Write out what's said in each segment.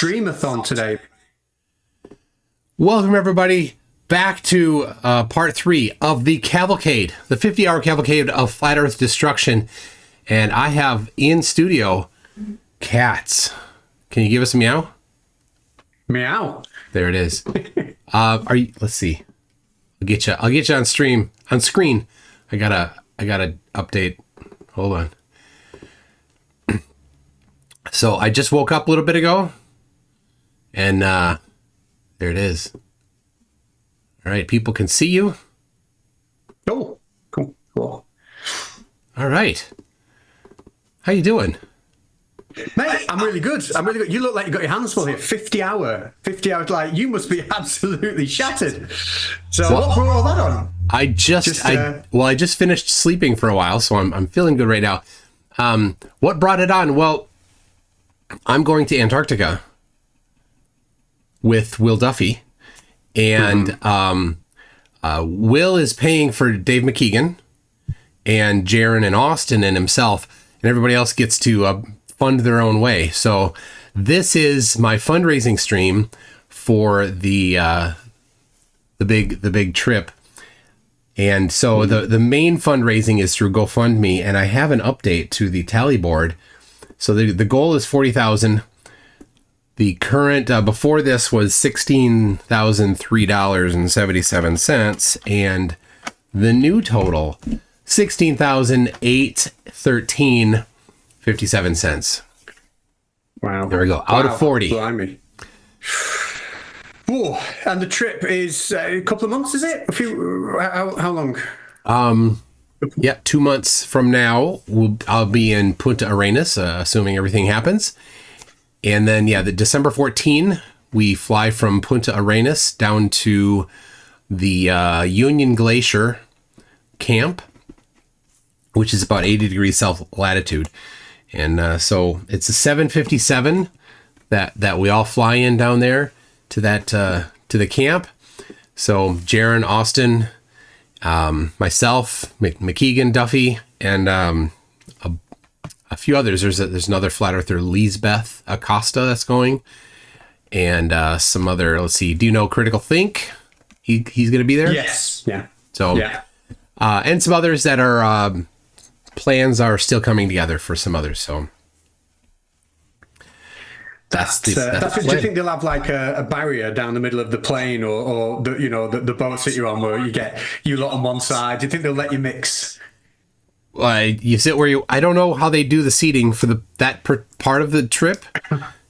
streamathon today. Welcome, everybody, back to part 3 of the Cavalcade, the 50-hour Cavalcade of Flat Earth Destruction. And I have in studio cats. Can you give us a meow? Meow. There it is. Are you? Let's see. I'll get you on screen. I gotta update. Hold on. So I just woke up a little bit ago, and there it is. All right, people can see you. Oh, cool. All right. How you doing? Mate, I'm really good. You look like you got your hands full here. 50 hours. Like, you must be absolutely shattered. So what brought all that on? I just finished sleeping for a while, so I'm feeling good right now. What brought it on? Well, I'm going to Antarctica with Will Duffy, and Will is paying for Dave McKeegan and Jaron and Austin and himself, and everybody else gets to fund their own way. So this is my fundraising stream for the big trip. And so the main fundraising is through GoFundMe, and I have an update to the tally board. So the goal is 40,000. The current before this was $16,003.77, and the new total $16,813.57. Wow. There we go. Out of 40. Blimey. Oh, and the trip is a couple of months, is it? How long? Yeah, 2 months from now, I'll be in Punta Arenas, assuming everything happens. And then, the December 14, we fly from Punta Arenas down to the Union Glacier camp, which is about 80 degrees south latitude. And so it's a 757 that we all fly in down there to the camp. So Jaron, Austin, myself, McKeegan, Duffy, and a few others. There's another flat earther, Lisbeth Acosta, that's going, and some other. Let's see. Do you know Critical Think? He's going to be there. Yes. Yeah. So yeah. And some others that are plans are still coming together for some others. So that's do you think they'll have like a barrier down the middle of the plane, or the boats that you're on, where you lot on one side? Do you think they'll let you mix? You sit where you. I don't know how they do the seating for that part of the trip.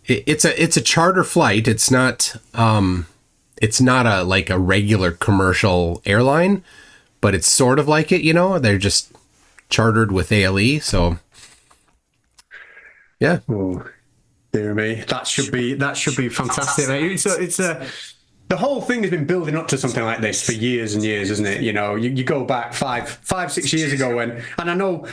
It's a charter flight. It's not a like a regular commercial airline, but it's sort of like it. They're just chartered with ALE. So yeah. Oh, dear me, that should be fantastic. It's the whole thing has been building up to something like this for years and years, isn't it? You go back 5-6 years ago and I know,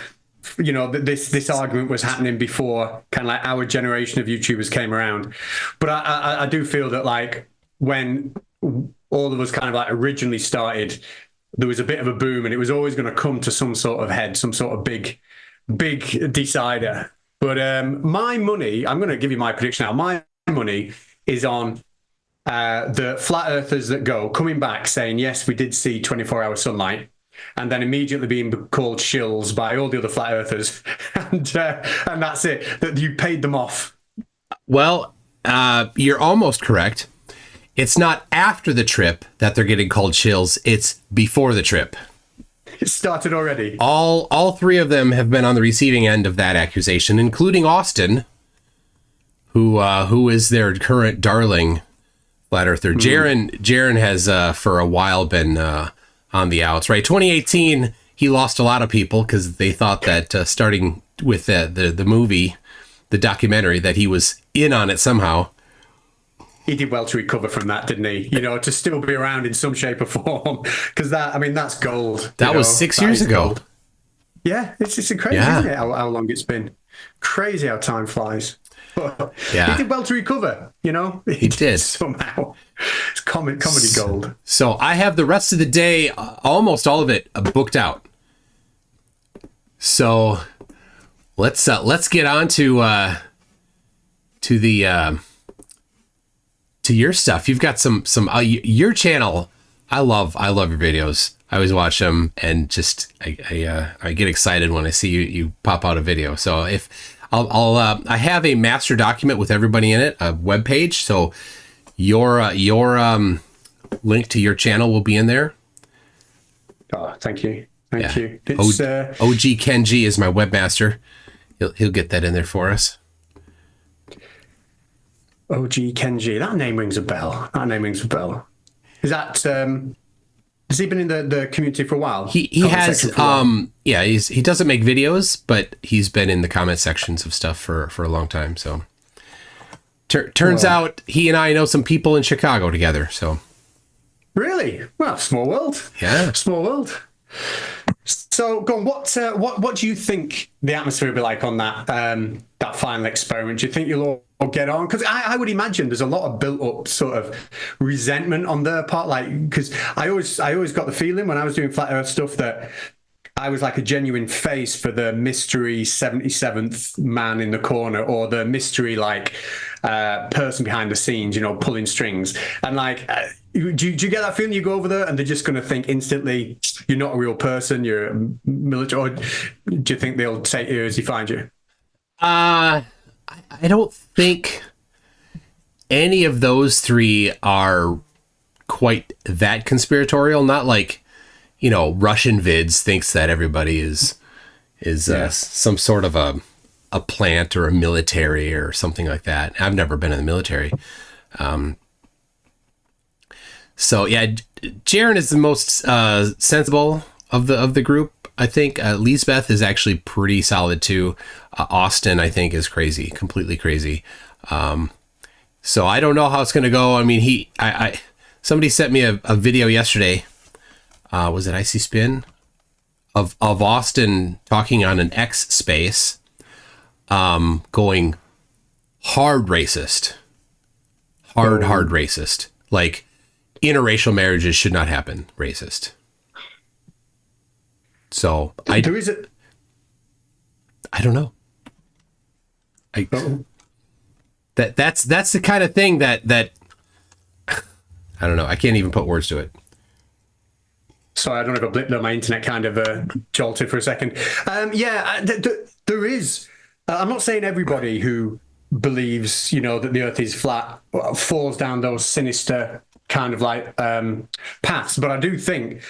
this argument was happening before kind of like our generation of YouTubers came around. But I do feel that like when all of us kind of like originally started, there was a bit of a boom and it was always going to come to some sort of head, some sort of big decider. But my money, I'm going to give you my prediction now. My money is on the flat earthers that coming back saying, yes, we did see 24-hour sunlight, and then immediately being called shills by all the other flat earthers. and that's it, that you paid them off. Well, you're almost correct. It's not after the trip that they're getting called shills. It's before the trip. It started already. All three of them have been on the receiving end of that accusation, including Austin, who is their current darling flat earther. Jaron has for a while been on the outs, right? 2018, he lost a lot of people because they thought that starting with the movie, the documentary, that he was in on it somehow. He did well to recover from that, didn't he? To still be around in some shape or form, because that's gold. That was 6 years ago. Gold. Yeah, it's crazy, isn't it? How long it's been. Crazy how time flies. But he did well to recover, He did. Somehow. It's comedy gold. So I have the rest of the day, almost all of it, booked out. So let's get on to the to your stuff. You've got some your channel. I love your videos. I always watch them, and just I get excited when I see you pop out a video. So if I have a master document with everybody in it, a web page. So your link to your channel will be in there. Oh, thank you. Thank you. It's, OG Kenji is my webmaster. He'll get that in there for us. OG Kenji. That name rings a bell. Is that has he been in the community for a while? He has yeah, he doesn't make videos, but he's been in the comment sections of stuff for a long time. So turns out he and I know some people in Chicago together. So really? Well, small world. Yeah. Small world. So, go on. What do you think the atmosphere will be like on that final experiment? Do you think you'll all get on? Because I would imagine there's a lot of built-up sort of resentment on their part. Like, because I always got the feeling when I was doing flat Earth stuff that I was like a genuine face for the mystery 77th man in the corner, or the mystery person behind the scenes, pulling strings. And like, do you get that feeling? You go over there and they're just going to think instantly you're not a real person, you're a military, or do you think they'll take you as you find you? I don't think any of those three are quite that conspiratorial. Not like, Russian vids thinks that everybody is some sort of a plant or a military or something like that. I've never been in the military. So yeah, Jaren is the most sensible of the group. I think Lisbeth is actually pretty solid too. Austin, I think, is crazy, completely crazy. So I don't know how it's going to go. I mean, somebody sent me a video yesterday. Was it Icy Spin? Of Austin talking on an X space, going hard racist. Hard racist. Like, interracial marriages should not happen. Racist. So I don't know. That's the kind of thing that I don't know. I can't even put words to it. Sorry, I don't know if I blipped on my internet kind of jolted for a second. There is. I'm not saying everybody who believes, that the Earth is flat falls down those sinister kind of paths, but I do think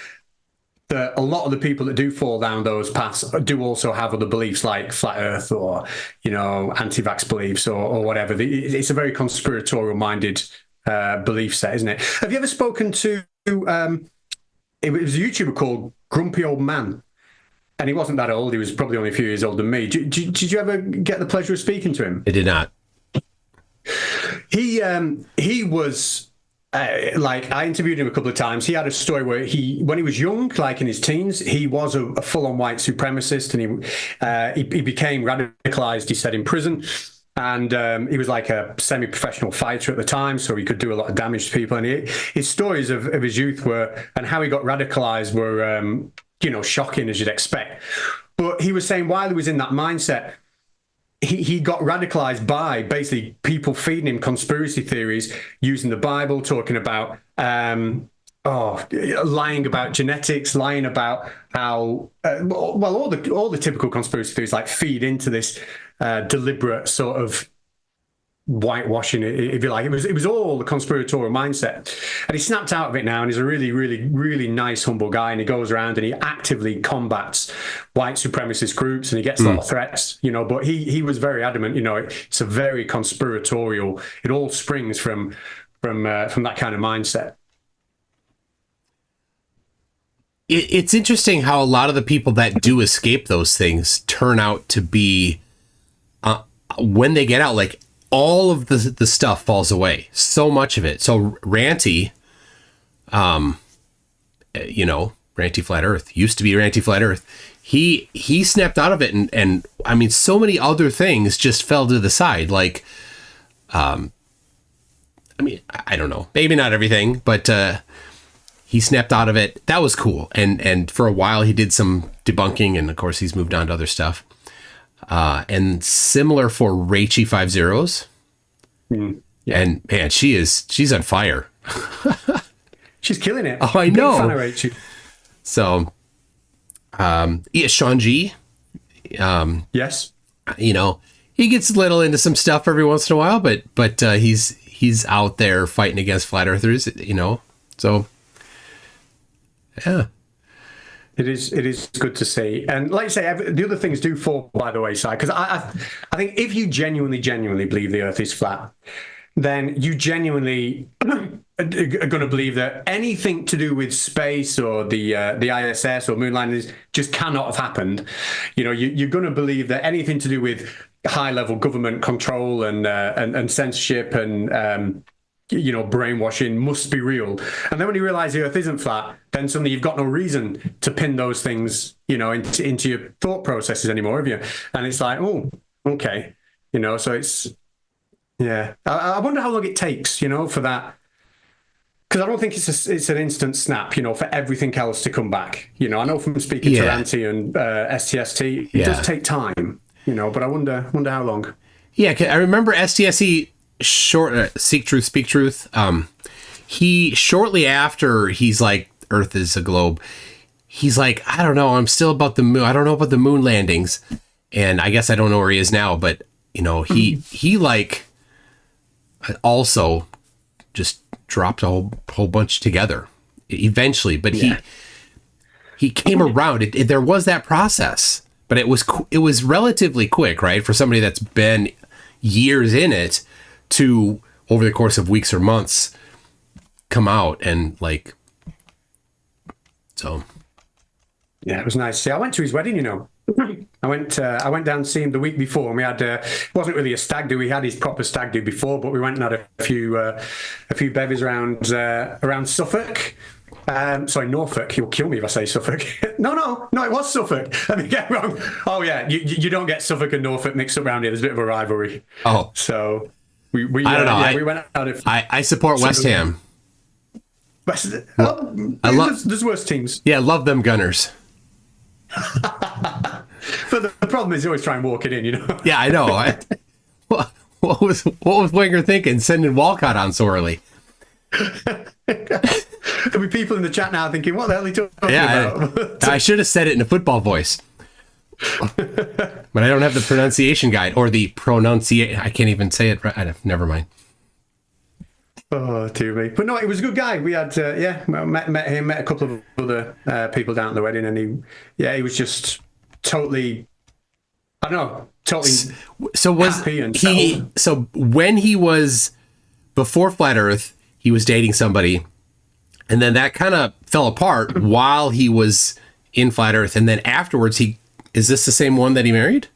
that a lot of the people that do fall down those paths do also have other beliefs, like flat Earth or anti-vax beliefs or whatever. It's a very conspiratorial-minded belief set, isn't it? Have you ever spoken to? It was a YouTuber called Grumpy Old Man, and he wasn't that old. He was probably only a few years older than me. Did you ever get the pleasure of speaking to him? I did not. He was. I interviewed him a couple of times. He had a story where when he was young, like in his teens, he was a full-on white supremacist, and he became radicalized, he said, in prison. And he was like a semi-professional fighter at the time, so he could do a lot of damage to people. And his stories of his youth and how he got radicalized were, shocking, as you'd expect. But he was saying while he was in that mindset, he got radicalized by basically people feeding him conspiracy theories, using the Bible, talking about lying about genetics, lying about how all the typical conspiracy theories feed into this deliberate sort of whitewashing, if you like. It was all the conspiratorial mindset, and he snapped out of it now, and he's a really, really, really nice, humble guy, and he goes around and he actively combats white supremacist groups, and he gets a lot of threats, but he was very adamant, it's a very conspiratorial, it all springs from that kind of mindset. It's interesting how a lot of the people that do escape those things turn out to be, when they get out, all of the stuff falls away. So much of it. So Ranty, Ranty Flat Earth, used to be Ranty Flat Earth. He snapped out of it, and I mean, so many other things just fell to the side. I don't know, maybe not everything, but he snapped out of it. That was cool. And for a while he did some debunking, and of course he's moved on to other stuff. And similar for Raichi 50s. And man, she's on fire. She's killing it. Oh, I know. Big fan of Rachel. So, yeah, Sean-G, Yes. you know, he gets a little into some stuff every once in a while, but he's out there fighting against flat earthers, you know. So, yeah. It is good to see. And like you say, the other things do fall by the wayside. Because I think if you genuinely believe the Earth is flat, then you genuinely are going to believe that anything to do with space or the ISS or moon landings just cannot have happened. You know, you're going to believe that anything to do with high-level government control and censorship and you know, brainwashing must be real. And then when you realize the Earth isn't flat, then suddenly you've got no reason to pin those things, you know, into your thought processes anymore, have you? And it's like, oh, okay, you know. So it's, yeah. I wonder how long it takes, you know, for that. Because I don't think it's an instant snap, you know, for everything else to come back. You know, I know from speaking to Ranty and STST, it does take time, you know, but I wonder how long. Yeah, I remember STSE short Seek Truth, Speak Truth. He shortly after he's like, Earth is a globe. He's like, I don't know. I'm still about the moon. I don't know about the moon landings. And I guess I don't know where he is now, but you know, he like also just dropped a whole bunch together eventually, but he came around. There was that process, but it was relatively quick, right? For somebody that's been years in it to over the course of weeks or months come out and like, so. Yeah, it was nice. See, I went to his wedding, you know. I went down to see him the week before, and we had it wasn't really a stag do. We had his proper stag do before, but we went and had a few bevies around Suffolk. Sorry, Norfolk. He'll kill me if I say Suffolk. No, it was Suffolk. Let me get wrong. Oh yeah, you don't get Suffolk and Norfolk mixed up around here. There's a bit of a rivalry. Oh, so we I don't know. Yeah, we went out of. I support West Ham. There's worse teams. Yeah, love them Gunners. But the problem is you always try and walk it in, you know. Yeah, I know. What was Wenger thinking, sending Walcott on so early? There'll be people in the chat now thinking, what the hell are you talking about? I should have said it in a football voice. But I don't have the pronunciation guide or the pronunciation. I can't even say it right. Never mind. Oh, dear me. But no, he was a good guy. We had, met him, met a couple of other people down at the wedding, and he was just totally, I don't know, totally happy and settled. So when he was, before Flat Earth, he was dating somebody, and then that kind of fell apart while he was in Flat Earth, and then afterwards, is this the same one that he married?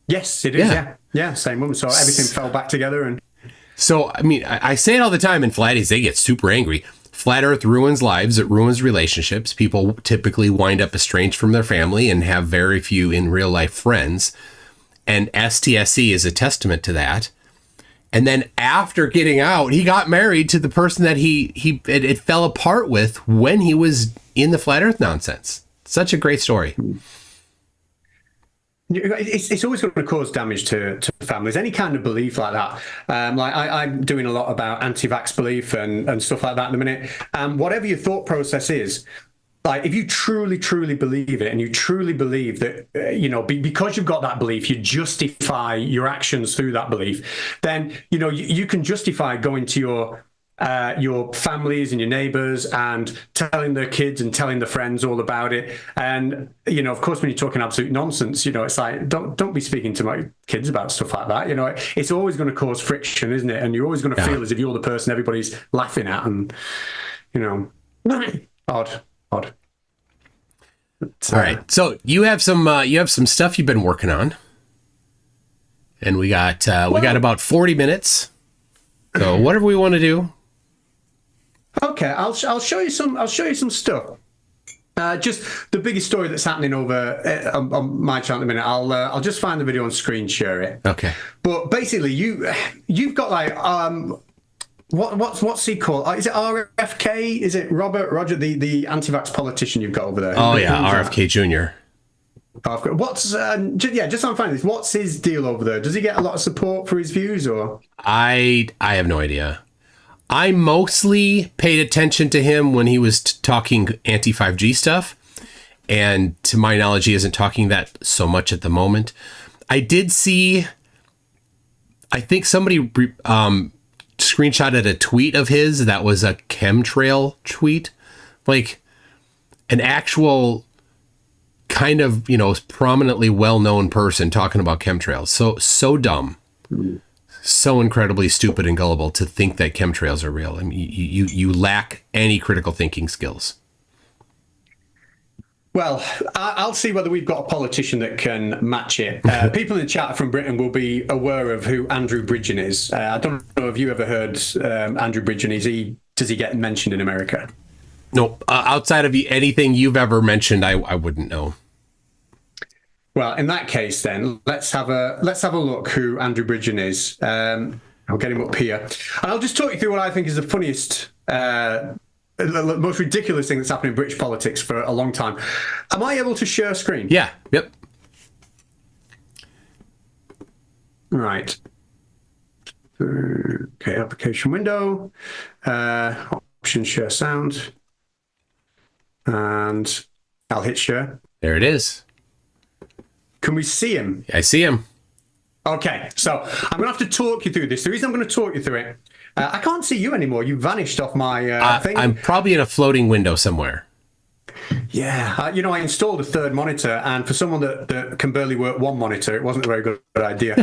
Yes, it is, yeah, same woman. So everything fell back together, and so, I mean, I say it all the time in Flatties, they get super angry. Flat Earth ruins lives, it ruins relationships. People typically wind up estranged from their family and have very few in real life friends. And STSE is a testament to that. And then after getting out, he got married to the person that it fell apart with when he was in the Flat Earth nonsense. Such a great story. It's always going to cause damage to families, any kind of belief like that. Like I'm doing a lot about anti-vax belief and stuff like that in a minute. Whatever your thought process is, like if you truly believe it, and you truly believe that, you know, because you've got that belief, you justify your actions through that belief, then, you know, you can justify going to your families and your neighbors and telling their kids and telling their friends all about it. And, you know, of course, when you're talking absolute nonsense, you know, it's like, don't be speaking to my kids about stuff like that. You know, it's always going to cause friction, isn't it? And you're always going to feel as if you're the person everybody's laughing at, and, you know, odd. All right. So you have some stuff you've been working on, and we got about 40 minutes. So whatever we want to do. Okay, I'll show you some stuff. Just the biggest story that's happening over on my channel at the minute. I'll just find the video and screen share it. Okay. But basically, you've got like what's he called? Is it RFK? Is it Roger, the anti-vax politician you've got over there? Oh yeah, RFK Jr. What's just so I'm finding this. What's his deal over there? Does he get a lot of support for his views, or? I have no idea. I mostly paid attention to him when he was talking anti-5G stuff, and to my knowledge, he isn't talking that so much at the moment. I did see, I think somebody screenshotted a tweet of his that was a chemtrail tweet, like an actual kind of, prominently well-known person talking about chemtrails. So dumb. So incredibly stupid and gullible to think that chemtrails are real. I mean, you lack any critical thinking skills. Well, I'll see whether we've got a politician that can match it. People in the chat from Britain will be aware of who Andrew Bridgen is. I don't know if you ever heard Andrew Bridgen. Does he get mentioned in America? Nope. Outside of anything you've ever mentioned, I wouldn't know. Well, in that case, then let's have a look who Andrew Bridgen is. I'll get him up here, and I'll just talk you through what I think is the funniest, the most ridiculous thing that's happened in British politics for a long time. Am I able to share screen? Yeah. Yep. Right. Okay. Application window. Option share sound, and I'll hit share. There it is. Can we see him? I see him. Okay, so I'm going to have to talk you through this. The reason I'm going to talk you through it, I can't see you anymore. You vanished off my thing. I'm probably in a floating window somewhere. Yeah, I installed a third monitor, and for someone that can barely work one monitor, it wasn't a very good idea.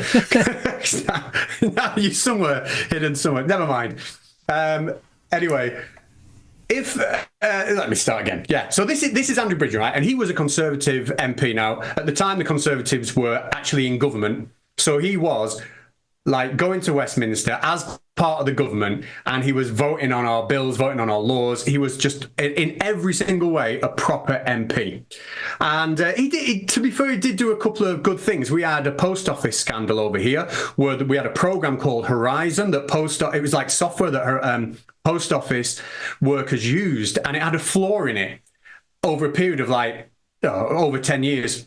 Now you're somewhere hidden somewhere. Never mind. Anyway. Let me start again. Yeah, so this is Andrew Bridgen, right? And he was a Conservative MP. Now, at the time, the Conservatives were actually in government. So he was like going to Westminster as part of the government, and he was voting on our bills, voting on our laws. He was just in every single way a proper MP. And to be fair, he did do a couple of good things. We had a post office scandal over here where we had a program called Horizon that it was like software that post office workers used, and it had a flaw in it over a period of over 10 years.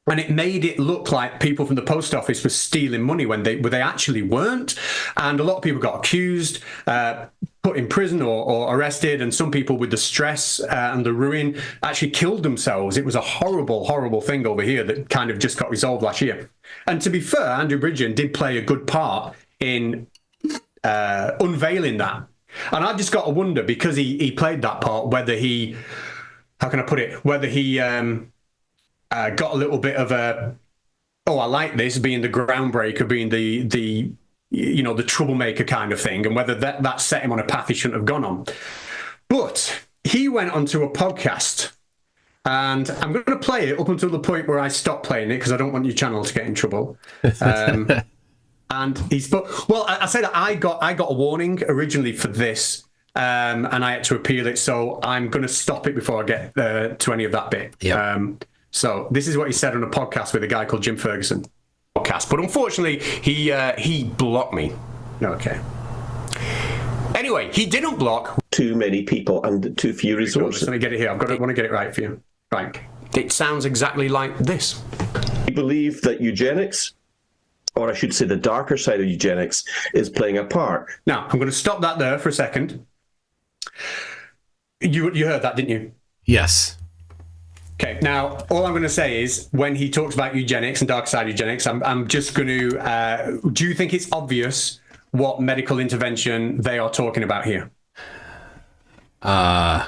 And it made it look like people from the post office were stealing money when they actually weren't. And a lot of people got accused, put in prison or arrested. And some people with the stress and the ruin actually killed themselves. It was a horrible, horrible thing over here that kind of just got resolved last year. And to be fair, Andrew Bridgen did play a good part in unveiling that. And I've just got to wonder, because he played that part, whether he, how can I put it, whether he got a little bit of a, I like this, being the groundbreaker, being the troublemaker kind of thing, and whether that set him on a path he shouldn't have gone on. But he went onto a podcast, and I'm going to play it up until the point where I stop playing it, because I don't want your channel to get in trouble. And he spoke. Well, I say that I got a warning originally for this, and I had to appeal it. So I'm going to stop it before I get to any of that bit. Yeah. So this is what he said on a podcast with a guy called Jim Ferguson. Podcast, but unfortunately he blocked me. Okay. Anyway, he didn't block. Too many people and too few resources. Let me get it here. I want to get it right for you. Right. It sounds exactly like this. I believe that eugenics, or I should say the darker side of eugenics, is playing a part. Now, I'm going to stop that there for a second. You heard that, didn't you? Yes. Okay, now, all I'm going to say is, when he talks about eugenics and dark side eugenics, I'm just going to, do you think it's obvious what medical intervention they are talking about here? The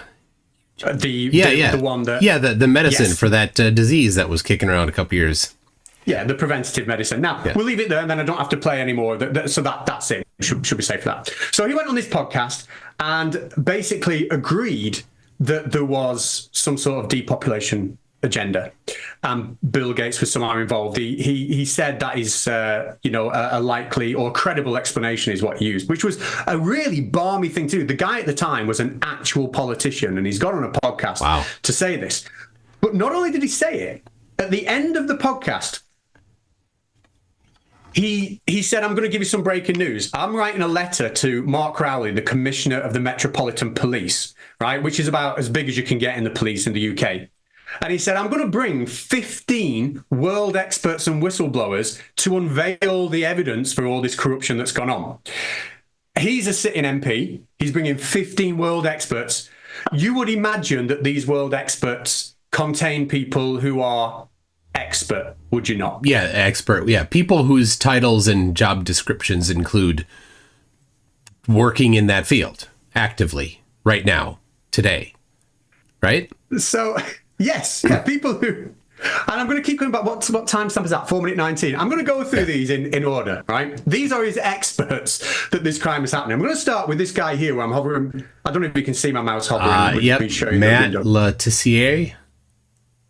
one that... Yeah, the medicine for that disease that was kicking around a couple years. Yeah, the preventative medicine. Now, we'll leave it there, and then I don't have to play anymore. So that's it. Should be safe for that. So he went on this podcast and basically agreed that there was some sort of depopulation agenda. Bill Gates was somehow involved. He said that is, a likely or credible explanation is what he used, which was a really balmy thing to do. The guy at the time was an actual politician, and he's got on a podcast to say this. But not only did he say it, at the end of the podcast, he said, I'm going to give you some breaking news. I'm writing a letter to Mark Rowley, the Commissioner of the Metropolitan Police, right, which is about as big as you can get in the police in the UK. And he said, I'm going to bring 15 world experts and whistleblowers to unveil the evidence for all this corruption that's gone on. He's a sitting MP. He's bringing 15 world experts. You would imagine that these world experts contain people who are expert, would you not? Yeah, expert. Yeah, people whose titles and job descriptions include working in that field actively right now, today, right? So, yes, yeah, people who... And I'm going to keep going back. What timestamp is that? 4:19. I'm going to go through these in order, right? These are his experts that this crime is happening. I'm going to start with this guy here where I'm hovering. I don't know if you can see my mouse hovering. Yep, Matt Letizier.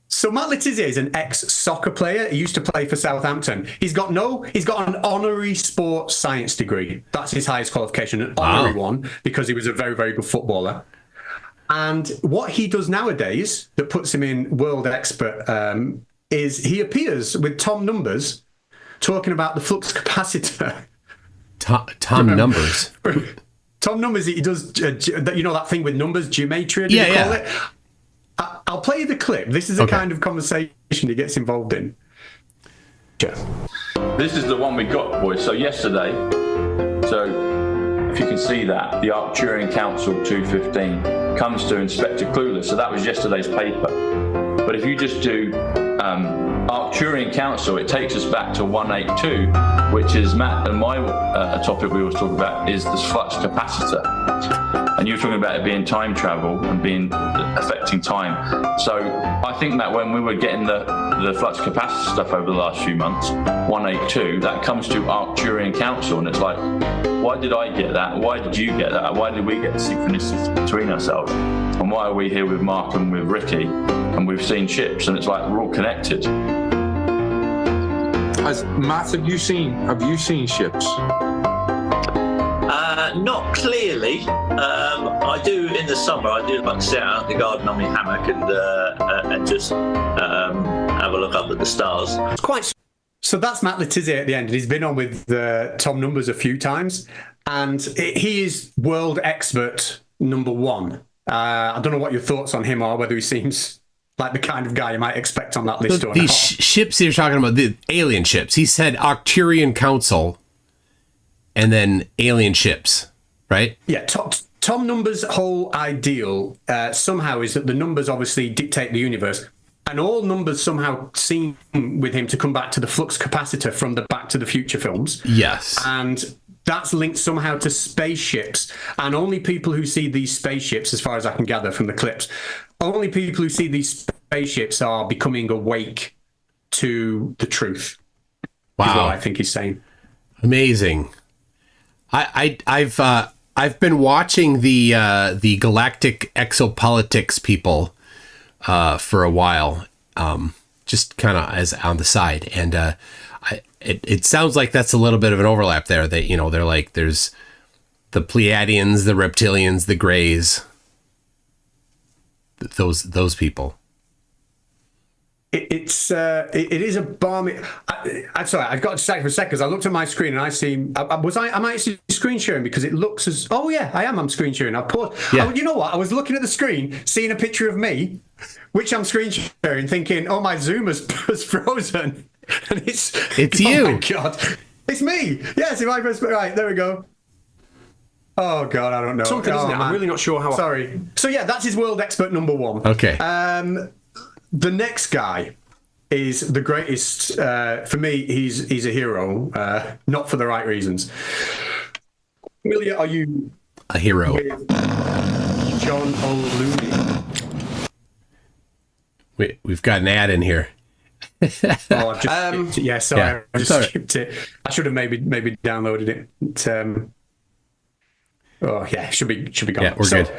So Matt Letizier is an ex-soccer player. He used to play for Southampton. He's got an honorary sports science degree. That's his highest qualification, an honorary one, because he was a very, very good footballer. And what he does nowadays that puts him in world expert is he appears with Tom Numbers talking about the flux capacitor. Tom Numbers. Tom Numbers, he does, that thing with numbers, geometry, call it? I'll play you the clip. This is the kind of conversation he gets involved in. Yeah. This is the one we got, boys. So yesterday, if you can see that, the Arcturian Council 215 comes to Inspector Clueless. So that was yesterday's paper. But if you just do Arcturian Council, it takes us back to 182, which is Matt and my topic we always talk about is the flux capacitor. And you're talking about it being time travel and being affecting time. So I think that when we were getting the flux capacitor stuff over the last few months, 182, that comes to Arcturian Council, and it's like, why did I get that? Why did you get that? Why did we get the synchronicity between ourselves? And why are we here with Mark and with Ricky? And we've seen ships, and it's like we're all connected. Matt, have you seen ships? Not clearly. I do in the summer. I do like sit out in the garden on my hammock and just have a look up at the stars. It's quite. So that's Matt Letizier at the end, and he's been on with Tom Numbers a few times, and he is world expert number one. I don't know what your thoughts on him are, whether he seems like the kind of guy you might expect on that list or not. These ships you're talking about, the alien ships. He said Arcturian Council, and then alien ships, right? Yeah, Tom Numbers' whole ideal somehow is that the numbers obviously dictate the universe, and all numbers somehow seem with him to come back to the flux capacitor from the Back to the Future films. Yes. And that's linked somehow to spaceships, and only people who see these spaceships, as far as I can gather from the clips, only people who see these spaceships are becoming awake to the truth. Wow. Is what I think he's saying. Amazing. I've been watching the galactic exopolitics people for a while, just kind of as on the side, and it sounds like that's a little bit of an overlap there. That they're like there's the Pleiadians, the reptilians, the Greys, those people. It is a balmy. I'm sorry, I've got to say for a second because I looked at my screen and I see. I'm actually screen sharing because it looks as. Oh yeah, I am. I'm screen sharing. I've paused. Yeah. You know what? I was looking at the screen, seeing a picture of me, which I'm screen sharing, thinking, "Oh, my Zoom has frozen," and it's you. Oh my God, it's me. Yes, if I press right, there we go. Oh God, I don't know. Something, isn't it? I'm really not sure how. Sorry. So yeah, that's his world expert number one. Okay. The next guy is the greatest. For me, he's a hero, not for the right reasons. Amelia, are you a hero? With John O'Looney. We've got an ad in here. Oh, I've just skipped it. Yeah, sorry, Yeah, I just skipped it. I should have maybe downloaded it. Oh yeah, should be gone. Yeah, we're good.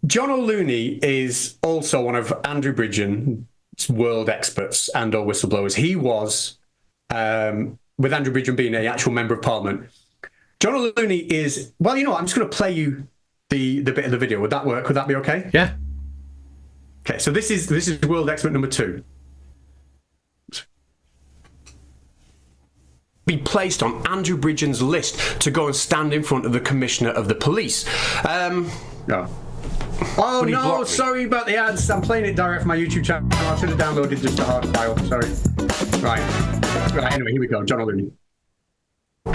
John O'Looney is also one of Andrew Bridgen's world experts and or whistleblowers. He was, with Andrew Bridgen being an actual member of Parliament. John O'Looney is, well, you know what, I'm just going to play you the bit of the video. Would that work? Would that be okay? Yeah. Okay, so this is world expert number 2. Be placed on Andrew Bridgen's list to go and stand in front of the Commissioner of the Police. Oh But he no, blocked me. sorry about the ads. I'm playing it direct from my YouTube channel. I should have downloaded just a hard file. Sorry. Right. Anyway, here we go. John O'Looney.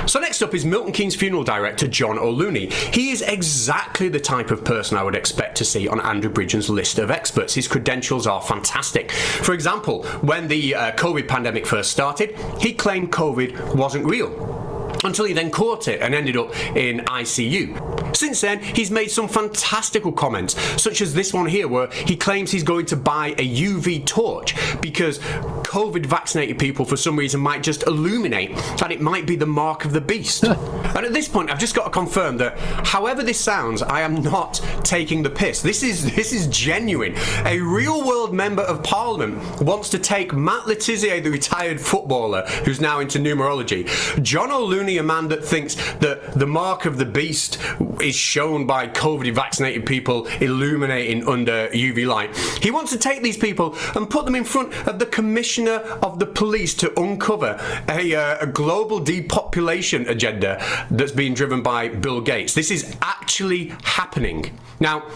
So next up is Milton Keynes funeral director John O'Looney. He is exactly the type of person I would expect to see on Andrew Bridgen's list of experts. His credentials are fantastic. For example, when the COVID pandemic first started, he claimed COVID wasn't real, until he then caught it and ended up in ICU. Since then, he's made some fantastical comments, such as this one here, where he claims he's going to buy a UV torch because COVID vaccinated people for some reason might just illuminate that it might be the mark of the beast. And at this point, I've just got to confirm that however this sounds, I am not taking the piss. This is genuine. A real world member of parliament wants to take Matt Letizia, the retired footballer who's now into numerology, John O'Looney, a man that thinks that the mark of the beast is shown by COVID vaccinated people illuminating under UV light. He wants to take these people and put them in front of the commissioner of the police to uncover a global depopulation agenda that's being driven by Bill Gates. This is actually happening. Now,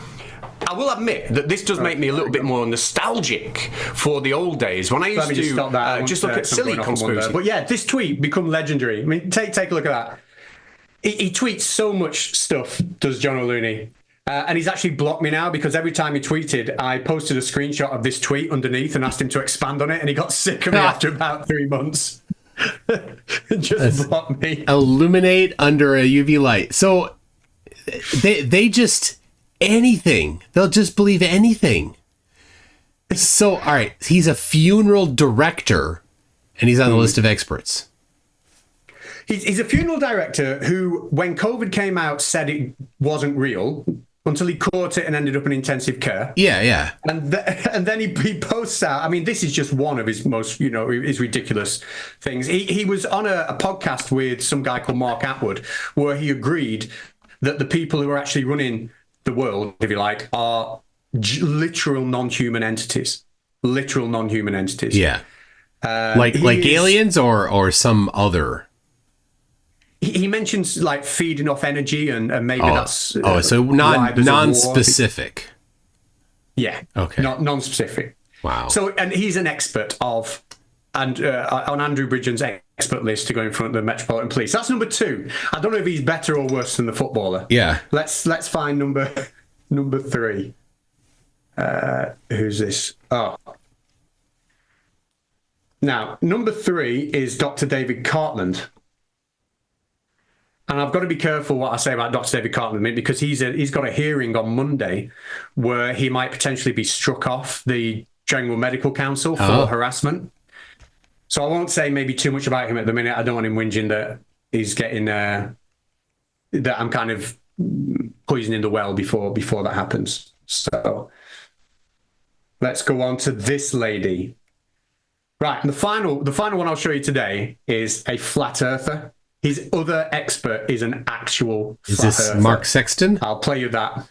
I will admit that this does make me a little bit more nostalgic for the old days when I used to just look at silly conspiracy. But yeah, this tweet become legendary. I mean, take a look at that. He tweets so much stuff, does John O'Looney. And he's actually blocked me now because every time he tweeted, I posted a screenshot of this tweet underneath and asked him to expand on it, and he got sick of me after about 3 months. Just blocked me. Illuminate under a UV light. So they just anything. They'll just believe anything. So, all right, he's a funeral director, and he's on the list of experts. He's a funeral director who, when COVID came out, said it wasn't real until he caught it and ended up in intensive care. Yeah. And then he posts out. I mean, this is just one of his most, his ridiculous things. He was on a podcast with some guy called Mark Atwood, where he agreed that the people who are actually running the world, if you like, are literal non-human entities. Literal non-human entities. Yeah. Like aliens or some other. He mentions like feeding off energy and maybe that's so non-specific. Yeah. Okay. Not non-specific. Wow. So, and he's an expert on Andrew Bridgen's expert list to go in front of the Metropolitan Police. That's number 2. I don't know if he's better or worse than the footballer. Yeah. Let's find number 3. Who's this? Oh. Now, number 3 is Dr. David Cartland. And I've got to be careful what I say about Dr. David Cartland because he's got a hearing on Monday where he might potentially be struck off the General Medical Council for harassment. So I won't say maybe too much about him at the minute. I don't want him whinging that he's getting that I'm kind of poisoning the well before that happens. So let's go on to this lady. Right, and the final one I'll show you today is a flat earther. His other expert is an actual flat earther. Mark Sexton? I'll play you that.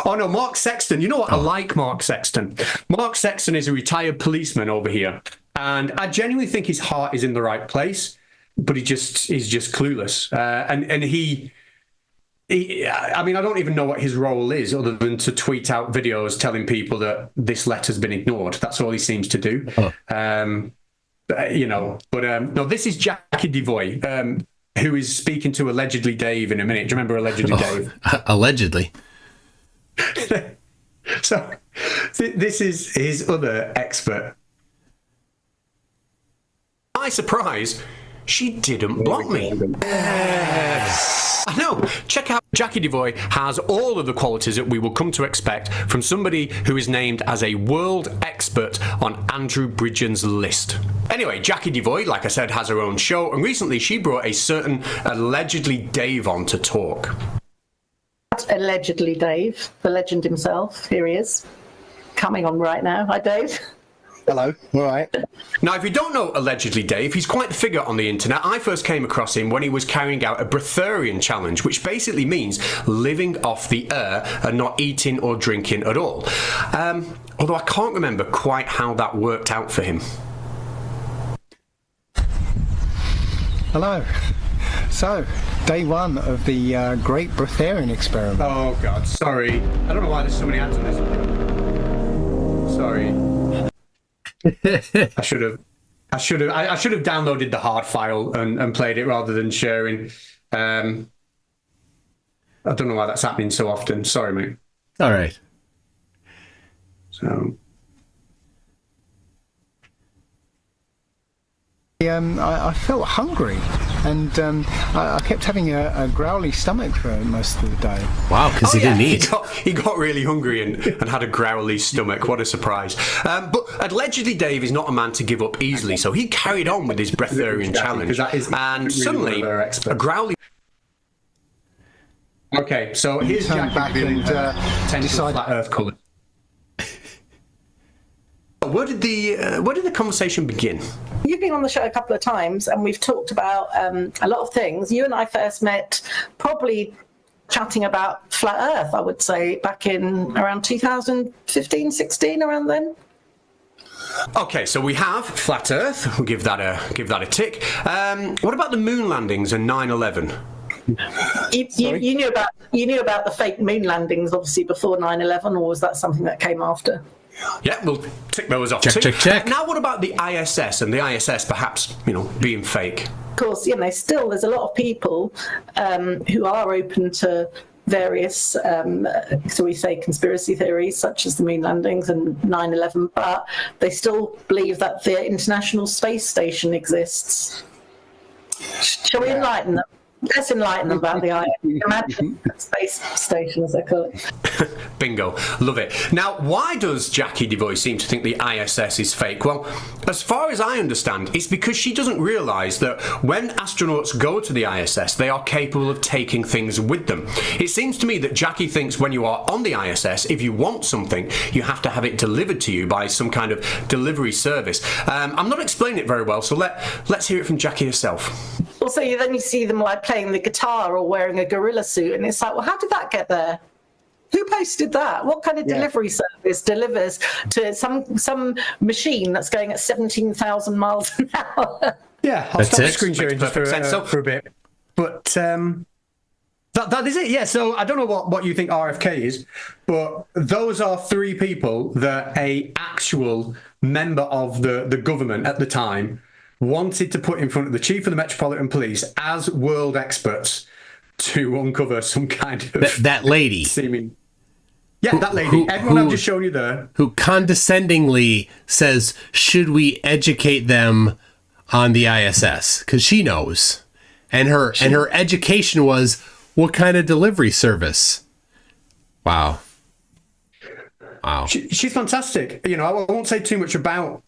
Mark Sexton. You know what? I like Mark Sexton. Mark Sexton is a retired policeman over here. And I genuinely think his heart is in the right place, but he's just clueless. And he, I mean, I don't even know what his role is other than to tweet out videos telling people that this letter's been ignored. That's all he seems to do. No, this is Jackie Devoy, who is speaking to allegedly Dave in a minute. Do you remember allegedly Dave? Allegedly. So this is his other expert. My surprise, she didn't block me. Yes. I know. Check out Jackie Devoy has all of the qualities that we will come to expect from somebody who is named as a world expert on Andrew Bridgen's list. Anyway, Jackie Devoy, like I said, has her own show, and recently she brought a certain allegedly Dave on to talk. Allegedly Dave, the legend himself. Here he is, coming on right now. Hi, Dave. Hello, all right. Now, if you don't know allegedly Dave, he's quite the figure on the internet. I first came across him when he was carrying out a breatharian challenge, which basically means living off the air and not eating or drinking at all. Although I can't remember quite how that worked out for him. Hello. So, day one of the Great Breatharian Experiment. Oh God, sorry. I don't know why there's so many ads on this. Sorry. I should have downloaded the hard file and played it rather than sharing. I don't know why that's happening so often. Sorry, mate. All right. So. I felt hungry, and I kept having a growly stomach for most of the day. Wow, because he didn't eat. He got really hungry and had a growly stomach. What a surprise. But allegedly, Dave is not a man to give up easily, so he carried on with his breatharian challenge. And suddenly, a growly... Okay, so here's Jack back and potential flat Earth colour. Where did the conversation begin? You've been on the show a couple of times, and we've talked about a lot of things. You and I first met probably chatting about flat Earth, I would say, back in around 2015, 16, around then. Okay, so we have flat Earth. We'll give that a tick. What about the moon landings and 9/11? You knew about the fake moon landings, obviously, before 9/11, or was that something that came after? Yeah, we'll tick those off. Check. Now, what about the ISS and the ISS perhaps, being fake? Of course, still there's a lot of people who are open to various, so we say conspiracy theories, such as the moon landings and 9/11, but they still believe that the International Space Station exists. Shall we enlighten them? Let's enlighten them about the Imagine Space Station, as they call it. Bingo. Love it. Now, why does Jackie Devoy seem to think the ISS is fake? Well, as far as I understand, it's because she doesn't realise that when astronauts go to the ISS, they are capable of taking things with them. It seems to me that Jackie thinks when you are on the ISS, if you want something, you have to have it delivered to you by some kind of delivery service. I'm not explaining it very well, so let's hear it from Jackie herself. Also, then you see them like playing the guitar or wearing a gorilla suit, and it's like, well, how did that get there? Who posted that? What kind of delivery service delivers to some machine that's going at 17,000 miles an hour? Yeah, I'll stop screen sharing just for a bit. But that is it. Yeah. So I don't know what you think RFK is, but those are three people that a actual member of the government at the time wanted to put in front of the chief of the Metropolitan Police as world experts to uncover some kind of that lady. Seeming, that lady. Everyone I've just shown you there, who condescendingly says, "Should we educate them on the ISS?" Because she knows, and her education was, what kind of delivery service? Wow. She's fantastic. I won't say too much about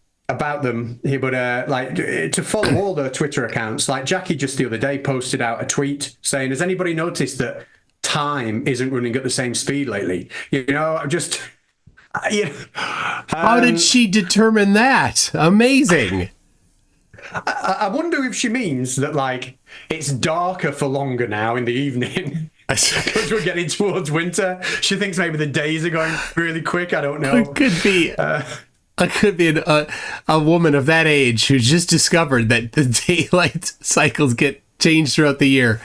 them here, but to follow all the Twitter accounts, like Jackie just the other day posted out a tweet saying, has anybody noticed that time isn't running at the same speed lately? How did she determine that? Amazing. I wonder if she means that it's darker for longer now in the evening because we're getting towards winter. She thinks maybe the days are going really quick. I don't know. It could be. It could be a woman of that age who just discovered that the daylight cycles get changed throughout the year.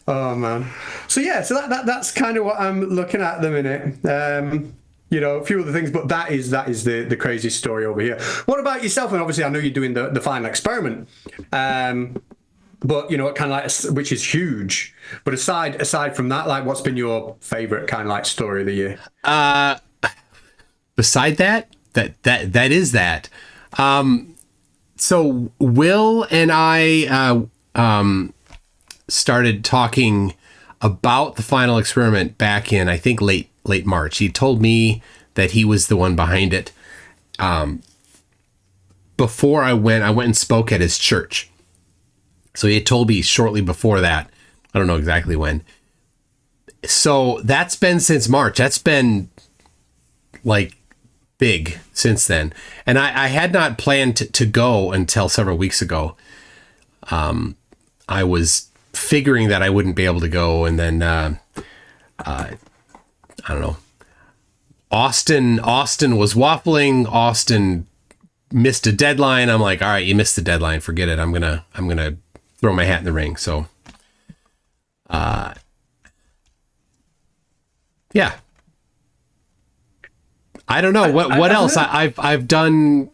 Oh man. So that's kind of what I'm looking at the minute. A few other things, but that is the craziest story over here. What about yourself? And obviously I know you're doing the final experiment. But kind of which is huge. But aside from that, what's been your favorite kind of story of the year? Beside that is that. So Will and I started talking about the final experiment back in, I think, late March. He told me that he was the one behind it. Before I went and spoke at his church. So he had told me shortly before that. I don't know exactly when. So that's been since March. That's been big since then. And I had not planned to go until several weeks ago. I was figuring that I wouldn't be able to go. And then, I don't know. Austin was waffling. Austin missed a deadline. I'm like, all right, you missed the deadline. Forget it. I'm going to throw my hat in the ring. So, yeah. I don't know what else I've done.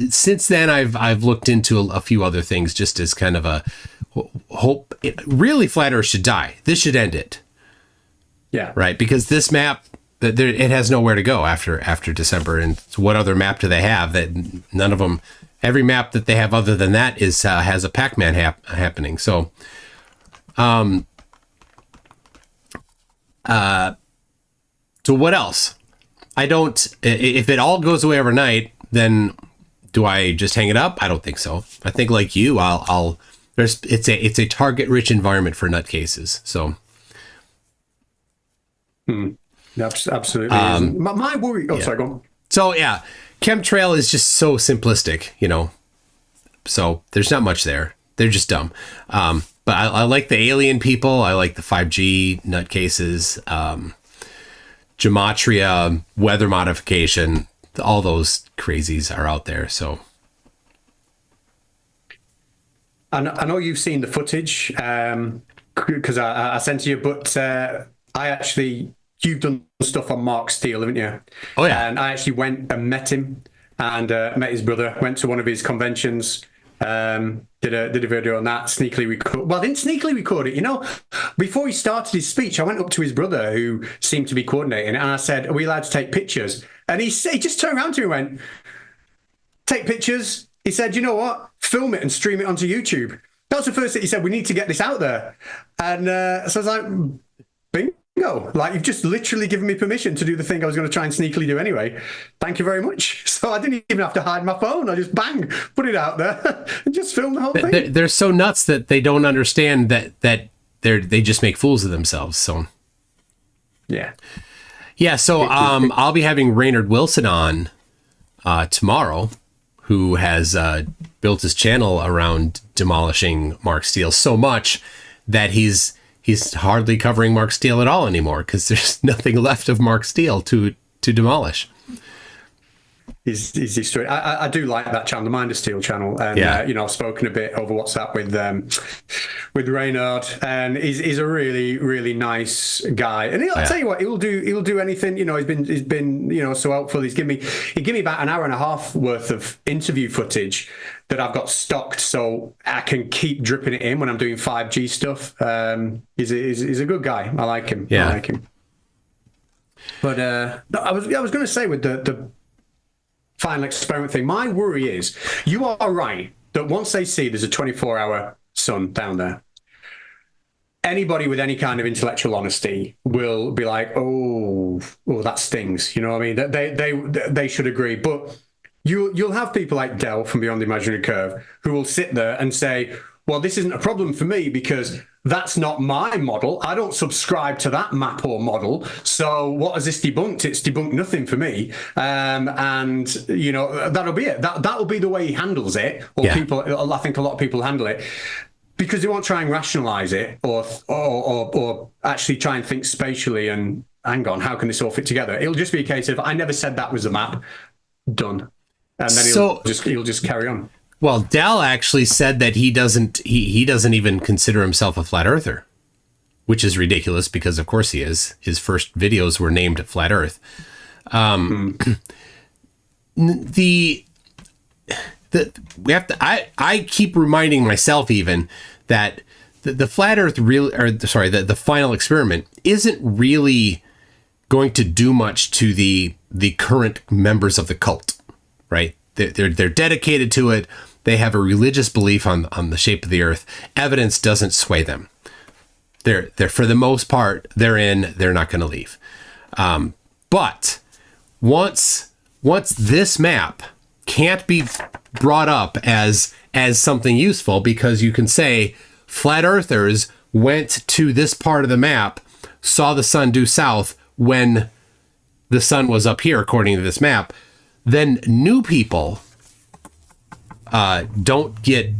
Since then I've looked into a few other things just as kind of a hope. Really, Flat Earth should die. This should end it. Yeah. Right. Because this map, it has nowhere to go after December. And what other map do they have? That none of them. Every map that they have other than that is has a Pac-Man happening. So, so what else? I don't. If it all goes away overnight, then do I just hang it up? I don't think so. I think like you, I'll. It's a target-rich environment for nutcases. So. Absolutely. My worry. Oh, sorry. Go on. So yeah, chemtrail is just so simplistic, you know. So there's not much there. They're just dumb. But I like the alien people. I like the 5G nutcases. Gematria, weather modification, all those crazies are out there. So, I know you've seen the footage because I sent you, but you've done stuff on Mark Steele, haven't you? Oh yeah. And I actually went and met him and met his brother. Went to one of his conventions. Did a video on that, sneakily record. Well, I didn't sneakily record it. You know, before he started his speech, I went up to his brother, who seemed to be coordinating, and I said, "Are we allowed to take pictures?" And he just turned around to me and went, "Take pictures." He said, "You know what? Film it and stream it onto YouTube." That was the first thing he said. We need to get this out there. And so I was like, bingo. Like, you've just literally given me permission to do the thing I was going to try and sneakily do anyway. Thank you very much. So I didn't even have to hide my phone. I just put it out there and just filmed the whole thing. They're so nuts that they don't understand that they just make fools of themselves. So yeah. So I'll be having Raynard Wilson on tomorrow, who has built his channel around demolishing Mark Steele so much that he's hardly covering Mark Steele at all anymore, because there's nothing left of Mark Steele to demolish. Is destroyed. I do like that channel, the Mind of Steel channel, and I've spoken a bit over WhatsApp with Reynard, and he's a really, really nice guy. And I'll tell you what, he'll do anything. You know, he's been so helpful. He gave me about an hour and a half worth of interview footage that I've got stocked, so I can keep dripping it in when I'm doing 5G stuff. He's a good guy. I like him. Yeah. I like him. But I was going to say with the final experiment thing, my worry is, you are right that once they see there's a 24-hour sun down there, anybody with any kind of intellectual honesty will be like, oh, that stings. You know what I mean? They should agree. But you'll have people like Del from Beyond the Imaginary Curve who will sit there and say, well, this isn't a problem for me because that's not my model. I don't subscribe to that map or model. So what has this debunked? It's debunked nothing for me. And that'll be it. That'll be the way he handles it. Or people, I think a lot of people handle it, because they won't try and rationalize it or actually try and think spatially and hang on, how can this all fit together? It'll just be a case of, I never said that was the map. Done. And then he'll just carry on. Well, Dal actually said that he doesn't even consider himself a flat earther, which is ridiculous because of course he is. His first videos were named Flat Earth. I keep reminding myself even that the flat Earth the final experiment isn't really going to do much to the current members of the cult, right? They're dedicated to it. They have a religious belief on the shape of the Earth. Evidence doesn't sway them. They're for the most part, they're in. They're not going to leave. But once this map can't be brought up as something useful, because you can say flat earthers went to this part of the map, saw the sun due south when the sun was up here, according to this map, then new people don't get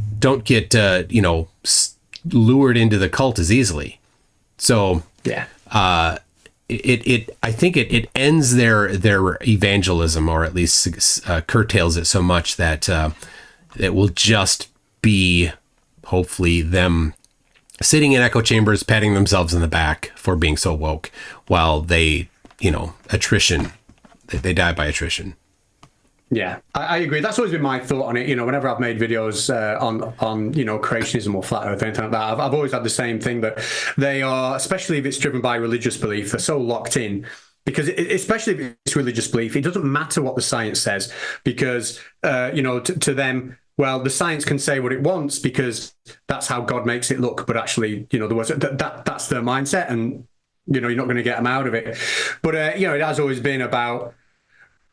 lured into the cult as easily. So I think it ends their evangelism, or at least curtails it so much that it will just be hopefully them sitting in echo chambers, patting themselves in the back for being so woke, while they, attrition, they die by attrition. Yeah, I agree. That's always been my thought on it. Whenever I've made videos on creationism or flat earth, anything like that, I've always had the same thing, that they are, especially if it's driven by religious belief, they're so locked in. Because especially if it's religious belief, it doesn't matter what the science says, because, to them, well, the science can say what it wants because that's how God makes it look. But actually, that's their mindset, and, you're not going to get them out of it. But, it has always been about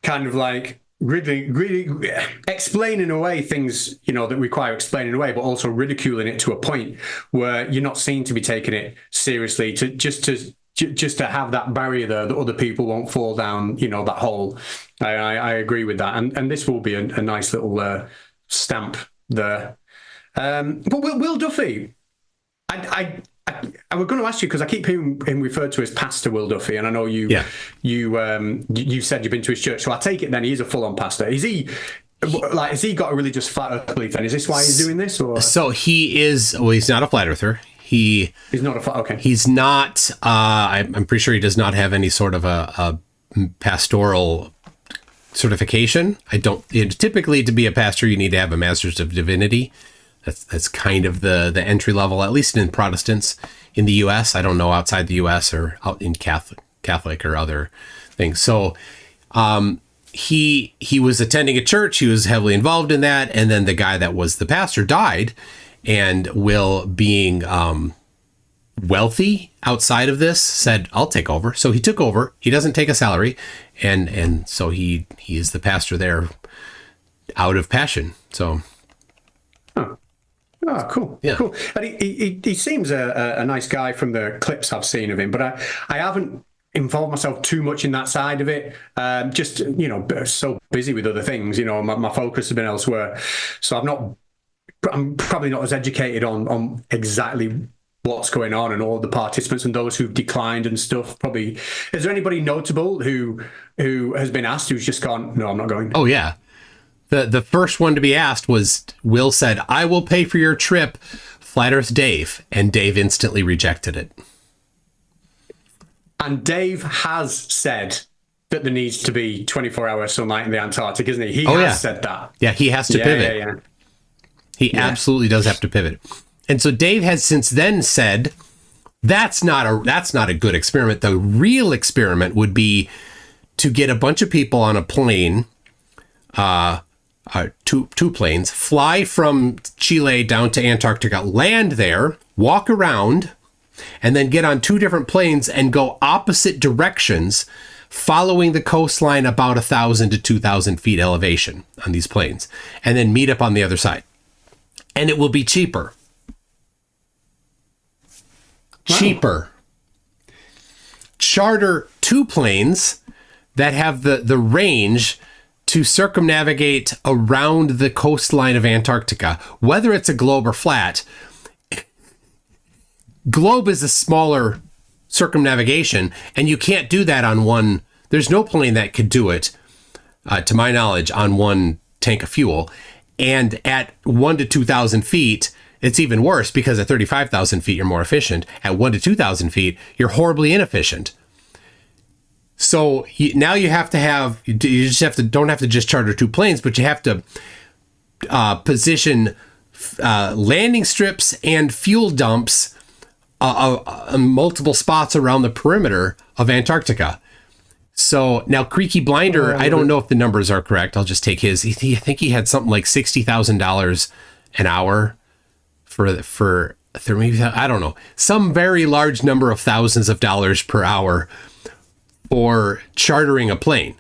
kind of like really explaining away things, that require explaining away, but also ridiculing it to a point where you're not seen to be taking it seriously, just to have that barrier there that other people won't fall down, that hole. I agree with that. And this will be a nice little stamp there. But Will Duffy, I was going to ask you, because I keep hearing him referred to as Pastor Will Duffy, and I know you said you've been to his church, so I take it then he's a full-on pastor. Has he got a religious flat earth belief then? Is this why he's doing this? Or? So he is, well, he's not a flat earther. He's not a okay. He's not. I'm pretty sure he does not have any sort of a pastoral certification. I don't. Typically, to be a pastor, you need to have a Master's of Divinity. That's kind of the entry level, at least in Protestants in the U.S. I don't know outside the U.S. or out in Catholic or other things. So he was attending a church. He was heavily involved in that, and then the guy that was the pastor died. And Will, being wealthy outside of this, said, I'll take over. So he took over. He doesn't take a salary. And so he is the pastor there out of passion. So. Oh, cool. Yeah. Cool. And he seems a nice guy from the clips I've seen of him, but I haven't involved myself too much in that side of it. Just, so busy with other things, my focus has been elsewhere. So I'm probably not as educated on exactly what's going on and all the participants and those who've declined and stuff. Probably, is there anybody notable who has been asked who's just gone, no, I'm not going? Oh, yeah. The first one to be asked was, Will said, I will pay for your trip, Flat Earth Dave. And Dave instantly rejected it. And Dave has said that there needs to be 24-hour sunlight in the Antarctic, isn't he? He has said that. Yeah, he has to pivot. Yeah. He absolutely does have to pivot. And so Dave has since then said, that's not a good experiment. The real experiment would be to get a bunch of people on a plane, two planes, fly from Chile down to Antarctica, land there, walk around, and then get on two different planes and go opposite directions, following the coastline about 1,000 to 2,000 feet elevation on these planes, and then meet up on the other side. And it will be cheaper. Wow. Cheaper. Charter two planes that have the range to circumnavigate around the coastline of Antarctica, whether it's a globe or flat. Globe is a smaller circumnavigation, and you can't do that on one. There's no plane that could do it, to my knowledge, on one tank of fuel. And at 1,000 to 2,000 feet, it's even worse, because at 35,000 feet, you're more efficient. At 1,000 to 2,000 feet, you're horribly inefficient. So now you have to have, don't have to just charter two planes, but you have to position landing strips and fuel dumps multiple spots around the perimeter of Antarctica. So now Creaky Blinder, I don't know if the numbers are correct. I'll just take his. I think he had something like $60,000 an hour for maybe, I don't know, some very large number of thousands of dollars per hour for chartering a plane.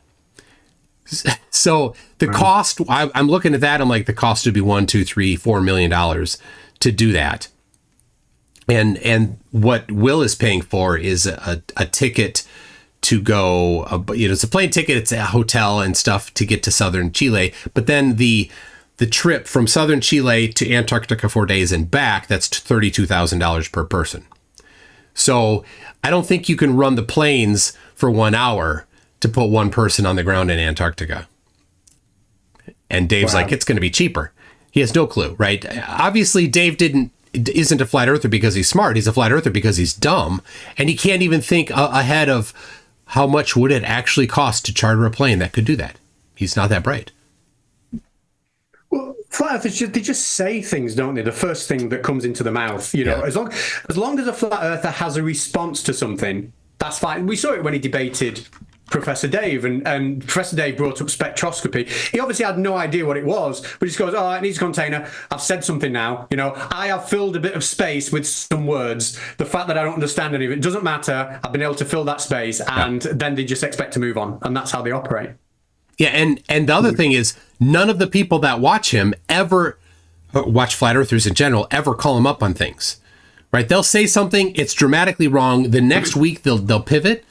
So the cost, I'm looking at that. I'm like, the cost would be $1, $2, $3, $4 million to do that. And what Will is paying for is a ticket to go, it's a plane ticket, it's a hotel and stuff to get to southern Chile. But then the trip from southern Chile to Antarctica 4 days and back, that's $32,000 per person. So I don't think you can run the planes for 1 hour to put one person on the ground in Antarctica. And Dave's like, it's going to be cheaper. He has no clue, right? Obviously, Dave isn't a flat earther because he's smart. He's a flat earther because he's dumb, and he can't even think ahead of how much would it actually cost to charter a plane that could do that. He's not that bright. Well, flat earthers, they just say things, don't they? The first thing that comes into the mouth, you know, as long as a flat earther has a response to something, that's fine. We saw it when he debated Professor Dave, and Professor Dave brought up spectroscopy. He obviously had no idea what it was, but he just goes, "Oh, it needs a container. I've said something now. You know, I have filled a bit of space with some words. The fact that I don't understand any of it doesn't matter. I've been able to fill that space," and then they just expect to move on, and that's how they operate. Yeah, and the other thing is, none of the people that watch him ever watch flat earthers in general ever call him up on things, right? They'll say something, it's dramatically wrong. The next week they'll pivot.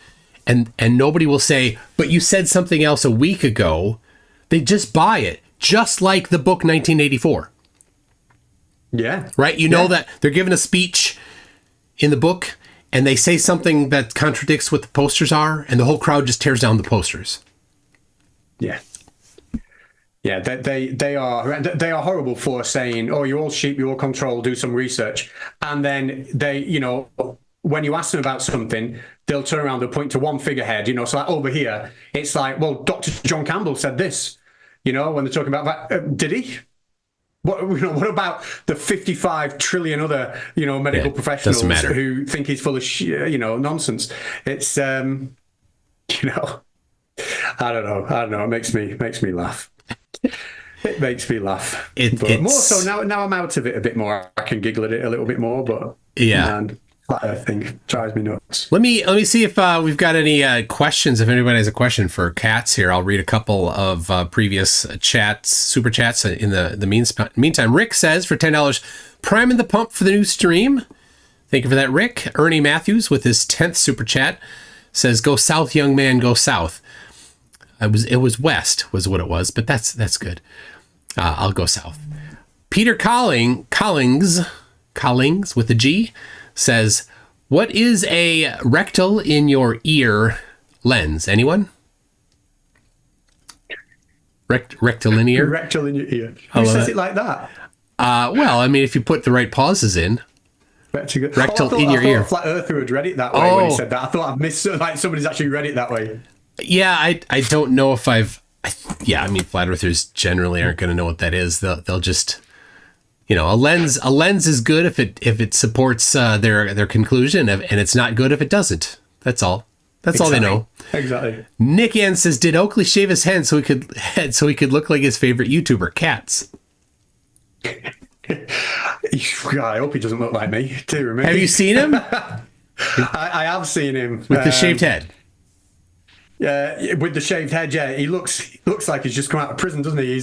And nobody will say, but you said something else a week ago. They just buy it, just like the book 1984. Yeah. Right? You know that they're giving a speech in the book, and they say something that contradicts what the posters are, and the whole crowd just tears down the posters. Yeah. Yeah, they are horrible for saying, "Oh, you're all sheep, you're all control, do some research," and then they, you know, when you ask them about something, they'll turn around, they'll point to one figurehead, you know, so like over here, it's like, well, Dr. John Campbell said this, you know, when they're talking about that, did he? What about the 55 trillion other, you know, medical professionals who think he's full of, nonsense? It's, you know, I don't know. It makes me laugh. It makes me laugh. But more so now I'm out of it a bit more. I can giggle at it a little bit more, but man, that thing drives me nuts. Let me see if we've got any questions. If anybody has a question for Cats here, I'll read a couple of previous super chats in the meantime. Rick says, for $10, priming the pump for the new stream. Thank you for that, Rick. Ernie Matthews with his 10th super chat says, "Go south, young man, go south." It was west was what it was, but that's good. I'll go south. Peter Collings with a G says, "What is a rectal in your ear lens?" Anyone? Rectilinear? Rectal in your ear. Who says it like that? Well, I mean, if you put the right pauses in. Rectal in your ear. I thought a flat earther had read it that way when he said that. I thought I've missed, like, somebody's actually read it that way. Yeah, I don't know if I mean, flat earthers generally aren't going to know what that is. They'll just, you know, a lens is good if it supports their conclusion, and it's not good if it doesn't. That's all. That's all they know. Exactly. Nick Ann says, "Did Oakley shave his head so he could look like his favorite YouTuber, Cats?" I hope he doesn't look like me. Too. Have you seen him? I have seen him with the shaved head. Yeah, with the shaved head. Yeah, he looks like he's just come out of prison, doesn't he?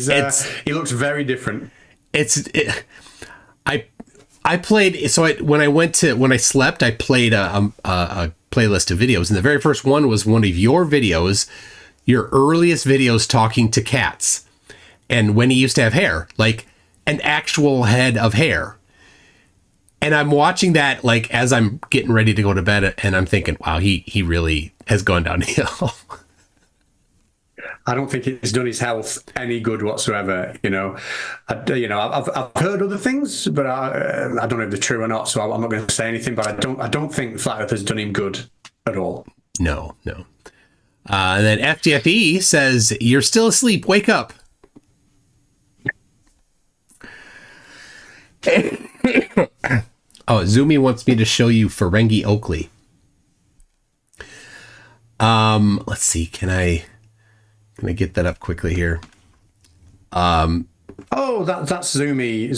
He looks very different. I played, so when I slept, I played a playlist of videos, and the very first one was one of your videos, your earliest videos talking to Cats, and when he used to have hair, like an actual head of hair. And I'm watching that, like, as I'm getting ready to go to bed, and I'm thinking, wow, he really has gone downhill. I don't think it's done his health any good whatsoever. You know, I've heard other things, but I don't know if they're true or not. So I'm not going to say anything. But I don't think Flat Earth has done him good at all. No. And then FTFE says, "You're still asleep. Wake up." Oh, Zumi wants me to show you Ferengi Oakley. Let's see. Can I get that up quickly here? That's Zumi.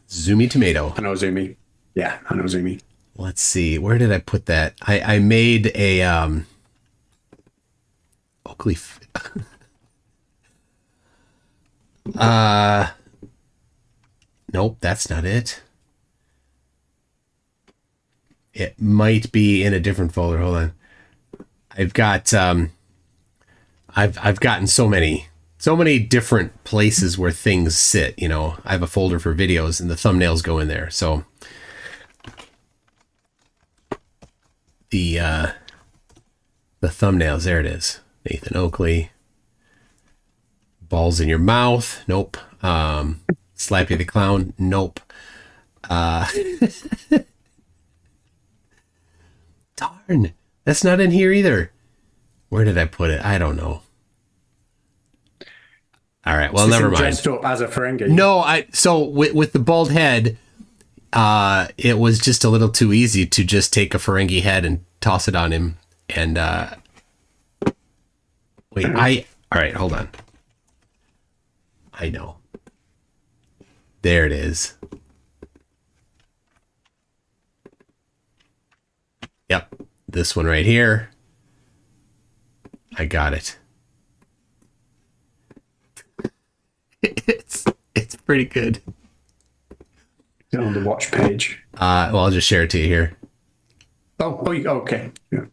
Zumi Tomato. I know Zumi. Yeah, I know Zumi. Let's see. Where did I put that? I made a Oakley. Nope, that's not it. It might be in a different folder. Hold on. I've got I've gotten so many different places where things sit, you know. I have a folder for videos and the thumbnails go in there. So the thumbnails, there it is. Nathan Oakley. Balls in your mouth. Nope. Slappy the Clown. Nope. Darn, that's not in here either. Where did I put it? I don't know. All right, well, never mind. Dressed up as a Ferengi. No, so with the bald head, it was just a little too easy to just take a Ferengi head and toss it on him. And wait, all right, hold on. I know. There it is. Yep, this one right here. I got it. It's pretty good. On the watch page. Well, I'll just share it to you here. Okay. Yeah.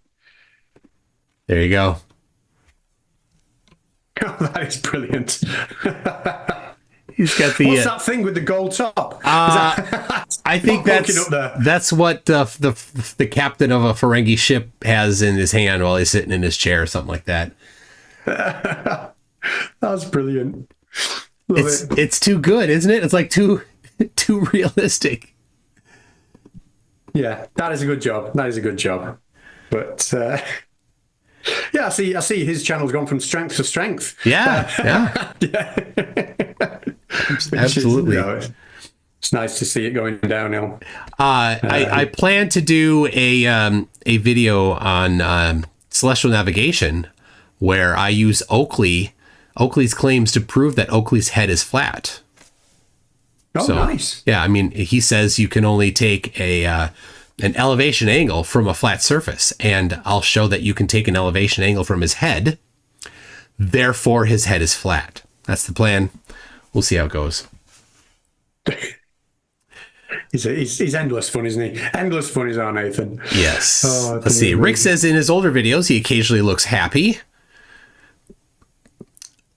There you go. Oh, that is brilliant. He's got the. What's that thing with the gold top? I think that's what the captain of a Ferengi ship has in his hand while he's sitting in his chair or something like that. That's brilliant. It's too good, isn't it? It's like too realistic. Yeah, that is a good job. But yeah, I see his channel's gone from strength to strength. Yeah. Absolutely. It's nice to see it going downhill. I plan to do a video on celestial navigation where I use Oakley's claims to prove that Oakley's head is flat. Oh, nice. Yeah, I mean, he says you can only take an elevation angle from a flat surface, and I'll show that you can take an elevation angle from his head. Therefore, his head is flat. That's the plan. We'll see how it goes. He's endless fun, isn't he? Endless fun is our Nathan. Yes. Let's see. Rick says in his older videos, he occasionally looks happy.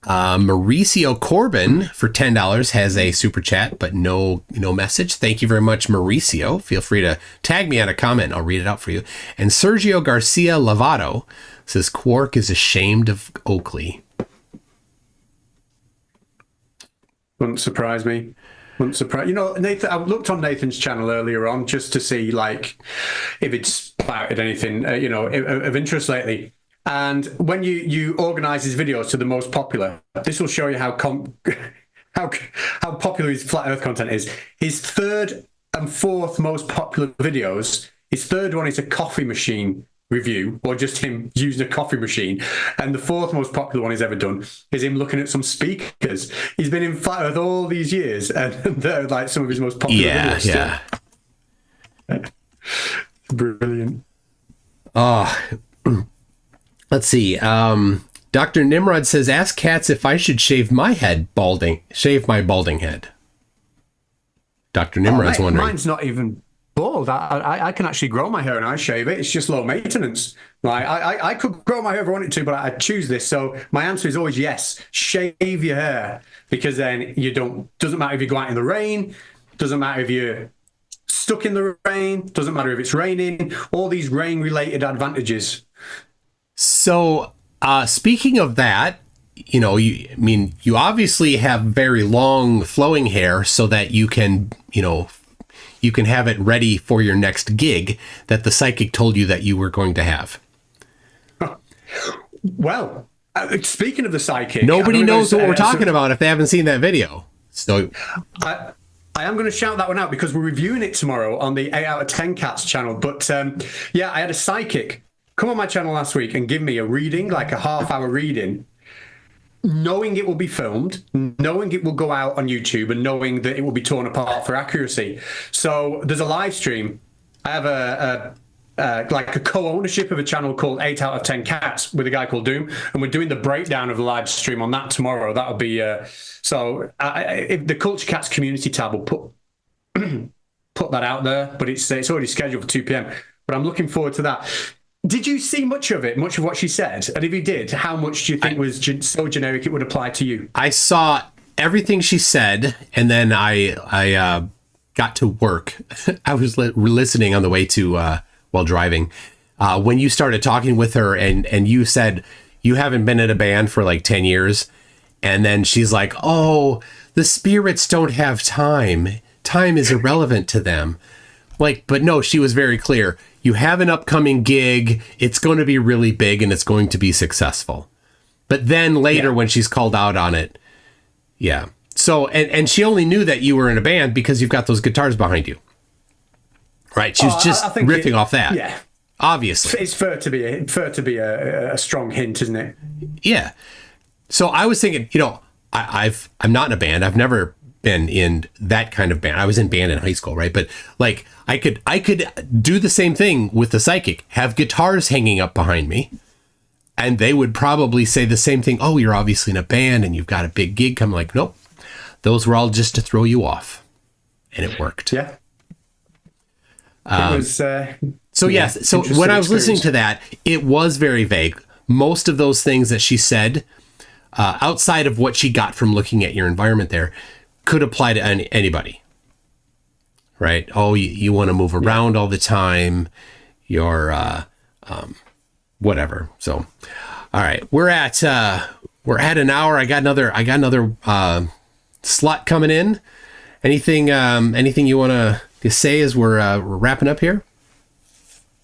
Mauricio Corbin for $10 has a super chat, but no message. Thank you very much, Mauricio. Feel free to tag me on a comment and I'll read it out for you. And Sergio Garcia Lavado says Quark is ashamed of Oakley. Wouldn't surprise me. You know, Nathan, I looked on Nathan's channel earlier on just to see like if it's spouted anything, of interest lately. And when you organize his videos to the most popular, this will show you how popular his flat Earth content is. His third and fourth most popular videos, his third one is a coffee machine review, or just him using a coffee machine. And the fourth most popular one he's ever done is him looking at some speakers. He's been in flat Earth all these years, and they're like some of his most popular videos. Yeah. Brilliant. Let's see. Dr. Nimrod says, ask Katz if I should shave my balding head. Dr. Nimrod's wondering. Mine's not even bald. I can actually grow my hair and I shave it. It's just low maintenance. Like, I could grow my hair if I wanted to, but I choose this. So my answer is always yes. Shave your hair, because then doesn't matter if you go out in the rain, doesn't matter if you're stuck in the rain, doesn't matter if it's raining, all these rain-related advantages. So, speaking of that, you obviously have very long flowing hair so that you can have it ready for your next gig that the psychic told you that you were going to have. Well, speaking of the psychic, nobody knows what we're talking about if they haven't seen that video. So I am going to shout that one out because we're reviewing it tomorrow on the 8 out of 10 Cats channel. But I had a psychic come on my channel last week and give me a reading, like a half-hour reading, knowing it will be filmed, knowing it will go out on YouTube, and knowing that it will be torn apart for accuracy. So there's a live stream. I have a co-ownership of a channel called 8 out of 10 Cats with a guy called Doom, and we're doing the breakdown of the live stream on that tomorrow. That'll be if the Culture Cats community tab will put that out there, but it's already scheduled for 2 p.m. But I'm looking forward to that. Did you see much of what she said? And if you did, how much do you think was so generic it would apply to you? I saw everything she said, and then I got to work. I was listening on the way to while driving. When you started talking with her and you said you haven't been in a band for like 10 years, And then she's like, oh, the spirits don't have time. Time is irrelevant to them. Like, but no, she was very clear. You have an upcoming gig. It's going to be really big and it's going to be successful. But then later when she's called out on it, yeah. So, and she only knew that you were in a band because you've got those guitars behind you. Right. She was just riffing off that. Yeah. Obviously. It's fair to be a strong hint, isn't it? Yeah. So I was thinking, you know, I'm not in a band. I've never been in that kind of band. I was in band in high school, right? But like I could do the same thing with the psychic, have guitars hanging up behind me, and they would probably say the same thing. Oh, you're obviously in a band and you've got a big gig coming. Like, nope, those were all just to throw you off, and it worked. Yeah. It was. So yes. So when I was listening to that, it was very vague. Most of those things that she said, outside of what she got from looking at your environment there, could apply to anybody, right? Oh, you want to move around all the time. You're whatever. So, all right, we're at an hour. I got another slot coming in. Anything you want to say as we're wrapping up here?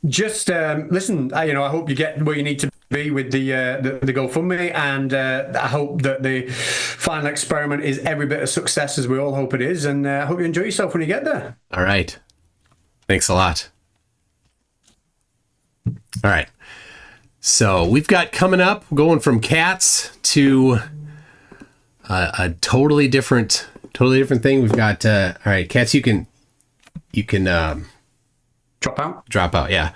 Just listen. I hope you get where you need to be with the GoFundMe, and I hope that the final experiment is every bit of success as we all hope it is. And I hope you enjoy yourself when you get there. All right. Thanks a lot. All right. So we've got coming up, going from cats to a totally different thing. We've got all right, cats. You can drop out. Yeah,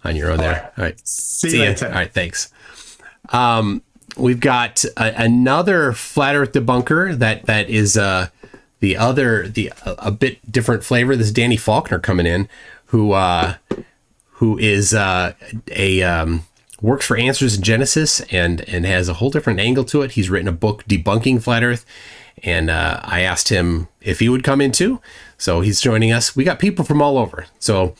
on your own there. All right. See you later. All right. Thanks. We've got another flat Earth debunker that is a bit different flavor. This is Danny Faulkner coming in, who is works for Answers in Genesis and has a whole different angle to it. He's written a book debunking flat Earth, and I asked him if he would come in too. So he's joining us. We got people from all over. So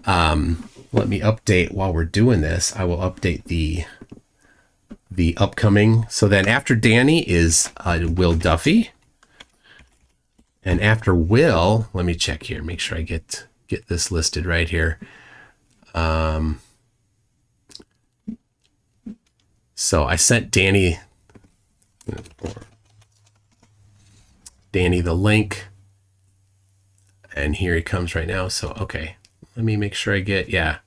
let me update while we're doing this. I will update the upcoming. So then after Danny is Will Duffy. And after Will, let me check here, make sure I get this listed right here. So I sent Danny the link, and here he comes right now. So, okay, let me make sure I get, yeah.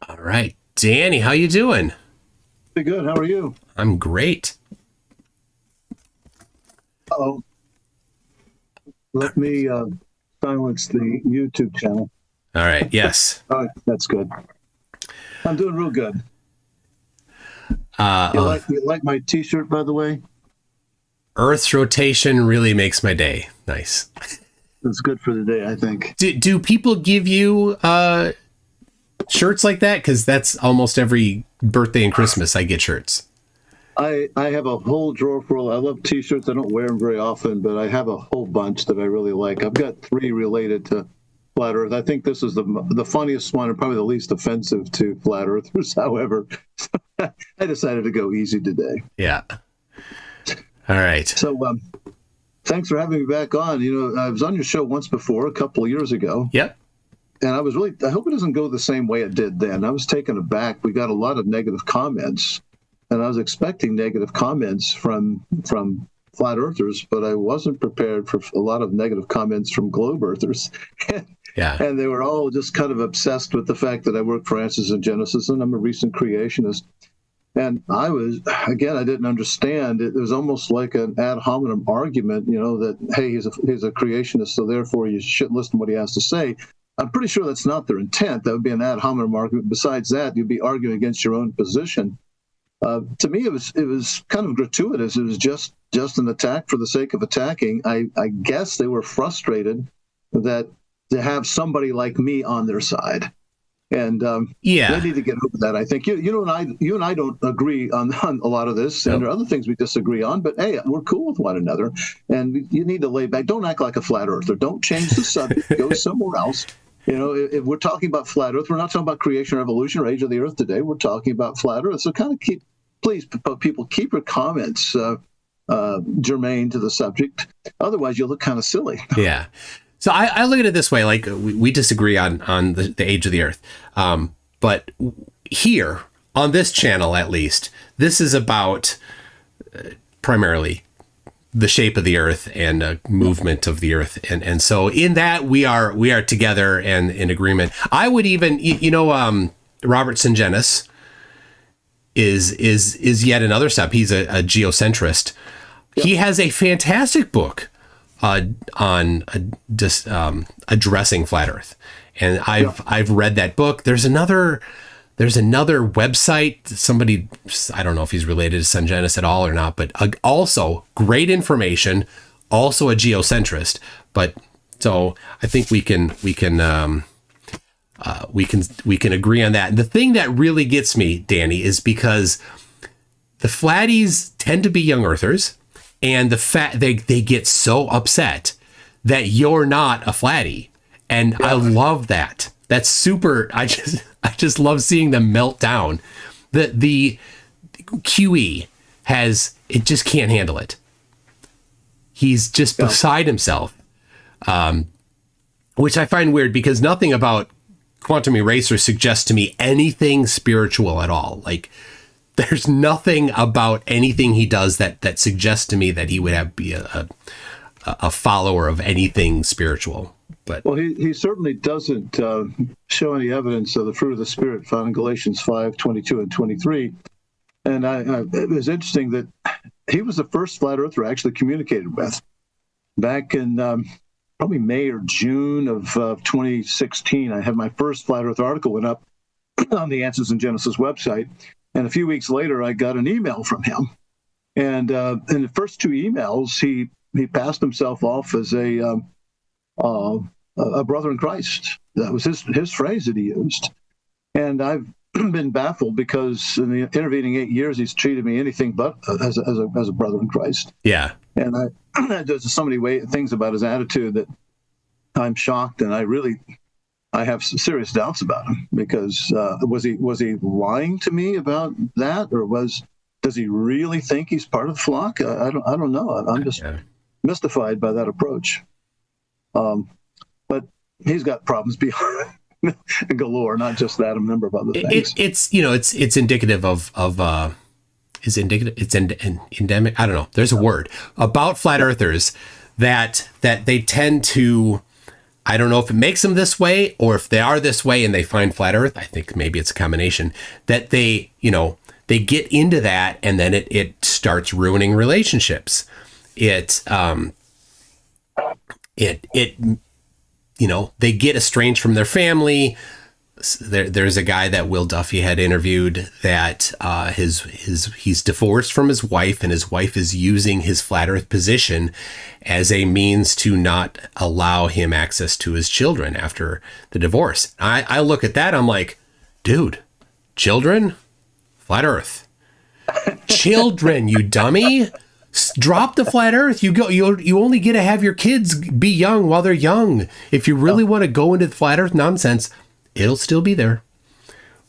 All right, Danny, how you doing? Pretty good. How are you? I'm great. Uh-oh. Let me silence the YouTube channel. All right, yes. All right, that's good. I'm doing real good. You like my t-shirt, by the way? Earth's rotation really makes my day. Nice. It's good for the day, I think. Do people give you shirts like that? Because that's almost every birthday and Christmas I get shirts. I have a whole drawer full. I love t-shirts. I don't wear them very often, but I have a whole bunch that I really like. I've got 3 related to Flat Earth. I think this is the funniest one and probably the least offensive to Flat Earthers. However, I decided to go easy today. Yeah. All right. So thanks for having me back on. I was on your show once before, a couple of years ago. Yep. And I hope it doesn't go the same way it did then. I was taken aback. We got a lot of negative comments, and I was expecting negative comments from Flat Earthers, but I wasn't prepared for a lot of negative comments from Globe Earthers. Yeah. And they were all just kind of obsessed with the fact that I work for Answers in Genesis and I'm a recent creationist. And I didn't understand. It was almost like an ad hominem argument, that, hey, he's a creationist, so therefore you shouldn't listen to what he has to say. I'm pretty sure that's not their intent. That would be an ad hominem argument. Besides that, you'd be arguing against your own position. To me, it was kind of gratuitous. It was just an attack for the sake of attacking. I guess they were frustrated that to have somebody like me on their side, and they need to get over that. I think you and I don't agree on a lot of this, and there are other things we disagree on. But hey, we're cool with one another, and you need to lay back. Don't act like a flat earther. Don't change the subject. Go somewhere else. You know, if we're talking about flat Earth, we're not talking about creation or evolution or age of the Earth today. We're talking about flat Earth. So kind of please, people, keep your comments germane to the subject. Otherwise, you'll look kind of silly. Yeah. So I look at it this way, like we disagree on the age of the Earth. But here on this channel, at least, this is about primarily the shape of the Earth and movement of the Earth. And so in that we are together and in agreement. I would even, Robert Sungenis is yet another step. He's a geocentrist. Yep. He has a fantastic book on addressing flat Earth, and I've read that book. There's another website. Somebody, I don't know if he's related to Sungenis at all or not, but also great information. Also a geocentrist, but so I think we can agree on that. And the thing that really gets me, Danny, is because the flatties tend to be young Earthers. And the fact they get so upset that you're not a flatty. And I love that. That's super. I just love seeing them melt down. The QE it just can't handle it. He's just beside himself. Which I find weird because nothing about Quantum Eraser suggests to me anything spiritual at all. Like, there's nothing about anything he does that suggests to me that he would be a follower of anything spiritual. But he certainly doesn't show any evidence of the fruit of the Spirit found in Galatians 5:22 and 23. And it was interesting that he was the first flat earther I actually communicated with back in probably May or June of 2016. I had my first flat earth article went up on the Answers in Genesis website. And a few weeks later, I got an email from him. And in the first two emails, he passed himself off as a brother in Christ. That was his phrase that he used. And I've been baffled because in the intervening 8 years, he's treated me anything but as a brother in Christ. Yeah. And there's so many things about his attitude that I'm shocked, and I have serious doubts about him because was he lying to me about that, or does he really think he's part of the flock? I don't know. I'm just mystified by that approach. But he's got problems beyond galore, not just that, a number of other things. It's indicative of endemic. I don't know. There's a word about flat earthers that they tend to. I don't know if it makes them this way or if they are this way and they find flat Earth. I think maybe it's a combination that they get into that and then it starts ruining relationships. They get estranged from their family. There's a guy that Will Duffy had interviewed that he's divorced from his wife, and his wife is using his flat Earth position as a means to not allow him access to his children after the divorce. I look at that, I'm like, dude, children, flat Earth, children, you dummy. Drop the flat Earth. You only get to have your kids be young while they're young. If you really want to go into the flat Earth nonsense, it'll still be there.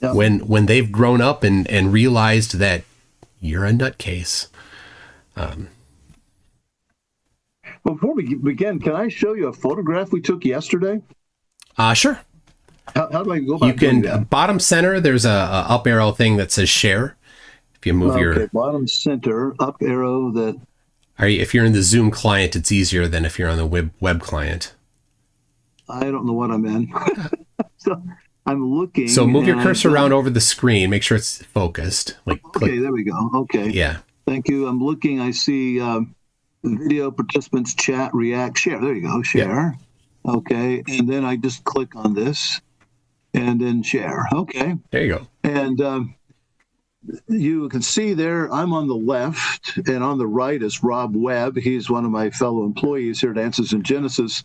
Yeah. When they've grown up and realized that you're a nutcase. Before we begin, can I show you a photograph we took yesterday? Sure. How do I go about You can doing that? bottom center. There's a up arrow thing that says share. If you move your bottom center up arrow that. If you're in the Zoom client, it's easier than if you're on the web client. I don't know what I'm in. So I'm looking. So move your cursor around over the screen. Make sure it's focused. Okay, there we go. Okay. Yeah. Thank you. I'm looking. I see video, participants, chat, react, share. There you go. Share. Yeah. Okay. And then I just click on this and then share. Okay. There you go. And you can see there, I'm on the left, and on the right is Rob Webb. He's one of my fellow employees here at Answers in Genesis.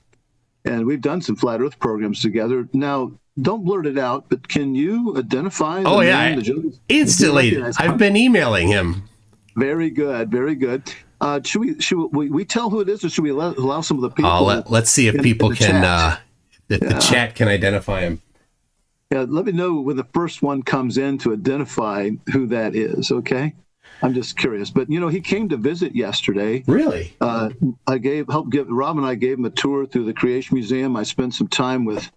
And we've done some flat Earth programs together. Now, don't blurt it out, but can you identify the name? Instantly. I've been emailing him. Very good, very good. Should we tell who it is, or should we allow some of the people? Let's see if people can the chat can identify him. Yeah, let me know when the first one comes in to identify who that is, okay? I'm just curious. But, he came to visit yesterday. Really? Rob and I gave him a tour through the Creation Museum. I spent some time with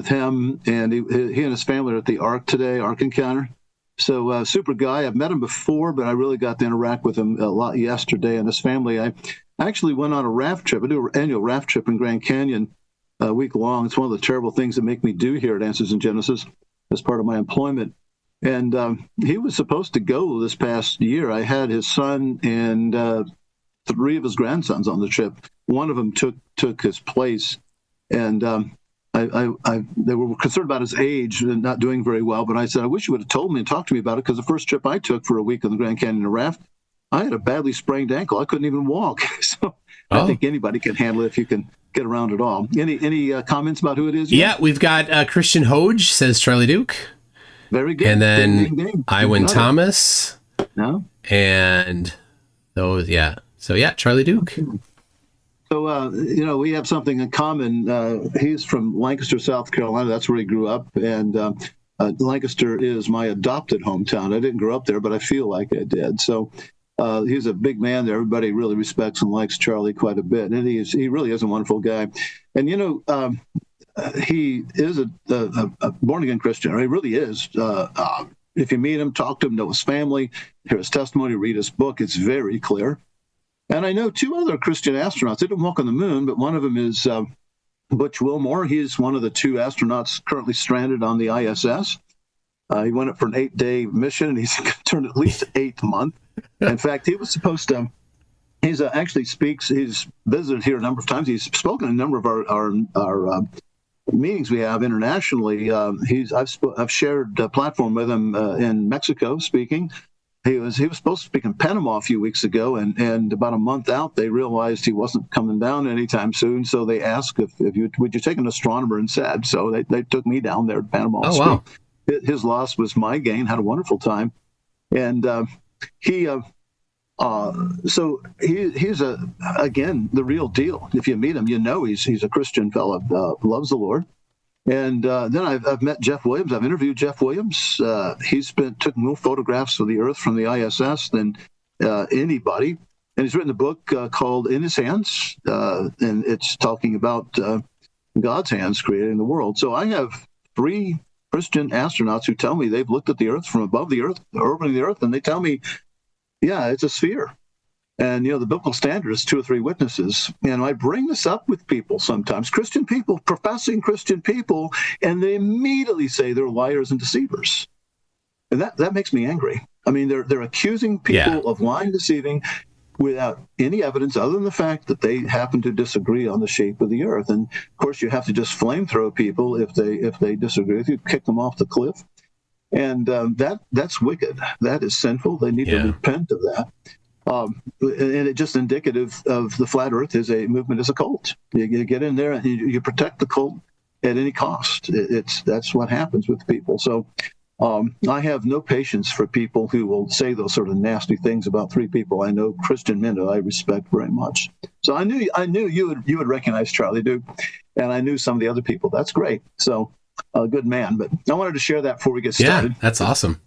him, and he and his family are at the Ark today, Ark Encounter. So super guy. I've met him before, but I really got to interact with him a lot yesterday and his family. I actually went on a raft trip. I do an annual raft trip in Grand Canyon a week long. It's one of the terrible things that make me do here at Answers in Genesis as part of my employment. And he was supposed to go this past year. I had his son and 3 of his grandsons on the trip. One of them took his place, and they were concerned about his age and not doing very well. But I said, I wish you would have told me and talked to me about it, because the first trip I took for a week on the Grand Canyon raft, I had a badly sprained ankle. I couldn't even walk. So I think anybody can handle it if you can get around at all. Any comments about who it is? Yeah, we've got Christian Hoge, says Charlie Duke. Very good. And then Iwan Thomas. No. And those, yeah. So, yeah, Charlie Duke. So, we have something in common. He's from Lancaster, South Carolina. That's where he grew up. And Lancaster is my adopted hometown. I didn't grow up there, but I feel like I did. So he's a big man there. Everybody really respects and likes Charlie quite a bit. And he really is a wonderful guy. And, he is a born-again Christian. He really is. If you meet him, talk to him, know his family, hear his testimony, read his book, it's very clear. And I know 2 other Christian astronauts. They didn't walk on the moon, but one of them is Butch Wilmore. He's one of the 2 astronauts currently stranded on the ISS. He went up for an 8-day mission, and he's turned at least 8th month. In fact, he was supposed to. He's actually speaks. He's visited here a number of times. He's spoken at a number of our meetings we have internationally. I've shared a platform with him in Mexico speaking. He was supposed to speak in Panama a few weeks ago, and about a month out, they realized he wasn't coming down anytime soon. So they asked would you take an astronomer instead? So they took me down there to Panama. Oh, wow. His loss was my gain. Had a wonderful time, and he's again the real deal. If you meet him, he's a Christian fellow, loves the Lord. And then I've met Jeff Williams. I've interviewed Jeff Williams. Took more photographs of the Earth from the ISS than anybody. And he's written a book called In His Hands, and it's talking about God's hands creating the world. So I have 3 Christian astronauts who tell me they've looked at the Earth from above the Earth, orbiting the Earth, and they tell me, yeah, it's a sphere. And, the biblical standard is 2 or 3 witnesses. And I bring this up with people sometimes, Christian people, professing Christian people, and they immediately say they're liars and deceivers. And that makes me angry. I mean, they're accusing people of lying, deceiving, without any evidence other than the fact that they happen to disagree on the shape of the Earth. And, of course, you have to just flamethrow people if they disagree with you, kick them off the cliff. And that's wicked. That is sinful. They need to repent of that. And it's just indicative of the flat Earth is a movement, as a cult. You get in there and you protect the cult at any cost. That's what happens with people. So I have no patience for people who will say those sort of nasty things about 3 people I know, Christian men that I respect very much. So I knew you would recognize Charlie Duke, and I knew some of the other people. That's great. So a good man. But I wanted to share that before we get started. Yeah, that's awesome.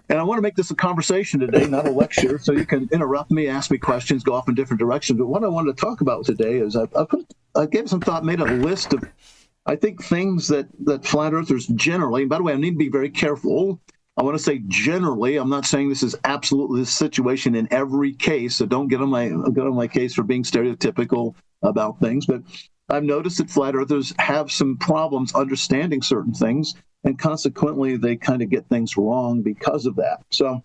And I want to make this a conversation today, not a lecture, so you can interrupt me, ask me questions, go off in different directions. But what I wanted to talk about today is I gave some thought, made a list of, I think, things that flat earthers generally, and by the way, I need to be very careful. I want to say generally, I'm not saying this is absolutely the situation in every case, so don't get on my case for being stereotypical about things. But I've noticed that flat earthers have some problems understanding certain things, and consequently, they kind of get things wrong because of that. So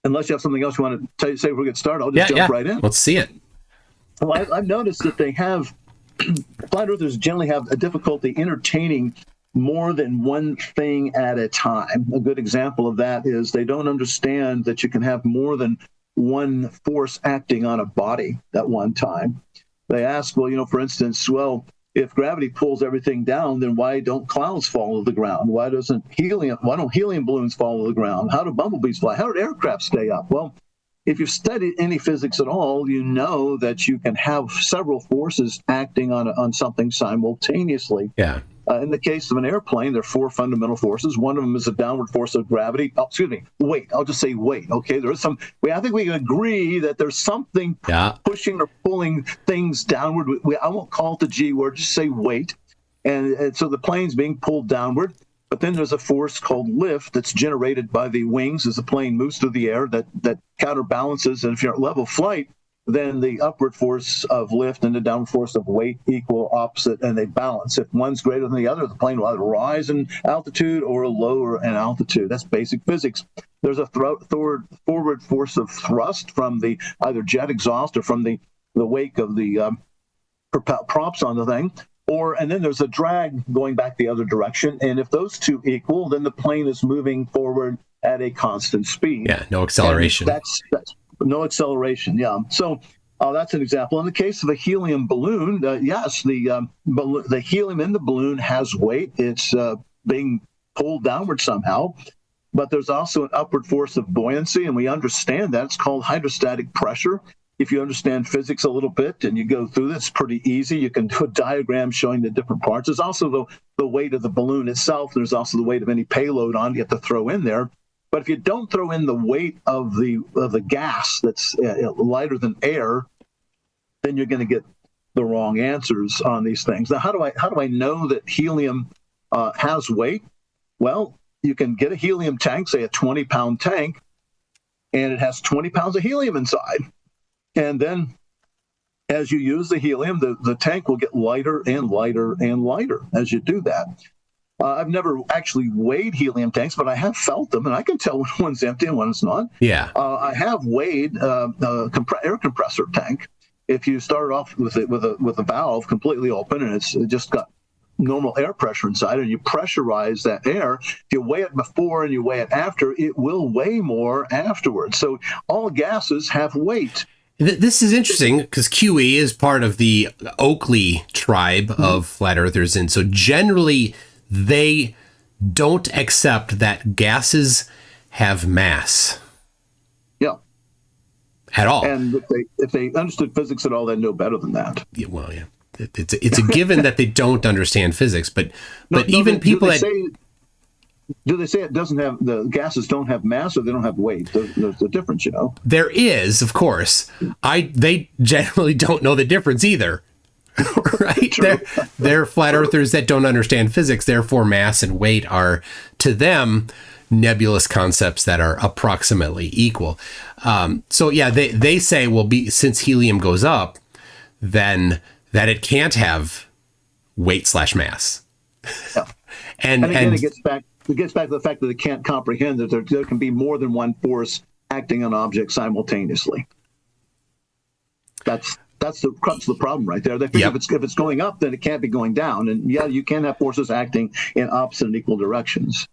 unless you have something else you want to say before we get started, I'll just jump right in. Let's see it. Well, I've noticed that they have, flat earthers generally have a difficulty entertaining more than one thing at a time. A good example of that is they don't understand that you can have more than one force acting on a body at one time. They ask, well, for instance, if gravity pulls everything down, then why don't clouds fall to the ground? Why don't helium balloons fall to the ground? How do bumblebees fly? How do aircraft stay up? Well, if you've studied any physics at all, you know that you can have several forces acting on something simultaneously. Yeah. In the case of an airplane, there are 4 fundamental forces. One of them is a downward force of gravity. Oh, excuse me, weight. I'll just say weight. Okay, there is some. I think we can agree that there's something pushing or pulling things downward. I won't call it the G word. Just say weight. And so the plane's being pulled downward. But then there's a force called lift that's generated by the wings as the plane moves through the air that counterbalances. And if you're at level flight, then the upward force of lift and the downward force of weight equal opposite, and they balance. If one's greater than the other, the plane will either rise in altitude or lower in altitude. That's basic physics. There's a forward force of thrust from the either jet exhaust or from the wake of the props on the thing. And then there's a drag going back the other direction. And if those two equal, then the plane is moving forward at a constant speed. Yeah, no acceleration. That's no acceleration, yeah. So that's an example. In the case of a helium balloon, yes, the helium in the balloon has weight. It's being pulled downward somehow. But there's also an upward force of buoyancy, and we understand that. It's called hydrostatic pressure. If you understand physics a little bit and you go through this, it's pretty easy. You can do a diagram showing the different parts. There's also the weight of the balloon itself. There's also the weight of any payload on you have to throw in there. But if you don't throw in the weight of the gas that's lighter than air, then you're going to get the wrong answers on these things. Now, how do I know that helium has weight? Well, you can get a helium tank, say a 20-pound tank, and it has 20 pounds of helium inside. And then as you use the helium, the tank will get lighter and lighter and lighter as you do that. I've never actually weighed helium tanks, but I have felt them, and I can tell when one's empty and when it's not. Yeah. I have weighed air compressor tank. If you start off with a valve completely open and it's just got normal air pressure inside, and you pressurize that air, if you weigh it before and you weigh it after, it will weigh more afterwards. So all gases have weight. This is interesting because QE is part of the Oakley tribe of flat earthers, and so generally they don't accept that gases have mass. Yeah. At all. And if they understood physics at all, they'd know better than that. Yeah, well, yeah. It's a given that they don't understand physics, but even people that... Do they say it doesn't have, the gases don't have mass, or they don't have weight? There's a difference, you know. There is, of course. They generally don't know the difference either. Right? They're flat earthers that don't understand physics. Therefore, mass and weight are, to them, nebulous concepts that are approximately equal. So yeah, they say, well, since helium goes up, then that it can't have weight/mass. Yeah. and again, it gets back to the fact that it can't comprehend that there can be more than one force acting on objects simultaneously. That's the crux of the problem right there. They think if it's going up, then it can't be going down. And yeah, you can have forces acting in opposite and equal directions.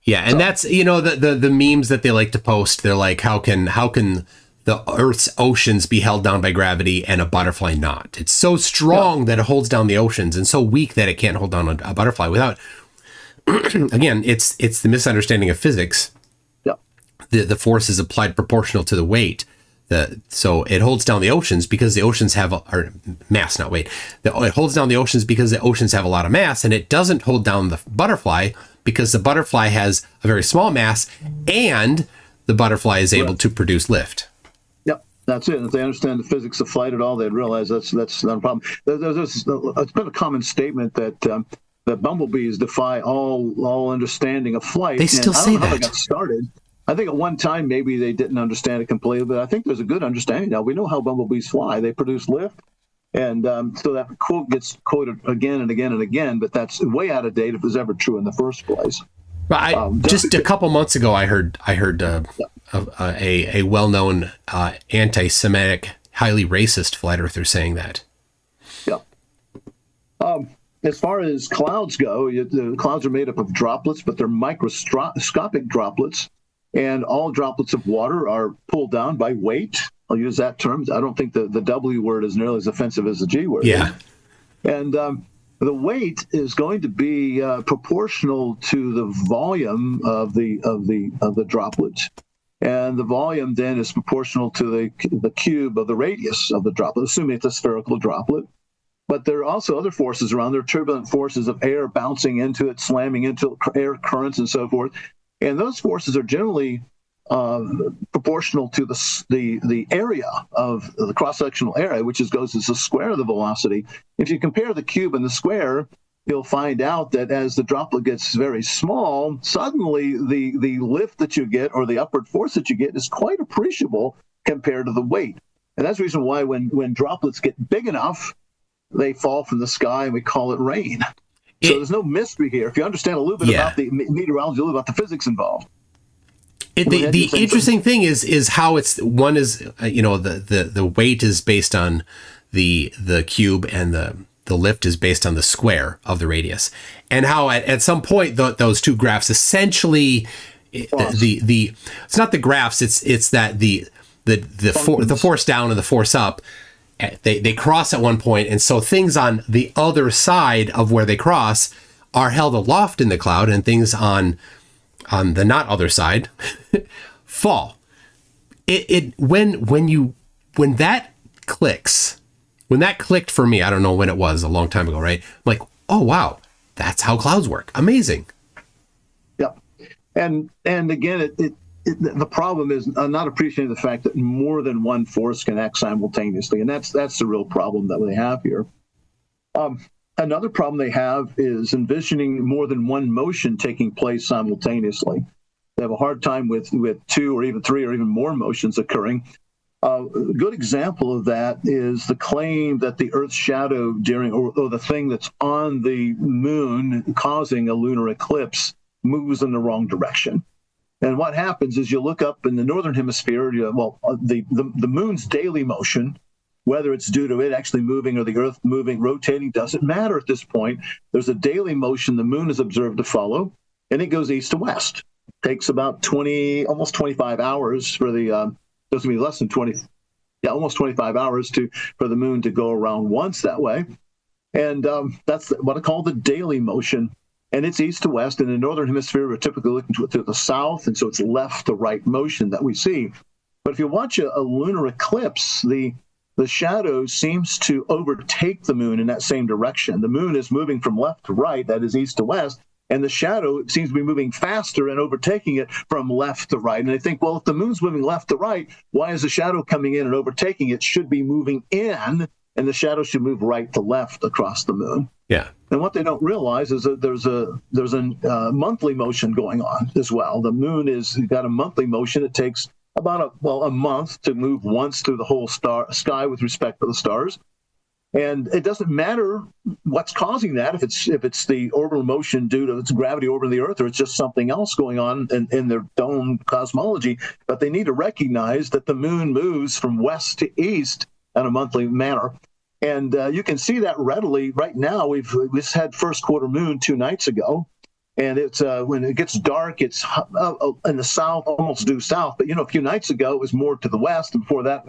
Yeah, and that's, the memes that they like to post. They're like, how can the Earth's oceans be held down by gravity and a butterfly not? It's so strong that it holds down the oceans, and so weak that it can't hold down a butterfly without. Again, it's the misunderstanding of physics. Yeah. The force is applied proportional to the weight. So it holds down the oceans because the oceans have mass, not weight. It holds down the oceans because the oceans have a lot of mass, and it doesn't hold down the butterfly because the butterfly has a very small mass, and the butterfly is able to produce lift. Yep, that's it. If they understand the physics of flight at all, they'd realize that's not a problem. It's been a common statement that bumblebees defy all understanding of flight. They still say that. I don't know how they got started. I think at one time maybe they didn't understand it completely, but I think there's a good understanding now. We know how bumblebees fly. They produce lift. And so that quote gets quoted again and again and again, but that's way out of date if it was ever true in the first place. Just a couple months ago, I heard a well-known anti-Semitic, highly racist flat earther saying that. Yeah. As far as clouds go, the clouds are made up of droplets, but they're microscopic droplets, and all droplets of water are pulled down by weight. I'll use that term. I don't think the W word is nearly as offensive as the G word. Yeah. And the weight is going to be proportional to the volume of the droplets. And the volume then is proportional to the cube of the radius of the droplet, assuming it's a spherical droplet. But there are also other forces around. There are turbulent forces of air bouncing into it, slamming into air currents and so forth. And those forces are generally proportional to the area of the cross-sectional area, which goes as the square of the velocity. If you compare the cube and the square, you'll find out that as the droplet gets very small, suddenly the lift that you get, or the upward force that you get, is quite appreciable compared to the weight. And that's the reason why when droplets get big enough, they fall from the sky, and we call it rain. So there's no mystery here. If you understand a little bit about the meteorology, a little about the physics involved. The interesting thing is how it's one is the weight is based on the cube, and the lift is based on the square of the radius, and how at some point those two graphs essentially the it's not the graphs, it's that the force down and the force up, they cross at one point, and so things on the other side of where they cross are held aloft in the cloud, and things on the not other side fall. When that clicks, when that clicked for me, I don't know when it was, a long time ago, right? I'm like, oh wow, that's how clouds work. Amazing. Yeah, and again, the problem is not appreciating the fact that more than one force can act simultaneously, and that's the real problem that they have here. Another problem they have is envisioning more than one motion taking place simultaneously. They have a hard time with two or even three or even more motions occurring. A good example of that is the claim that the Earth's shadow or the thing that's on the moon causing a lunar eclipse moves in the wrong direction. And what happens is you look up in the northern hemisphere, the moon's daily motion, whether it's due to it actually moving or the Earth moving, rotating, doesn't matter at this point. There's a daily motion the moon is observed to follow, and it goes east to west. It takes about almost 25 hours for doesn't be less than 20, almost 25 hours for the moon to go around once that way. And that's what I call the daily motion. And it's east to west. In the northern hemisphere, we're typically looking to the south, and so it's left to right motion that we see. But if you watch a lunar eclipse, the shadow seems to overtake the moon in that same direction. The moon is moving from left to right, that is east to west, and the shadow seems to be moving faster and overtaking it from left to right. And I think, well, if the moon's moving left to right, why is the shadow coming in and overtaking it? It should be moving in, and the shadow should move right to left across the moon. Yeah. And what they don't realize is that there's a monthly motion going on as well. The moon has got a monthly motion. It takes about a month to move once through the whole sky with respect to the stars. And it doesn't matter what's causing that, if it's the orbital motion due to its gravity orbiting the Earth, or it's just something else going on in their own cosmology. But they need to recognize that the moon moves from west to east in a monthly manner. And you can see that readily right now. We've had first quarter moon 2 nights ago. And it's when it gets dark, it's in the south, almost due south. But, a few nights ago, it was more to the west, and before that,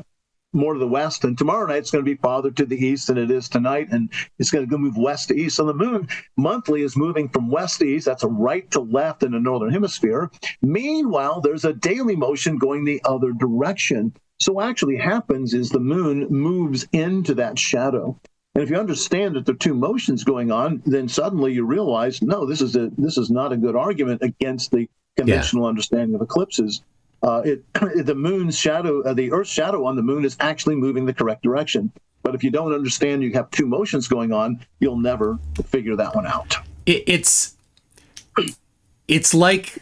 more to the west. And tomorrow night, it's going to be farther to the east than it is tonight, and it's going to go move west to east. So the moon monthly is moving from west to east. That's a right to left in the northern hemisphere. Meanwhile, there's a daily motion going the other direction. So what actually happens is the moon moves into that shadow. And if you understand that there are two motions going on, then suddenly you realize, no, this is not a good argument against the conventional understanding of eclipses. The moon's shadow, the Earth's shadow on the moon is actually moving the correct direction. But if you don't understand you have two motions going on, you'll never figure that one out. It's like,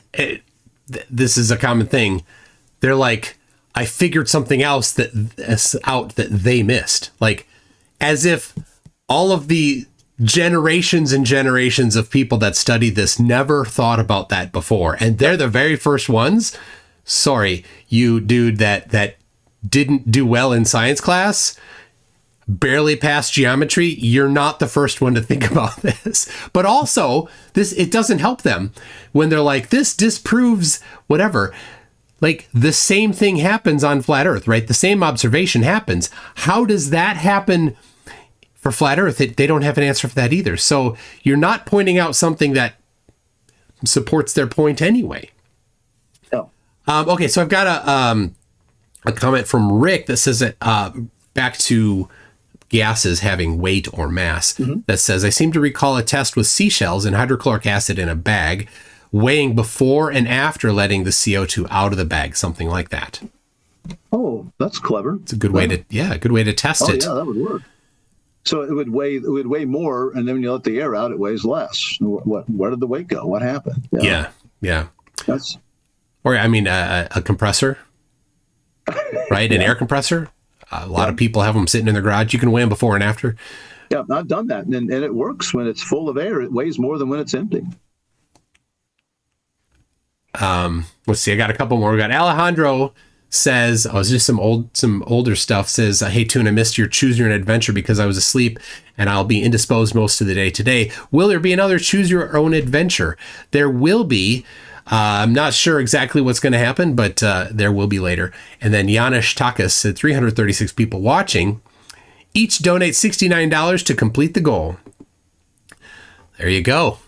this is a common thing. They're like, I figured something else out that they missed. Like, as if all of the generations and generations of people that studied this never thought about that before. And they're the very first ones. Sorry, you dude that didn't do well in science class, barely passed geometry. You're not the first one to think about this. But also, it doesn't help them when they're like, this disproves whatever. Like, the same thing happens on flat Earth, right? The same observation happens. How does that happen for flat Earth? They don't have an answer for that either. So you're not pointing out something that supports their point anyway. No. Okay, so I've got a comment from Rick that says that back to gases having weight or mass, that says, I seem to recall a test with seashells and hydrochloric acid in a bag, weighing before and after letting the CO2 out of the bag, something like that. Oh, that's clever. It's a good way to test it. Yeah, that would work. So it would weigh more, and then when you let the air out, it weighs less. Where did the weight go? What happened? Yeah. That's Or I mean, a compressor, right? An air compressor. A lot of people have them sitting in their garage. You can weigh them before and after. Yeah, I've done that, and it works. When it's full of air, it weighs more than when it's empty. Let's see. I got a couple more. We got Alejandro says, it's just some older stuff. Says, hey, Toon, I missed your Choose Your Own Adventure because I was asleep and I'll be indisposed most of the day today. Will there be another Choose Your Own Adventure? There will be. I'm not sure exactly what's going to happen, but there will be later. And then Janusz Takas said 336 people watching. Each donate $69 to complete the goal. There you go.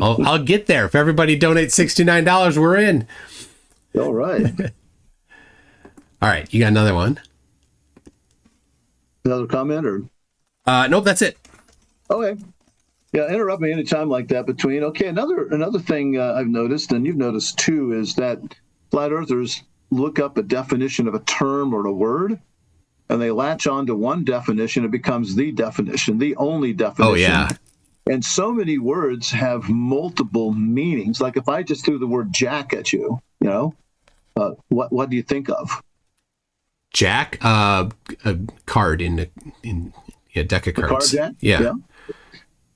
I'll get there. If everybody donates $69, we're in. All right. All right. You got another one? Another comment or? Nope, that's it. Okay. Yeah, interrupt me anytime like that between. Okay, another thing I've noticed, and you've noticed too, is that flat earthers look up a definition of a term or a word, and they latch on to one definition. It becomes the definition, the only definition. Oh, yeah. And so many words have multiple meanings. Like if I just threw the word jack at you, what do you think of? Jack, a card in a deck of cards. A card jack? Yeah.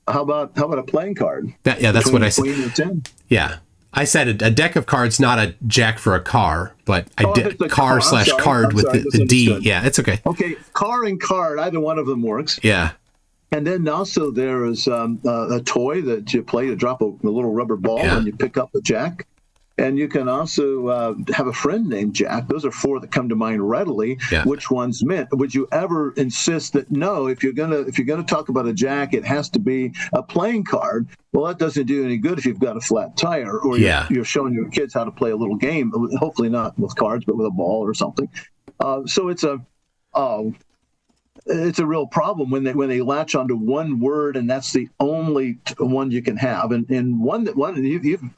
How about a playing card? That's what I said. Queen and 10? Yeah. I said a deck of cards, not a jack for a car, but car/card with the D. Yeah, it's okay. Okay, car and card, either one of them works. Yeah. And then also there is a toy that you play to drop a little rubber ball and you pick up a jack. And you can also have a friend named Jack. Those are four that come to mind readily. Yeah. Which one's meant? Would you ever insist that no, if you're gonna talk about a jack, it has to be a playing card? Well, that doesn't do any good if you've got a flat tire or you're showing your kids how to play a little game. Hopefully not with cards, but with a ball or something. So it's a real problem when they latch onto one word and that's the only one you can have. And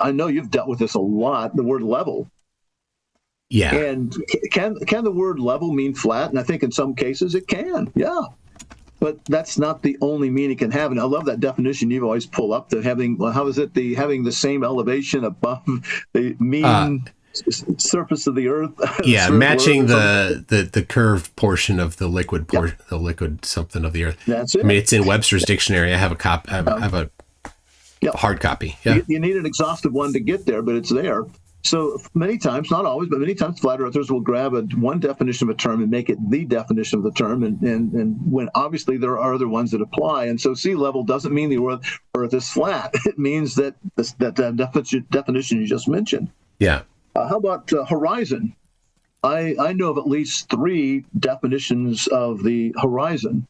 I know you've dealt with this a lot. The word level. Yeah. And can the word level mean flat? And I think in some cases it can. Yeah. But that's not the only meaning it can have. And I love that definition you've always pull up, having the same elevation above the mean surface of the earth. Yeah, matching the curved portion of the liquid the liquid something of the earth. That's it. I mean, it's in Webster's dictionary. I have a I have a hard copy. Yeah. You need an exhaustive one to get there, but it's there. So many times, not always, but many times flat earthers will grab one definition of a term and make it the definition of the term. And when obviously there are other ones that apply. And so sea level doesn't mean the earth is flat. It means that definition you just mentioned. Yeah. How about horizon? I know of at least 3 definitions of the horizon.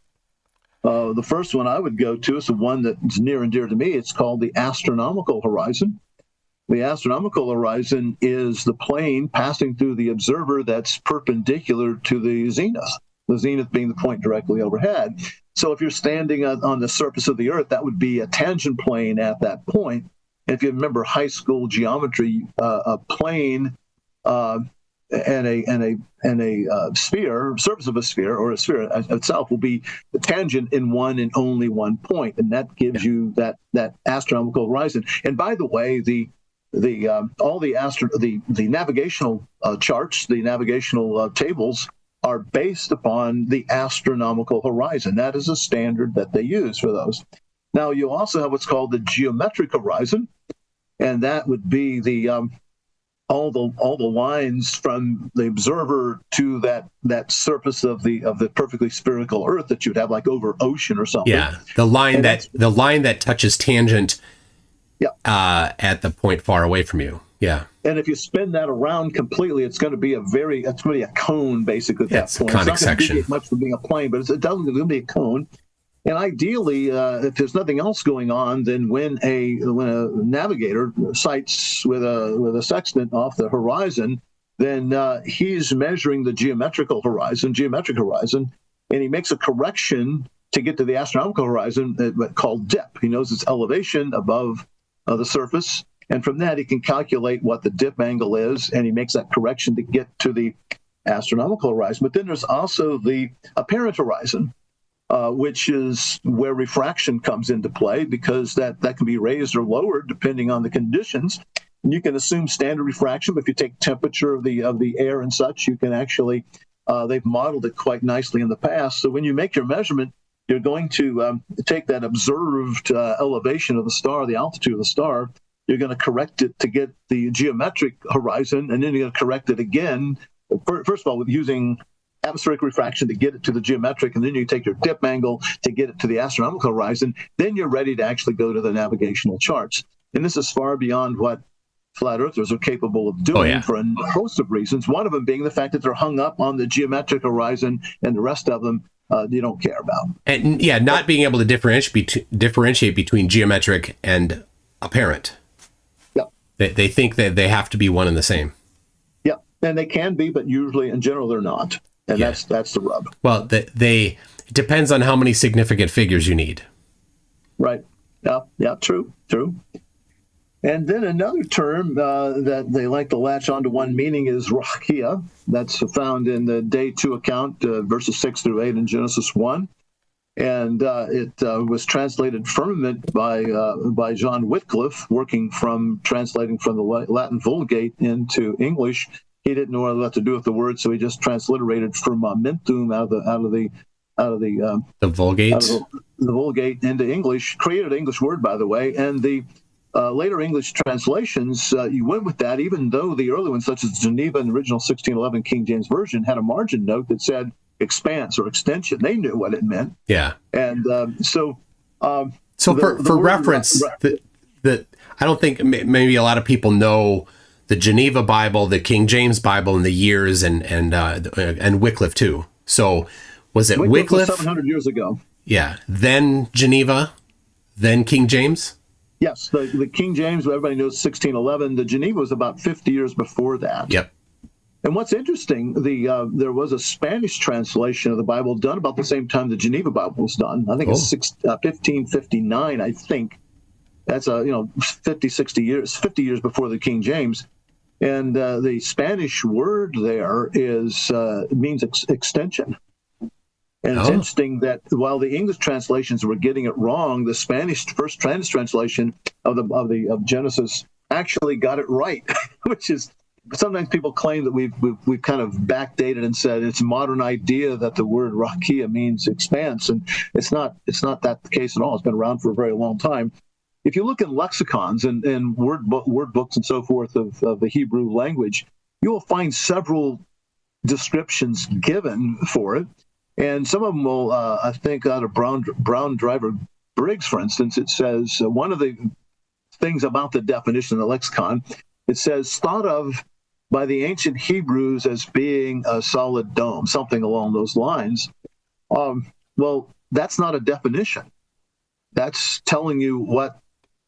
The first one I would go to is the one that's near and dear to me. It's called the astronomical horizon. The astronomical horizon is the plane passing through the observer that's perpendicular to the zenith being the point directly overhead. So if you're standing on the surface of the earth, that would be a tangent plane at that point. If you remember high school geometry, a plane and a sphere, surface of a sphere, or a sphere itself will be the tangent in one and only one point, and that gives you that astronomical horizon. And by the way, the navigational charts, the navigational tables are based upon the astronomical horizon. That is a standard that they use for those. Now, you also have what's called the geometric horizon, and that would be the all the lines from the observer to that surface of the perfectly spherical Earth that you'd have like over ocean or something. Yeah, the line that touches tangent. Yeah. At the point far away from you. Yeah. And if you spin that around completely, it's going to be a cone basically at that point. Conic it's not section. Much for being a plane, but it's going to be a cone. And ideally, if there's nothing else going on, then when a navigator sights with a sextant off the horizon, then he's measuring the geometric horizon, and he makes a correction to get to the astronomical horizon called dip. He knows its elevation above the surface, and from that he can calculate what the dip angle is, and he makes that correction to get to the astronomical horizon. But then there's also the apparent horizon, which is where refraction comes into play, because that can be raised or lowered depending on the conditions. And you can assume standard refraction, but if you take temperature of the air and such, you can actually, they've modeled it quite nicely in the past. So when you make your measurement, you're going to take that observed elevation of the star, the altitude of the star, you're going to correct it to get the geometric horizon, and then you're going to correct it again, first of all, with using atmospheric refraction to get it to the geometric, and then you take your dip angle to get it to the astronomical horizon. Then you're ready to actually go to the navigational charts. And this is far beyond what flat earthers are capable of doing for a host of reasons, one of them being the fact that they're hung up on the geometric horizon, and the rest of them you don't care about. And not being able to differentiate between geometric and apparent. Yeah. They think that they have to be one and the same. Yeah, and they can be, but usually in general they're not. And that's the rub. Well, it depends on how many significant figures you need. Right. Yeah, true. And then another term that they like to latch onto one meaning is rakia. That's found in the day 2 account, verses 6 through 8 in Genesis 1. And it was translated firmament by John Wycliffe, translating from the Latin Vulgate into English. He didn't know what to do with the word, so he just transliterated firmamentum out of the Vulgate, the Vulgate into English. Created an English word, by the way, and the later English translations, you went with that, even though the early ones, such as Geneva and the original 1611 King James Version, had a margin note that said expanse or extension. They knew what it meant. Yeah. And so for reference, that I don't think maybe a lot of people know the Geneva Bible, the King James Bible, and the years, and Wycliffe too. So was it Wycliffe? Was 700 years ago. Yeah. Then Geneva, then King James. Yes, the King James, everybody knows 1611. The Geneva was about 50 years before that. Yep. And what's interesting, there was a Spanish translation of the Bible done about the same time the Geneva Bible was done. I think it's 1559, I think. That's 50 years before the King James. And the Spanish word there means extension. And it's interesting that while the English translations were getting it wrong, the Spanish first translation of Genesis actually got it right, which is sometimes people claim that we've kind of backdated and said it's a modern idea that the word rakia means expanse, and it's not that the case at all. It's been around for a very long time. If you look in lexicons and word books and so forth of the Hebrew language, you will find several descriptions given for it. And some of them will, I think, out of Brown Driver Briggs, for instance, it says one of the things about the definition of the lexicon, it says thought of by the ancient Hebrews as being a solid dome, something along those lines. Well, that's not a definition. That's telling you what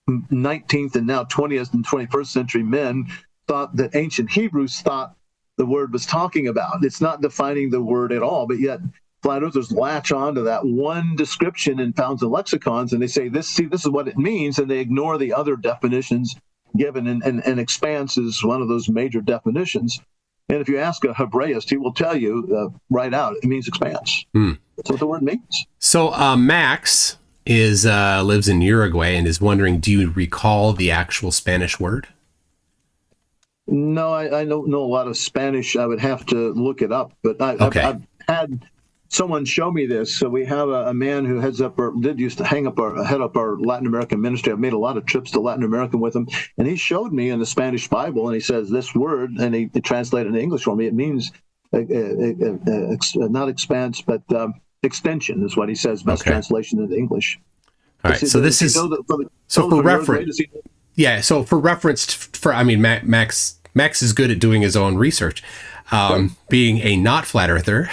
19th and now 20th and 21st century men thought that ancient Hebrews thought the word was talking about. It's not defining the word at all, but yet flat earthers latch on to that one description in pounds and lexicons, and they say, this is what it means, and they ignore the other definitions given, and expanse is one of those major definitions. And if you ask a Hebraist, he will tell you right out, it means expanse. That's what the word means. So Max lives in Uruguay and is wondering, do you recall the actual Spanish word? No, I don't know a lot of Spanish. I would have to look it up, but I've had someone show me this. So we have a man who head up our Latin American ministry. I've made a lot of trips to Latin America with him, and he showed me in the Spanish Bible, and he says this word, and he translated it in English for me. It means not expanse, but extension is what he says. Best translation into English. All right. So this is for reference. Yeah. So for reference, Max is good at doing his own research. being a not flat earther.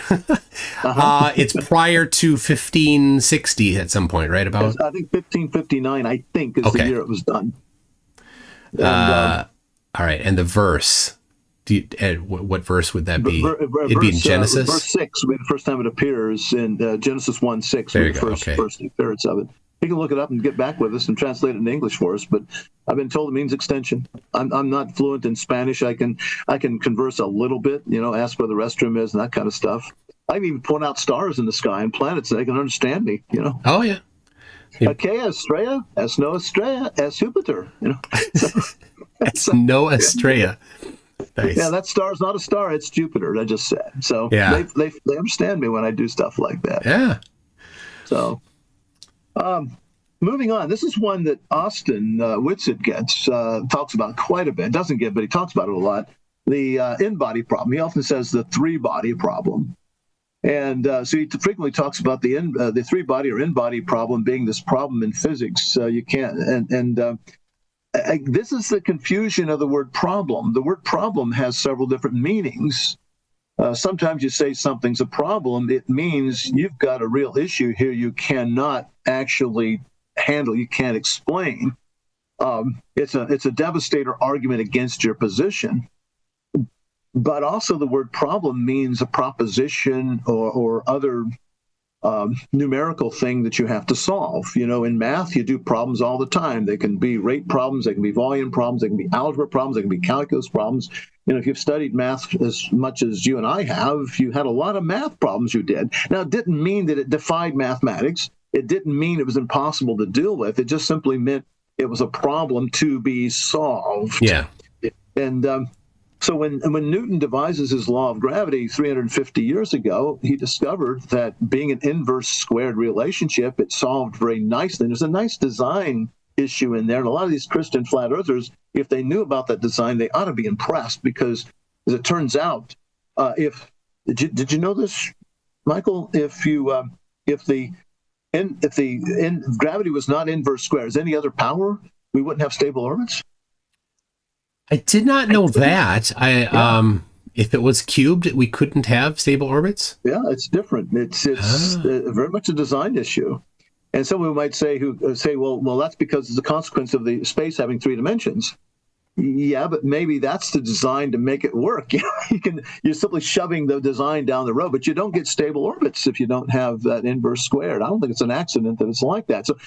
It's prior to 1560 at some point, right? About I think 1559, I think, is the year it was done. And, all right, and the verse. What verse would that be? It'd be in Genesis. Verse 6 would be the first time it appears in Genesis 1:6. There you go. First appearance of it. You can look it up and get back with us and translate it in English for us. But I've been told it means extension. I'm not fluent in Spanish. I can converse a little bit. Ask where the restroom is and that kind of stuff. I can even point out stars in the sky and planets, and they can understand me. Oh yeah. Que Estrella, es no Estrella, es Jupiter. Es no Estrella. Nice. Yeah, that star's not a star; it's Jupiter. I just said. So they understand me when I do stuff like that. Yeah. So, moving on. This is one that Austin Whitsitt gets talks about quite a bit. Doesn't get, but he talks about it a lot. The in-body problem. He often says the three-body problem, and so he frequently talks about the three-body or in-body problem being this problem in physics. You can't this is the confusion of the word problem. The word problem has several different meanings. Sometimes you say something's a problem, it means you've got a real issue here you cannot actually handle, you can't explain. It's a devastator argument against your position. But also the word problem means a proposition or other numerical thing that you have to solve. In math, you do problems all the time. They can be rate problems, they can be volume problems, they can be algebra problems, they can be calculus problems. If you've studied math as much as you and I have, you had a lot of math problems you did. Now, it didn't mean that it defied mathematics. It didn't mean it was impossible to deal with. It just simply meant it was a problem to be solved. Yeah. And so when Newton devises his law of gravity 350 years ago, he discovered that being an inverse squared relationship, it solved very nicely. There's a nice design issue in there. And a lot of these Christian flat earthers, if they knew about that design, they ought to be impressed because, as it turns out, did you know this, Michael? If gravity was not inverse squared as any other power, we wouldn't have stable orbits. I did not know that. If it was cubed, we couldn't have stable orbits? Yeah, it's different. It's very much a design issue. And someone might say, well, that's because it's a consequence of the space having three dimensions. Yeah, but maybe that's the design to make it work. You're simply shoving the design down the road, but you don't get stable orbits if you don't have that inverse squared. I don't think it's an accident that it's like that. So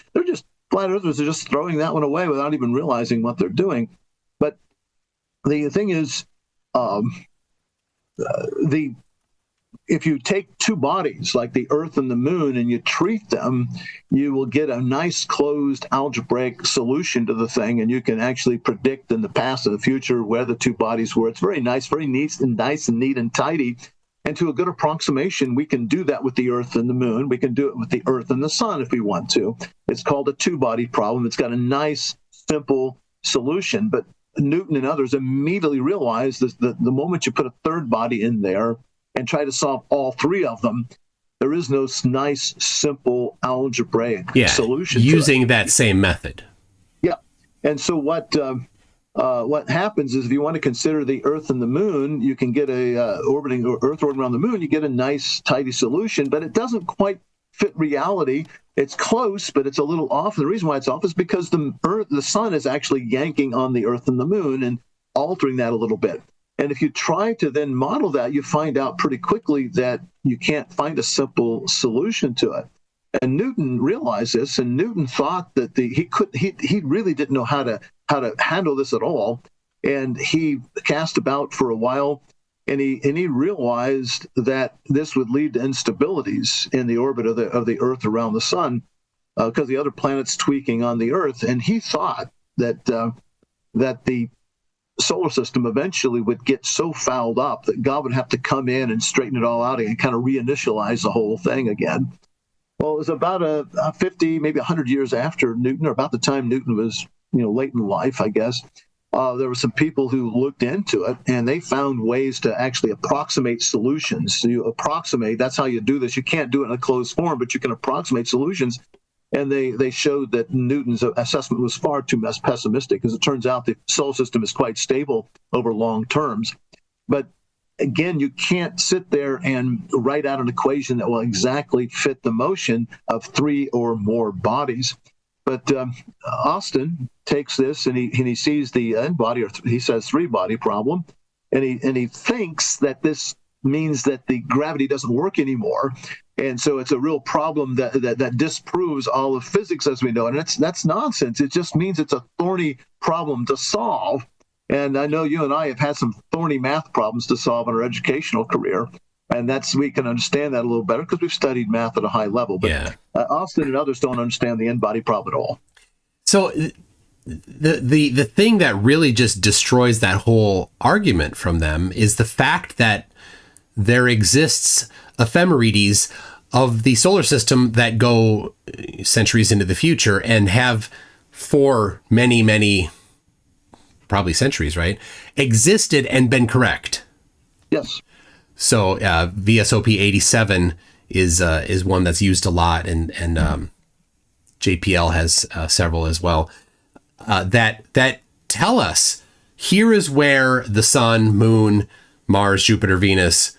flat earthers are just throwing that one away without even realizing what they're doing. But the thing is, if you take two bodies like the Earth and the Moon and you treat them, you will get a nice closed algebraic solution to the thing, and you can actually predict in the past and the future where the two bodies were. It's very nice and neat and tidy. And to a good approximation, we can do that with the Earth and the Moon. We can do it with the Earth and the Sun if we want to. It's called a two-body problem. It's got a nice, simple solution. But Newton and others immediately realized that the moment you put a third body in there and try to solve all three of them, there is no nice, simple algebraic solution using that same method. Yeah. And so what happens is if you want to consider the Earth and the Moon, you can get a Earth orbiting around the Moon, you get a nice, tidy solution, but it doesn't quite fit reality. It's close, but it's a little off. And the reason why it's off is because the sun is actually yanking on the Earth and the Moon and altering that a little bit. And if you try to then model that, you find out pretty quickly that you can't find a simple solution to it. And Newton realized this, and Newton thought that he really didn't know how to handle this at all. And he cast about for a while, and he realized that this would lead to instabilities in the orbit of the Earth around the sun, because the other planets tweaking on the Earth. And he thought that the solar system eventually would get so fouled up that God would have to come in and straighten it all out and kind of reinitialize the whole thing again. Well, it was about 50, maybe 100 years after Newton, or about the time Newton was, late in life, I guess. There were some people who looked into it, and they found ways to actually approximate solutions. So you approximate, that's how you do this. You can't do it in a closed form, but you can approximate solutions. And they showed that Newton's assessment was far too pessimistic, because it turns out the solar system is quite stable over long terms. But again, you can't sit there and write out an equation that will exactly fit the motion of 3 or more bodies. But Austin takes this and he sees the n-body, or he says 3-body problem, and he thinks that this means that the gravity doesn't work anymore, and so it's a real problem that disproves all of physics as we know it. And that's nonsense. It just means it's a thorny problem to solve. And I know you and I have had some thorny math problems to solve in our educational career, and we can understand that a little better because we've studied math at a high level. But Austin and others don't understand the n-body problem at all. So the thing that really just destroys that whole argument from them is the fact that there exists ephemerides of the solar system that go centuries into the future and have for many, many, probably centuries, right, existed and been correct. Yes. So VSOP 87 is one that's used a lot, and JPL has several as well, that tell us here is where the sun, moon, Mars, Jupiter, Venus,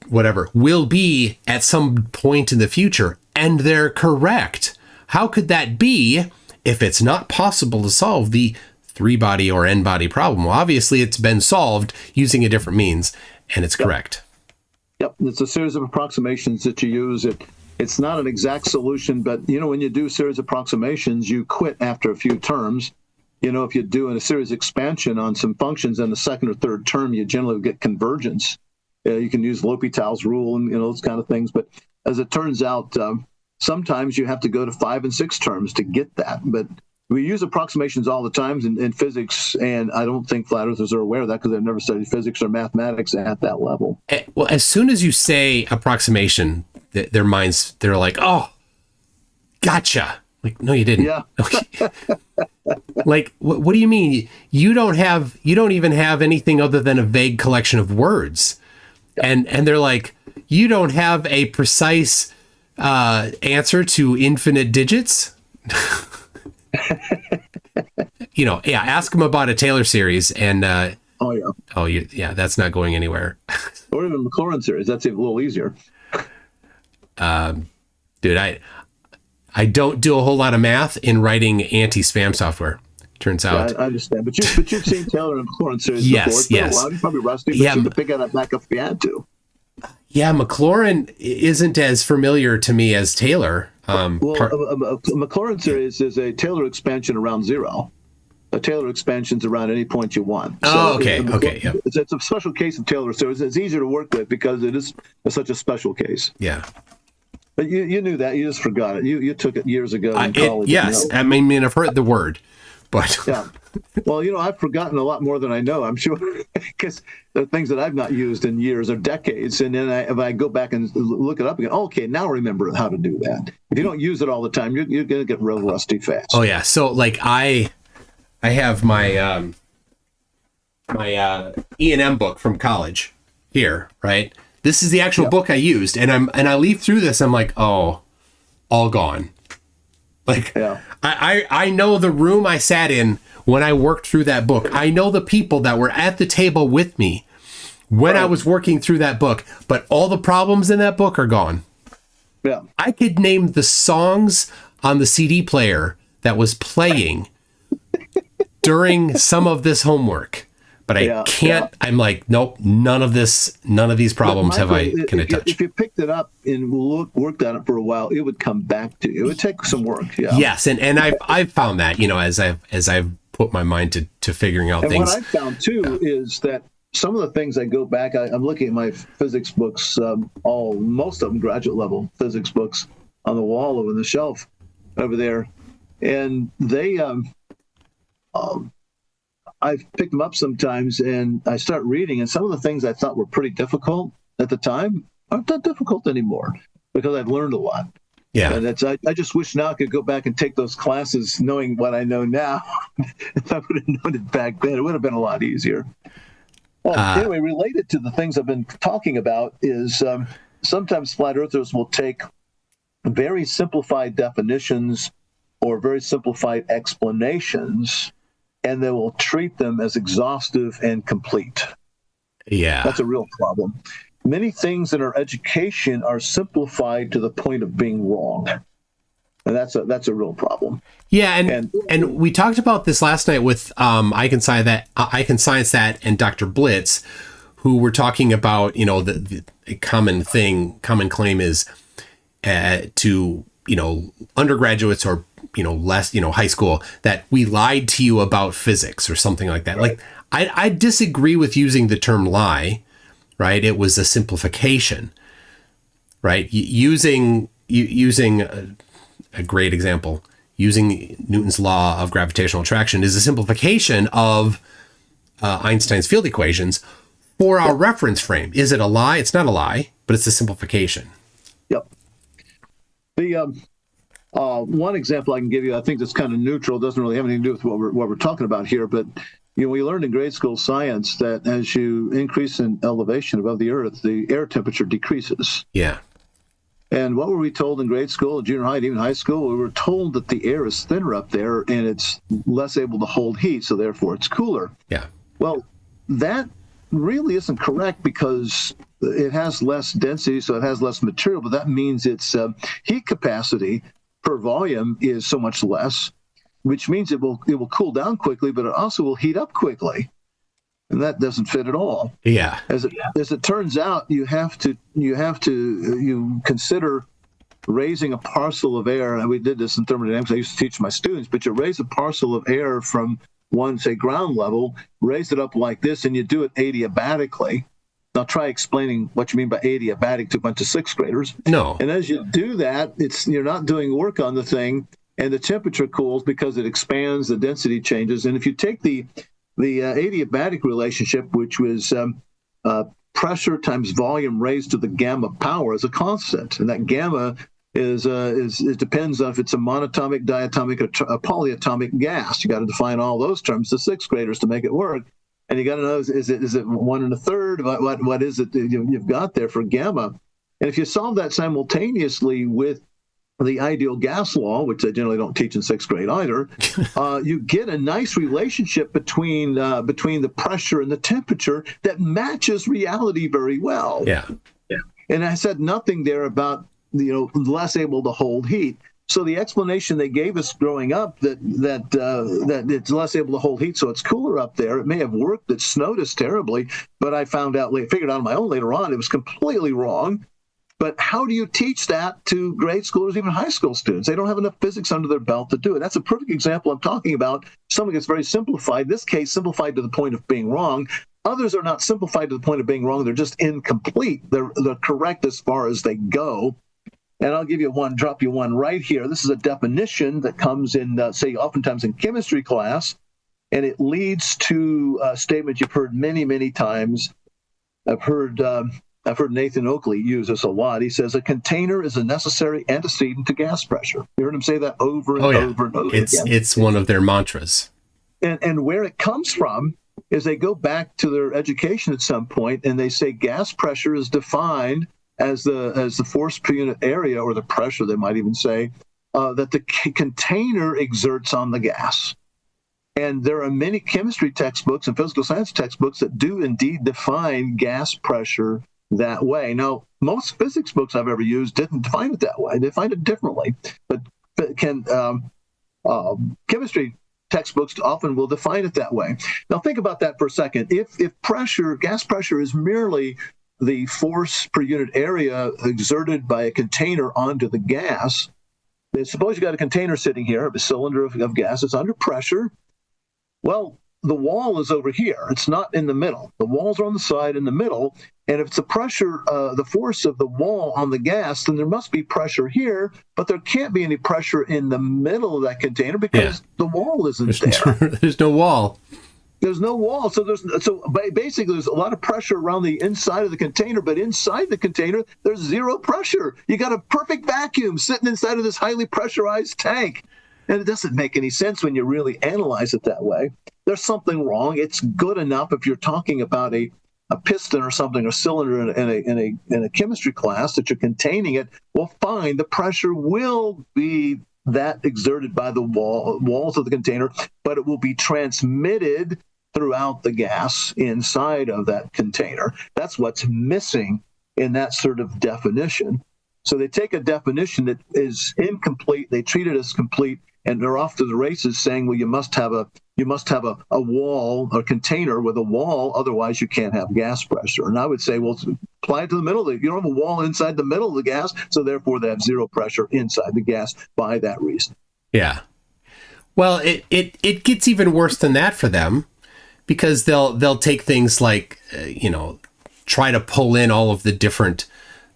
whatever, will be at some point in the future, and they're correct. How could that be if it's not possible to solve the 3-body or n-body problem? Well, obviously it's been solved using a different means, and it's correct. Yep, it's a series of approximations that you use. It's not an exact solution, but when you do series approximations, you quit after a few terms. If you do a series expansion on some functions in the second or third term, you generally get convergence. You can use L'Hopital's rule and those kind of things. But as it turns out, sometimes you have to go to 5 and 6 terms to get that. But we use approximations all the time in physics, and I don't think flat earthers are aware of that because they've never studied physics or mathematics at that level. Well, as soon as you say approximation, their minds, they're like, oh, gotcha. Like, no, you didn't. Yeah. Like, what do you mean? You don't even have anything other than a vague collection of words. And they're like, you don't have a precise answer to infinite digits? Ask them about a Taylor series, and that's not going anywhere. Or even the Maclaurin series. That's a little easier. Dude, I don't do a whole lot of math in writing anti-spam software. Turns out. Yeah, I understand, but you've seen Taylor and Maclaurin series yes, before. It's been yes. a while. You're probably rusty, but you could pick that back up if you had to. Yeah, Maclaurin isn't as familiar to me as Taylor. A Maclaurin series is a Taylor expansion around 0. A Taylor expansion's around any point you want. Oh, okay. Yeah. It's a special case of Taylor series. It's easier to work with because it is such a special case. Yeah. But you knew that. You just forgot it. You took it years ago in college. Yes. I mean, I've heard the word, but... Yeah. Well, I've forgotten a lot more than I know, I'm sure, because there are things that I've not used in years or decades. And then if I go back and look it up again, okay, now I remember how to do that. If you don't use it all the time, you're going to get real rusty fast. Oh, yeah. So, like, I have my my E&M book from college here, right? This is the actual book I used, and I leaf through this, I'm like, oh, all gone. Like, I know the room I sat in when I worked through that book. I know the people that were at the table with me when I was working through that book, but all the problems in that book are gone. Yeah. I could name the songs on the CD player that was playing during some of this homework, but I can't. Yeah. I'm like, nope, none of these problems can I touch. If you picked it up and worked on it for a while, it would come back to you. It would take some work. Yeah. Yes, and I've found that, as I've put my mind to figuring out things. What I found too is that some of the things I go back, I'm looking at my physics books, most of them graduate level physics books on the wall over the shelf over there, and they I've picked them up sometimes and I start reading, and some of the things I thought were pretty difficult at the time aren't that difficult anymore because I've learned a lot. Yeah. And I just wish now I could go back and take those classes knowing what I know now. If I would have known it back then, it would have been a lot easier. Well, anyway, related to the things I've been talking about is sometimes flat earthers will take very simplified definitions or very simplified explanations, and they will treat them as exhaustive and complete. Yeah. That's a real problem. Many things in our education are simplified to the point of being wrong. And that's a real problem. Yeah, and we talked about this last night with I Can Science That and Dr. Blitz, who were talking about, the common claim is to, undergraduates or, less, high school, that we lied to you about physics or something like that. Right. Like, I disagree with using the term lie, right? It was a simplification, right? Using a great example, using Newton's law of gravitational attraction is a simplification of Einstein's field equations for our reference frame. Is it a lie? It's not a lie, but it's a simplification. Yep. The one example I can give you, I think that's kind of neutral, doesn't really have anything to do with what we're talking about here, but we learned in grade school science that as you increase in elevation above the Earth, the air temperature decreases. Yeah. And what were we told in grade school, junior high, and even high school? We were told that the air is thinner up there and it's less able to hold heat, so therefore it's cooler. Yeah. Well, that really isn't correct because it has less density, so it has less material, but that means its heat capacity per volume is so much less, which means it will cool down quickly, but it also will heat up quickly. And that doesn't fit at all. Yeah. As it turns out, you have to consider raising a parcel of air, and we did this in thermodynamics. I used to teach my students, but you raise a parcel of air from one, say, ground level, raise it up like this, and you do it adiabatically. Now try explaining what you mean by adiabatic to a bunch of sixth graders. No. And as you do that, you're not doing work on the thing, and the temperature cools because it expands, the density changes. And if you take the adiabatic relationship, which was pressure times volume raised to the gamma power, as a constant, and that gamma it depends on if it's a monatomic, diatomic, or a polyatomic gas. You got to define all those terms to sixth graders to make it work, and you got to know is it 1 1/3? What is it you've got there for gamma? And if you solve that simultaneously with the ideal gas law, which I generally don't teach in sixth grade either, you get a nice relationship between the pressure and the temperature that matches reality very well. Yeah. And I said nothing there about less able to hold heat. So the explanation they gave us growing up that it's less able to hold heat, so it's cooler up there. It may have worked. It snowed us terribly, but I figured out on my own later on it was completely wrong. But how do you teach that to grade schoolers, even high school students? They don't have enough physics under their belt to do it. That's a perfect example I'm talking about. Something that's very simplified. In this case, simplified to the point of being wrong. Others are not simplified to the point of being wrong. They're just incomplete. They're correct as far as they go. And I'll drop you one right here. This is a definition that comes in, say, oftentimes in chemistry class, and it leads to a statement you've heard many, many times. I've heard Nathan Oakley use this a lot. He says, a container is a necessary antecedent to gas pressure. You heard him say that over and over and over again. It's one of their mantras. And where it comes from is they go back to their education at some point, and they say gas pressure is defined as the force per unit area, or the pressure, they might even say, that the container exerts on the gas. And there are many chemistry textbooks and physical science textbooks that do indeed define gas pressure that way. Now, most physics books I've ever used didn't define it that way. They define it differently. But chemistry textbooks often will define it that way. Now, think about that for a second. If gas pressure is merely the force per unit area exerted by a container onto the gas, suppose you got a container sitting here, a cylinder of gas, it's under pressure. Well, the wall is over here. It's not in the middle. The walls are on the side in the middle. And if it's the pressure, the force of the wall on the gas, then there must be pressure here, but there can't be any pressure in the middle of that container because the wall isn't there. There's no wall. There's no wall. So basically there's a lot of pressure around the inside of the container, but inside the container, there's zero pressure. You got a perfect vacuum sitting inside of this highly pressurized tank. And it doesn't make any sense when you really analyze it that way. There's something wrong. It's good enough if you're talking about a piston or something, or cylinder in a chemistry class that you're containing it. Well, fine, the pressure will be that exerted by the walls of the container, but it will be transmitted throughout the gas inside of that container. That's what's missing in that sort of definition. So they take a definition that is incomplete, they treat it as complete, and they're off to the races saying, well, you must have a wall or container with a wall, otherwise you can't have gas pressure. And I would say, well, apply it to the middle. You don't have a wall inside the middle of the gas, so therefore they have zero pressure inside the gas by that reason. Yeah. Well, it gets even worse than that for them, because they'll take things like, try to pull in all of the different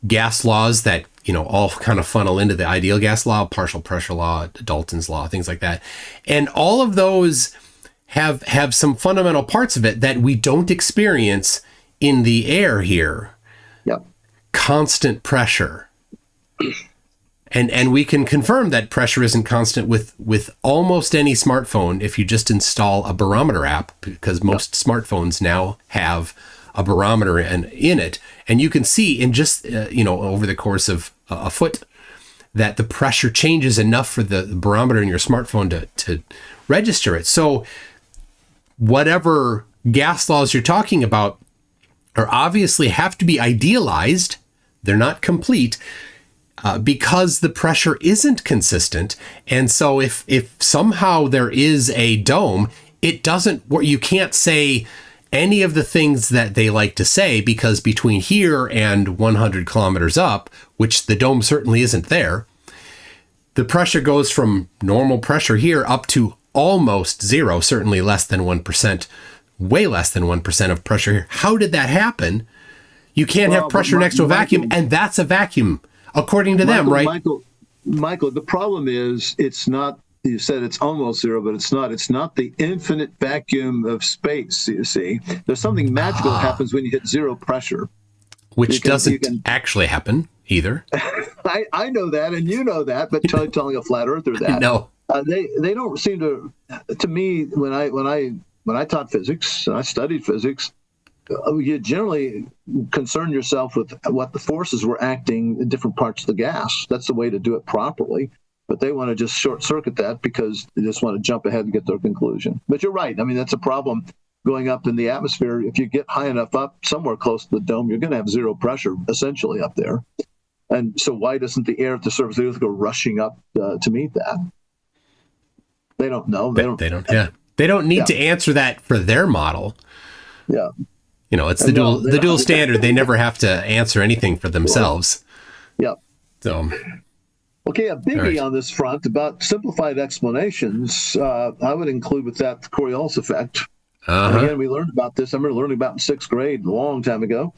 gas laws that, all kind of funnel into the ideal gas law, partial pressure law, Dalton's law, things like that. And all of those have some fundamental parts of it that we don't experience in the air here. Yep. Constant pressure. And we can confirm that pressure isn't constant with almost any smartphone if you just install a barometer app, because most smartphones now have a barometer in it. And you can see in just, over the course of a foot that the pressure changes enough for the barometer in your smartphone to register it. So whatever gas laws you're talking about are obviously have to be idealized. They're not complete. Because the pressure isn't consistent. And so if somehow there is a dome, it doesn't work. You can't say any of the things that they like to say, because between here and 100 kilometers up, which the dome certainly isn't there, the pressure goes from normal pressure here up to almost zero, certainly less than 1%, way less than 1% of pressure here. How did that happen? You can't have pressure next to a vacuum, and that's a vacuum. According to them, right? Michael, the problem is it's not, you said it's almost zero, but it's not. It's not the infinite vacuum of space, you see. There's something magical that happens when you hit zero pressure. Which doesn't actually happen either. I know that, and you know that, but telling a flat earther that. No. They don't seem to me, when I taught physics, and I studied physics, you generally concern yourself with what the forces were acting in different parts of the gas. That's the way to do it properly. But they want to just short circuit that because they just want to jump ahead and get their conclusion. But you're right. I mean, that's a problem going up in the atmosphere. If you get high enough up, somewhere close to the dome, you're going to have zero pressure essentially up there. And so why doesn't the air at the surface of the Earth go rushing up to meet that? They don't know. They don't need to answer that for their model. Yeah. It's the dual standard. They never have to answer anything for themselves. Yeah. So, okay, a biggie on this front about simplified explanations. I would include with that the Coriolis effect. Again, we learned about this. I remember learning about it in sixth grade a long time ago.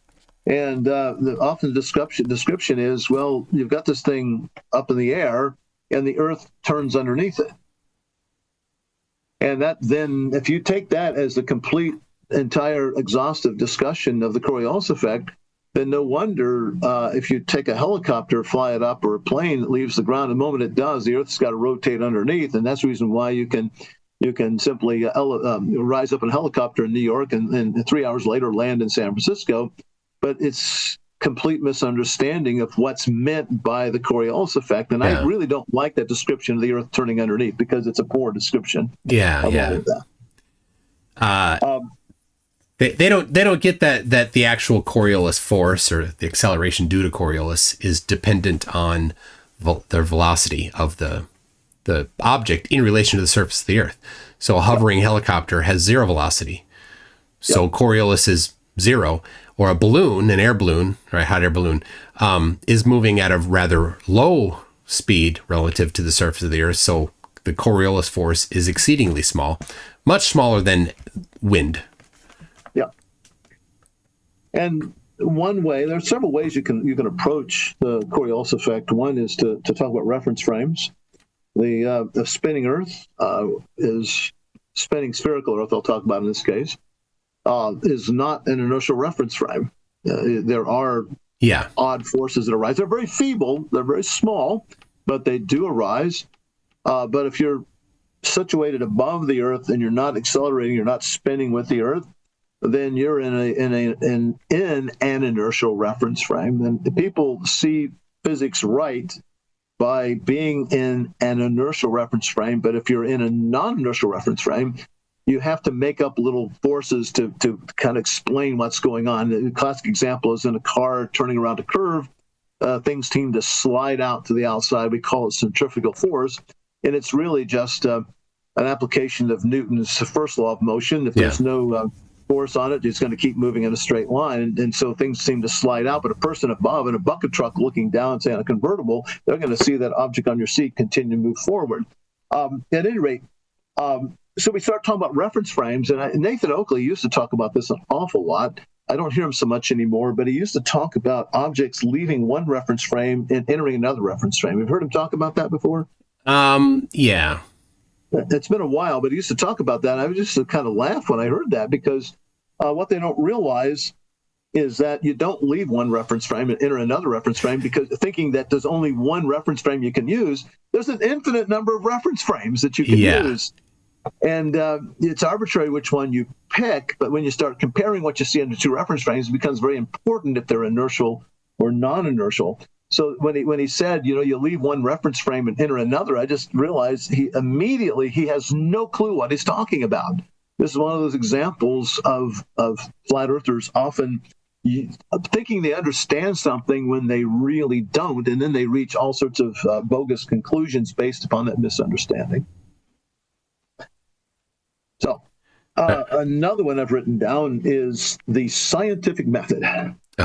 And often the description is, well, you've got this thing up in the air, and the Earth turns underneath it. And that then, if you take that as the complete entire exhaustive discussion of the Coriolis effect, then no wonder if you take a helicopter, fly it up, or a plane that leaves the ground, the moment it does, the Earth's got to rotate underneath, and that's the reason why you can simply rise up in a helicopter in New York and 3 hours later land in San Francisco. But it's complete misunderstanding of what's meant by the Coriolis effect, and I really don't like that description of the Earth turning underneath because it's a poor description. All of that. They don't get that the actual Coriolis force or the acceleration due to Coriolis is dependent on the velocity of the object in relation to the surface of the Earth. So a hovering helicopter has zero velocity. So Coriolis is zero. Or a balloon, an air balloon, or a hot air balloon, is moving at a rather low speed relative to the surface of the Earth. So the Coriolis force is exceedingly small, much smaller than wind. Yeah. And one way, there are several ways you can approach the Coriolis effect. One is to talk about reference frames. The spinning Earth is spinning spherical Earth, I'll talk about in this case. Is not an inertial reference frame. There are odd forces that arise. They're very feeble. They're very small, but they do arise. But if you're situated above the Earth and you're not accelerating, you're not spinning with the Earth, then you're in an inertial reference frame. And people see physics right by being in an inertial reference frame. But if you're in a non-inertial reference frame, you have to make up little forces to kind of explain what's going on. The classic example is in a car turning around a curve, things seem to slide out to the outside. We call it centrifugal force, and it's really just an application of Newton's first law of motion. If there's no force on it, it's going to keep moving in a straight line, and so things seem to slide out. But a person above in a bucket truck looking down, say on a convertible, they're going to see that object on your seat continue to move forward. At any rate, so we start talking about reference frames, and Nathan Oakley used to talk about this an awful lot. I don't hear him so much anymore, but he used to talk about objects leaving one reference frame and entering another reference frame. You've heard him talk about that before? Yeah. It's been a while, but he used to talk about that. I was just kind of laugh when I heard that, because what they don't realize is that you don't leave one reference frame and enter another reference frame, because thinking that there's only one reference frame you can use, there's an infinite number of reference frames that you can use. And it's arbitrary which one you pick, but when you start comparing what you see in the two reference frames, it becomes very important if they're inertial or non-inertial. So when he said, you leave one reference frame and enter another, I just realized he has no clue what he's talking about. This is one of those examples of flat earthers often thinking they understand something when they really don't, and then they reach all sorts of bogus conclusions based upon that misunderstanding. So another one I've written down is the scientific method.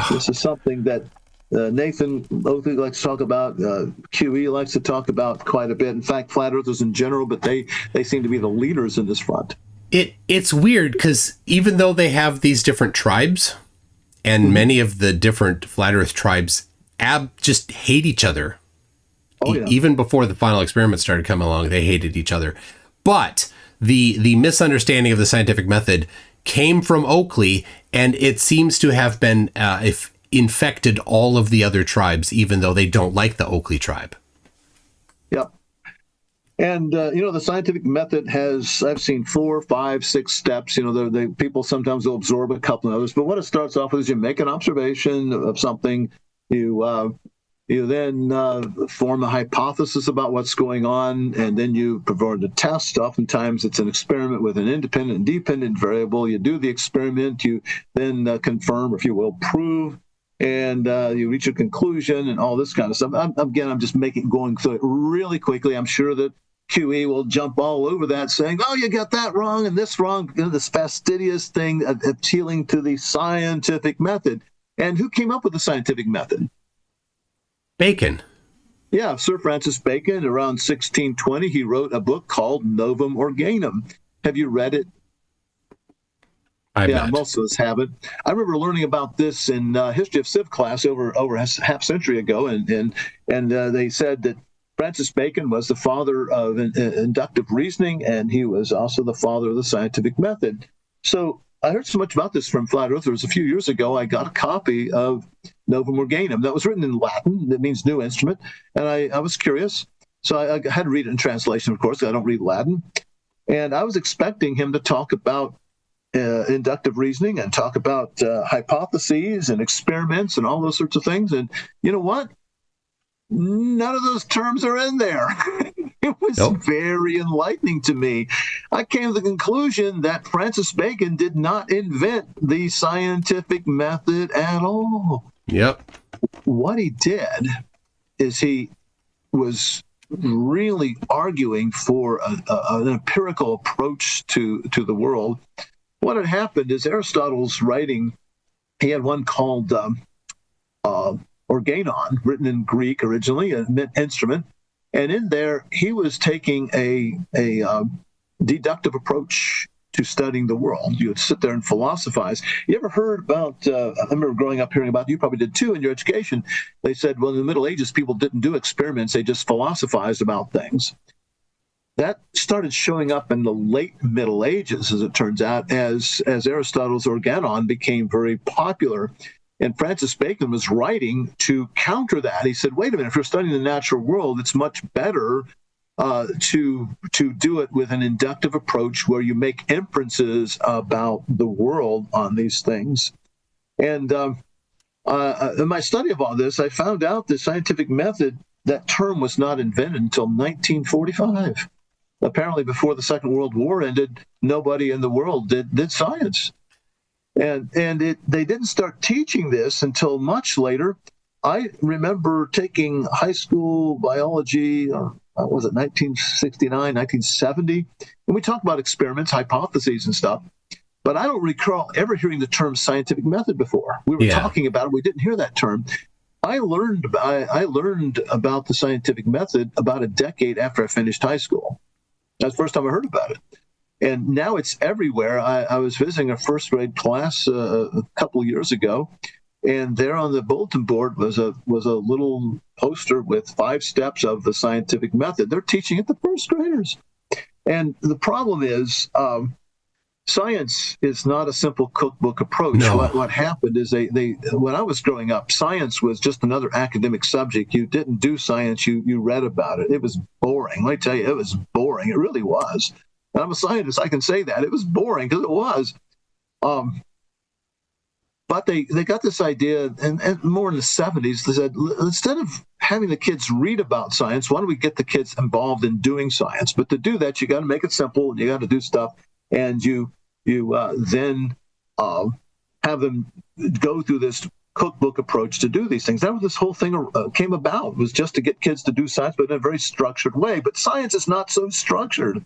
This is something that Nathan Oakley likes to talk about. QE likes to talk about quite a bit. In fact, flat earthers in general, but they seem to be the leaders in this front. It's weird, because even though they have these different tribes, and many of the different flat earth tribes just hate each other. Even before the final experiment started coming along, they hated each other. But the misunderstanding of the scientific method came from Oakley, and it seems to have been infected all of the other tribes, even though they don't like the Oakley tribe. Yep. And, the scientific method I've seen 4, 5, 6 steps. People sometimes will absorb a couple of others. But what it starts off with is you make an observation of something. You then form a hypothesis about what's going on, and then you perform a test. Oftentimes it's an experiment with an independent and dependent variable. You do the experiment. You then confirm, or if you will, prove. And you reach a conclusion and all this kind of stuff. I'm just going through it really quickly. I'm sure that QE will jump all over that, saying, "Oh, you got that wrong and this wrong." This fastidious thing appealing to the scientific method. And who came up with the scientific method? Bacon. Yeah, Sir Francis Bacon. Around 1620, he wrote a book called Novum Organum. Have you read it? Most of us haven't. I remember learning about this in history of civ class over a half century ago, and they said that Francis Bacon was the father of inductive reasoning, and he was also the father of the scientific method. So I heard so much about this from flat earthers. A few years ago, I got a copy of Novum Organum that was written in Latin. That means new instrument, and I was curious, so I had to read it in translation. Of course, I don't read Latin, and I was expecting him to talk about inductive reasoning and talk about hypotheses and experiments and all those sorts of things. And you know what? None of those terms are in there. It was very enlightening to me. I came to the conclusion that Francis Bacon did not invent the scientific method at all. Yep. What he did is he was really arguing for an empirical approach to the world. What had happened is Aristotle's writing, he had one called organon, written in Greek originally, an instrument. And in there, he was taking a deductive approach to studying the world. You would sit there and philosophize. You ever heard about, I remember growing up hearing about, you probably did too in your education, they said, well, in the Middle Ages, people didn't do experiments, they just philosophized about things. That started showing up in the late Middle Ages, as it turns out, as Aristotle's organon became very popular. And Francis Bacon was writing to counter that. He said, wait a minute, if you're studying the natural world, it's much better to do it with an inductive approach where you make inferences about the world on these things. And in my study of all this, I found out the scientific method, that term was not invented until 1945. apparently before the Second World War ended, nobody in the world did science. And they didn't start teaching this until much later. I remember taking high school biology, what was it, 1969, 1970, and we talked about experiments, hypotheses, and stuff. But I don't recall ever hearing the term scientific method before. We were talking about it. We didn't hear that term. I learned about the scientific method about a decade after I finished high school. That's the first time I heard about it. And now it's everywhere. I was visiting a first grade class a couple of years ago, and there on the bulletin board was a little poster with 5 steps of the scientific method. They're teaching it to first graders. And the problem is, science is not a simple cookbook approach. No. What happened is they when I was growing up, science was just another academic subject. You didn't do science, you read about it. It was boring. Let me tell you, it was boring. It really was. And I'm a scientist, I can say that. It was boring because it was. But they got this idea, and more in the 70s, they said, instead of having the kids read about science, why don't we get the kids involved in doing science? But to do that, you got to make it simple, and you got to do stuff, and you then have them go through this cookbook approach to do these things. That was this whole thing came about. It was just to get kids to do science, but in a very structured way. But science is not so structured.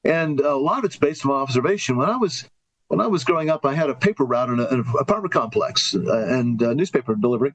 And a lot of it's based on observation. When I was growing up, I had a paper route in an apartment complex and newspaper delivery,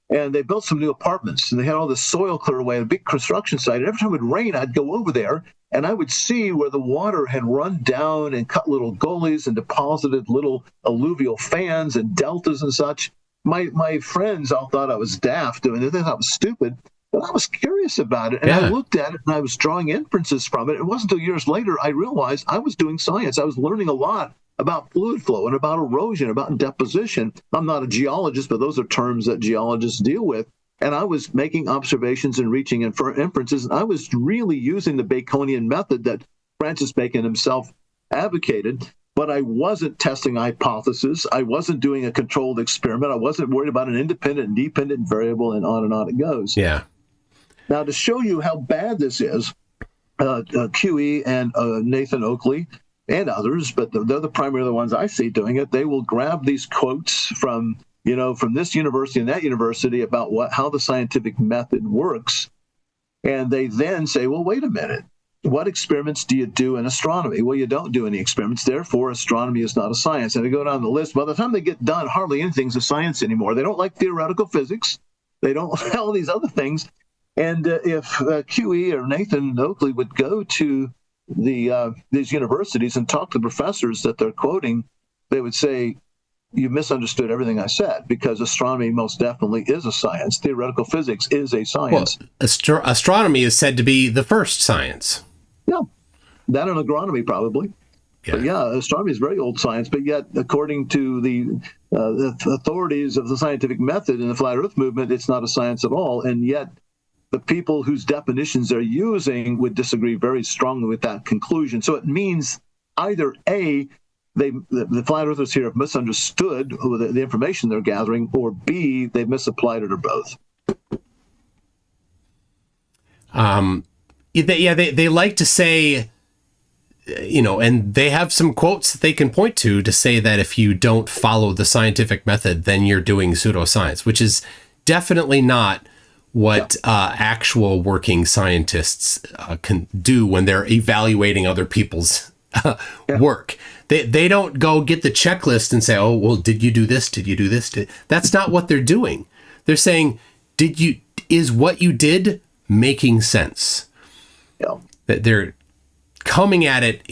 and they built some new apartments, and they had all this soil cleared away, a big construction site. And every time it would rain, I'd go over there, and I would see where the water had run down and cut little gullies and deposited little alluvial fans and deltas and such. My friends all thought I was daft, and they thought I was stupid. But I was curious about it, and I looked at it, and I was drawing inferences from it. It wasn't until years later I realized I was doing science. I was learning a lot about fluid flow and about erosion, about deposition. I'm not a geologist, but those are terms that geologists deal with. And I was making observations and reaching inferences. And I was really using the Baconian method that Francis Bacon himself advocated. But I wasn't testing hypotheses. I wasn't doing a controlled experiment. I wasn't worried about an independent and dependent variable, and on it goes. Yeah. Now, to show you how bad this is, QE and Nathan Oakley and others, but they're the primary the ones I see doing it. They will grab these quotes from this university and that university about how the scientific method works, and they then say, well, wait a minute. What experiments do you do in astronomy? Well, you don't do any experiments. Therefore, astronomy is not a science. And they go down the list. By the time they get done, hardly anything's a science anymore. They don't like theoretical physics. They don't like all these other things. And if QE or Nathan Oakley would go to these universities and talk to the professors that they're quoting, they would say, you misunderstood everything I said, because astronomy most definitely is a science. Theoretical physics is a science. Well, astronomy is said to be the first science. Yeah, that and agronomy probably. Yeah. But yeah, astronomy is very old science, but yet according to the authorities of the scientific method in the Flat Earth movement, it's not a science at all. And yet the people whose definitions they're using would disagree very strongly with that conclusion. So it means either A, the Flat Earthers here have misunderstood the information they're gathering, or B, they've misapplied it, or both. They like to say, and they have some quotes that they can point to say that if you don't follow the scientific method, then you're doing pseudoscience, which is definitely not what actual working scientists can do when they're evaluating other people's work. They don't go get the checklist and say, oh, well, did you do this? Did you do this? That's not what they're doing. They're saying, is what you did making sense? Yeah. That they're coming at it,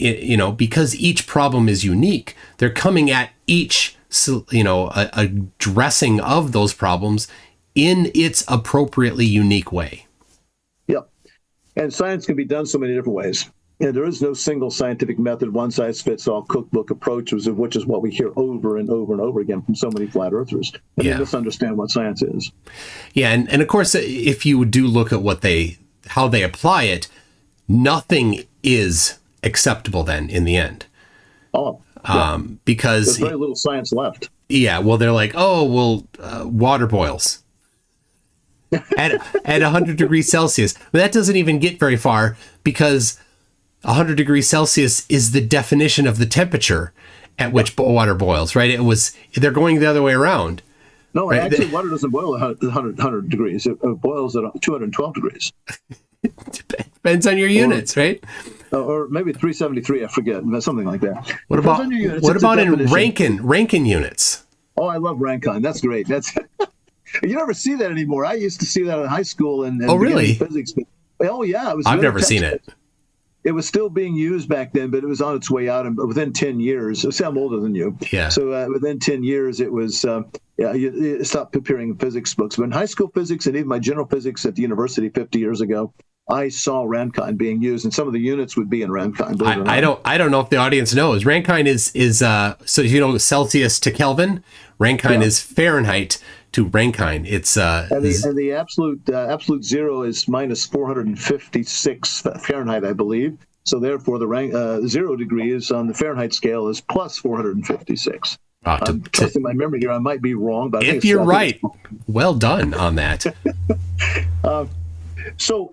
because each problem is unique. They're coming at each, addressing of those problems in its appropriately unique way. Yep. And science can be done so many different ways. And there is no single scientific method, one-size-fits-all cookbook approach, which is what we hear over and over and over again from so many flat earthers. And they misunderstand what science is. Yeah, and of course, if you do look at how they apply it, nothing is acceptable then in the end. Oh, yeah. Because there's very little science left. Yeah, well, they're like, water boils at 100 degrees Celsius. But that doesn't even get very far, because 100 degrees Celsius is the definition of the temperature at which water boils, right? They're going the other way around. No, right? actually, water doesn't boil at 100 degrees. It boils at 212 degrees. Depends on your units, right? Or maybe 373, I forget, something like that. What about in Rankine units? Oh, I love Rankine. That's great. That's you never see that anymore. I used to see that in high school and really? Physics. Oh yeah, it was. I've never seen it. It was still being used back then, but it was on its way out. And within 10 years, see, I'm older than you. Yeah. So within 10 years, it was, you stopped appearing in physics books. But in high school physics and even my general physics at the university 50 years ago, I saw Rankine being used, and some of the units would be in Rankine. I don't know if the audience knows. Rankine is so Celsius to Kelvin. Rankine is Fahrenheit to Rankine. It's and the absolute zero is minus 456 Fahrenheit, I believe. So therefore, the 0 degrees on the Fahrenheit scale is plus 456. I'm trusting my memory here. I might be wrong, but if you're right, well done on that. So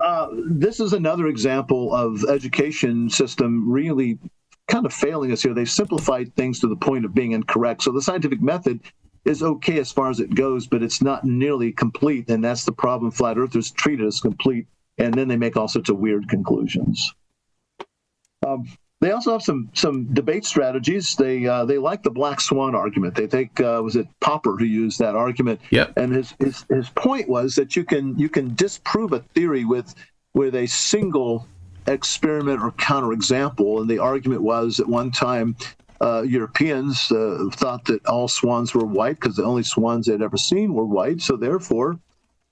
this is another example of education system really kind of failing us here. They've simplified things to the point of being incorrect. So the scientific method is okay as far as it goes, but it's not nearly complete, and that's the problem. Flat earthers treat it as complete, and then they make all sorts of weird conclusions. They also have some debate strategies. They like the black swan argument. They think was it Popper who used that argument? Yep. And his point was that you can disprove a theory with a single experiment or counterexample. And the argument was at one time Europeans thought that all swans were white because the only swans they'd ever seen were white. So therefore,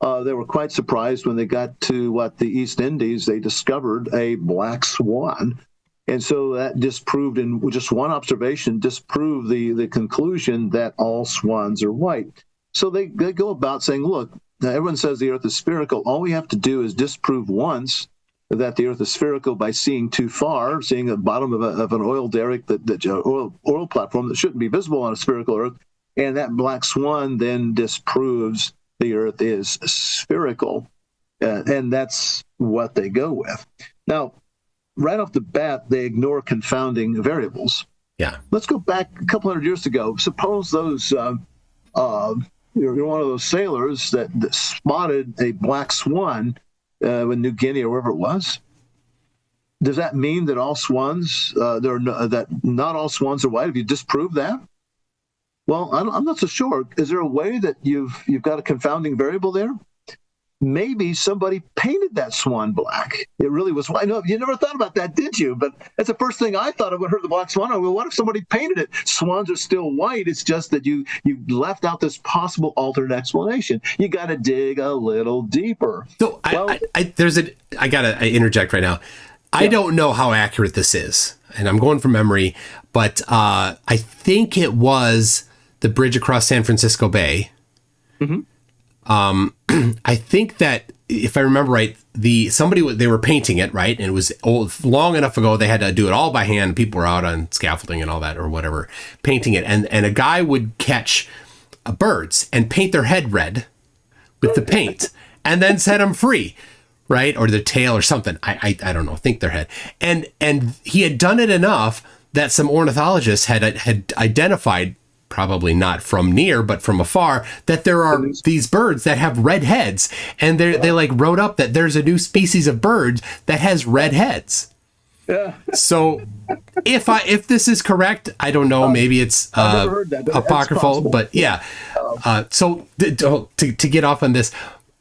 they were quite surprised when they got to the East Indies. They discovered a black swan. And so that disproved, in just one observation, disproved the conclusion that all swans are white. So they go about saying, look, everyone says the Earth is spherical. All we have to do is disprove once that the Earth is spherical by seeing too far, seeing the bottom of an oil derrick, oil platform that shouldn't be visible on a spherical Earth. And that black swan then disproves the Earth is spherical. And that's what they go with. Now, right off the bat, they ignore confounding variables. Yeah. Let's go back a couple hundred years ago. Suppose those you're one of those sailors that spotted a black swan in New Guinea or wherever it was. Does that mean that all swans that not all swans are white? Have you disproved that? Well, I'm not so sure. Is there a way that you've got a confounding variable there? Maybe somebody painted that swan black. It really was white. No, you never thought about that, did you? But that's the first thing I thought of when I heard the black swan. Well, what if somebody painted it? Swans are still white. It's just that you left out this possible alternate explanation. You got to dig a little deeper. So I gotta interject right now. I don't know how accurate this is, and I'm going from memory, but I think it was the bridge across San Francisco Bay. Mm-hmm. I think that if I remember right, they were painting it, right? And it was long enough ago they had to do it all by hand. People were out on scaffolding and all that or whatever, painting it. And a guy would catch birds and paint their head red with the paint and then set them free, right? Or their tail or something. I don't know, I think their head. And he had done it enough that some ornithologists had identified, probably not from near, but from afar, that there are these birds that have red heads. And they like wrote up that there's a new species of bird that has red heads. Yeah. So if this is correct, I don't know, maybe it's apocryphal, but yeah. So to get off on this,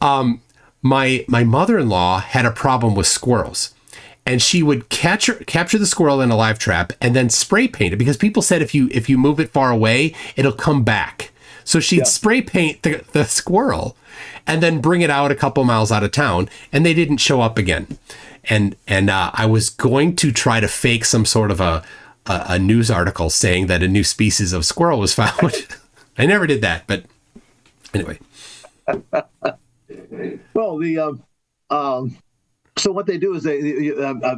my mother-in-law had a problem with squirrels. And she would capture the squirrel in a live trap and then spray paint it, because people said if you move it far away, it'll come back. So she'd spray paint the squirrel and then bring it out a couple miles out of town, and they didn't show up again. And I was going to try to fake some sort of a news article saying that a new species of squirrel was found. I never did that, but anyway. Well, so what they do is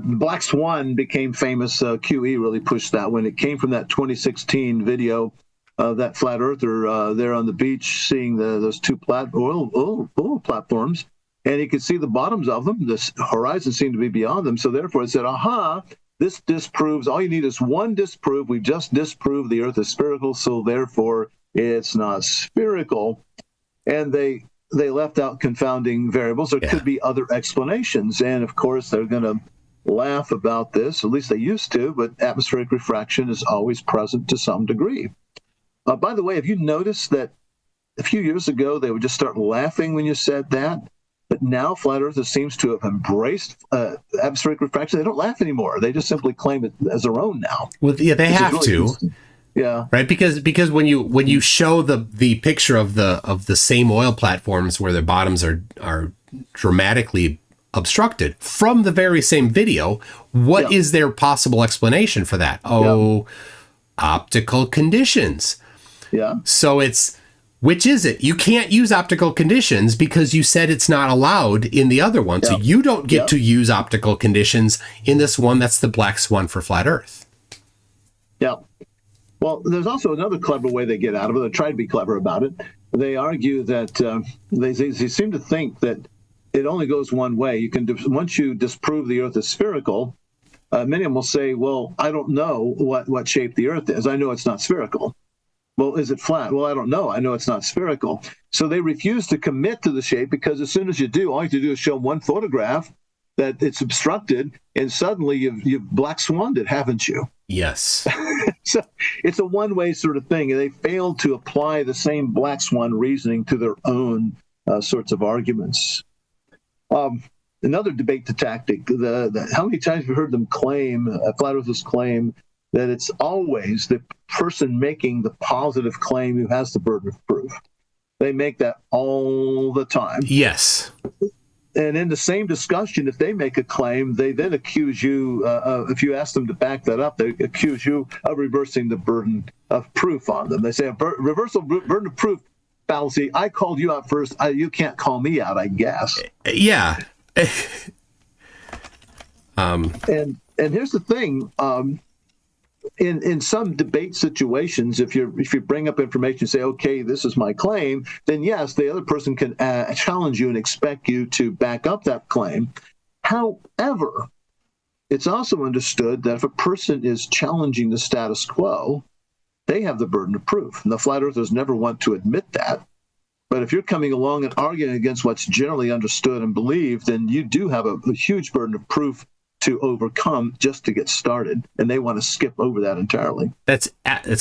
Black Swan became famous. QE really pushed that when it came from that 2016 video of that flat earther there on the beach, seeing those two oil platforms, and he could see the bottoms of them. The horizon seemed to be beyond them. So therefore, it said, "Aha! this disproves, all you need is one disprove. We just disproved the Earth is spherical, so therefore it's not spherical. And they left out confounding variables. There could be other explanations. And of course, they're going to laugh about this, at least they used to, but atmospheric refraction is always present to some degree. By the way, have you noticed that a few years ago, they would just start laughing when you said that? But now flat earthers seems to have embraced atmospheric refraction. They don't laugh anymore. They just simply claim it as their own now. Well, yeah, they have to. Yeah. Right, because when you show the picture of the same oil platforms where their bottoms are dramatically obstructed from the very same video, what is their possible explanation for that? Optical conditions. Yeah. So which is it? You can't use optical conditions because you said it's not allowed in the other one. So you don't get to use optical conditions in this one. That's the black swan for flat Earth. Yeah. Well, there's also another clever way they get out of it. They try to be clever about it. They argue that they seem to think that it only goes one way. You can once you disprove the Earth is spherical, many of them will say, well, I don't know what shape the Earth is. I know it's not spherical. Well, is it flat? Well, I don't know. I know it's not spherical. So they refuse to commit to the shape because as soon as you do, all you have to do is show one photograph that it's obstructed, and suddenly you've black swanned it, haven't you? Yes. So it's a one-way sort of thing, and they failed to apply the same black swan reasoning to their own sorts of arguments. Another debate tactic, how many times have you heard them claim, flat earthers claim, that it's always the person making the positive claim who has the burden of proof. They make that all the time. Yes. And in the same discussion, if they make a claim, they then accuse you, if you ask them to back that up, they accuse you of reversing the burden of proof on them. They say, reversal burden of proof fallacy. I called you out first. You can't call me out, I guess. Yeah. And here's the thing. In some debate situations, if you bring up information and say, okay, this is my claim, then yes, the other person can challenge you and expect you to back up that claim. However, it's also understood that if a person is challenging the status quo, they have the burden of proof. And the flat earthers never want to admit that. But if you're coming along and arguing against what's generally understood and believed, then you do have a huge burden of proof to overcome just to get started, and they want to skip over that entirely. That's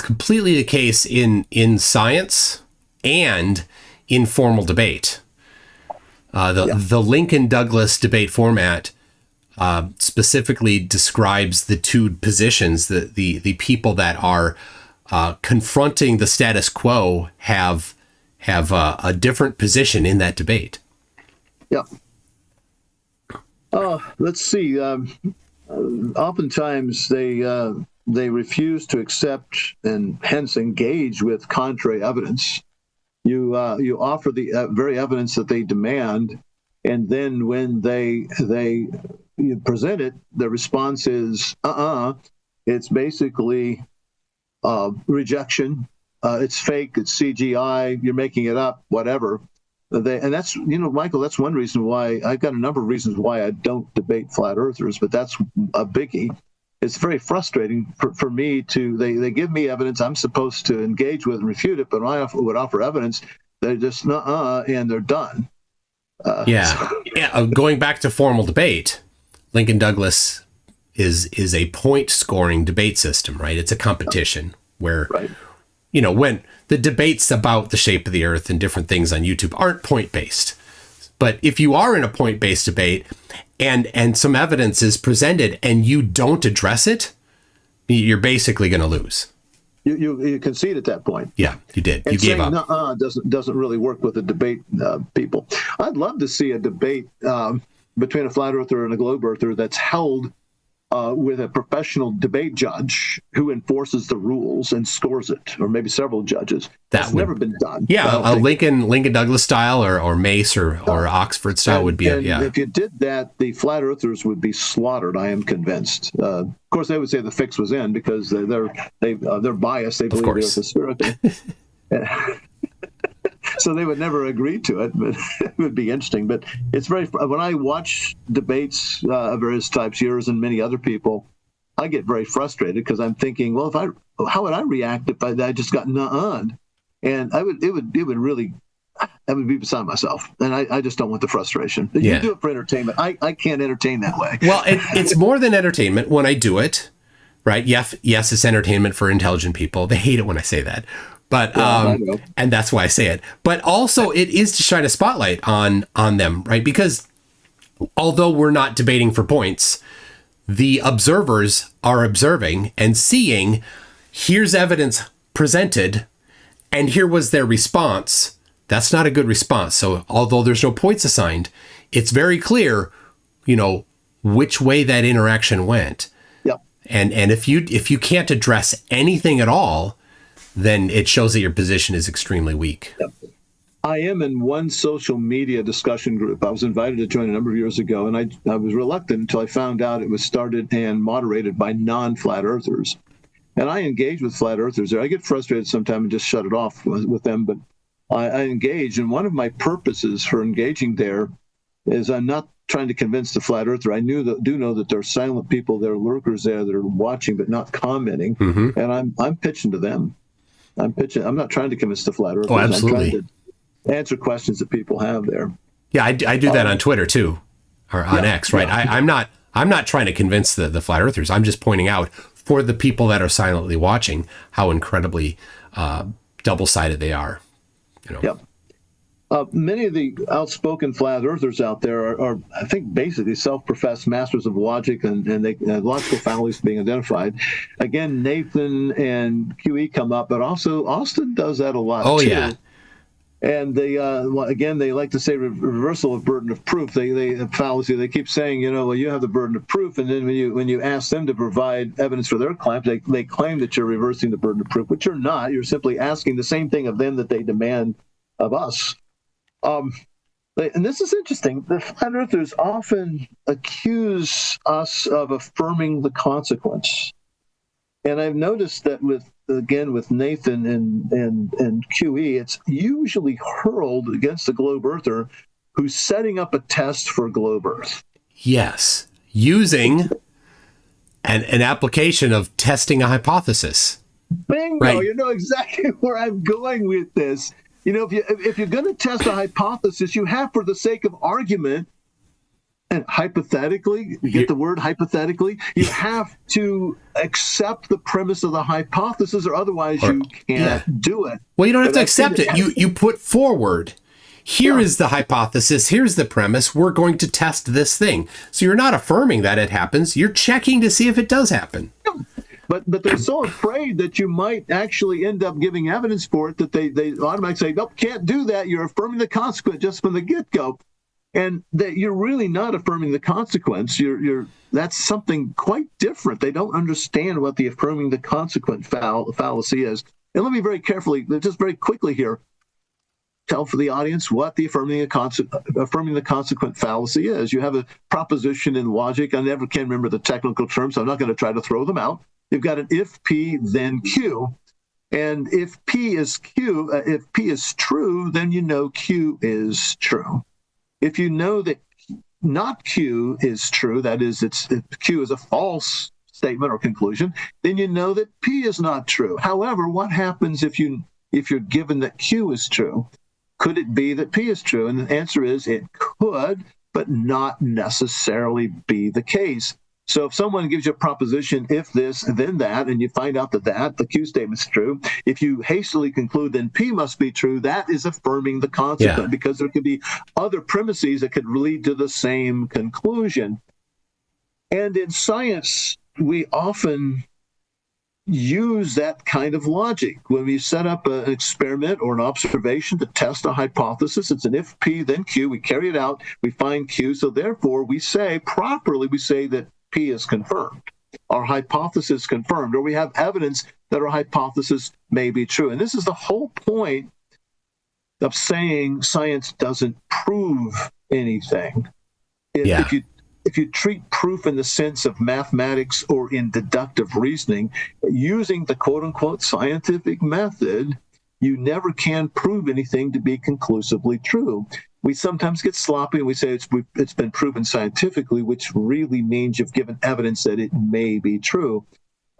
completely the case in science and in formal debate. The Lincoln Douglas debate format specifically describes the two positions. The people that are confronting the status quo have a different position in that debate. Yeah. Let's see. Oftentimes they refuse to accept and hence engage with contrary evidence. You offer the very evidence that they demand, and then when you present it, the response is It's basically rejection. It's fake. It's CGI. You're making it up. Whatever. And that's, Michael, that's one reason why I've got a number of reasons why I don't debate flat earthers, but that's a biggie. It's very frustrating for me they give me evidence I'm supposed to engage with and refute it, but when I would offer evidence, they're just and they're done. Going back to formal debate, Lincoln Douglas is a point scoring debate system, right? It's a competition where, when the debates about the shape of the earth and different things on YouTube aren't point based. But if you are in a point based debate and some evidence is presented and you don't address it, you're basically going to lose. You concede at that point. Yeah, you did. And you gave up. Doesn't really work with the debate people. I'd love to see a debate between a flat earther and a globe earther that's held with a professional debate judge who enforces the rules and scores it, or maybe several judges. That's never been done. Yeah, a Lincoln Douglas style or Mace or Oxford style would be. If you did that, the flat earthers would be slaughtered. I am convinced. Of course, they would say the fix was in because they're biased. They believe the earth is spherical. So they would never agree to it, but it would be interesting. But it's when I watch debates of various types, yours and many other people, I get very frustrated because I'm thinking, well, how would I react if I just got nuh-u'd? And it would really, I would be beside myself. And I just don't want the frustration. You do it for entertainment. I can't entertain that way. Well, it's more than entertainment when I do it, right? Yes, it's entertainment for intelligent people. They hate it when I say that. But and that's why I say it. But also it is to shine a spotlight on them, right? Because although we're not debating for points, the observers are observing and seeing, here's evidence presented, and here was their response. That's not a good response. So although there's no points assigned, it's very clear, which way that interaction went. Yep. And if you can't address anything at all, then it shows that your position is extremely weak. Yep. I am in one social media discussion group. I was invited to join a number of years ago, and I was reluctant until I found out it was started and moderated by non-flat earthers. And I engage with flat earthers there. I get frustrated sometimes and just shut it off with them, but I engage. And one of my purposes for engaging there is I'm not trying to convince the flat earther. I do know that there are silent people, there are lurkers there that are watching but not commenting, and I'm pitching to them. I'm not trying to convince the flat earthers. Oh, absolutely. I'm trying to answer questions that people have there. Yeah, I do that on Twitter too, or on X, right? Yeah. I'm not trying to convince the flat earthers. I'm just pointing out for the people that are silently watching how incredibly double-sided they are. Yep. Many of the outspoken flat earthers out there are I think, basically self-professed masters of logic, and they logical fallacies being identified. Again, Nathan and QE come up, but also Austin does that a lot. Oh, too. yeah. And they like to say reversal of burden of proof. They fallacy. They keep saying, well, you have the burden of proof, and then when you ask them to provide evidence for their claims, they claim that you're reversing the burden of proof, but you're not. You're simply asking the same thing of them that they demand of us. And this is interesting. The flat earthers often accuse us of affirming the consequence. And I've noticed that with Nathan and QE, it's usually hurled against the globe earther who's setting up a test for globe earth. Yes. Using an application of testing a hypothesis. Bingo! Right. You know exactly where I'm going with this. If you're going to test a hypothesis, you have, for the sake of argument, and hypothetically, you get the word hypothetically, you have to accept the premise of the hypothesis, or otherwise you can't do it. Well, you don't have to accept it. You put forward, here is the hypothesis, here's the premise, we're going to test this thing. So you're not affirming that it happens, you're checking to see if it does happen. But they're so afraid that you might actually end up giving evidence for it that they automatically say, nope, can't do that. You're affirming the consequence just from the get-go. And that you're really not affirming the consequence. That's something quite different. They don't understand what the affirming the consequent fallacy is. And let me very quickly here, tell for the audience what the affirming the consequent fallacy is. You have a proposition in logic. I never can remember the technical terms, so I'm not going to try to throw them out. You've got an if P, then Q. And if P is true, then you know Q is true. If you know that not Q is true, that is, Q is a false statement or conclusion, then you know that P is not true. However, what happens if you're given that Q is true? Could it be that P is true? And the answer is it could, but not necessarily be the case. So if someone gives you a proposition, if this, then that, and you find out that the Q statement is true, if you hastily conclude then P must be true, that is affirming the consequent, because there could be other premises that could lead to the same conclusion. And in science, we often use that kind of logic. When we set up an experiment or an observation to test a hypothesis, it's an if P, then Q. We carry it out, we find Q. So therefore, we say that P is confirmed, our hypothesis confirmed, or we have evidence that our hypothesis may be true. And this is the whole point of saying science doesn't prove anything. If you treat proof in the sense of mathematics or in deductive reasoning, using the quote-unquote scientific method, you never can prove anything to be conclusively true. we sometimes get sloppy and we say it's been proven scientifically, which really means you've given evidence that it may be true.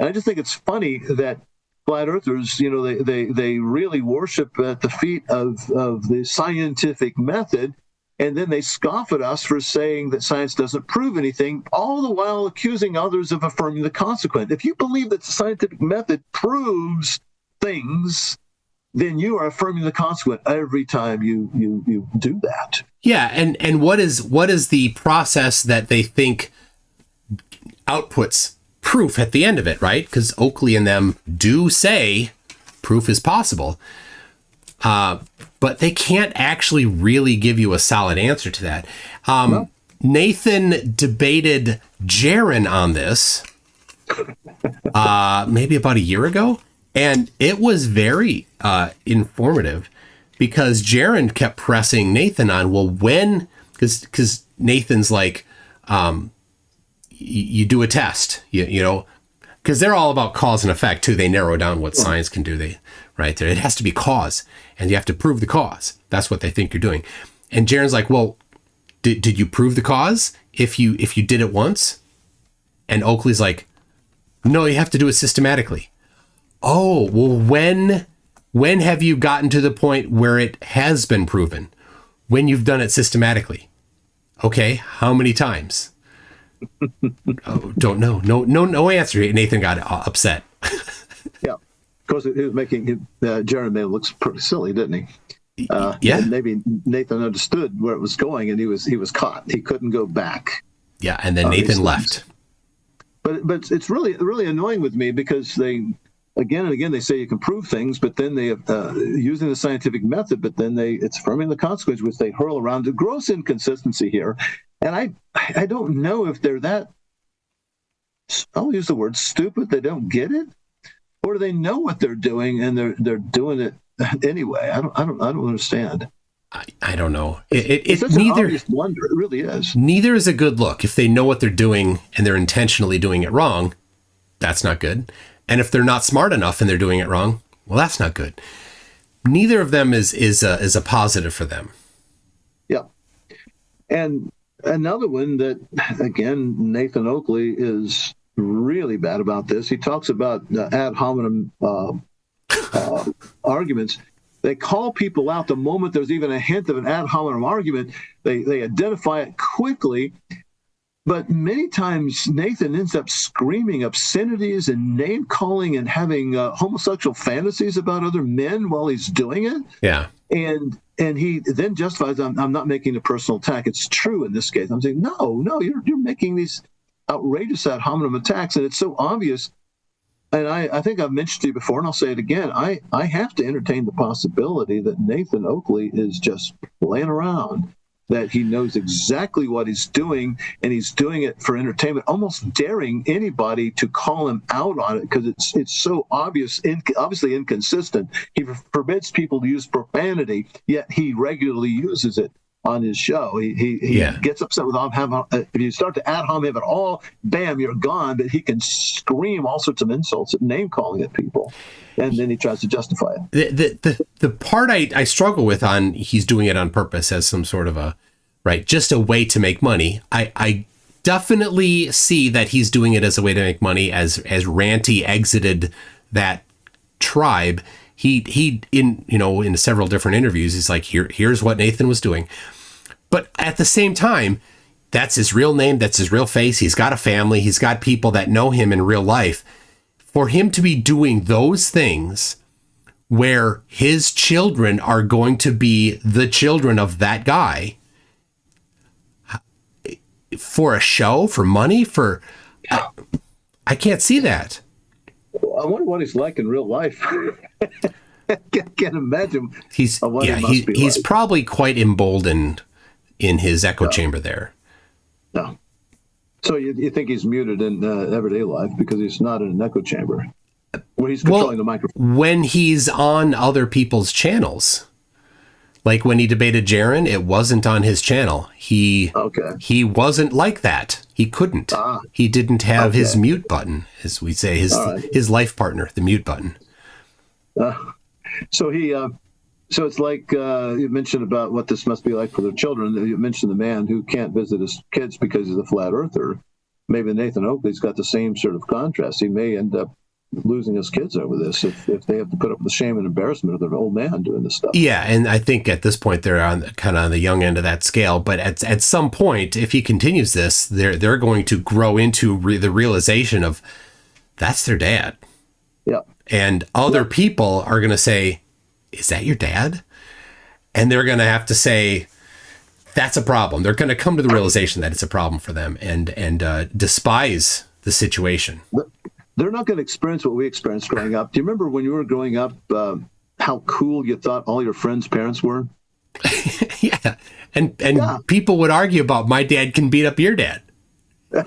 And I just think it's funny that flat earthers, they really worship at the feet of the scientific method, and then they scoff at us for saying that science doesn't prove anything, all the while accusing others of affirming the consequent. If you believe that the scientific method proves things, then you are affirming the consequent every time you do that. Yeah, and what is the process that they think outputs proof at the end of it, right? Because Oakley and them do say proof is possible, but they can't actually really give you a solid answer to that. No. Nathan debated Jaron on this maybe about a year ago, and it was very informative because Jaron kept pressing Nathan on, well, when, because Nathan's like, you do a test, you know, because they're all about cause and effect too. They narrow down what science can do. Right there, it has to be cause, and you have to prove the cause. That's what they think you're doing. And Jaron's like, well, did you prove the cause if you did it once? And Oakley's like, no, you have to do it systematically. Oh, well, when have you gotten to the point where it has been proven? When you've done it systematically. Okay, how many times? Oh, don't know. No answer. Nathan got upset. Yeah, of course, it was making Jaron May looks pretty silly, didn't he? Yeah. Maybe Nathan understood where it was going, and he was caught. He couldn't go back. Yeah, and then Nathan left. But it's really annoying with me because they again and again they say you can prove things, but then they using the scientific method, but then it's affirming the consequence, which they hurl around. The gross inconsistency here. And I don't know if they're that, I'll use the word stupid, they don't get it, or do they know what they're doing and they're doing it anyway? I don't understand. I don't know. It's such an obvious blunder. It really is. Neither is a good look. If they know what they're doing and they're intentionally doing it wrong, that's not good. And if they're not smart enough and they're doing it wrong, well, that's not good. Neither of them is a positive for them. Yeah. And another one that, again, Nathan Oakley is really bad about this. He talks about ad hominem arguments. They call people out the moment there's even a hint of an ad hominem argument. They identify it quickly. But many times Nathan ends up screaming obscenities and name-calling and having homosexual fantasies about other men while he's doing it. Yeah. And he then justifies, I'm not making a personal attack. It's true in this case. I'm saying, no, you're making these outrageous ad hominem attacks, and it's so obvious. And I think I've mentioned to you before, and I'll say it again, I have to entertain the possibility that Nathan Oakley is just playing around, that he knows exactly what he's doing, and he's doing it for entertainment, almost daring anybody to call him out on it because it's so obviously inconsistent. He forbids people to use profanity, yet he regularly uses it on his show. He gets upset with if you start to ad hominem at all, bam, you're gone. But he can scream all sorts of insults, name calling at people, and then he tries to justify it. The part I struggle with on he's doing it on purpose as some sort of just a way to make money. I definitely see that he's doing it as a way to make money. As Ranty exited that tribe, he in several different interviews, he's like, here's what Nathan was doing. But at the same time, that's his real name. That's his real face. He's got a family. He's got people that know him in real life. For him to be doing those things where his children are going to be the children of that guy for a show, for money, I can't see that. I wonder what he's like in real life. I can't imagine. He's probably quite emboldened in his echo chamber there. No. So you think he's muted in everyday life because he's not in an echo chamber where he's controlling the microphone? When he's on other people's channels, like when he debated Jaron, it wasn't on his channel. He wasn't like that. He couldn't. He didn't have his mute button, as we say, his life partner, the mute button. So he So it's like you mentioned about what this must be like for their children. You mentioned the man who can't visit his kids because he's a flat earther. Maybe Nathan Oakley's got the same sort of contrast. He may end up losing his kids over this if they have to put up with the shame and embarrassment of their old man doing this stuff. Yeah, and I think at this point they're on kind of on the young end of that scale. But at some point, if he continues this, they're going to grow into the realization of that's their dad. Yeah, and other people are going to say, "Is that your dad?" And they're going to have to say, "That's a problem." They're going to come to the realization that it's a problem for them and despise the situation. They're not going to experience what we experienced growing up. Do you remember when you were growing up, how cool you thought all your friends' parents were? Yeah. And people would argue about my dad can beat up your dad.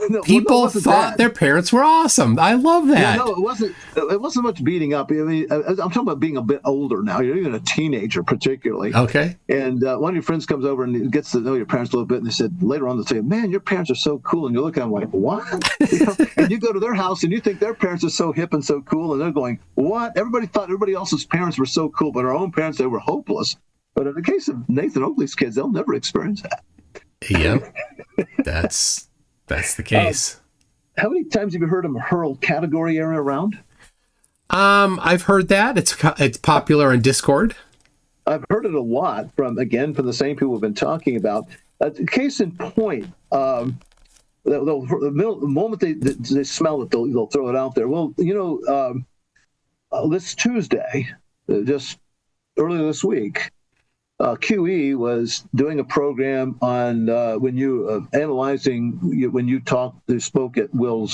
No, people thought their parents were awesome. I love that. No, it wasn't. It wasn't much beating up. I mean, I'm talking about being a bit older now. You're even a teenager, particularly. Okay. And one of your friends comes over and gets to know your parents a little bit, and they said later on they'll say, "Man, your parents are so cool." And you look at them like, "What?" And you go to their house and you think their parents are so hip and so cool, and they're going, "What?" Everybody thought everybody else's parents were so cool, but our own parents, they were hopeless. But in the case of Nathan Oakley's kids, they'll never experience that. Yep. That's the case. How many times have you heard him hurl category error around? I've heard that. It's popular in Discord. I've heard it a lot from the same people we've been talking about. Case in point, the moment they smell it, they'll throw it out there. Well, this Tuesday, just earlier this week, QE was doing a program on when you spoke at Will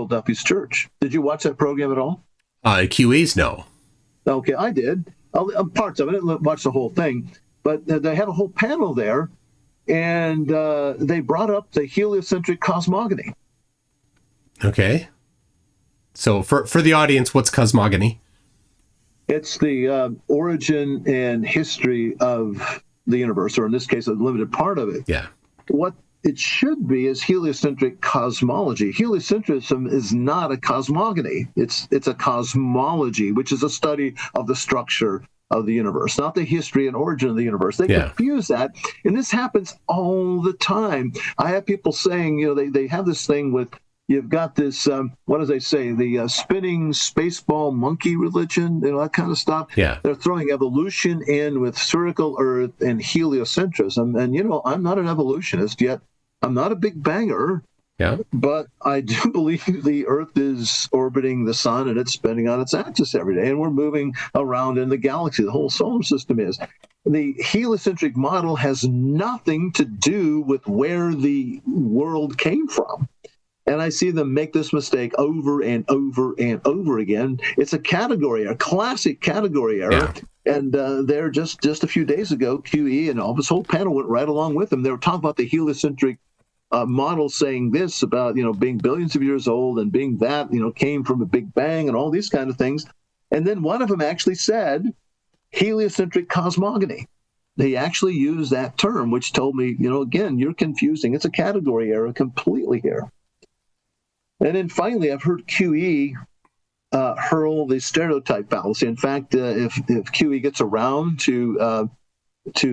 Duffy's church. Did you watch that program at all? QE's no. Okay, I did. Parts of it. I didn't watch the whole thing, but they had a whole panel there, and they brought up the heliocentric cosmogony. Okay. So for the audience, what's cosmogony? It's the origin and history of the universe, or in this case, a limited part of it. Yeah. What it should be is heliocentric cosmology. Heliocentrism is not a cosmogony. It's a cosmology, which is a study of the structure of the universe, not the history and origin of the universe. They confuse that, and this happens all the time. I have people saying, they have this thing with, you've got this, what do they say, the spinning spaceball monkey religion, that kind of stuff. Yeah. They're throwing evolution in with spherical Earth and heliocentrism. And, I'm not an evolutionist yet. I'm not a big banger. Yeah. But I do believe the Earth is orbiting the sun and it's spinning on its axis every day. And we're moving around in the galaxy. The whole solar system is. The heliocentric model has nothing to do with where the world came from. And I see them make this mistake over and over and over again. It's a category, a classic category error. Yeah. And they're just a few days ago, QE and all this whole panel went right along with them. They were talking about the heliocentric model, saying this about, being billions of years old and being that, came from a big bang and all these kind of things. And then one of them actually said heliocentric cosmogony. They actually used that term, which told me, again, you're confusing. It's a category error completely here. And then finally, I've heard QE hurl the stereotype fallacy. In fact, if QE gets around to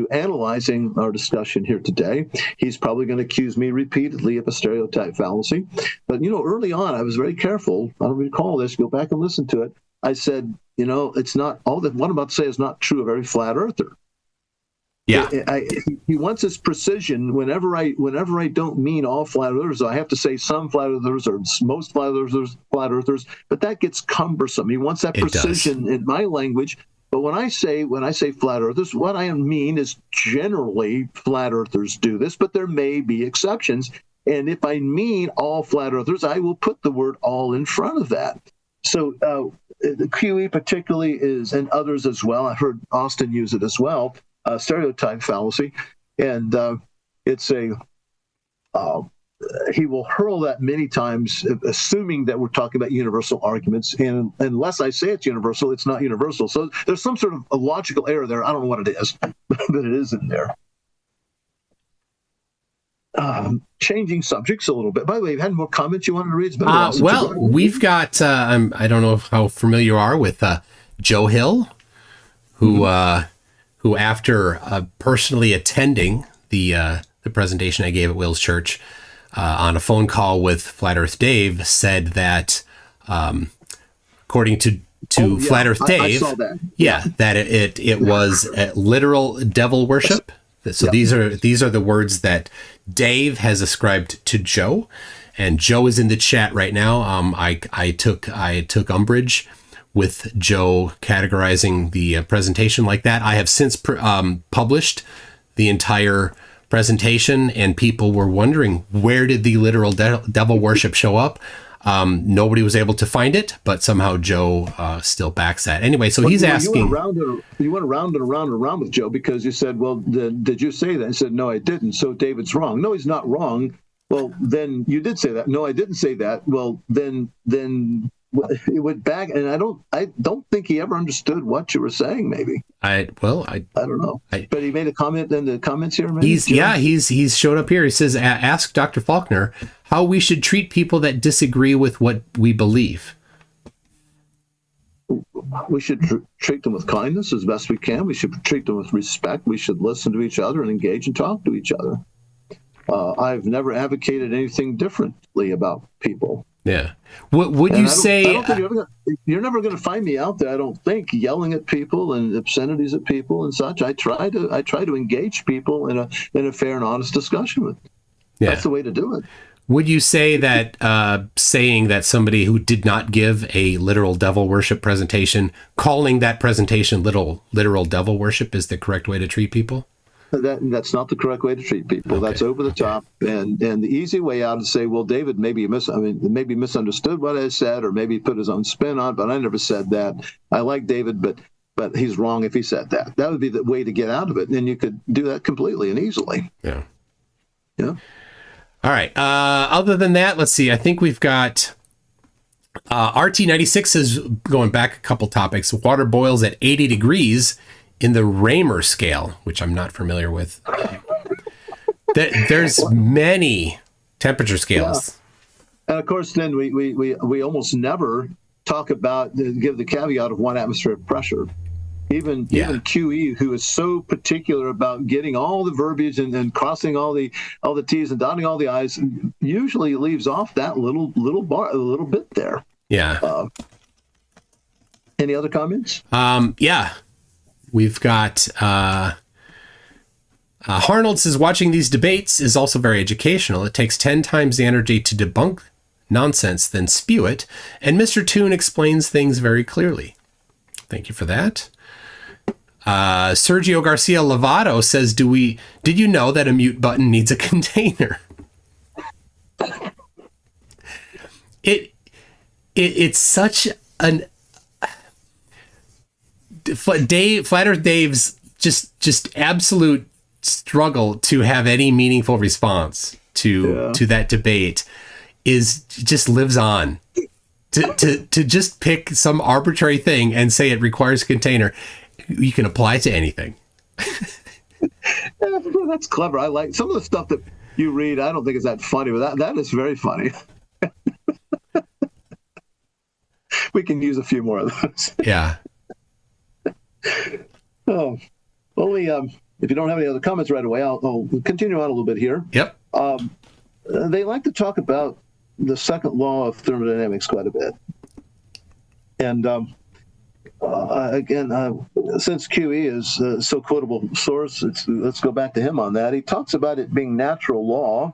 analyzing our discussion here today, he's probably going to accuse me repeatedly of a stereotype fallacy. But, early on, I was very careful. I don't recall this. Go back and listen to it. I said, it's not all that what I'm about to say is not true of every flat earther. Yeah, he wants his precision. Whenever I don't mean all flat earthers, I have to say some flat earthers or most flat earthers. But that gets cumbersome. He wants that precision in my language. But when I say flat earthers, what I mean is generally flat earthers do this, but there may be exceptions. And if I mean all flat earthers, I will put the word "all" in front of that. So the QE particularly is, and others as well. I've heard Austin use it as well. Stereotype fallacy, and it's he will hurl that many times, assuming that we're talking about universal arguments, and unless I say it's universal, it's not universal. So there's some sort of a logical error there. I don't know what it is, but it is in there. Changing subjects a little bit. By the way, you had more comments you wanted to read? Well, we've got, I don't know how familiar you are with Joe Hill, who who, after personally attending the presentation I gave at Will's church, on a phone call with Flat Earth Dave, said that, according to Flat Earth Dave, I saw that. that it was literal devil worship. So these are the words that Dave has ascribed to Joe, and Joe is in the chat right now. I took umbrage with Joe categorizing the presentation like that. I have since published the entire presentation, and people were wondering, where did the literal devil worship show up? Nobody was able to find it, but somehow Joe still backs that. Anyway, so he's asking. You went around and around and around with Joe because you said, well, did you say that? I said, no, I didn't. So David's wrong. No, he's not wrong. Well, then you did say that. No, I didn't say that. Well, then it went back, and I don't think he ever understood what you were saying. Maybe I don't know. But he made a comment in the comments here. Maybe? He's showed up here. He says, ask Dr. Faulkner how we should treat people that disagree with what we believe. We should treat them with kindness as best we can. We should treat them with respect. We should listen to each other and engage and talk to each other. I've never advocated anything differently about people. Yeah. What would you say? I don't think you're never going to find me out there, I don't think, yelling at people and obscenities at people and such. I try to engage people in a fair and honest discussion with them. Yeah. That's the way to do it. Would you say that saying that somebody who did not give a literal devil worship presentation, calling that presentation literal devil worship, is the correct way to treat people? That's not the correct way to treat people. Okay. That's over the top. And the easy way out is say, well, David maybe misunderstood what I said, or maybe put his own spin on it, but I never said that. I like David, but he's wrong if he said that. That would be the way to get out of it. And you could do that completely and easily. Yeah. Yeah. All right. Other than that, let's see. I think we've got RT96 is going back a couple topics. Water boils at 80 degrees in the Raymer scale, which I'm not familiar with. There's many temperature scales. Yeah. And of course, then we almost never talk about, give the caveat of 1 atmosphere of pressure. Even QE, who is so particular about getting all the verbiage and crossing all the T's and dotting all the I's, usually leaves off that little bit there. Yeah. Any other comments? Yeah. We've got Harnold says, watching these debates is also very educational. It takes 10 times the energy to debunk nonsense than spew it. And Mr. Toon explains things very clearly. Thank you for that. Sergio Garcia Lovato says, did you know that a mute button needs a container? It's such an Flat Earth Dave's just absolute struggle to have any meaningful response to that debate just lives on. To just pick some arbitrary thing and say it requires a container, you can apply to anything. That's clever. I like some of the stuff that you read. I don't think it's that funny, but that is very funny. We can use a few more of those. Yeah. Oh, well, if you don't have any other comments right away, I'll continue on a little bit here. Yep. They like to talk about the second law of thermodynamics quite a bit. And again, since QE is so quotable source, let's go back to him on that. He talks about it being natural law,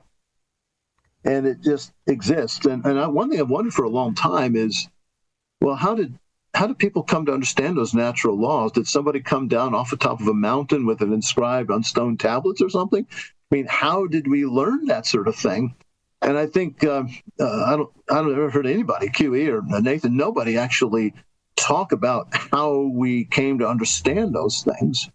and it just exists. And one thing I've wondered for a long time is, well, how did people come to understand those natural laws? Did somebody come down off the top of a mountain with it inscribed on stone tablets or something? I mean, how did we learn that sort of thing? And I think I don't ever heard anybody, QE or Nathan, nobody actually talk about how we came to understand those things.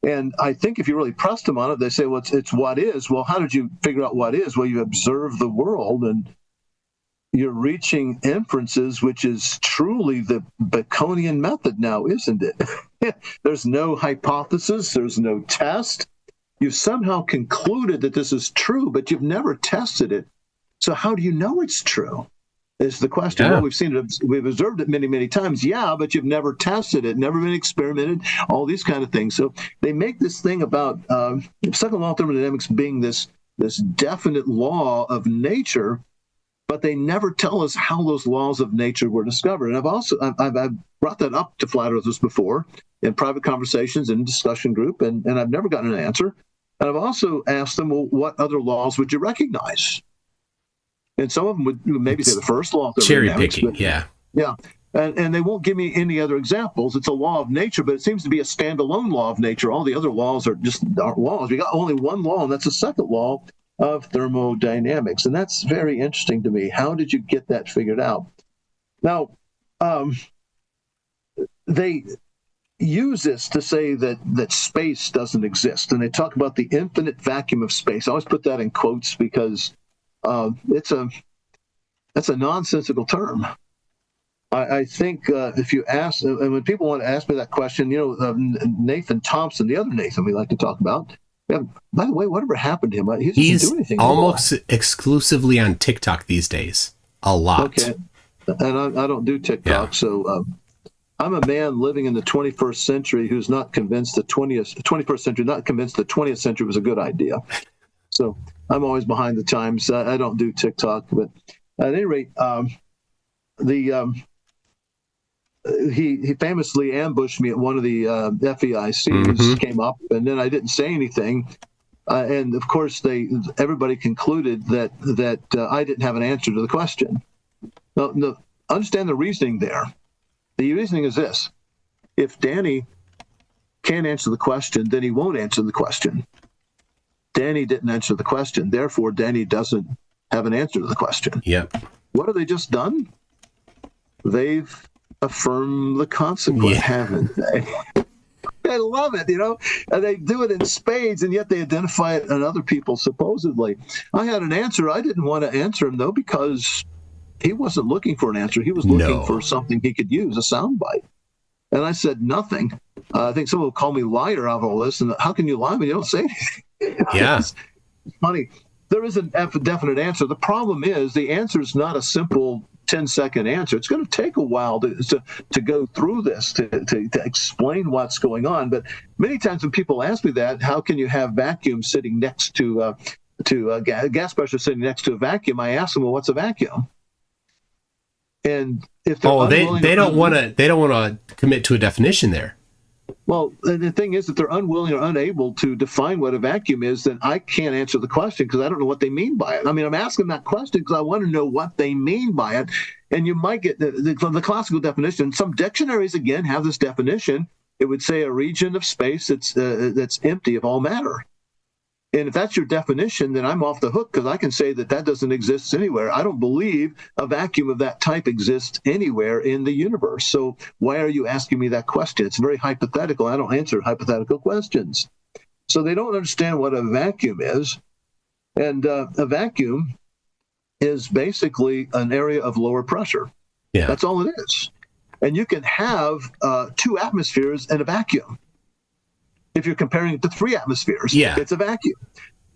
And I think if you really pressed them on it, they say, well, it's what is. Well, how did you figure out what is? Well, you observe the world and you're reaching inferences, which is truly the Baconian method now, isn't it? There's no hypothesis. There's no test. You've somehow concluded that this is true, but you've never tested it. So how do you know it's true? is the question. Yeah. Well, we've observed it many, many times. Yeah, but you've never tested it, never been experimented, all these kind of things. So they make this thing about second law of thermodynamics being this definite law of nature, but they never tell us how those laws of nature were discovered. And I've brought that up to flat earthers before in private conversations and discussion group, and I've never gotten an answer. And I've also asked them, well, what other laws would you recognize? And some of them would maybe say the first law of thermodynamics. Cherry picking, yeah. Yeah. And they won't give me any other examples. It's a law of nature, but it seems to be a standalone law of nature. All the other laws aren't laws. We got only one law, and that's the second law of thermodynamics. And that's very interesting to me. How did you get that figured out? Now, they use this to say that space doesn't exist. And they talk about the infinite vacuum of space. I always put that in quotes because that's a nonsensical term. I think if you ask, and when people want to ask me that question, Nathan Thompson, the other Nathan we like to talk about, yeah, by the way, whatever happened to him? He's almost exclusively on TikTok these days. A lot. Okay. And I don't do TikTok, so I'm a man living in the 21st century who's not convinced the 21st century, not convinced the 20th century was a good idea. So I'm always behind the times. I don't do TikTok, but at any rate, he famously ambushed me at one of the FEICs, came up, and then I didn't say anything. And of course, everybody concluded that I didn't have an answer to the question. Now, understand the reasoning there. The reasoning is this: if Danny can't answer the question, then he won't answer the question. Danny didn't answer the question, therefore Danny doesn't have an answer to the question. Yep. What have they just done? They've affirmed the consequent, haven't they? I love it, and they do it in spades, and yet they identify it in other people, supposedly. I had an answer. I didn't want to answer him, though, because he wasn't looking for an answer. He was looking for something he could use, a soundbite. And I said nothing. I think someone will call me liar out of all this, and how can you lie when you don't say anything? Yeah. It's funny. There is a definite answer. The problem is the answer is not a simple 10-second answer. It's going to take a while to go through this, to explain what's going on. But many times when people ask me that, how can you have vacuum sitting next to gas pressure sitting next to a vacuum? I ask them, well, what's a vacuum? And if they don't want to commit to a definition there. Well, and the thing is, if they're unwilling or unable to define what a vacuum is, then I can't answer the question because I don't know what they mean by it. I mean, I'm asking that question because I want to know what they mean by it. And you might get the classical definition. Some dictionaries, again, have this definition. It would say a region of space that's empty of all matter. And if that's your definition, then I'm off the hook because I can say that doesn't exist anywhere. I don't believe a vacuum of that type exists anywhere in the universe. So why are you asking me that question? It's very hypothetical. I don't answer hypothetical questions. So they don't understand what a vacuum is. And a vacuum is basically an area of lower pressure. Yeah. That's all it is. And you can have 2 atmospheres in a vacuum. If you're comparing it to 3 atmospheres, it's a vacuum.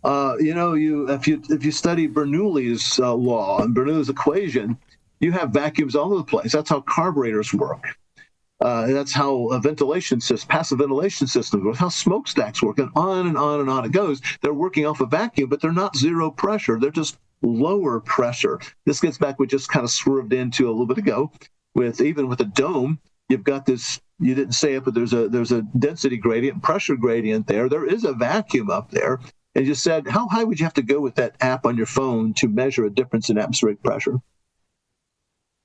If you study Bernoulli's law and Bernoulli's equation, you have vacuums all over the place. That's how carburetors work. That's how passive ventilation systems work, how smokestacks work, and on and on and on it goes. They're working off a vacuum, but they're not zero pressure. They're just lower pressure. This gets back we just kind of swerved into a little bit ago. Even with a dome, you've got this. You didn't say it, but there's a density gradient, pressure gradient there. There is a vacuum up there. And you said, how high would you have to go with that app on your phone to measure a difference in atmospheric pressure?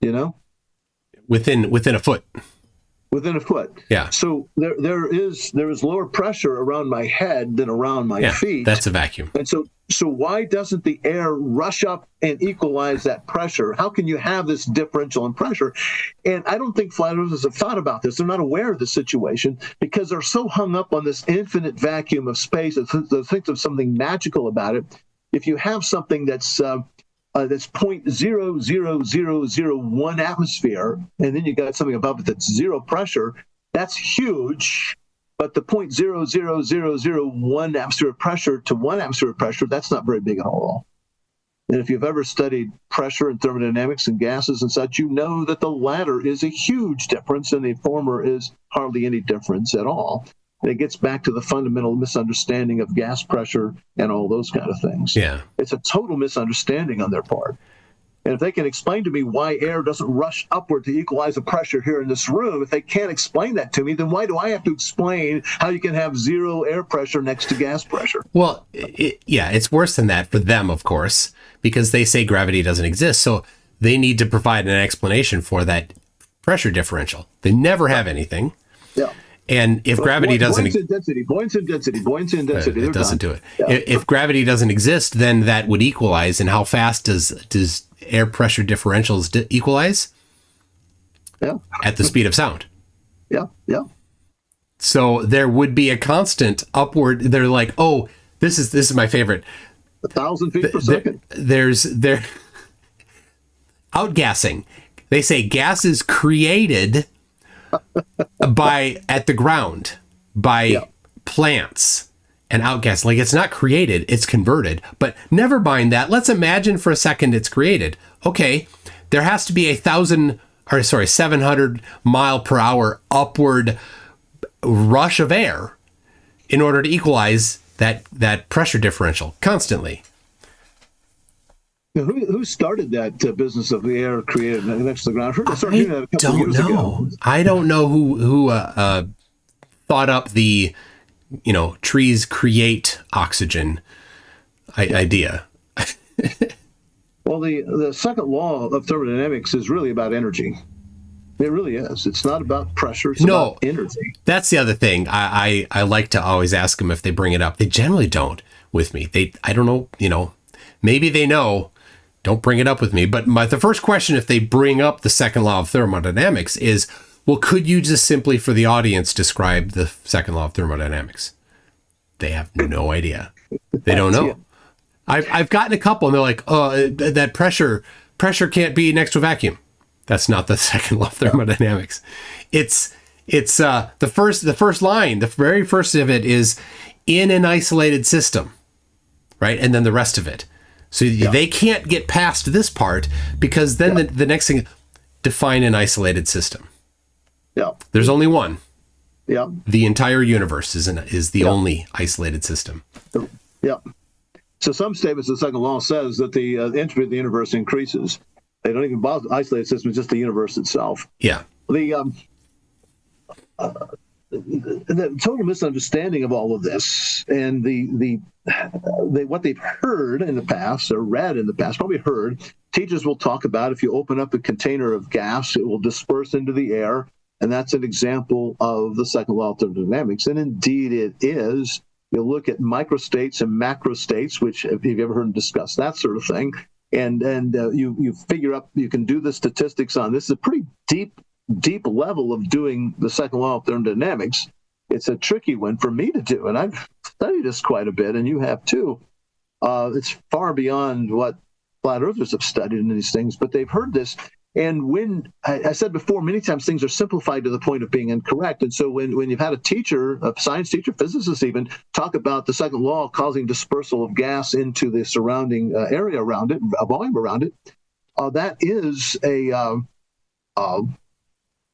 Within a foot. Within a foot. Yeah. So there is lower pressure around my head than around my feet. That's a vacuum. And so why doesn't the air rush up and equalize that pressure? How can you have this differential in pressure? And I don't think flat earthers have thought about this. They're not aware of the situation because they're so hung up on this infinite vacuum of space that they think of something magical about it. If you have something that's 0.00001 atmosphere, and then you got something above it that's zero pressure, that's huge. But the 0.00001 atmosphere of pressure to 1 atmosphere of pressure, that's not very big at all. And if you've ever studied pressure and thermodynamics and gases and such, you know that the latter is a huge difference and the former is hardly any difference at all. And it gets back to the fundamental misunderstanding of gas pressure and all those kind of things. Yeah. It's a total misunderstanding on their part. And if they can explain to me why air doesn't rush upward to equalize the pressure here in this room, if they can't explain that to me, then why do I have to explain how you can have zero air pressure next to gas pressure? Well, it's worse than that for them, of course, because they say gravity doesn't exist. So they need to provide an explanation for that pressure differential. They never have anything. Yeah. And if gravity doesn't... Buoyancy and density. It doesn't do it. Yeah. If gravity doesn't exist, then that would equalize. And how fast does air pressure differentials equalize? Yeah. At the speed of sound. Yeah, yeah. So there would be a constant upward. They're like, oh, this is my favorite. 1,000 feet per second. There's outgassing. They say gas is created at the ground by plants and outgas. Like, it's not created, it's converted. But never mind that. Let's imagine for a second it's created. Okay, there has to be 700 mile per hour upward rush of air in order to equalize that pressure differential constantly. Now, who started that business of the air created next to the ground? I don't know who thought up the trees create oxygen idea. Well, the second law of thermodynamics is really about energy. It really is. It's not about pressure. It's about energy. That's the other thing. I like to always ask them if they bring it up. They generally don't with me. I don't know, maybe they know. Don't bring it up with me. But the first question, if they bring up the second law of thermodynamics, is, well, could you just simply, for the audience, describe the second law of thermodynamics? They have no idea. They don't know. I've gotten a couple, and they're like, oh, that pressure can't be next to a vacuum. That's not the second law of thermodynamics. It's the first line, the very first of it is in an isolated system, right? And then the rest of it. So they can't get past this part, because then the next thing, define an isolated system. Yeah. There's only one. Yeah. The entire universe is the only isolated system. Yeah. So some statements of the second law says that the entropy of the universe increases. They don't even bother isolated system, it's just the universe itself. Yeah. The total misunderstanding of all of this, and what they've heard in the past or read in the past, probably heard, teachers will talk about, if you open up a container of gas, it will disperse into the air, and that's an example of the second law of thermodynamics. And indeed it is. You look at microstates and macrostates, which, if you've ever heard them discuss that sort of thing, and you figure up, you can do the statistics on this. It's a pretty deep level of doing the second law of thermodynamics. It's a tricky one for me to do, and I've studied this quite a bit, and you have too. It's far beyond what flat earthers have studied in these things, but they've heard this. And when I said before, many times things are simplified to the point of being incorrect. And so when you've had a teacher, a science teacher, physicist even, talk about the second law causing dispersal of gas into the surrounding area around it, a volume around it, that is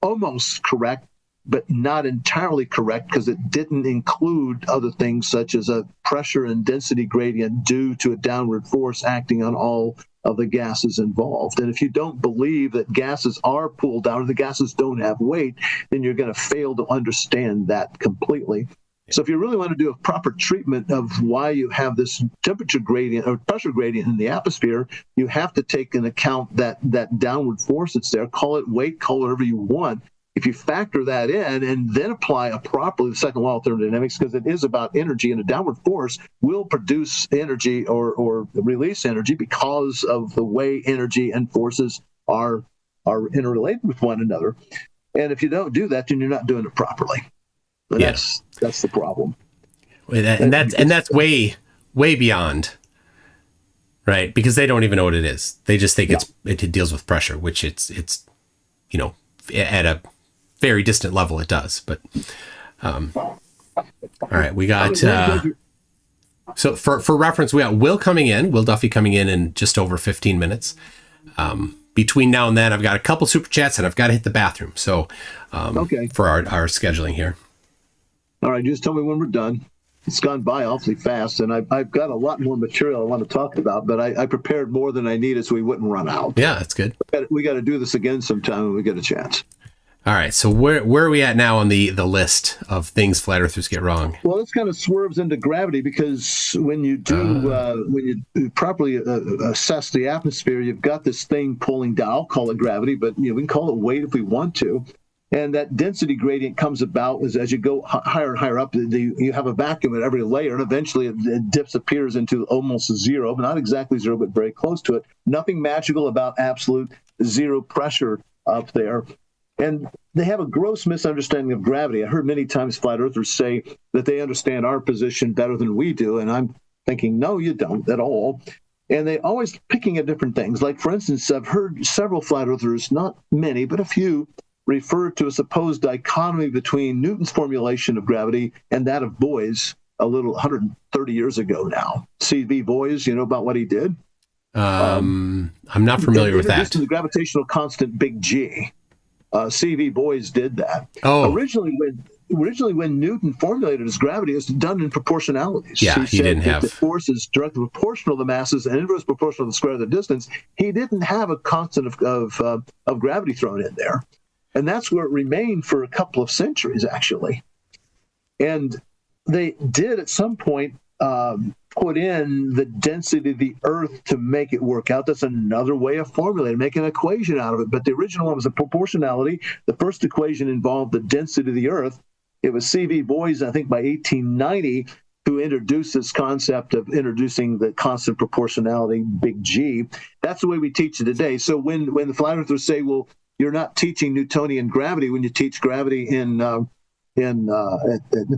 almost correct, but not entirely correct, because it didn't include other things such as a pressure and density gradient due to a downward force acting on all of the gases involved. And if you don't believe that gases are pulled down, or the gases don't have weight, then you're going to fail to understand that completely. So if you really want to do a proper treatment of why you have this temperature gradient or pressure gradient in the atmosphere, you have to take into account that downward force that's there. Call it weight, call it whatever you want. If you factor that in and then apply properly the second law of thermodynamics, because it is about energy, and a downward force will produce energy or release energy because of the way energy and forces are interrelated with one another. And if you don't do that, then you're not doing it properly. And that's the problem. And that's way beyond, right? Because they don't even know what it is. They just think it deals with pressure, which it's at a very distant level it does. But all right, we got So for reference, we got Will Duffy coming in just over 15 minutes. Between now and then, I've got a couple super chats and I've got to hit the bathroom. So Okay. for our scheduling here. All right, just tell me when we're done. It's gone by awfully fast, and I've got a lot more material I want to talk about, but I prepared more than I needed so we wouldn't run out. Yeah, that's good. We got to do this again sometime when we get a chance. All right, so where are we at now on the list of things flat earthers get wrong? Well, this kind of swerves into gravity because when you properly assess the atmosphere, you've got this thing pulling down. I'll call it gravity, but we can call it weight if we want to. And that density gradient comes about as you go higher and higher up. You have a vacuum at every layer, and eventually it disappears into almost zero, but not exactly zero, but very close to it. Nothing magical about absolute zero pressure up there. And they have a gross misunderstanding of gravity. I heard many times flat earthers say that they understand our position better than we do, and I'm thinking, no, you don't at all. And they always picking at different things. Like, for instance, I've heard several flat earthers, not many, but a few, refer to a supposed dichotomy between Newton's formulation of gravity and that of Boy's a little 130 years ago now. C.V. Boy's, you know about what he did? I'm not familiar with that. Introduced the gravitational constant big G. C.V. Boy's did that. Oh. Originally, when Newton formulated his gravity, it was done in proportionalities. Yeah, he didn't have the force is directly proportional to the masses and inverse proportional to the square of the distance. He didn't have a constant of gravity thrown in there. And that's where it remained for a couple of centuries, actually. And they did at some point put in the density of the Earth to make it work out. That's another way of formulating, make an equation out of it. But the original one was a proportionality. The first equation involved the density of the Earth. It was C.V. Boy's, I think, by 1890, who introduced this concept of introducing the constant proportionality, big G. That's the way we teach it today. So when the flat earthers say, well, you're not teaching Newtonian gravity when you teach gravity in the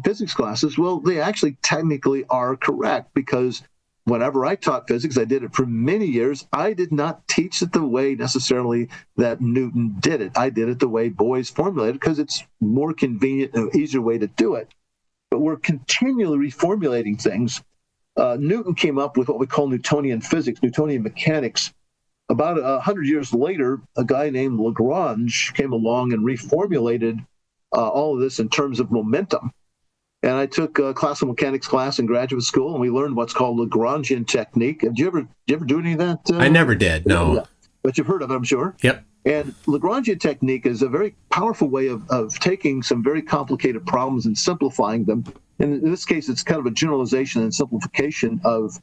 physics classes. Well, they actually technically are correct, because whenever I taught physics, I did it for many years. I did not teach it the way necessarily that Newton did it. I did it the way Boy's formulated, because it's more convenient and easier way to do it. But we're continually reformulating things. Newton came up with what we call Newtonian physics, Newtonian mechanics. About 100 years later, a guy named Lagrange came along and reformulated all of this in terms of momentum. And I took a classical mechanics class in graduate school, and we learned what's called Lagrangian technique. Did you ever do any of that? I never did, no. Yeah. But you've heard of it, I'm sure. Yep. And Lagrangian technique is a very powerful way of taking some very complicated problems and simplifying them. And in this case, it's kind of a generalization and simplification of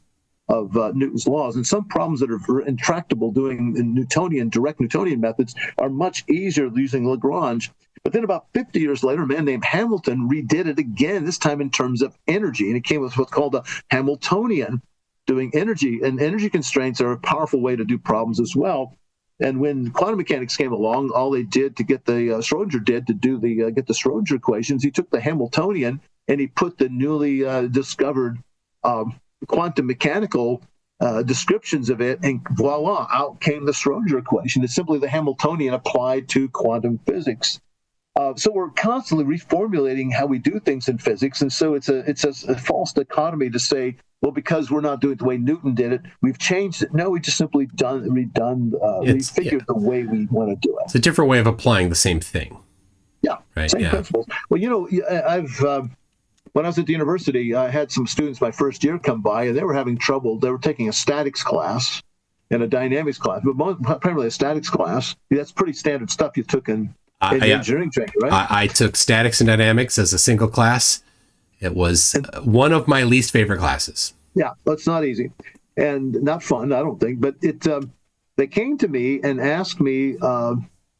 Newton's laws. And some problems that are intractable doing in direct Newtonian methods are much easier using Lagrange. But then about 50 years later, a man named Hamilton redid it again, this time in terms of energy. And he came with what's called the Hamiltonian, doing energy. And energy constraints are a powerful way to do problems as well. And when quantum mechanics came along, all they did to get the Schrodinger did to do get the Schrodinger equations, he took the Hamiltonian and he put the newly discovered quantum mechanical descriptions of it, and voila, out came the Schrodinger equation. It's simply the Hamiltonian applied to quantum physics. So we're constantly reformulating how we do things in physics, and so it's a false dichotomy to say, well, because we're not doing it the way Newton did it, we've changed it. No, we just simply refigured the way we want to do it. It's a different way of applying the same thing. Yeah, right. Same principles. Well, I've when I was at the university, I had some students my first year come by, and they were having trouble. They were taking a statics class and a dynamics class, but primarily a statics class. That's pretty standard stuff you took in engineering training, right? I took statics and dynamics as a single class. It was one of my least favorite classes. Yeah, that's not easy and not fun, I don't think. But they came to me and asked me,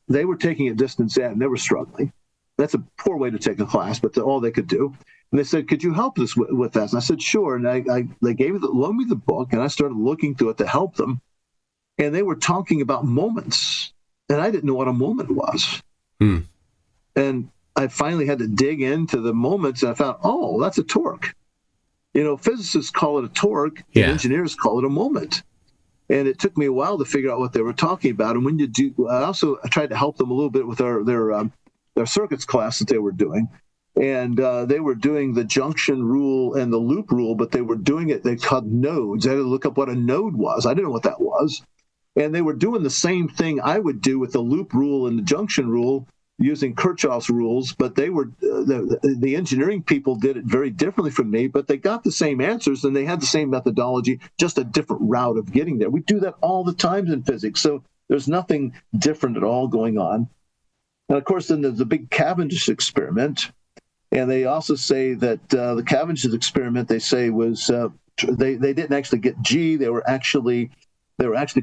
they were taking a distance ed and they were struggling. That's a poor way to take a class, but all they could do. And they said, could you help us with that? And I said, sure. And they loaned me the book, and I started looking through it to help them. And they were talking about moments, and I didn't know what a moment was. And I finally had to dig into the moments, and I found, oh, that's a torque. Physicists call it a torque, and engineers call it a moment. And it took me a while to figure out what they were talking about. And when you do, I tried to help them a little bit with their circuits class that they were doing. And they were doing the junction rule and the loop rule, but they were doing it, they called nodes. I had to look up what a node was. I didn't know what that was. And they were doing the same thing I would do with the loop rule and the junction rule using Kirchhoff's rules, but they were the engineering people did it very differently from me, but they got the same answers and they had the same methodology, just a different route of getting there. We do that all the time in physics, so there's nothing different at all going on. And of course, then there's the big Cavendish experiment, and they also say that the Cavendish experiment, they say, was they didn't actually get G. They were actually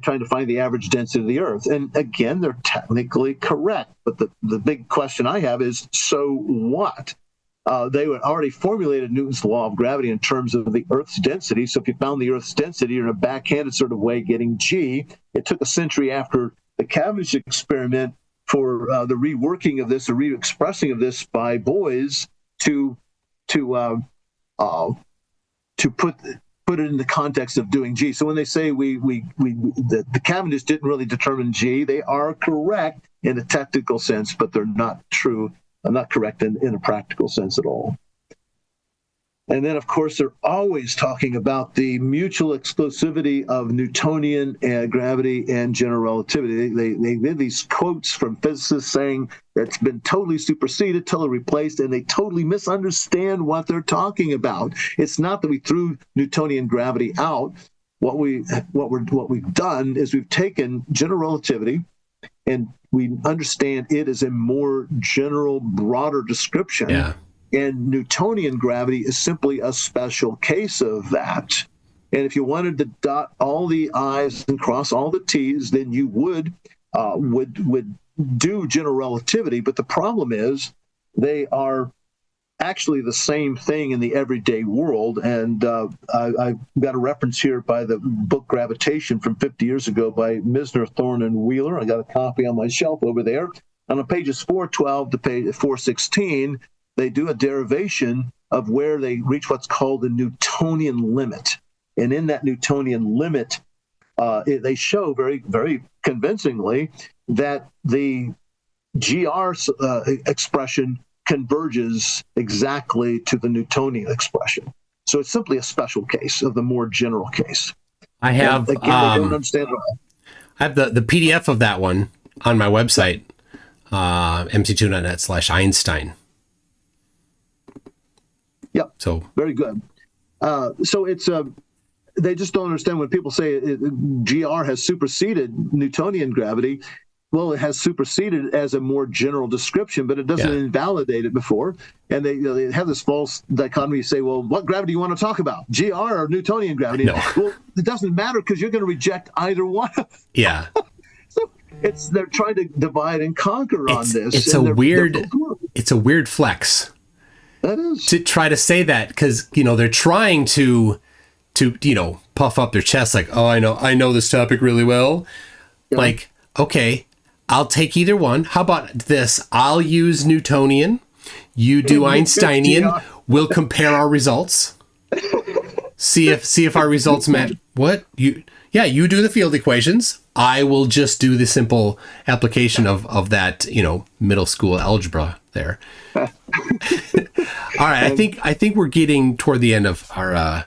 trying to find the average density of the Earth. And again, they're technically correct. But the big question I have is, so what? They had already formulated Newton's law of gravity in terms of the Earth's density. So if you found the Earth's density, you're in a backhanded sort of way getting G. It took a century after the Cavendish experiment for the reworking of this, the re-expressing of this by Boys to put it in the context of doing G. So when they say the Cavendish didn't really determine G, they are correct in a technical sense, but they're not true, not correct in a practical sense at all. And then, of course, they're always talking about the mutual exclusivity of Newtonian gravity and general relativity. They did these quotes from physicists saying that's been totally superseded, totally replaced, and they totally misunderstand what they're talking about. It's not that we threw Newtonian gravity out. What we've done is we've taken general relativity, and we understand it as a more general, broader description. Yeah. And Newtonian gravity is simply a special case of that. And if you wanted to dot all the I's and cross all the T's, then you would do general relativity. But the problem is they are actually the same thing in the everyday world. And I've got a reference here by the book Gravitation from 50 years ago by Misner, Thorne, and Wheeler. I got a copy on my shelf over there. And on pages 412 to page 416, they do a derivation of where they reach what's called the Newtonian limit. And in that Newtonian limit, they show very, very convincingly that the GR expression converges exactly to the Newtonian expression. So it's simply a special case of the more general case. I have, and again, I don't understand it all. I have the PDF of that one on my website, MCToon.net/Einstein. Yep. So very good. So it's they just don't understand when people say GR has superseded Newtonian gravity. Well, it has superseded as a more general description, but it doesn't invalidate it before. And they have this false dichotomy. You say, well, what gravity do you want to talk about, GR or Newtonian gravity? No. Well, it doesn't matter because you're going to reject either one. Yeah. So they're trying to divide and conquer on this. It's a weird flex. That is. To try to say that, because they're trying to puff up their chest like, oh, I know this topic really well. Yeah. Like, okay, I'll take either one. How about this? I'll use Newtonian. You do Einsteinian. We'll compare our results. See if our results match. What you do the field equations. I will just do the simple application of that, middle school algebra there. All right, I think we're getting toward the end of our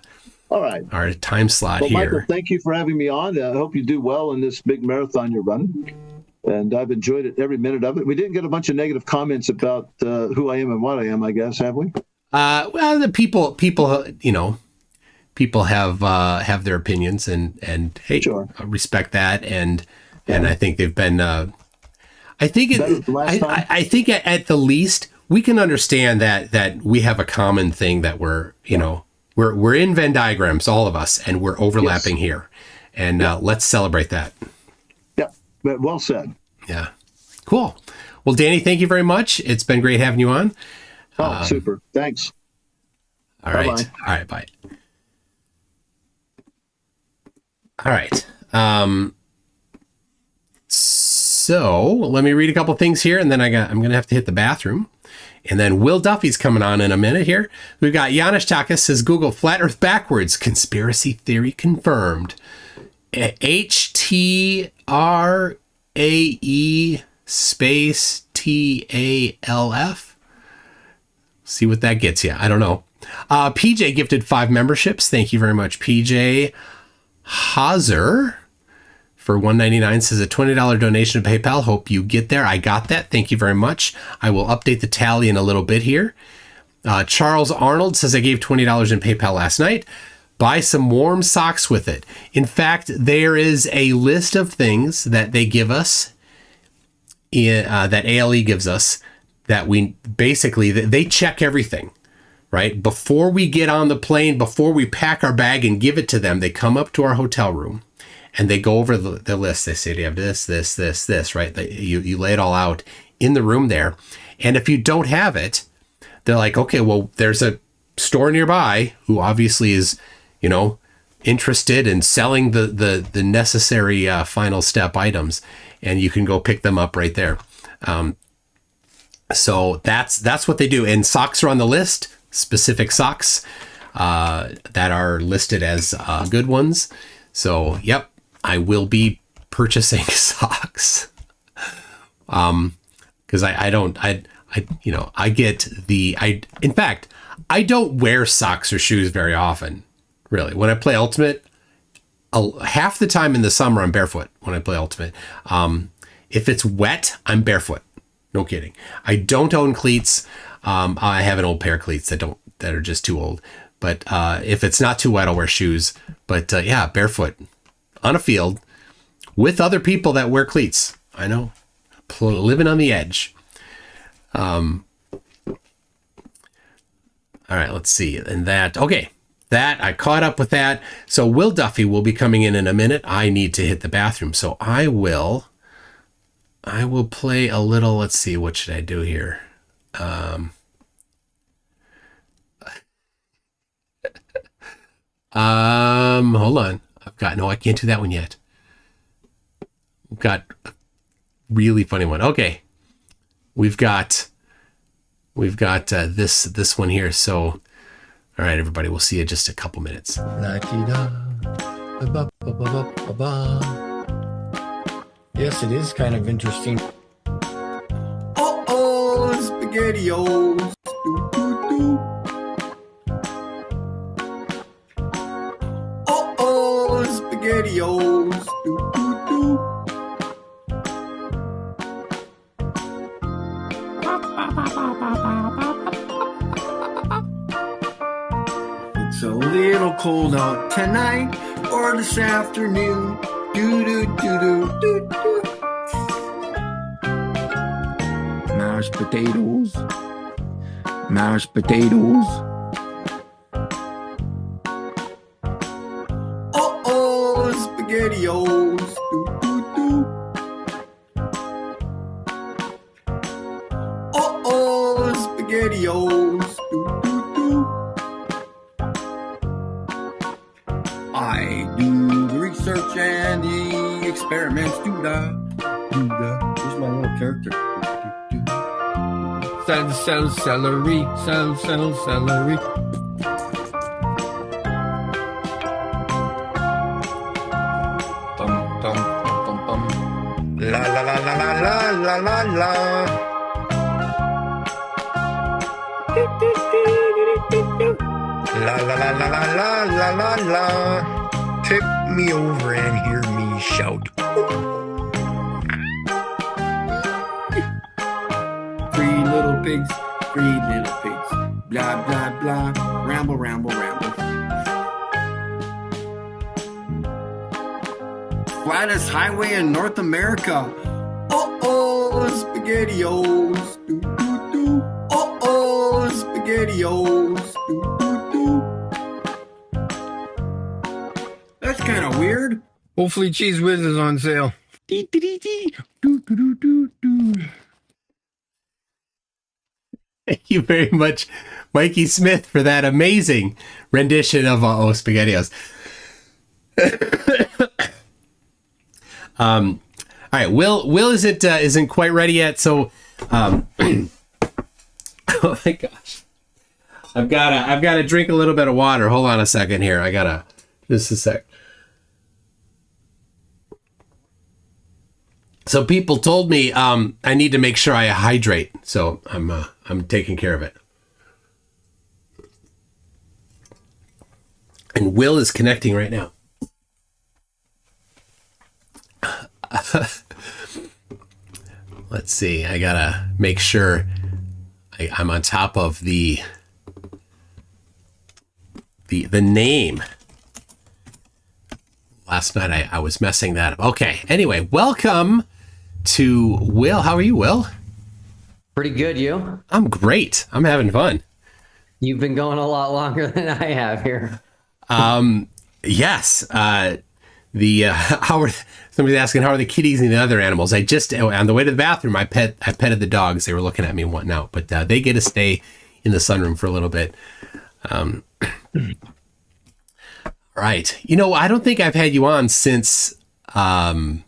our time slot here. Michael, thank you for having me on. I hope you do well in this big marathon you're running, and I've enjoyed it every minute of it. We didn't get a bunch of negative comments about who I am and what I am, I guess, have we? Well, the people have their opinions, and hey, sure. I respect that, and I think they've been. I think at the least we can understand that we have a common thing that we're in Venn diagrams, all of us, and we're overlapping here, and let's celebrate that. Yeah, well said. Yeah, cool. Well, Danny, thank you very much. It's been great having you on. Oh, super. Thanks. All right. Bye-bye. All right. Bye. All right. So let me read a couple things here, and then I'm going to have to hit the bathroom. And then Will Duffy's coming on in a minute here. We've got Janusz Takas says, Google flat earth backwards. Conspiracy theory confirmed. HTRAE space TALF. See what that gets you. I don't know. PJ gifted 5 memberships. Thank you very much, PJ. Hazer for $1.99 says a $20 donation to PayPal. Hope you get there. I got that. Thank you very much. I will update the tally in a little bit here. Charles Arnold says I gave $20 in PayPal last night. Buy some warm socks with it. In fact, there is a list of things that they give us, that ALE gives us, that we basically, they check everything, right? Before we get on the plane, before we pack our bag and give it to them, they come up to our hotel room and they go over the list. They say, do you have this, right? You lay it all out in the room there. And if you don't have it, they're like, okay, well, there's a store nearby who obviously is, interested in selling the necessary final step items, and you can go pick them up right there. So that's what they do. And socks are on the list, specific socks that are listed as good ones. So, yep, I will be purchasing socks. Because in fact, I don't wear socks or shoes very often. Really, when I play Ultimate, half the time in the summer I'm barefoot when I play Ultimate. If it's wet, I'm barefoot. No kidding. I don't own cleats. I have an old pair of cleats that are just too old. But if it's not too wet, I'll wear shoes. But yeah, barefoot on a field with other people that wear cleats. I know, living on the edge. All right, let's see. And that I caught up with that. So Will Duffy will be coming in a minute. I need to hit the bathroom. So I will play a little. Let's see. What should I do here? Hold on. I can't do that one yet. I've got a really funny one. Okay. We've got this one here. So, all right, everybody, we'll see you in just a couple minutes. Yes, it is kind of interesting. SpaghettiOs. SpaghettiOs. It's a little cold out tonight or this afternoon. Mashed potatoes. Mashed potatoes. SpaghettiOs. SpaghettiOs. I do the research and the experiments. Here's my little character. Celery. La la la la la la la la. La la la la la la la la. Tip me over and hear me shout. Three little pigs. Blah blah blah. Ramble, ramble, ramble. Flattest highway in North America. SpaghettiOs. SpaghettiOs. That's kind of weird. Hopefully Cheese Whiz is on sale. Thank you very much, Mikey Smith, for that amazing rendition of SpaghettiOs. All right, Will isn't quite ready yet, so oh my gosh, I've got to drink a little bit of water. Hold on a second here. Just a sec. So people told me I need to make sure I hydrate, so I'm taking care of it. And Will is connecting right now. Let's see. I gotta make sure I'm on top of the name. Last night I was messing that up. Okay. Anyway, welcome to Will. How are you, Will? Pretty good, you? I'm great. I'm having fun. You've been going a lot longer than I have here. Yes. Somebody's asking, how are the kitties and the other animals? I just, on the way to the bathroom, I petted the dogs. They were looking at me and whatnot, but they get to stay in the sunroom for a little bit. Right. You know, I don't think I've had you on since like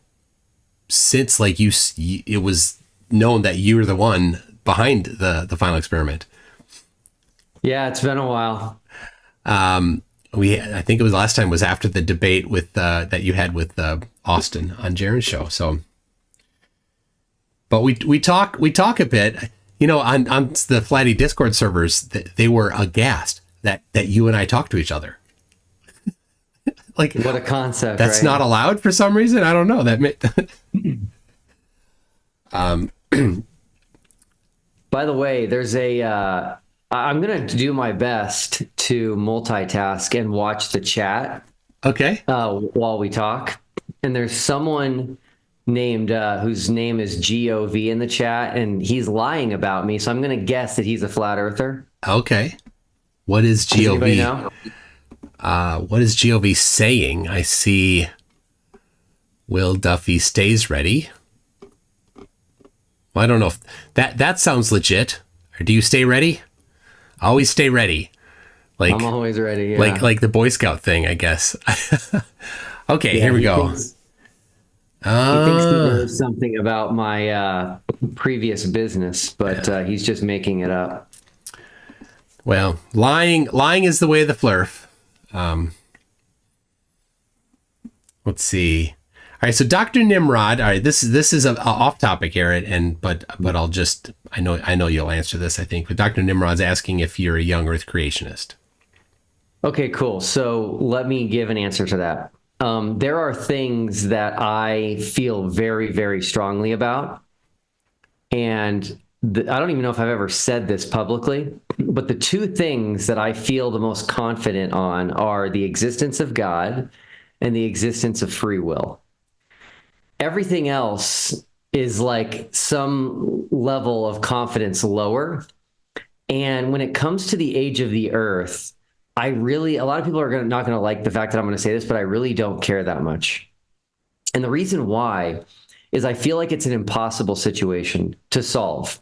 it was known that you were the one behind the final experiment. Yeah, it's been a while. I think it was last time was after the debate with that you had with Austin on Jaren's show. So, but we talk a bit. You know, on the Flatty Discord servers, they were aghast that you and I talk to each other. Like, what a concept! That's right? not allowed for some reason. I don't know. By the way, there's a. I'm gonna do my best to multitask and watch the chat. Okay. While we talk, and there's someone named whose name is GOV in the chat, and he's lying about me. So I'm gonna guess that he's a flat earther. Okay. What is GOV? Does anybody know? What is GOV saying? I see Will Duffy stays ready. Well, I don't know if that sounds legit. Or do you stay ready? Always stay ready. Like, I'm always ready. Yeah. Like the Boy Scout thing, I guess. Okay, Yeah, here we go. He thinks he knows something about my previous business, but he's just making it up. Well, lying is the way of the flurf. Let's see. All right, so Dr. Nimrod. All right, this is a off topic, Aaron, but I'll just I know you'll answer this, I think. But Dr. Nimrod's asking if you're a young Earth creationist. Okay, cool. So let me give an answer to that. There are things that I feel very, very strongly about, and I don't even know if I've ever said this publicly, but the two things that I feel the most confident on are the existence of God and the existence of free will. Everything else is like some level of confidence lower. And when it comes to the age of the Earth, a lot of people are not going to like the fact that I'm going to say this, but I really don't care that much. And the reason why is I feel like it's an impossible situation to solve.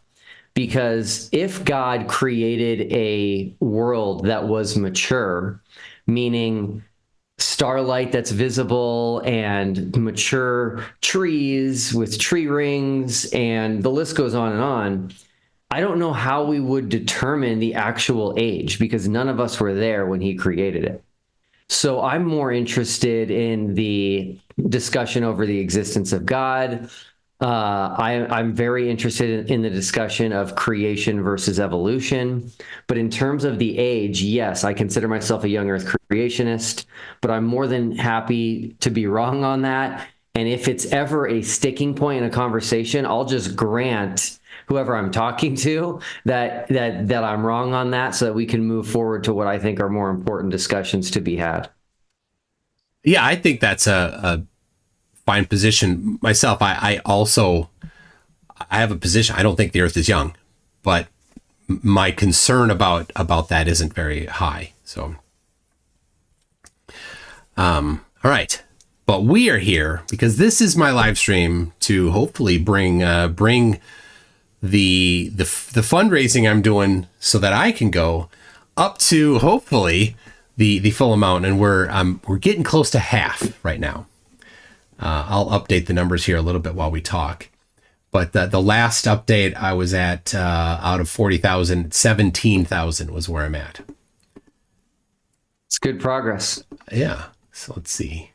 Because if God created a world that was mature, meaning starlight that's visible and mature trees with tree rings, and the list goes on, I don't know how we would determine the actual age because none of us were there when he created it. So I'm more interested in the discussion over the existence of God. I'm very interested in the discussion of creation versus evolution. But in terms of the age, yes, I consider myself a young Earth creationist, but I'm more than happy to be wrong on that. And if it's ever a sticking point in a conversation, I'll just grant whoever I'm talking to that I'm wrong on that so that we can move forward to what I think are more important discussions to be had. Yeah, I think that's a fine position myself. I have a position. I don't think the Earth is young, but my concern about that isn't very high. So, all right, but we are here because this is my live stream to hopefully bring the fundraising I'm doing so that I can go up to hopefully the full amount, and we're getting close to half right now. I'll update the numbers here a little bit while we talk. But the last update I was at, out of 40,000, 17,000 was where I'm at. It's good progress. Yeah. So let's see.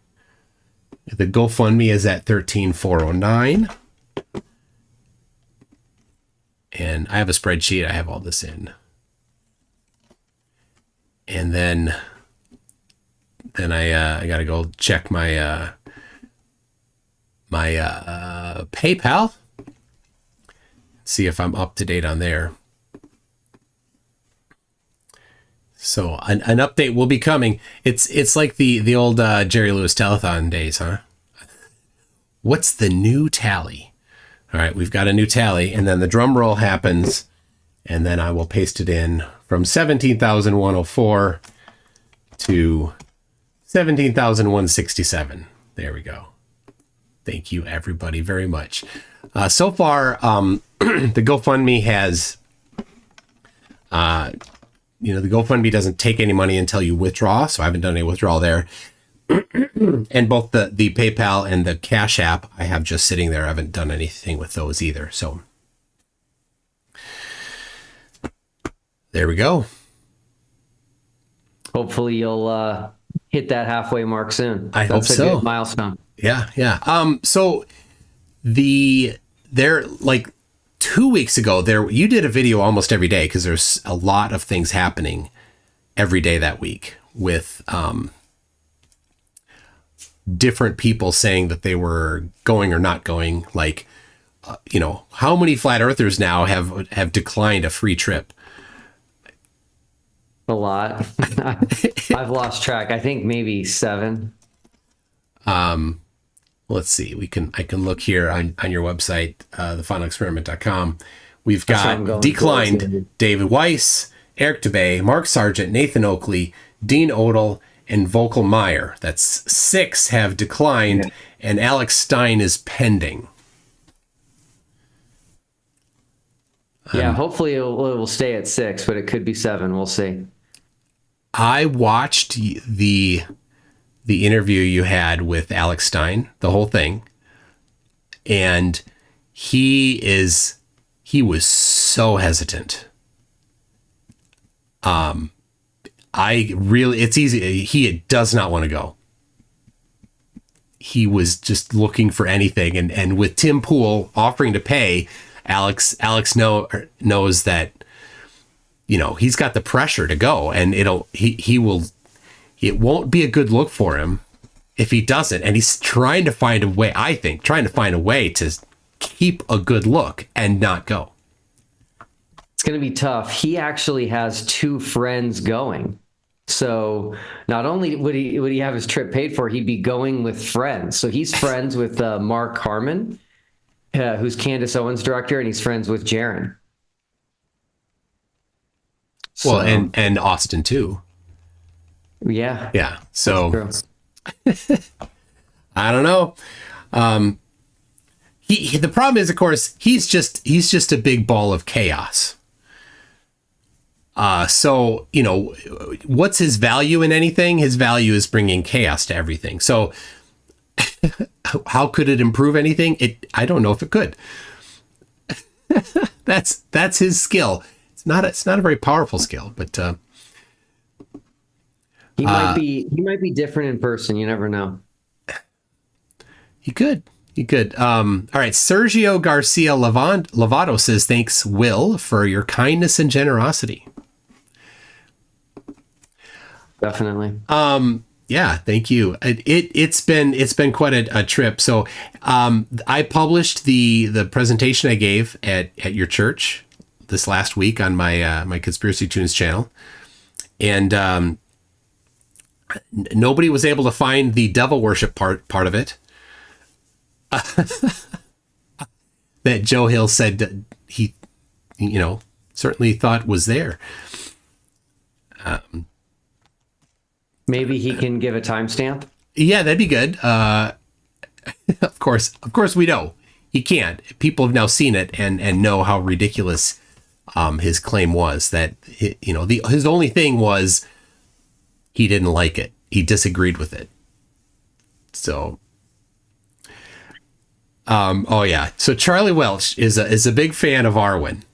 The GoFundMe is at 13,409. And I have a spreadsheet. I have all this in. And then then I got to go check my PayPal, see if I'm up to date on there. So an update will be coming. It's like the old Jerry Lewis telethon days, huh? What's the new tally? All right, we've got a new tally, and then the drum roll happens, and then I will paste it in from 17,104 to 17,167. There we go. Thank you, everybody, very much. So far, the GoFundMe has, the GoFundMe doesn't take any money until you withdraw, so I haven't done any withdrawal there. And both the PayPal and the Cash App, I have just sitting there. I haven't done anything with those either. So there we go. Hopefully you'll hit that halfway mark soon. I hope so. That's a good milestone. Yeah. So there, like 2 weeks ago, you did a video almost every day, because there's a lot of things happening every day that week with different people saying that they were going or not going. Like, how many flat earthers now have declined a free trip? A lot. I've lost track. I think maybe 7. Let's see. I can look here on your website, thefinalexperiment.com. We've got declined David Weiss, Eric DeBay, Mark Sargent, Nathan Oakley, Dean Odell, and Volkel Meyer. That's 6 have declined, and Alex Stein is pending. Yeah, hopefully it will stay at 6, but it could be 7. We'll see. I watched the interview you had with Alex Stein, the whole thing, and he was so hesitant. It's easy. He does not want to go. He was just looking for anything, and with Tim Pool offering to pay, Alex knows that, he's got the pressure to go, and it won't be a good look for him if he doesn't. And he's trying to find a way, to keep a good look and not go. It's going to be tough. He actually has 2 friends going. So not only would he have his trip paid for, he'd be going with friends. So he's friends with Mark Harmon, who's Candace Owens' director, and he's friends with Jaron. Well, and Austin too. Yeah. Yeah. So I don't know. The problem is, of course, he's just a big ball of chaos. So, what's his value in anything? His value is bringing chaos to everything. So how could it improve anything? I don't know if it could. That's his skill. It's not a very powerful skill, but he might be different in person. You never know. He could. All right. Sergio Garcia Lovato says, thanks, Will, for your kindness and generosity. Definitely. Yeah, thank you. It's been quite a trip. So I published the presentation I gave at your church this last week on my Conspiracy Tunes channel, and nobody was able to find the devil worship part of it. That Joe Hill said that he certainly thought was there. Maybe he can give a timestamp. Yeah, that'd be good. Of course we know he can't. People have now seen it and know how ridiculous his claim was. That his only thing was he didn't like it. He disagreed with it. So, so Charlie Welch is a big fan of Arwen.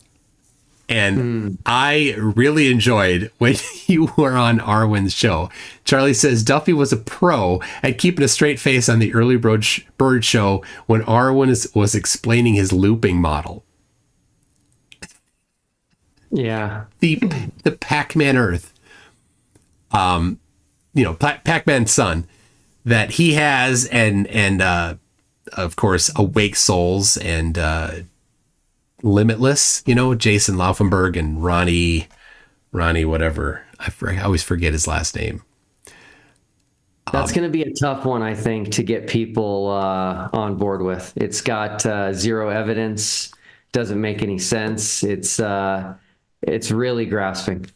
And I really enjoyed when you were on Arwen's show. Charlie says Duffy was a pro at keeping a straight face on the early Bird show when Arwen was explaining his looping model. Yeah. The Pac-Man Earth. Pac-Man's son that he has, and of course Awake Souls and Limitless, Jason Laufenberg and Ronnie whatever. I always forget his last name. That's going to be a tough one, I think, to get people on board with. It's got zero evidence, doesn't make any sense. It's really grasping.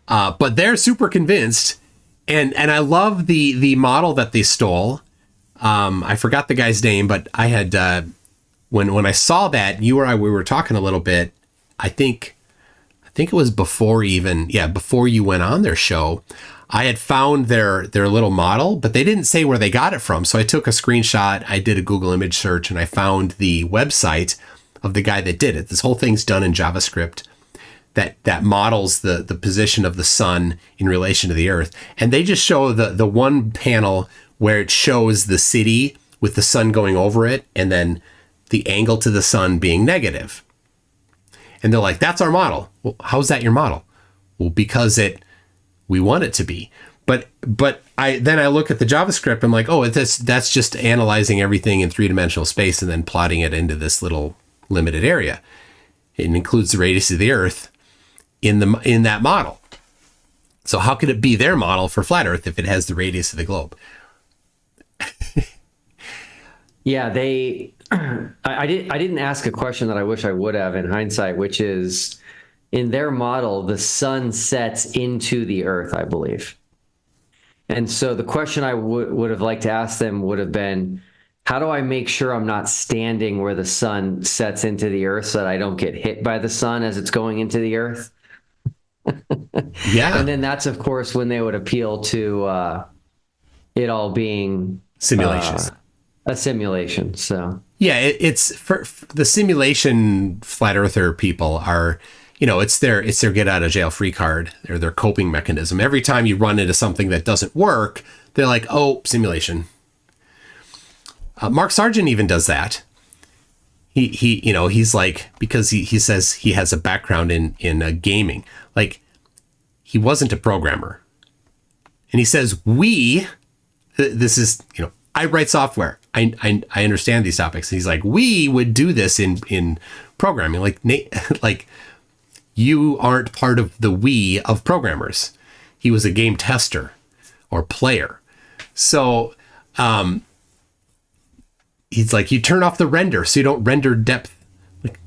But they're super convinced, and I love the model that they stole. I forgot the guy's name, but I had when I saw that, we were talking a little bit. I think it was before you went on their show. I had found their little model, but they didn't say where they got it from. So I took a screenshot, I did a Google image search, and I found the website of the guy that did it. This whole thing's done in JavaScript that models the position of the sun in relation to the Earth. And they just show the one panel where it shows the city with the sun going over it, and then the angle to the sun being negative. And they're like, that's our model. Well, how's that your model? Well, because we want it to be. But I look at the JavaScript, I'm like, oh, that's just analyzing everything in three-dimensional space and then plotting it into this little limited area. It includes the radius of the Earth in that model. So how could it be their model for flat Earth if it has the radius of the globe? Yeah, I didn't ask a question that I wish I would have in hindsight, which is, in their model, the sun sets into the Earth, I believe. And so the question I would have liked to ask them would have been, how do I make sure I'm not standing where the sun sets into the Earth so that I don't get hit by the sun as it's going into the Earth? Yeah. And then that's, of course, when they would appeal to it all being simulations. A simulation. So yeah, it's for the simulation flat earther people are, it's their get out of jail free card, or their coping mechanism. Every time you run into something that doesn't work, they're like, oh, simulation. Mark Sargent even does that. He's like, because he says he has a background in gaming. Like, he wasn't a programmer. And he says, this is, I write software. I understand these topics. And he's like, we would do this in programming. Like you aren't part of the we of programmers. He was a game tester or player. So he's like, you turn off the render so you don't render depth. Like,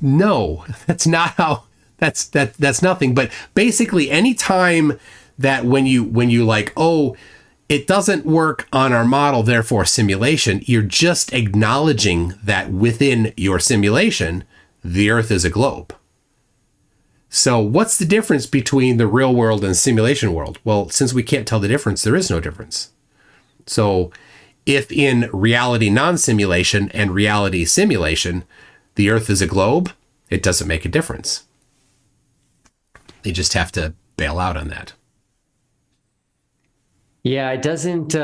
no, that's not how. That's nothing. But basically, anytime that when you like, oh, it doesn't work on our model, therefore simulation, you're just acknowledging that within your simulation, the Earth is a globe. So what's the difference between the real world and simulation world? Well, since we can't tell the difference, there is no difference. So if in reality non-simulation and reality simulation, the Earth is a globe, it doesn't make a difference. They just have to bail out on that. Yeah, it doesn't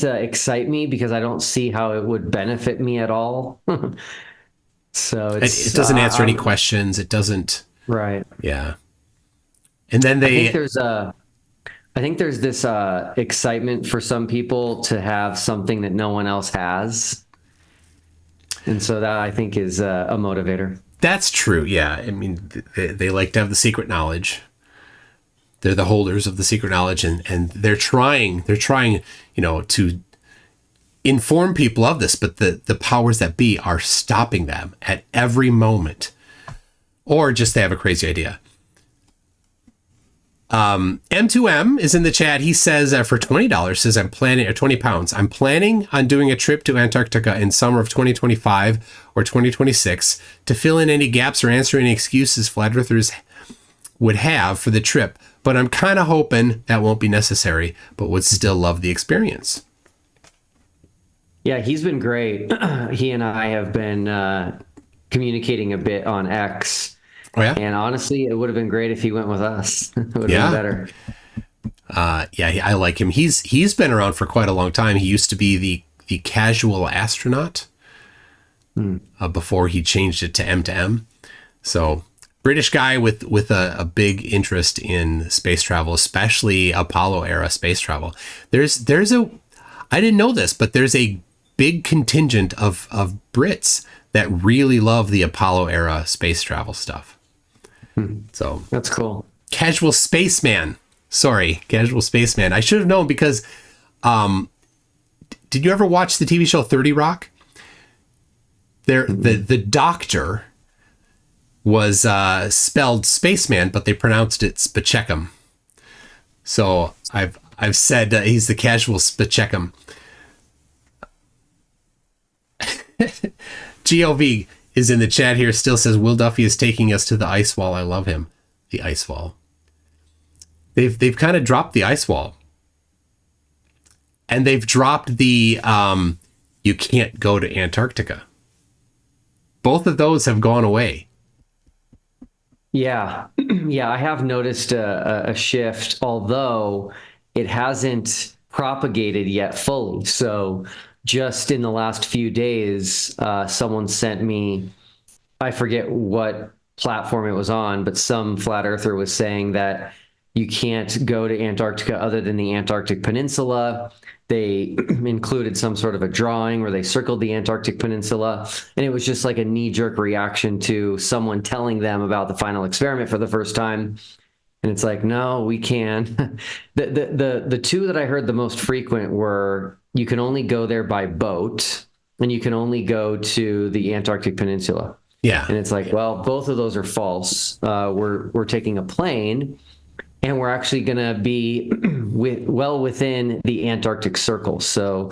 excite me because I don't see how it would benefit me at all. So it doesn't answer any questions. It doesn't. Right. Yeah. And then I think there's this excitement for some people to have something that no one else has. And so that, I think, is a motivator. That's true. Yeah. I mean, they like to have the secret knowledge. They're the holders of the secret knowledge, and they're trying, to inform people of this, but the powers that be are stopping them at every moment, or just they have a crazy idea. M2M is in the chat. He says for $20, says I'm planning, or 20 pounds. I'm planning on doing a trip to Antarctica in summer of 2025 or 2026 to fill in any gaps or answer any excuses flat earthers would have for the trip. But I'm kind of hoping that won't be necessary, but would still love the experience. Yeah, he's been great. He and I have been communicating a bit on X. Oh, yeah? And honestly, it would have been great if he went with us. It would have been better. I like him. He's been around for quite a long time. He used to be the casual astronaut before he changed it to M2M. So British guy with a big interest in space travel, especially Apollo era space travel. There's a, I didn't know this, but there's a big contingent of Brits that really love the Apollo era space travel stuff. So that's cool. Casual Spaceman. Sorry, Casual Spaceman. I should have known because did you ever watch the TV show 30 Rock? The doctor was spelled spaceman, but they pronounced it Spacheckum. So I've said he's the casual Spacheckum. GOV is in the chat here, still says Will Duffy is taking us to the ice wall. I love him. The ice wall. They've kind of dropped the ice wall. And they've dropped the you can't go to Antarctica. Both of those have gone away. Yeah. Yeah, I have noticed a shift, although it hasn't propagated yet fully. So just in the last few days, someone sent me, I forget what platform it was on, but some flat earther was saying that you can't go to Antarctica other than the Antarctic Peninsula. They included some sort of a drawing where they circled the Antarctic Peninsula, and it was just like a knee-jerk reaction to someone telling them about the final experiment for the first time. And it's like, no, we can. The two that I heard the most frequent were you can only go there by boat, and you can only go to the Antarctic Peninsula. Yeah. And it's like, well, both of those are false. We're taking a plane, and we're actually going to be well within the Antarctic Circle. So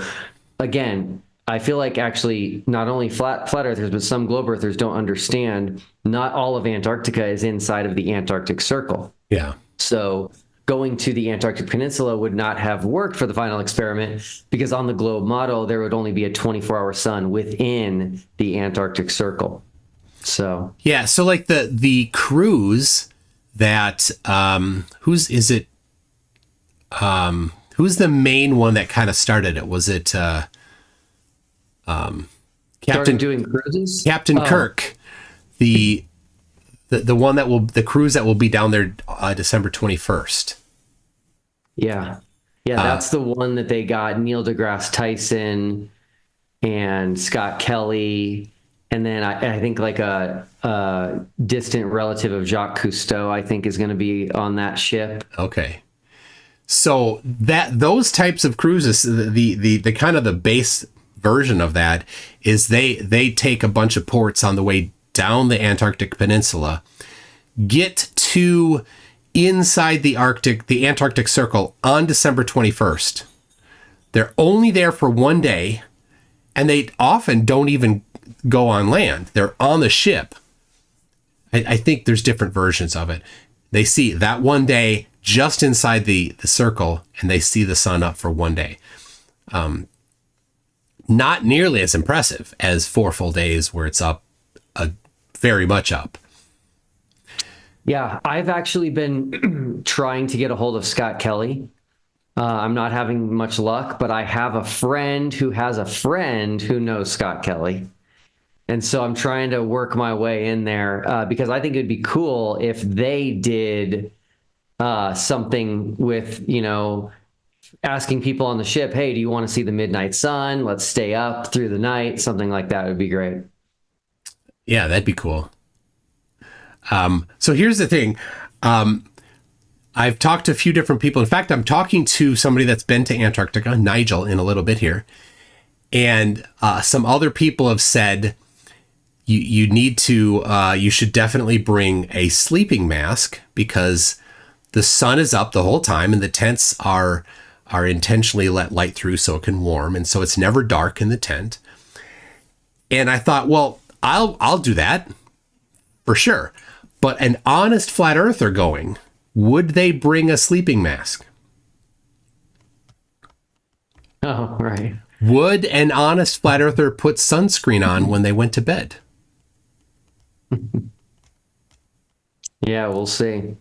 again, I feel like actually not only flat earthers, but some globe earthers don't understand not all of Antarctica is inside of the Antarctic Circle. Yeah. So going to the Antarctic Peninsula would not have worked for the final experiment because on the globe model, there would only be a 24-hour sun within the Antarctic Circle. So yeah. So like the cruise that who's the main one that kind of started it? Was it Captain doing cruises? Captain Kirk, the one that will, the cruise that will be down there December 21st. Yeah, that's the one that they got Neil deGrasse Tyson and Scott Kelly. And then I think like a distant relative of Jacques Cousteau, I think, is going to be on that ship. Okay. So those types of cruises, the kind of the base version of that is they take a bunch of ports on the way down the Antarctic Peninsula, get to inside the Antarctic Circle on December 21st. They're only there for one day, and they often don't even go on land. They're on the ship. I think there's different versions of it. They see that one day just inside the circle, and they see the sun up for one day. Not nearly as impressive as 4 full days where it's up, very much up. Yeah, I've actually been trying to get a hold of Scott Kelly. I'm not having much luck, but I have a friend who has a friend who knows Scott Kelly. And so I'm trying to work my way in there because I think it'd be cool if they did something with, asking people on the ship, hey, do you want to see the midnight sun? Let's stay up through the night. Something like that would be great. Yeah, that'd be cool. So here's the thing. I've talked to a few different people. In fact, I'm talking to somebody that's been to Antarctica, Nigel, in a little bit here. And some other people have said you need to, you should definitely bring a sleeping mask because the sun is up the whole time and the tents are intentionally let light through so it can warm. And so it's never dark in the tent. And I thought, well, I'll do that for sure. But an honest flat earther going, would they bring a sleeping mask? Oh, right. Would an honest flat earther put sunscreen on when they went to bed? Yeah, we'll see.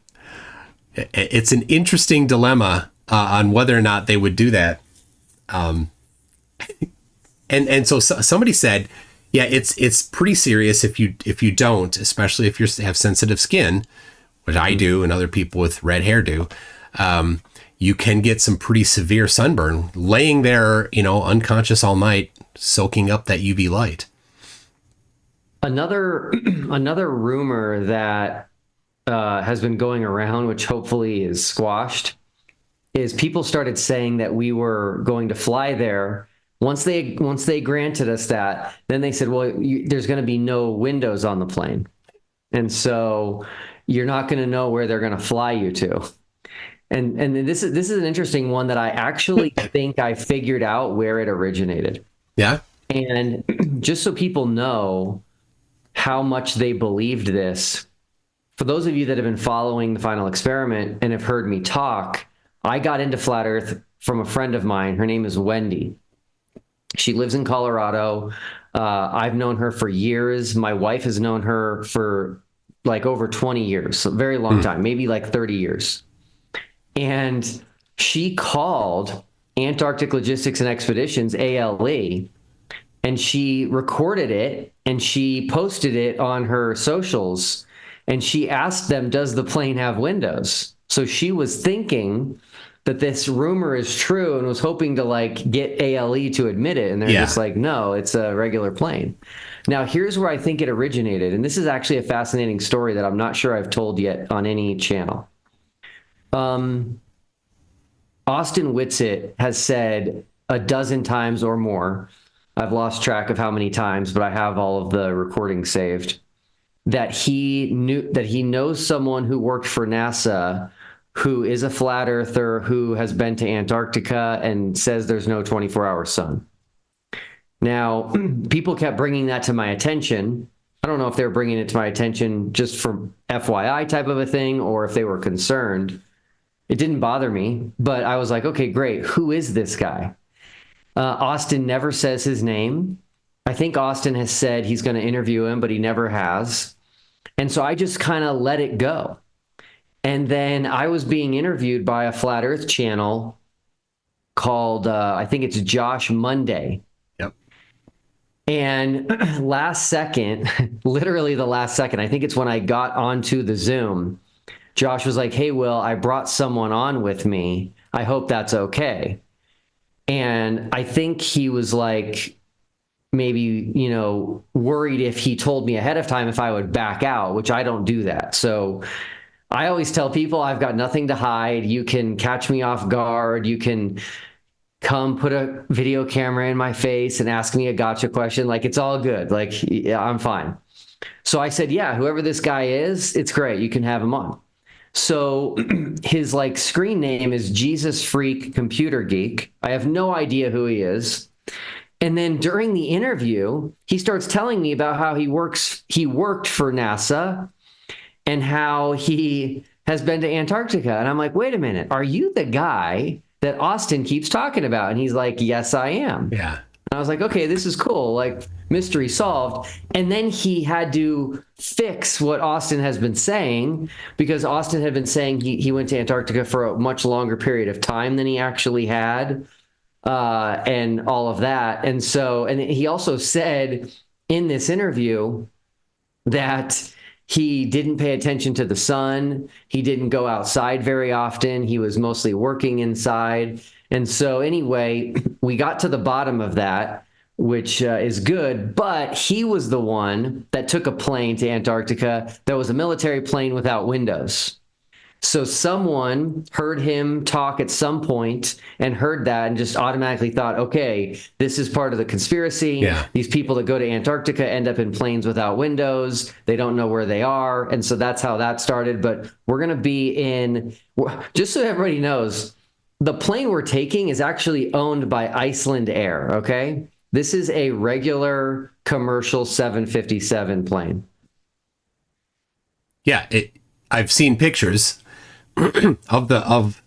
It's an interesting dilemma on whether or not they would do that. And so somebody said, Yeah, it's pretty serious if you don't, especially if you have sensitive skin, which I do and other people with red hair do. You can get some pretty severe sunburn laying there, unconscious all night, soaking up that UV light. Another rumor that has been going around, which hopefully is squashed, is people started saying that we were going to fly there. Once they granted us that, then they said, well, there's going to be no windows on the plane. And so you're not going to know where they're going to fly you to. And this is an interesting one that I actually think I figured out where it originated. Yeah. And just so people know how much they believed this, for those of you that have been following The Final Experiment and have heard me talk, I got into Flat Earth from a friend of mine. Her name is Wendy. She lives in Colorado. I've known her for years. My wife has known her for like over 20 years, so a very long time, maybe like 30 years. And she called Antarctic Logistics and Expeditions, ALE, and she recorded it and she posted it on her socials. And she asked them, does the plane have windows? So she was thinking that this rumor is true and was hoping to like get ALE to admit it. And they're just like, no, it's a regular plane. Now, here's where I think it originated. And this is actually a fascinating story that I'm not sure I've told yet on any channel. Austin Whitsitt has said a dozen times or more, I've lost track of how many times, but I have all of the recordings saved, that he knows someone who worked for NASA who is a flat earther who has been to Antarctica and says there's no 24-hour sun. Now, people kept bringing that to my attention. I don't know if they were bringing it to my attention just for FYI type of a thing or if they were concerned. It didn't bother me, but I was like, okay, great. Who is this guy? Austin never says his name. I think Austin has said he's going to interview him, but he never has. And so I just kind of let it go. And then I was being interviewed by a Flat Earth channel called, I think it's Josh Monday. Yep. And last second, literally the last second, I think it's when I got onto the Zoom, Josh was like, hey, Will, I brought someone on with me. I hope that's okay. And I think he was like, maybe, worried if he told me ahead of time if I would back out, which I don't do that. So I always tell people I've got nothing to hide. You can catch me off guard. You can come put a video camera in my face and ask me a gotcha question. Like, it's all good. Like, yeah, I'm fine. So I said, yeah, whoever this guy is, it's great. You can have him on. So his like screen name is Jesus Freak Computer Geek. I have no idea who he is. And then during the interview, he starts telling me about how he worked for NASA and how he has been to Antarctica. And I'm like, wait a minute, are you the guy that Austin keeps talking about? And he's like, yes, I am. Yeah. And I was like, okay, this is cool. Like, mystery solved. And then he had to fix what Austin has been saying, because Austin had been saying he went to Antarctica for a much longer period of time than he actually had, and all of that. And so, and he also said in this interview that he didn't pay attention to the sun. He didn't go outside very often. He was mostly working inside. And so anyway, we got to the bottom of that, which is good, but he was the one that took a plane to Antarctica that was a military plane without windows. So someone heard him talk at some point and heard that and just automatically thought, okay, this is part of the conspiracy. Yeah. These people that go to Antarctica end up in planes without windows. They don't know where they are. And so that's how that started. But we're going to be in, just so everybody knows, the plane we're taking is actually owned by Iceland Air, okay? This is a regular commercial 757 plane. Yeah, I've seen pictures of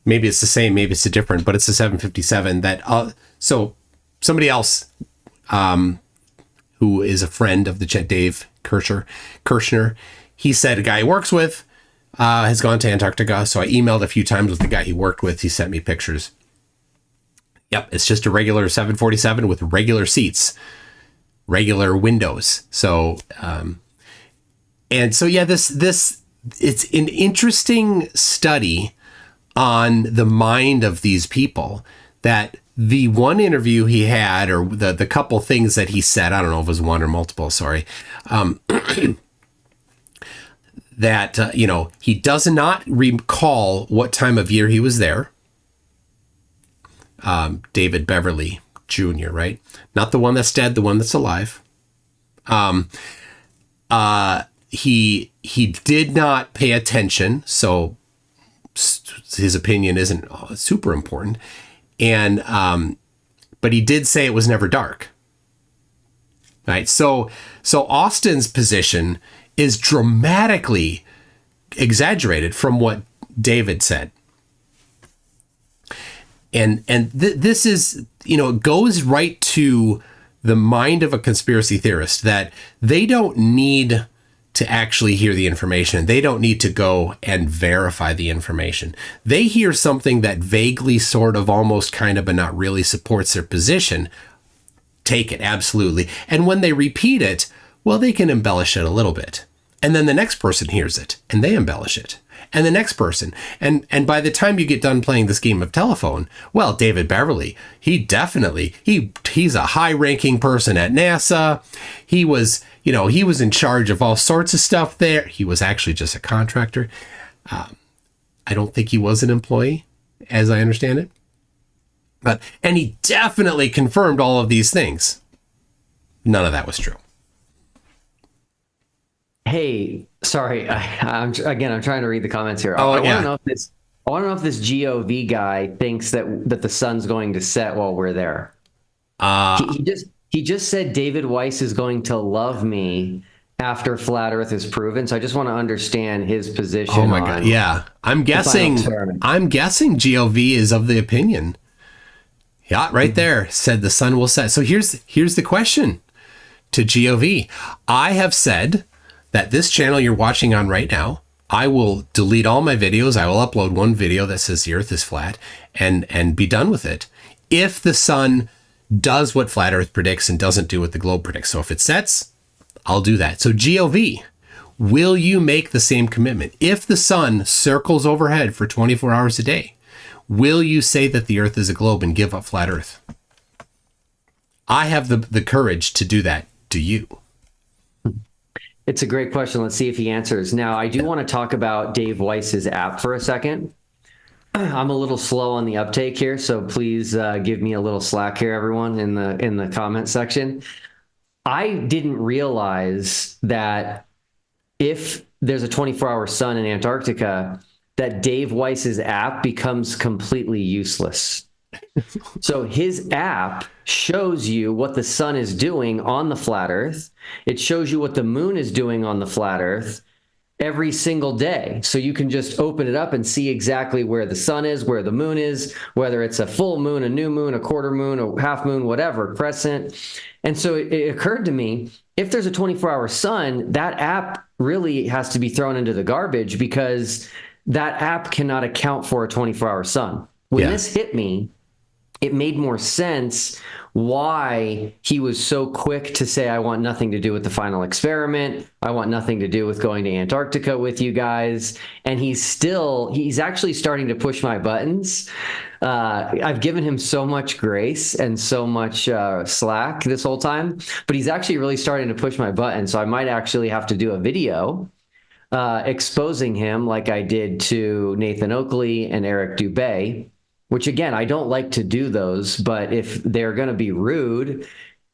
maybe it's the same, maybe it's a different, but it's a 757 that so somebody else who is a friend of the Dave Kirshner, he said a guy he works with has gone to Antarctica. So I emailed a few times with the guy he worked with. He sent me pictures. Yep, it's just a regular 747 with regular seats. regular windows. So, and so, yeah, this it's an interesting study on the mind of these people. That the one interview he had, or the couple things that he said, I don't know if it was one or multiple, sorry, that, he does not recall what time of year he was there. David Beverly Jr., right? Not the one that's dead, the one that's alive. He did not pay attention, so his opinion isn't super important. And but he did say it was never dark. Right? So Austin's position is dramatically exaggerated from what David said. And this is, it goes right to the mind of a conspiracy theorist, that they don't need to actually hear the information. They don't need to go and verify the information. They hear something that vaguely, sort of, almost kind of, but not really supports their position. Take it, absolutely. And when they repeat it, well, they can embellish it a little bit. And then the next person hears it and they embellish it. And the next person. And by the time you get done playing this game of telephone, well, David Beverly, he's a high-ranking person at NASA. He was in charge of all sorts of stuff there. He was actually just a contractor. I don't think he was an employee, as I understand it. And he definitely confirmed all of these things. None of that was true. Hey, sorry. I'm trying to read the comments here. Oh, I yeah. want to know if this GOV guy thinks that the sun's going to set while we're there. He just said David Weiss is going to love me after Flat Earth is proven. So I just want to understand his position. Oh my God. Yeah. I'm guessing GOV is of the opinion. Yeah, right there said the sun will set. So here's the question to GOV. I have said that this channel you're watching on right now, I will delete all my videos. I will upload one video that says the earth is flat and be done with it. If the sun does what Flat Earth predicts and doesn't do what the globe predicts. So if it sets, I'll do that. So GOV, will you make the same commitment? If the sun circles overhead for 24 hours a day, will you say that the earth is a globe and give up Flat Earth? I have the courage to do that. Do you? It's a great question. Let's see if he answers. Now, I do want to talk about Dave Weiss's app for a second. I'm a little slow on the uptake here, so please give me a little slack here, everyone, in the comment section. I didn't realize that if there's a 24-hour sun in Antarctica, that Dave Weiss's app becomes completely useless. So his app shows you what the sun is doing on the flat Earth. It shows you what the moon is doing on the flat Earth every single day. So you can just open it up and see exactly where the sun is, where the moon is, whether it's a full moon, a new moon, a quarter moon, a half moon, whatever, crescent. And so it occurred to me, if there's a 24-hour sun, that app really has to be thrown into the garbage, because that app cannot account for a 24-hour sun. When this hit me, it made more sense why he was so quick to say, I want nothing to do with the final experiment. I want nothing to do with going to Antarctica with you guys. And he's actually starting to push my buttons. I've given him so much grace and so much slack this whole time, but he's actually really starting to push my buttons. So I might actually have to do a video exposing him like I did to Nathan Oakley and Eric Dubay. Which, again, I don't like to do those, but if they're going to be rude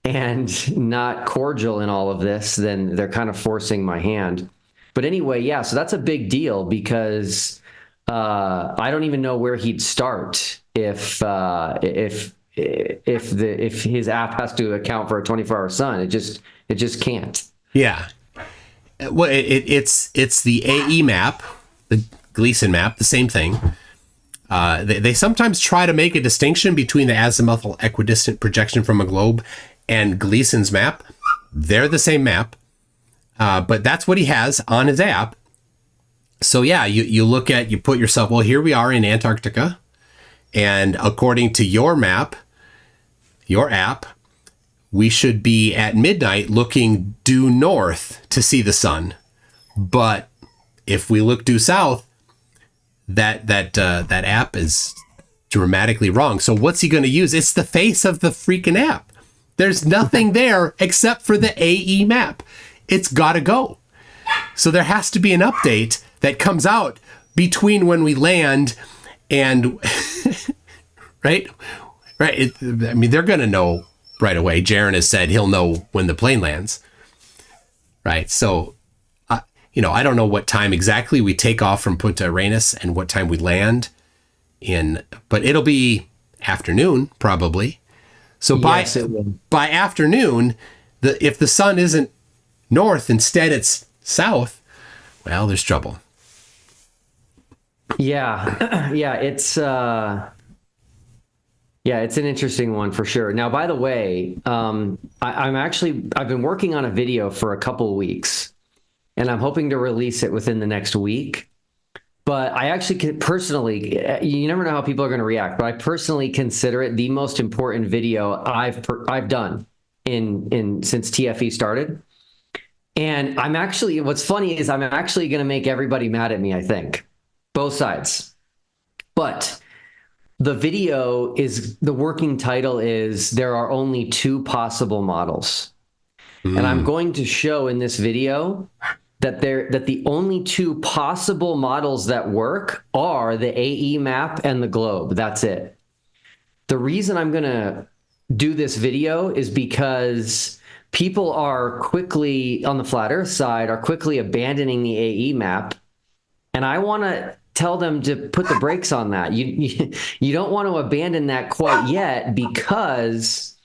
and not cordial in all of this, then they're kind of forcing my hand. But anyway, yeah, so that's a big deal, because I don't even know where he'd start if his app has to account for a 24-hour sun. It just can't. Yeah. Well, it's the AE map, the Gleason map, the same thing. They sometimes try to make a distinction between the azimuthal equidistant projection from a globe and Gleason's map. They're the same map, but that's what he has on his app. So yeah, you put yourself, well, here we are in Antarctica, and according to your map, your app, we should be at midnight looking due north to see the sun. But if we look due south, that app is dramatically wrong. So what's he going to use? It's the face of the freaking app. There's nothing there except for the AE map. It's got to go. So there has to be an update that comes out between when we land and right. I mean, they're going to know right away. Jaron has said he'll know when the plane lands. Right. So, I don't know what time exactly we take off from Punta Arenas and what time we land but it'll be afternoon probably. So by afternoon, if the sun isn't north, instead it's south, well, there's trouble. Yeah. It's an interesting one for sure. Now, by the way, I've been working on a video for a couple of weeks, and I'm hoping to release it within the next week. But I actually personally, you never know how people are going to react, but I personally consider it the most important video I've done since TFE started. And what's funny is I'm actually going to make everybody mad at me, I think. Both sides. But the the working title is There Are Only Two Possible Models. And I'm going to show in this video that the only two possible models that work are the AE map and the globe. That's it. The reason I'm going to do this video is because people are quickly, on the flat Earth side, are quickly abandoning the AE map. And I want to tell them to put the brakes on that. You don't want to abandon that quite yet, because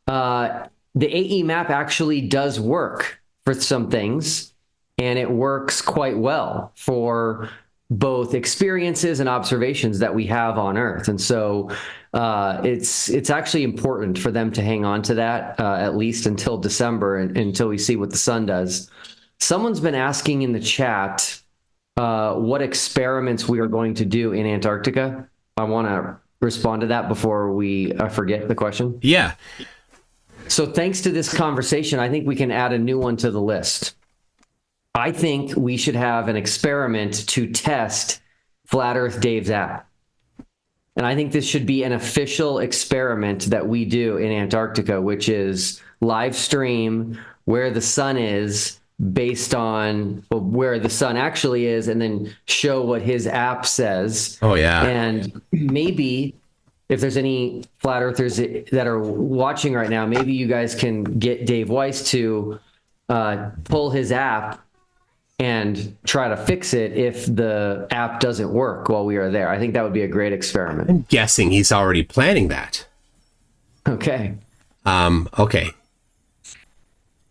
the AE map actually does work for some things, and it works quite well for both experiences and observations that we have on Earth. And so it's actually important for them to hang on to that at least until December, until we see what the sun does. Someone's been asking in the chat what experiments we are going to do in Antarctica. I want to respond to that before we forget the question. Yeah. So thanks to this conversation, I think we can add a new one to the list. I think we should have an experiment to test Flat Earth Dave's app. And I think this should be an official experiment that we do in Antarctica, which is live stream where the sun is based on where the sun actually is, and then show what his app says. Oh, yeah. And maybe if there's any flat earthers that are watching right now, maybe you guys can get Dave Weiss to pull his app and try to fix it if the app doesn't work while we are there. I think that would be a great experiment. I'm guessing he's already planning that. Okay. Okay.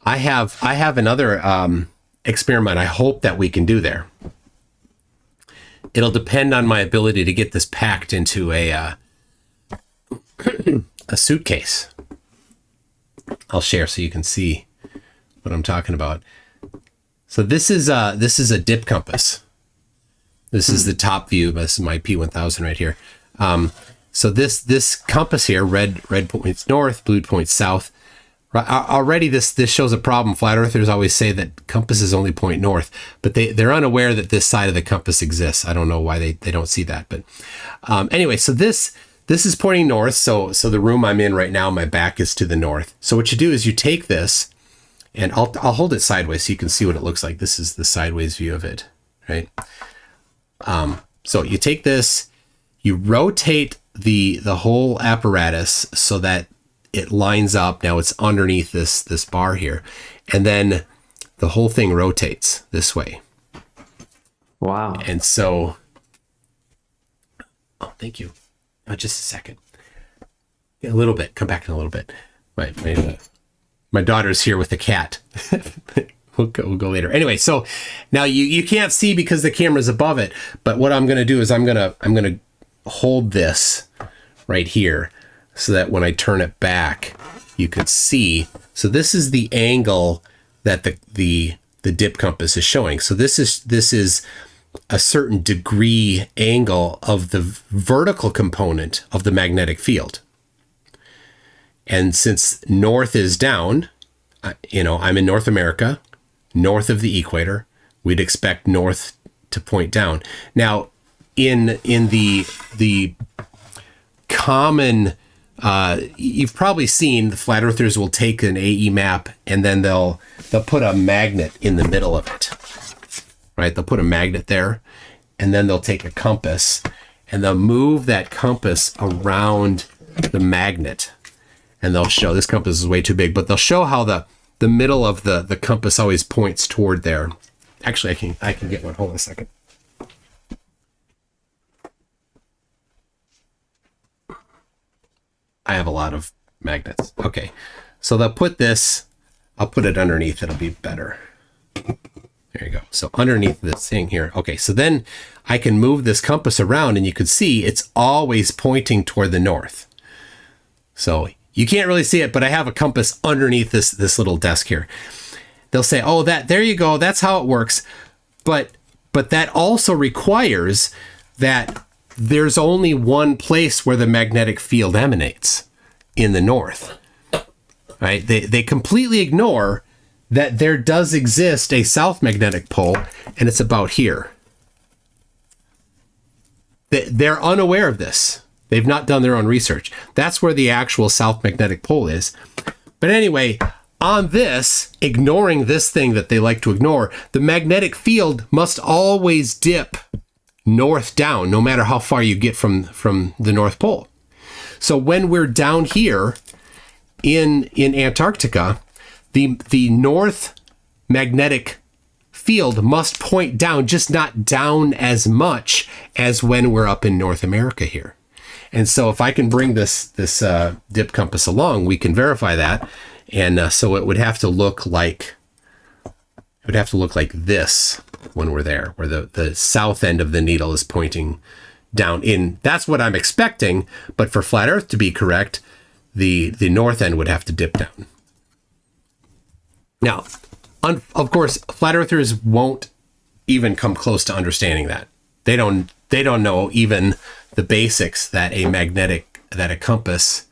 I have another experiment I hope that we can do there. It'll depend on my ability to get this packed into a suitcase. I'll share so you can see what I'm talking about. So this is a dip compass. This is the top view. This is my P1000 right here. So this compass here, red points north, blue points south. Already this shows a problem. Flat earthers always say that compasses only point north, but they're unaware that this side of the compass exists. I don't know why they don't see that, but anyway, so this is pointing north. So the room I'm in right now, my back is to the north. So what you do is you take this, and I'll hold it sideways so you can see what it looks like. This is the sideways view of it, right? So you take this, you rotate the whole apparatus so that it lines up. Now it's underneath this bar here, and then the whole thing rotates this way. Wow. And so, oh, thank you. Just a second. A little bit. Come back in a little bit. My daughter's here with the cat. We'll go later. Anyway, so now you can't see because the camera's above it. But what I'm going to do is I'm going to hold this right here so that when I turn it back, you can see. So this is the angle that the dip compass is showing. So this is a certain degree angle of the vertical component of the magnetic field. And since north is down, I'm in North America, north of the equator, we'd expect north to point down. Now, in the common, you've probably seen the flat earthers will take an AE map and then they'll put a magnet in the middle of it, right? They'll put a magnet there, and then they'll take a compass and they'll move that compass around the magnet, and they'll show, this compass is way too big, but they'll show how the middle of the compass always points toward there. Actually, I can get one. Hold on a second. I have a lot of magnets. Okay, so they'll put this, I'll put it underneath, it'll be better. There you go. So underneath this thing here. Okay, so then I can move this compass around and you can see it's always pointing toward the north. So you can't really see it, but I have a compass underneath this little desk here. They'll say, oh, there you go, that's how it works. But that also requires that there's only one place where the magnetic field emanates, in the north, right? They completely ignore that there does exist a south magnetic pole, and it's about here. They're unaware of this. They've not done their own research. That's where the actual south magnetic pole is. But anyway, on this, ignoring this thing that they like to ignore, the magnetic field must always dip north down, no matter how far you get from the North Pole. So when we're down here in Antarctica, the north magnetic field must point down, just not down as much as when we're up in North America here. And so if I can bring this dip compass along, we can verify that. And so it would have to look like this when we're there, where the south end of the needle is pointing down in. That's what I'm expecting, but for flat Earth to be correct, the north end would have to dip down. Now, of course, flat earthers won't even come close to understanding that. They don't know even the basics that a compass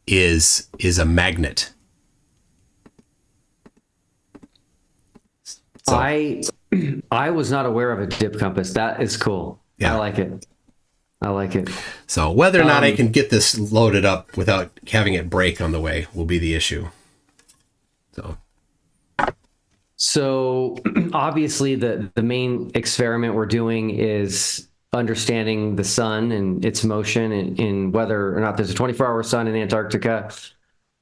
is a magnet. So. I was not aware of a dip compass. That is cool. Yeah. I like it. So whether or not I can get this loaded up without having it break on the way will be the issue. So obviously the main experiment we're doing is understanding the sun and its motion and whether or not there's a 24-hour sun in Antarctica.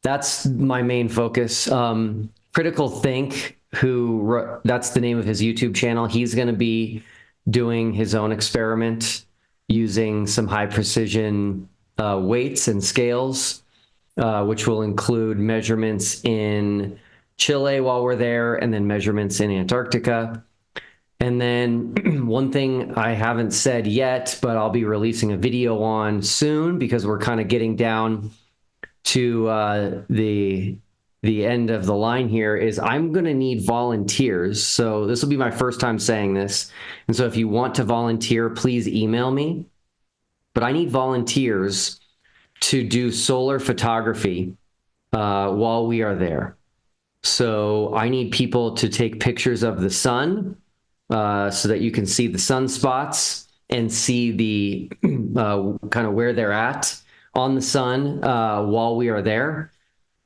That's my main focus. Critical Think, that's the name of his YouTube channel. He's going to be doing his own experiment using some high precision weights and scales, which will include measurements in Chile while we're there, and then measurements in Antarctica. And then one thing I haven't said yet, but I'll be releasing a video on soon because we're kind of getting down to the end of the line here, is I'm going to need volunteers. So this will be my first time saying this. And so if you want to volunteer, please email me. But I need volunteers to do solar photography while we are there. So I need people to take pictures of the sun so that you can see the sunspots and see the kind of where they're at on the sun while we are there.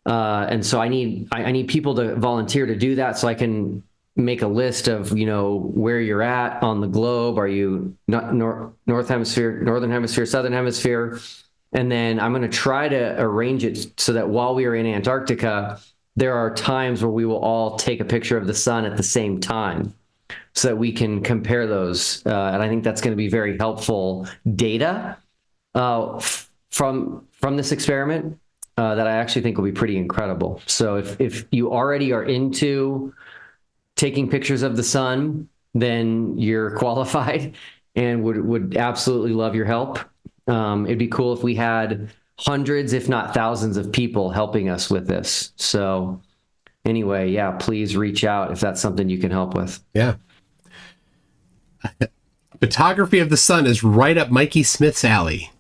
And so I need people to volunteer to do that so I can make a list of, where you're at on the globe. Are you not north hemisphere, northern hemisphere, southern hemisphere? And then I'm going to try to arrange it so that while we are in Antarctica, there are times where we will all take a picture of the sun at the same time so that we can compare those. And I think that's going to be very helpful data from this experiment that I actually think will be pretty incredible. So if you already are into taking pictures of the sun, then you're qualified and would absolutely love your help. It'd be cool if we had hundreds, if not thousands of people helping us with this. So anyway, yeah, please reach out if that's something you can help with. Yeah. Photography of the sun is right up Mikey Smith's alley.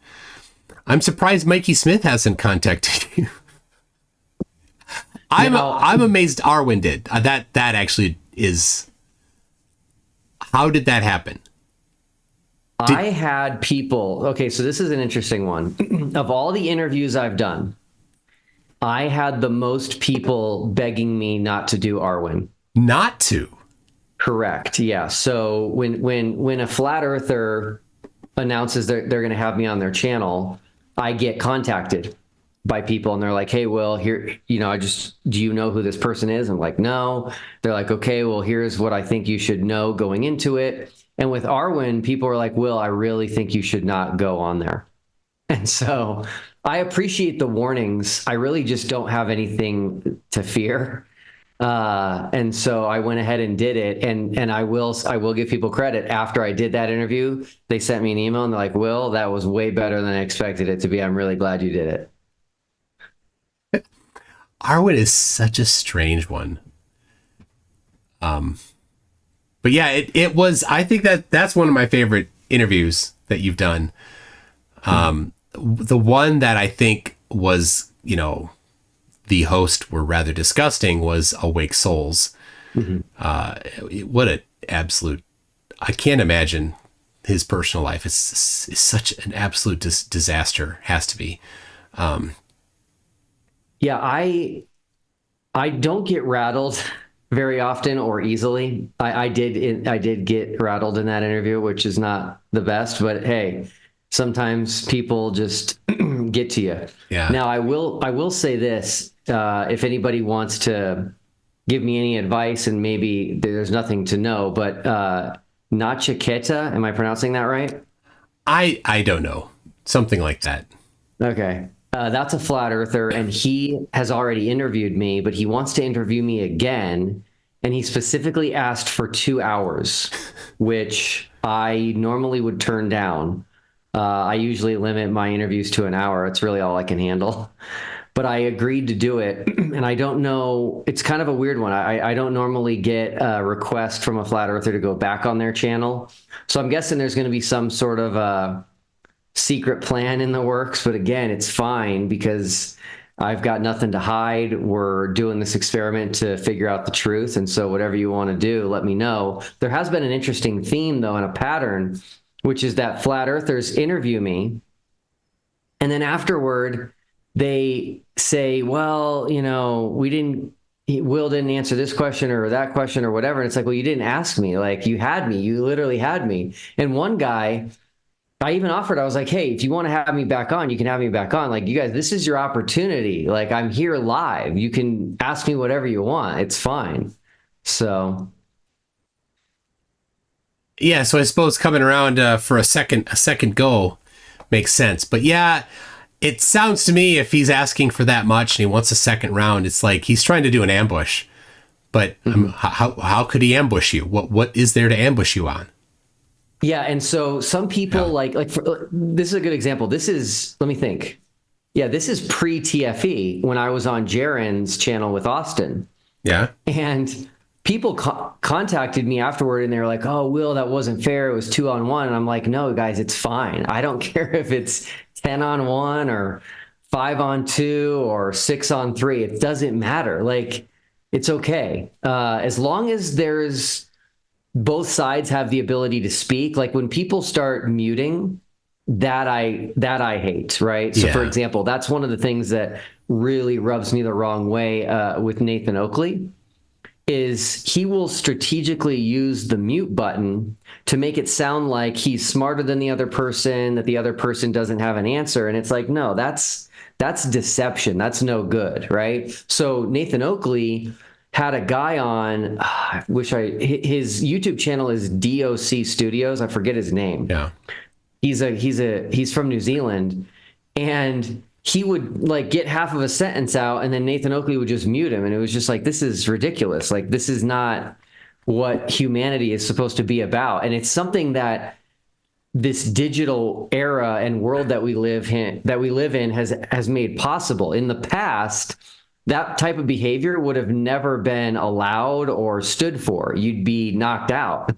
I'm surprised Mikey Smith hasn't contacted you. I'm amazed Arwen did. That actually is. How did that happen? I had people. Okay, so this is an interesting one. Of all the interviews I've done, I had the most people begging me not to do Arwen. Not to. Correct. Yeah. So when a flat earther announces they're going to have me on their channel, I get contacted by people and they're like, "Hey, Will, here, do you know who this person is?" I'm like, "No." They're like, "Okay, well, here's what I think you should know going into it." And with Arwen, people are like, "Will, I really think you should not go on there." And so I appreciate the warnings. I really just don't have anything to fear. And so I went ahead and did it. And I will give people credit. After I did that interview, they sent me an email and they're like, "Will, that was way better than I expected it to be. I'm really glad you did it." Arwen is such a strange one. But yeah, it was, I think that's one of my favorite interviews that you've done. The one that I think was, the host were rather disgusting was Awake Souls. What an absolute, I can't imagine his personal life. It's such an absolute disaster, has to be. Yeah, I don't get rattled very often or easily. I did get rattled in that interview, which is not the best, but hey, sometimes people just get to you. Yeah. Now I will say this, if anybody wants to give me any advice, and maybe there's nothing to know, but Nachiketa, am I pronouncing that right? I don't know. Something like that. Okay. That's a flat earther, and he has already interviewed me, but he wants to interview me again. And he specifically asked for 2 hours, which I normally would turn down. I usually limit my interviews to an hour. It's really all I can handle. But I agreed to do it. And I don't know, it's kind of a weird one. I don't normally get a request from a flat earther to go back on their channel. So I'm guessing there's going to be some sort of secret plan in the works, but again, it's fine because I've got nothing to hide. We're doing this experiment to figure out the truth, and so whatever you want to do, let me know. There has been an interesting theme though, and a pattern, which is that flat earthers interview me, and then afterward they say, "Well, Will didn't answer this question or that question or whatever," and it's like, "Well, you didn't ask me. Like, you had me. You literally had me." And one guy, I even offered, I was like, "Hey, if you want to have me back on, you can have me back on. Like, you guys, this is your opportunity. Like, I'm here live. You can ask me whatever you want. It's fine." So. Yeah. So I suppose coming around for a second go makes sense. But yeah, it sounds to me, if he's asking for that much and he wants a second round, it's like he's trying to do an ambush. But how could he ambush you? What is there to ambush you on? Yeah, and so some people this is a good example. This is, let me think. Yeah, this is pre-TFE when I was on Jaren's channel with Austin. Yeah. And people contacted me afterward and they were like, "Oh, Will, that wasn't fair. It was 2-on-1." And I'm like, "No, guys, it's fine. I don't care if it's 10-on-1 or 5-on-2 or 6-on-3. It doesn't matter. Like, it's okay. As long as both sides have the ability to speak. Like, when people start muting, that I hate, right? So, for example, that's one of the things that really rubs me the wrong way with Nathan Oakley, is he will strategically use the mute button to make it sound like he's smarter than the other person, that the other person doesn't have an answer. And it's like, no, that's deception. That's no good, right? So Nathan Oakley had a guy on, his YouTube channel is DOC Studios. I forget his name. Yeah. He's from New Zealand, and he would like get half of a sentence out and then Nathan Oakley would just mute him. And it was just like, this is ridiculous. Like, this is not what humanity is supposed to be about. And it's something that this digital era and world that we live in has made possible. In the past, that type of behavior would have never been allowed or stood for. You'd be knocked out,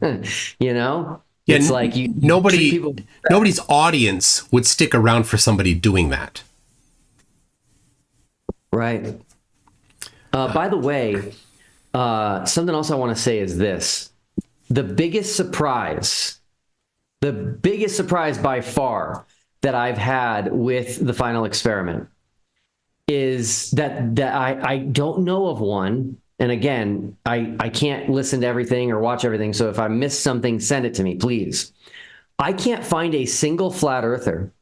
Yeah, it's like nobody's audience would stick around for somebody doing that. Right. By the way, something else I want to say is this. The biggest surprise by far that I've had with the final experiment is that I don't know of one. And again, I can't listen to everything or watch everything. So if I miss something, send it to me, please. I can't find a single flat earther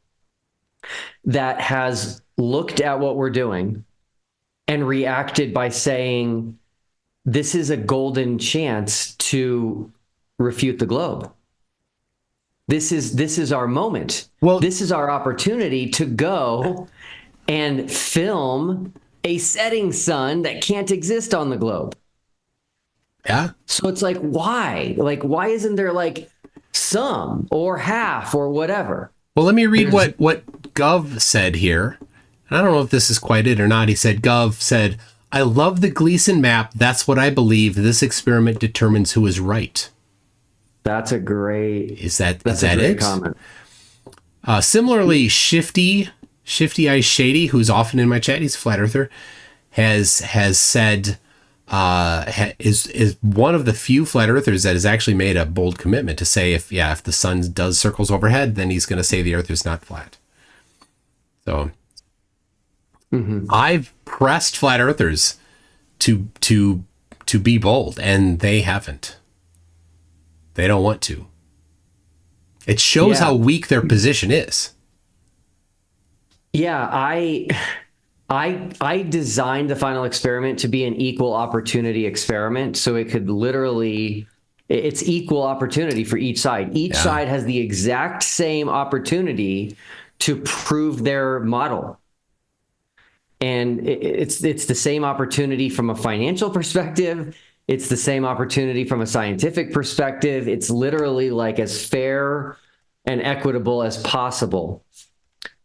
that has looked at what we're doing and reacted by saying, this is a golden chance to refute the globe. This is our moment. Well, this is our opportunity to go and film a setting sun that can't exist on the globe. Yeah. So it's like, why? Like, why isn't there like some or half or whatever? Well, let me read what Gov said here. I don't know if this is quite it or not. He said, Gov said, I love the Gleason map. That's what I believe. This experiment determines who is right. That's a great... Is that it? Comment. Similarly, Shifty Eyes Shady, who's often in my chat, he's a flat earther, has said is one of the few flat earthers that has actually made a bold commitment to say if the sun does circles overhead, then he's going to say the earth is not flat. So I've pressed flat earthers to be bold, and they haven't. They don't want to. It shows how weak their position is. Yeah, I designed the final experiment to be an equal opportunity experiment, so it could literally, it's equal opportunity for each side. Each side has the exact same opportunity to prove their model. And it's the same opportunity from a financial perspective. It's the same opportunity from a scientific perspective. It's literally like as fair and equitable as possible.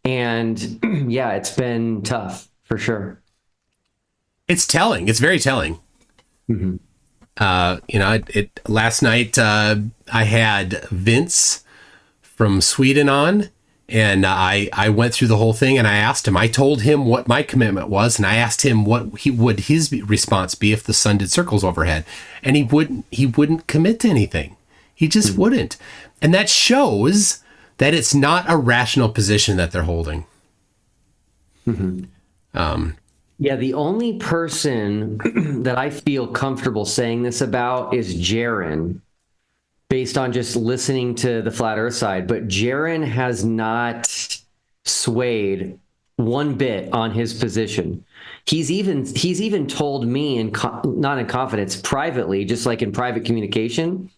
And yeah, it's been tough for sure. It's telling. It's very telling. Last night I had Vince from Sweden on, and I went through the whole thing, and I asked him. I told him what my commitment was, and I asked him what his response be if the sun did circles overhead, and he wouldn't commit to anything. He just wouldn't, and that shows that it's not a rational position that they're holding. Yeah, the only person that I feel comfortable saying this about is Jaron, based on just listening to the flat earth side. But Jaron has not swayed one bit on his position. He's even told me, not in confidence, privately, just like in private communication,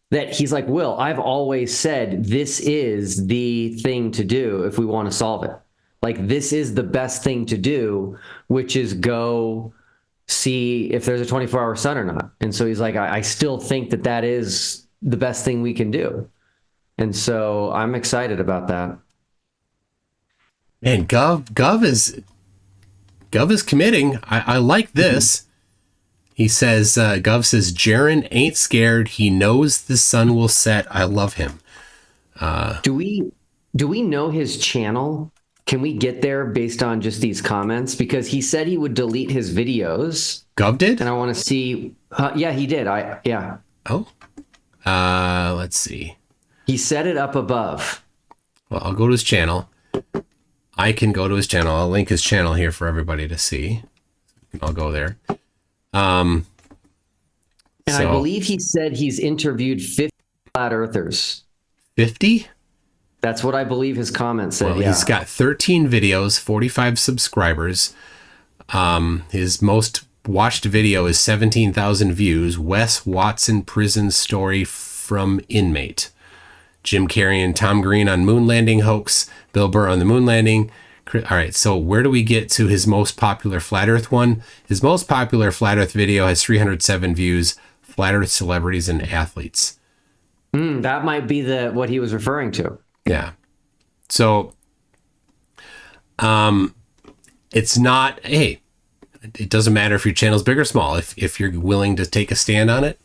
that he's like, Will, I've always said this is the thing to do if we want to solve it. Like, this is the best thing to do, which is go see if there's a 24-hour sun or not. And so he's like, I still think that is the best thing we can do. And so I'm excited about that. Man, Gov is committing. I like this. He says, Gov says, Jaron ain't scared. He knows the sun will set. I love him. Do we know his channel? Can we get there based on just these comments? Because he said he would delete his videos. Gov did? And I want to see. Yeah, he did. Oh. Let's see. He set it up above. Well, I'll go to his channel. I can go to his channel. I'll link his channel here for everybody to see. I'll go there. And I believe he said he's interviewed 50 flat earthers. 50? That's what I believe his comment said. Well, he's got 13 videos, 45 subscribers. His most watched video is 17,000 views. Wes Watson prison story from inmate. Jim Carrey and Tom Green on moon landing hoax. Bill Burr on the moon landing. All right, so where do we get to his most popular flat earth one? His most popular flat earth video has 307 views. Flat earth celebrities and athletes. That might be what he was referring to. Yeah. So it's not, hey, it doesn't matter if your channel's big or small. If you're willing to take a stand on it,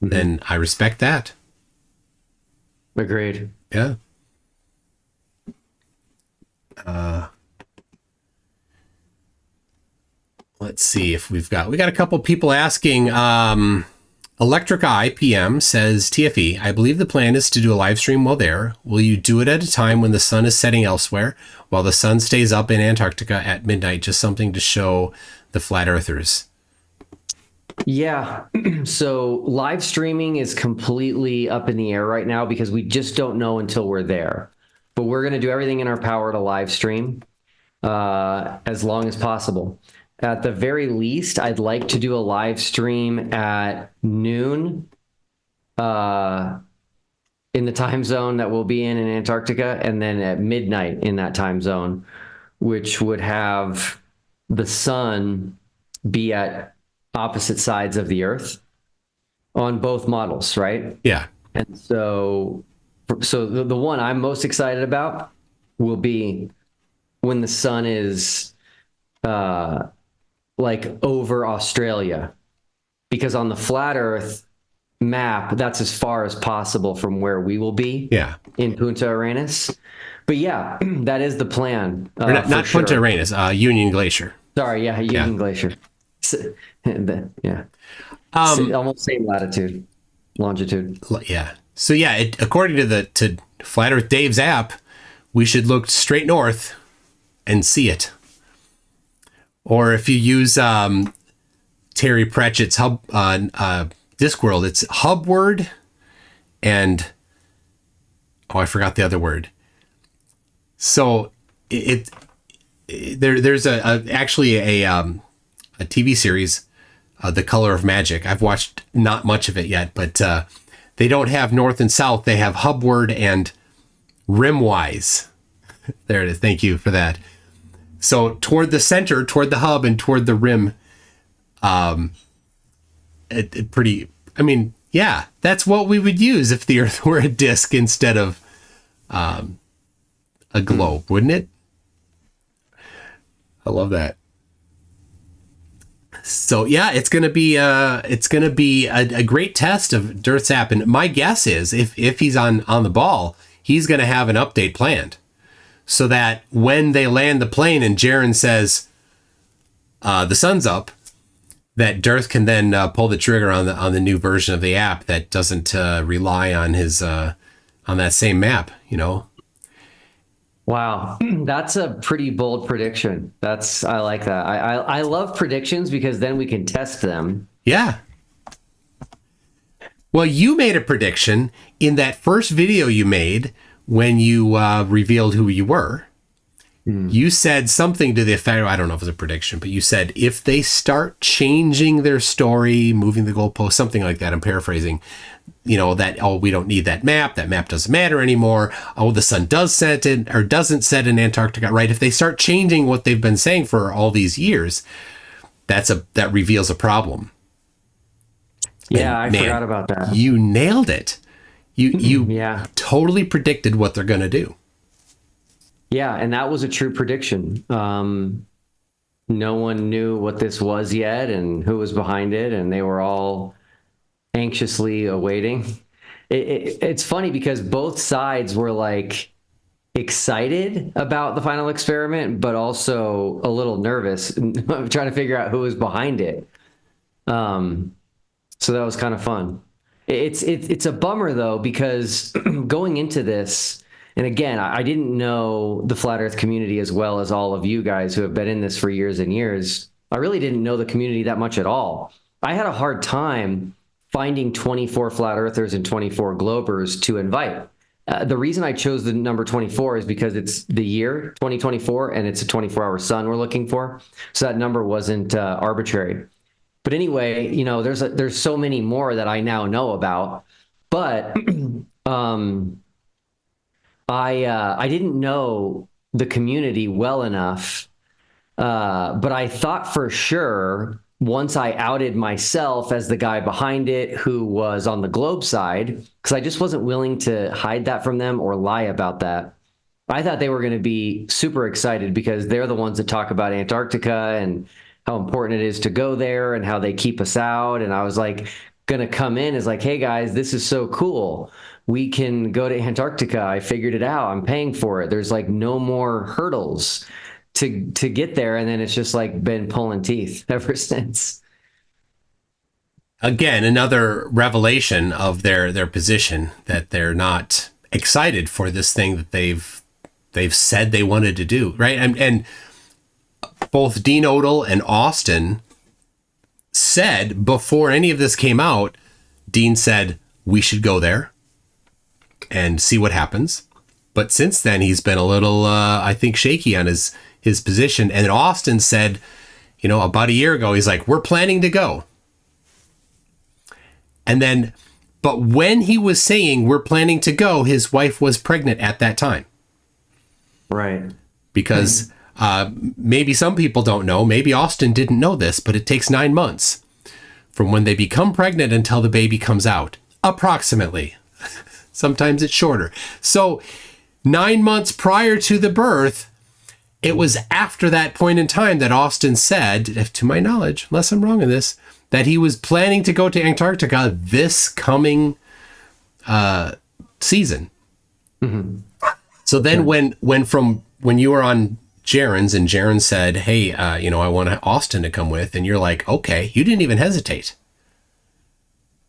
then I respect that. Agreed. Yeah. Let's see if we got a couple people asking. Electric Eye PM says, TFE, I believe the plan is to do a live stream while there. Will you do it at a time when the sun is setting elsewhere, while the sun stays up in Antarctica at midnight? Just something to show the flat earthers. Yeah. So live streaming is completely up in the air right now because we just don't know until we're there. But we're going to do everything in our power to live stream as long as possible. At the very least, I'd like to do a live stream at noon in the time zone that we'll be in Antarctica, and then at midnight in that time zone, which would have the sun be at opposite sides of the Earth on both models, right? Yeah. And so the one I'm most excited about will be when the sun is like over Australia, because on the flat Earth map, that's as far as possible from where we will be. Yeah. In Punta Arenas. But yeah, that is the plan. Not sure. Punta Arenas, Union Glacier. Sorry, yeah, Union Glacier. Yeah. Almost same latitude, longitude. Yeah. So yeah, according to Flat Earth Dave's app, we should look straight north and see it. Or if you use Terry Pratchett's Discworld, it's hubward and I forgot the other word. So there's actually a TV series, The Color of Magic. I've watched not much of it yet, but they don't have north and south. They have hubward and rimwise. There it is. Thank you for that. So toward the center, toward the hub, and toward the rim, that's what we would use if the Earth were a disc instead of a globe, wouldn't it? I love that. So yeah, it's gonna be a great test of Dirt's app, and my guess is if he's on the ball, he's gonna have an update planned. So that when they land the plane and Jaron says the sun's up, that Dirth can then pull the trigger on the new version of the app that doesn't rely on his on that same map. You know. Wow, that's a pretty bold prediction. I like that. I love predictions because then we can test them. Yeah. Well, you made a prediction in that first video you made when you revealed who you were. You said something to the effect, I don't know if it was a prediction, but you said if they start changing their story, moving the goalpost, something like that, I'm paraphrasing, that, we don't need that map doesn't matter anymore. The sun does set in or doesn't set in Antarctica, right? If they start changing what they've been saying for all these years, that reveals a problem. Yeah, I forgot about that. You nailed it. You totally predicted what they're going to do. Yeah, and that was a true prediction. No one knew what this was yet and who was behind it, and they were all anxiously awaiting. It's funny because both sides were like excited about the final experiment, but also a little nervous, trying to figure out who was behind it. So that was kind of fun. It's a bummer though, because going into this, and again, I didn't know the flat earth community as well as all of you guys who have been in this for years and years. I really didn't know the community that much at all. I had a hard time finding 24 flat earthers and 24 globers to invite. The reason I chose the number 24 is because it's the year 2024 and it's a 24-hour sun we're looking for. So that number wasn't arbitrary. But anyway, there's so many more that I now know about, but I didn't know the community well enough, but I thought for sure once I outed myself as the guy behind it who was on the globe side, because I just wasn't willing to hide that from them or lie about that. I thought they were going to be super excited because they're the ones that talk about Antarctica and how important it is to go there and how they keep us out. And I was like, going to come in as like, hey guys, this is so cool. We can go to Antarctica. I figured it out. I'm paying for it. There's like no more hurdles to get there. And then it's just like been pulling teeth ever since. Again, another revelation of their position, that they're not excited for this thing that they've said they wanted to do, right? And both Dean Odell and Austin said before any of this came out, Dean said, we should go there and see what happens. But since then, he's been a little, I think, shaky on his position. And Austin said, about a year ago, he's like, we're planning to go. And then, but when he was saying we're planning to go, his wife was pregnant at that time. Right. Because maybe some people don't know, maybe Austin didn't know this, but it takes 9 months from when they become pregnant until the baby comes out, approximately. Sometimes it's shorter. So 9 months prior to the birth, it was after that point in time that Austin said, to my knowledge, unless I'm wrong in this, that he was planning to go to Antarctica this coming season. Mm-hmm. So then when you were on Jaron's and Jaron said, hey, I want Austin to come with, and you're like, okay, you didn't even hesitate.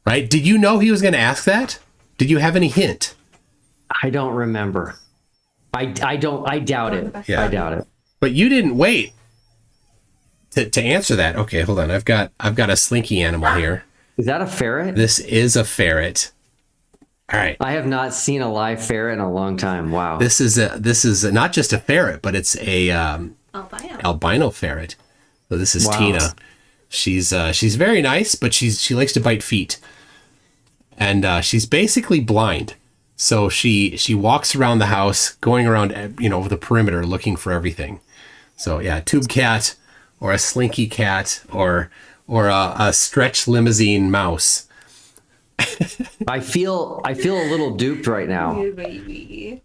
Right? Did you know he was going to ask that? Did you have any hint? I don't remember. I doubt it. Yeah. I doubt it. But you didn't wait to answer that. Okay, hold on. I've got a slinky animal here. Is that a ferret? This is a ferret. All right. I have not seen a live ferret in a long time. Wow. This is not just a ferret, but it's a albino ferret. So this is Tina. She's very nice, but she likes to bite feet. And she's basically blind. So she walks around the house, going around, the perimeter looking for everything. So yeah, tube cat or a slinky cat or a stretch limousine mouse. I feel a little duped right now.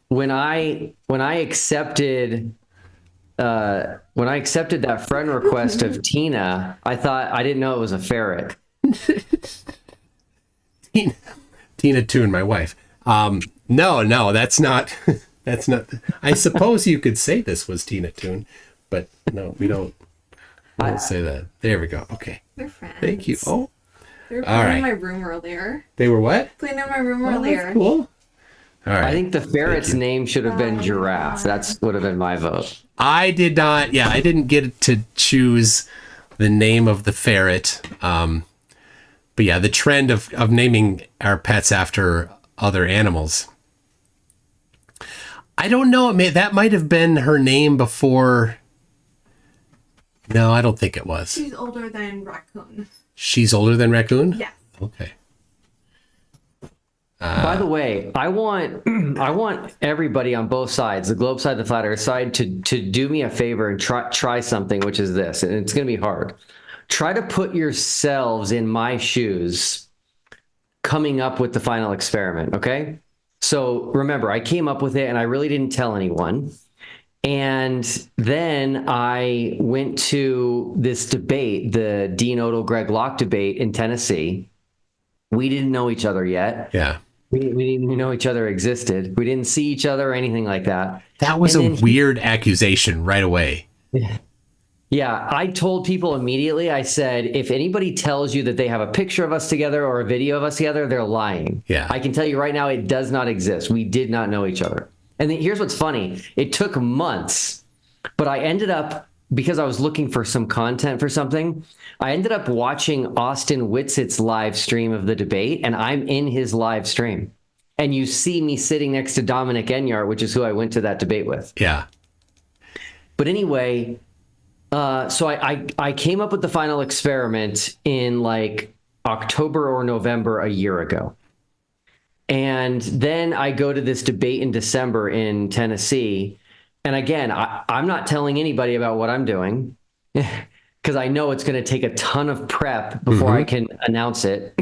When I accepted that friend request of Tina, I didn't know it was a ferret. Tina Toon, my wife. No, that's not. That's not. I suppose you could say this was Tina Toon, but no, we don't say that. There we go. Okay. They're friends. Thank you. Oh. They were playing in my room earlier. They were what? Playing in my room earlier. That's cool. All right. I think the ferret's name should have been Giraffe. That's would have been my vote. I did not. Yeah, I didn't get to choose the name of the ferret. But yeah, the trend of naming our pets after other animals. I don't know. That might have been her name before. No, I don't think it was. She's older than Raccoon. She's older than Raccoon? Yeah. Okay. By the way, I want everybody on both sides, the globe side, the flat earth side, to do me a favor and try something, which is this, and it's going to be hard. Try to put yourselves in my shoes coming up with the final experiment, okay? So remember, I came up with it and I really didn't tell anyone. And then I went to this debate, the Dean Odell, Greg Locke debate in Tennessee. We didn't know each other yet. Yeah. We didn't even know each other existed. We didn't see each other or anything like that. That was a weird accusation right away. Yeah, I told people immediately, I said, if anybody tells you that they have a picture of us together or a video of us together, they're lying. Yeah. I can tell you right now, it does not exist. We did not know each other. And then here's what's funny. It took months, but I ended up, because I was looking for some content for something, I ended up watching Austin Whitsit's live stream of the debate, and I'm in his live stream. And you see me sitting next to Dominic Enyart, which is who I went to that debate with. Yeah. But anyway, so I came up with the final experiment in like October or November a year ago. And then I go to this debate in December in Tennessee. And again, I'm not telling anybody about what I'm doing because I know it's going to take a ton of prep before I can announce it.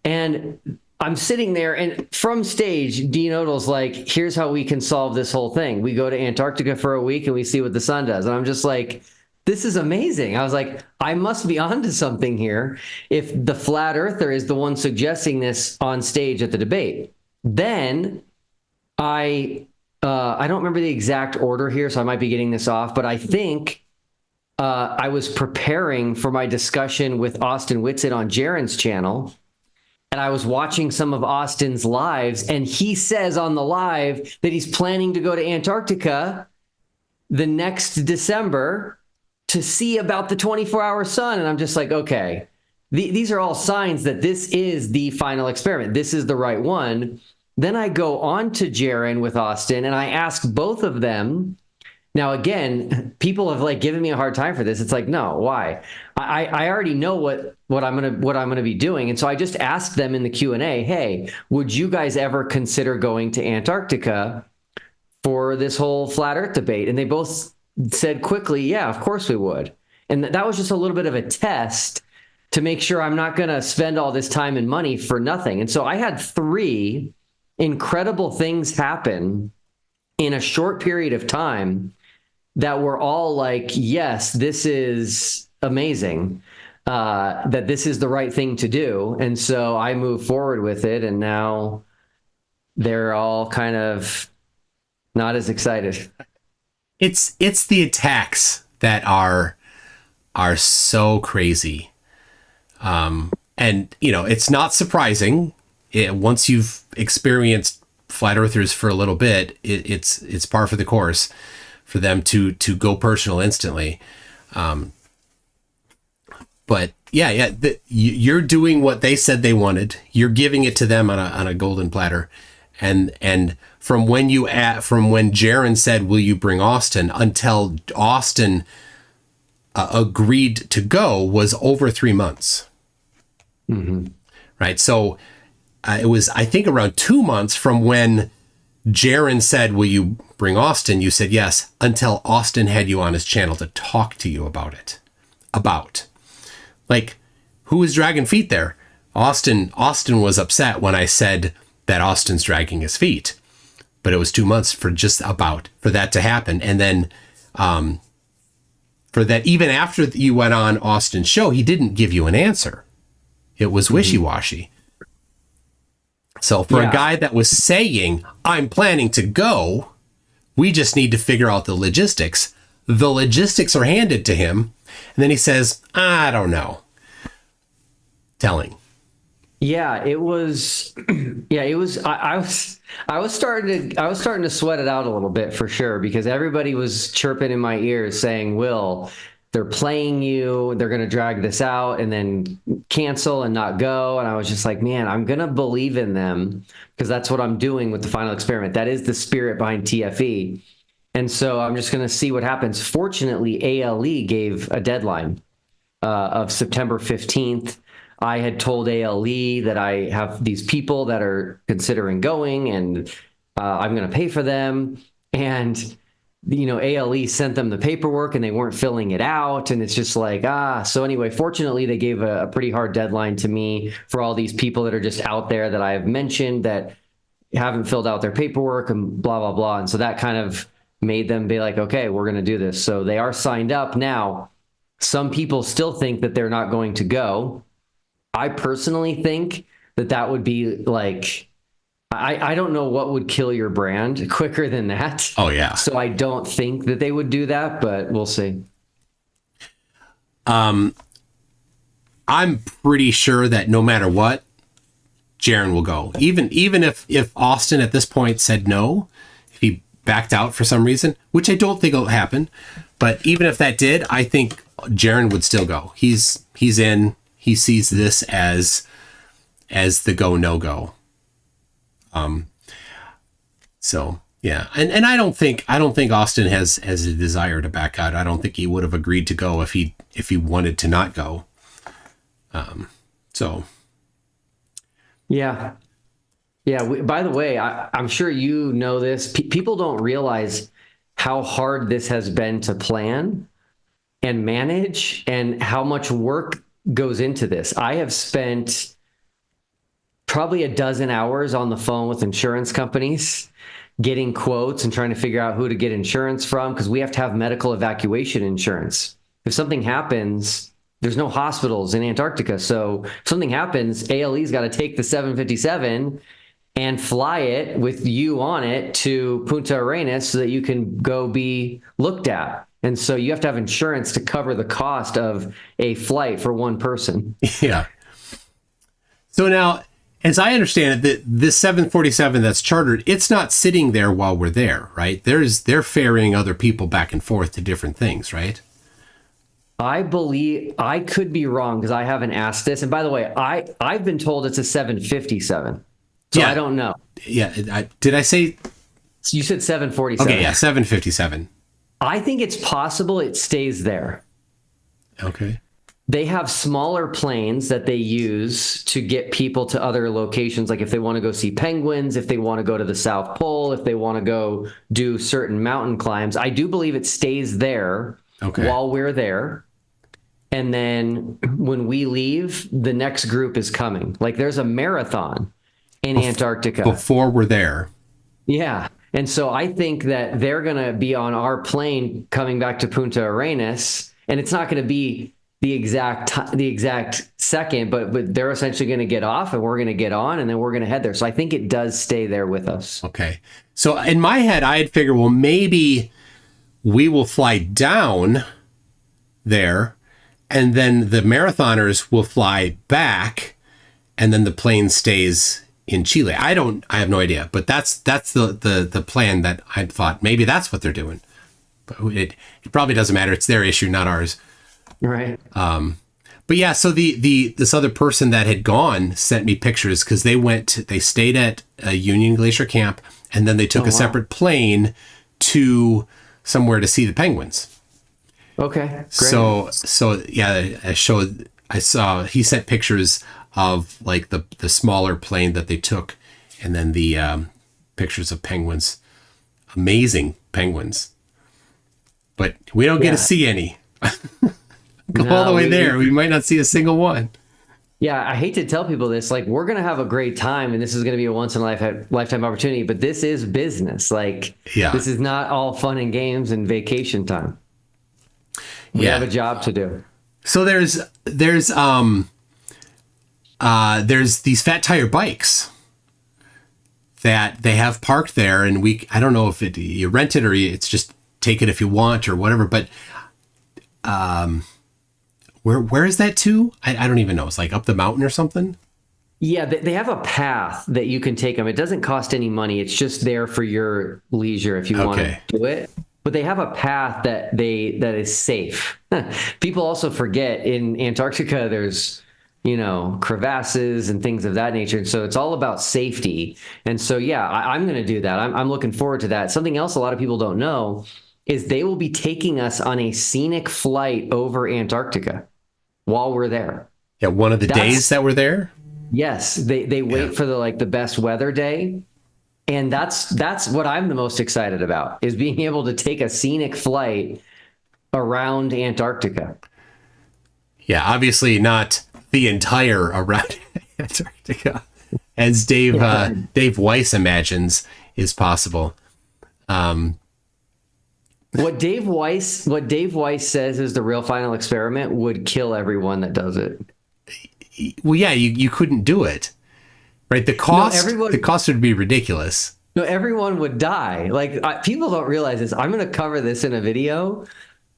And I'm sitting there, and from stage, Dean Odell's like, here's how we can solve this whole thing. We go to Antarctica for a week and we see what the sun does. And I'm just like, this is amazing. I was like, I must be onto something here if the flat earther is the one suggesting this on stage at the debate. Then I don't remember the exact order here, so I might be getting this off, but I think I was preparing for my discussion with Austin Whitsitt on Jaron's channel, and I was watching some of Austin's lives, and he says on the live that he's planning to go to Antarctica the next December to see about the 24-hour sun. And I'm just like, okay, these are all signs that this is the final experiment. This is the right one. Then I go on to Jaron with Austin, and I ask both of them. Now, again, people have like given me a hard time for this. It's like, no, why? I already know what I'm gonna be doing, and so I just asked them in the Q&A, hey, would you guys ever consider going to Antarctica for this whole flat Earth debate? And they both said quickly, yeah, of course we would. And that was just a little bit of a test to make sure I'm not gonna spend all this time and money for nothing. And so I had 3 incredible things happen in a short period of time that were all like, yes, this is amazing, that this is the right thing to do. And so I moved forward with it, and now they're all kind of not as excited. It's the attacks that are so crazy. And, you know, it's not surprising. Once you've experienced flat earthers for a little bit, it's par for the course for them to go personal instantly. But yeah, you're doing what they said they wanted. You're giving it to them on a golden platter. And from when Jaron said, will you bring Austin, until Austin agreed to go was over 3 months. Mm-hmm. Right. So it was, I think, around 2 months from when Jaron said, will you bring Austin? You said yes, until Austin had you on his channel to talk to you about it. Like, who was dragging feet there? Austin was upset when I said that Austin's dragging his feet, but it was 2 months for that to happen. And then for that, even after you went on Austin's show, he didn't give you an answer. It was wishy-washy. So for a guy that was saying, I'm planning to go, we just need to figure out the logistics. The logistics are handed to him. And then he says, I don't know. Telling. Yeah, it was. I was starting to sweat it out a little bit, for sure, because everybody was chirping in my ears saying, Will, they're playing you, they're going to drag this out and then cancel and not go. And I was just like, man, I'm going to believe in them, because that's what I'm doing with the final experiment. That is the spirit behind TFE. And so I'm just going to see what happens. Fortunately, ALE gave a deadline of September 15th. I had told ALE that I have these people that are considering going, and I'm going to pay for them. And, you know, ALE sent them the paperwork and they weren't filling it out. And it's just like, so anyway, fortunately, they gave a pretty hard deadline to me for all these people that are just out there that I have mentioned that haven't filled out their paperwork and blah, blah, blah. And so that kind of made them be like, okay, we're going to do this. So they are signed up now. Some people still think that they're not going to go. I personally think that would be like, I don't know what would kill your brand quicker than that. Oh, yeah. So I don't think that they would do that, but we'll see. I'm pretty sure that no matter what, Jaron will go. Even if Austin at this point said no, if he backed out for some reason, which I don't think will happen, but even if that did, I think Jaron would still go. He's in. He sees this as the go, no go. So yeah. And I don't think Austin has a desire to back out. I don't think he would have agreed to go if he wanted to not go. So. Yeah. By the way, I'm sure you know this. People don't realize how hard this has been to plan and manage, and how much work goes into this. I have spent probably 12 hours on the phone with insurance companies, getting quotes and trying to figure out who to get insurance from, because we have to have medical evacuation insurance. if something happens, there's no hospitals in Antarctica. So if something happens, ALE's got to take the 757 and fly it with you on it to Punta Arenas so that you can go be looked at. And so you have to have insurance to cover the cost of a flight for one person. Yeah. So now, as I understand it, this 747 that's chartered, it's not sitting there while we're there, right? They're ferrying other people back and forth to different things, right? I believe, I could be wrong because I haven't asked this. And by the way, I've been told it's a 757. So Yeah. I don't know. Yeah. Did I say? You said 747. Okay, yeah, 757. I think it's possible it stays there. Okay. They have smaller planes that they use to get people to other locations. Like if they want to go see penguins, if they want to go to the South Pole, if they want to go do certain mountain climbs. I do believe it stays there while we're there. And then when we leave, the next group is coming. Like there's a marathon in Antarctica. Before we're there. Yeah. And so I think that they're going to be on our plane coming back to Punta Arenas, and it's not going to be the exact second, but they're essentially going to get off and we're going to get on and then we're going to head there. So I think it does stay there with us. Okay. So in my head, I had figured, well, maybe we will fly down there and then the marathoners will fly back and then the plane stays in Chile. I have no idea, but that's the plan that I thought maybe that's what they're doing. But it probably doesn't matter. It's their issue, not ours. Right. But yeah, so this other person that had gone sent me pictures because they stayed at a Union Glacier camp and then they took a separate plane to somewhere to see the penguins. Okay. Great. So yeah, he sent pictures of like the smaller plane that they took and then the pictures of penguins, amazing penguins, but we don't get to see any. Go all the way there. We might not see a single one. Yeah, I hate to tell people this. Like, we're going to have a great time, and this is going to be a once-in-a-lifetime opportunity, but this is business. Like, this is not all fun and games and vacation time. We have a job to do. So there's these fat tire bikes that they have parked there, and I don't know if you rent it or it's just take it if you want or whatever, but where is that to? I don't even know. It's like up the mountain or something. Yeah, they have a path that you can take them. It doesn't cost any money. It's just there for your leisure if you want to do it. But they have a path that is safe. People also forget in Antarctica there's crevasses and things of that nature. And so it's all about safety. And so yeah, I'm going to do that. I'm looking forward to that. Something else a lot of people don't know is they will be taking us on a scenic flight over Antarctica while we're there. Yeah, one of the days that we're there? Yes, they wait for the best weather day. And that's what I'm the most excited about, is being able to take a scenic flight around Antarctica. Yeah, obviously not the entire around Antarctica, as Dave Weiss imagines is possible. What Dave Weiss says is the real final experiment would kill everyone that does it. Well, yeah, you couldn't do it, right? The cost would be ridiculous. No, everyone would die. Like people don't realize this. I'm going to cover this in a video,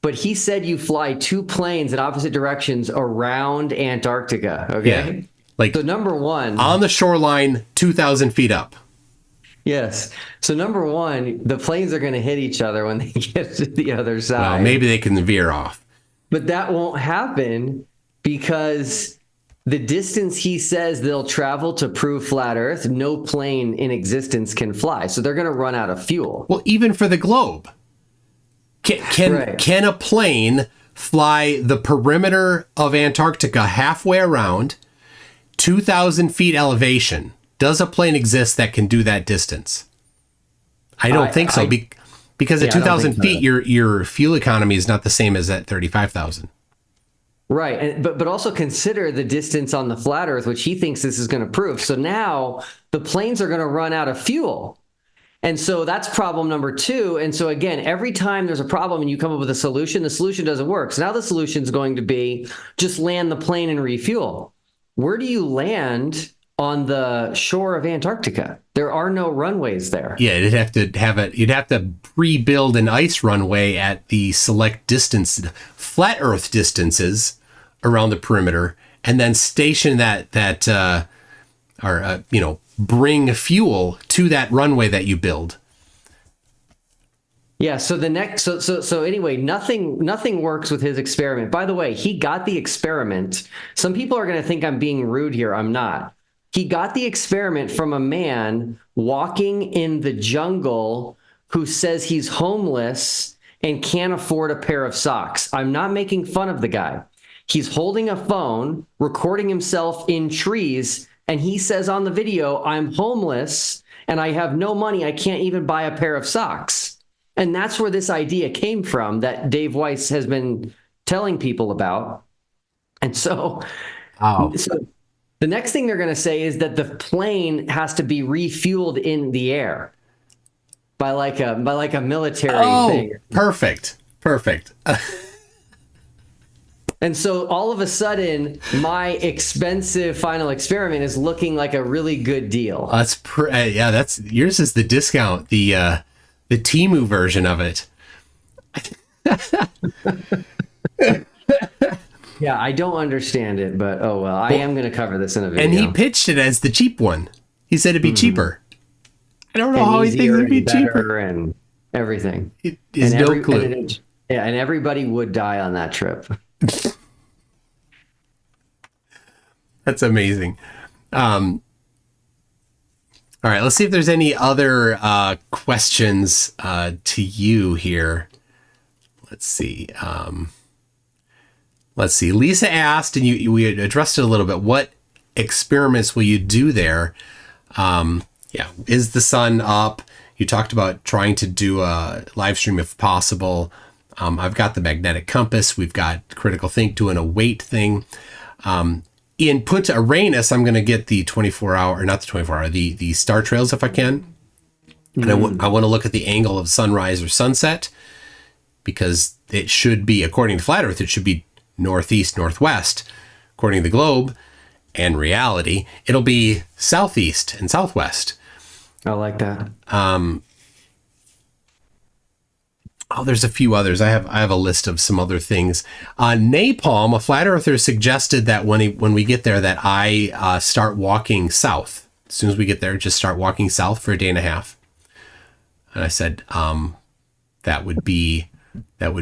but he said you fly two planes in opposite directions around Antarctica. Okay, yeah. So number one, on the shoreline, 2,000 feet up. Yes. So number one, the planes are going to hit each other when they get to the other side. Well, maybe they can veer off. But that won't happen because the distance he says they'll travel to prove flat Earth, no plane in existence can fly. So they're going to run out of fuel. Well, even for the globe. Can a plane fly the perimeter of Antarctica halfway around, 2,000 feet elevation? Does a plane exist that can do that distance? I don't think so. Because at 2,000 feet, your fuel economy is not the same as at 35,000. Right. But also consider the distance on the flat Earth, which he thinks this is going to prove. So now the planes are going to run out of fuel. And so that's problem number 2. And so again, every time there's a problem and you come up with a solution, the solution doesn't work. So now the solution is going to be just land the plane and refuel. Where do you land on the shore of Antarctica? There are no runways there. Yeah, you'd have to pre-build an ice runway at the select distance, flat Earth distances around the perimeter, and then station bring fuel to that runway that you build. Yeah. So so anyway, nothing works with his experiment. By the way, he got the experiment. Some people are going to think I'm being rude here. I'm not. He got the experiment from a man walking in the jungle who says he's homeless and can't afford a pair of socks. I'm not making fun of the guy. He's holding a phone, recording himself in trees, and he says on the video, I'm homeless and I have no money. I can't even buy a pair of socks. And that's where this idea came from that Dave Weiss has been telling people about. And so, so the next thing they're going to say is that the plane has to be refueled in the air by like a military thing. Perfect. And so all of a sudden, my expensive final experiment is looking like a really good deal. That's yours is the discount, the Temu version of it. Yeah, I don't understand it, but oh well. I am going to cover this in a video. And he pitched it as the cheap one. He said it'd be cheaper. I don't know how he thinks it'd be cheaper and everything. It is no clue. And everybody would die on that trip. That's amazing. All right, let's see if there's any other questions to you here. Let's see. Lisa asked, and we addressed it a little bit. What experiments will you do there? Is the sun up? You talked about trying to do a live stream if possible. I've got the magnetic compass. We've got Critical Think doing a weight thing. In Punta Arenas, I'm going to get the 24-hour, or not the 24-hour, the star trails if I can. And I want to look at the angle of sunrise or sunset, because it should be, according to Flat Earth, it should be northeast, northwest. According to the globe and reality, it'll be southeast and southwest. I like that. There's a few others. I have a list of some other things. Napalm, a flat earther, suggested that when we get there, that I start walking south. As soon as we get there, just start walking south for a day and a half. And I said, that would be a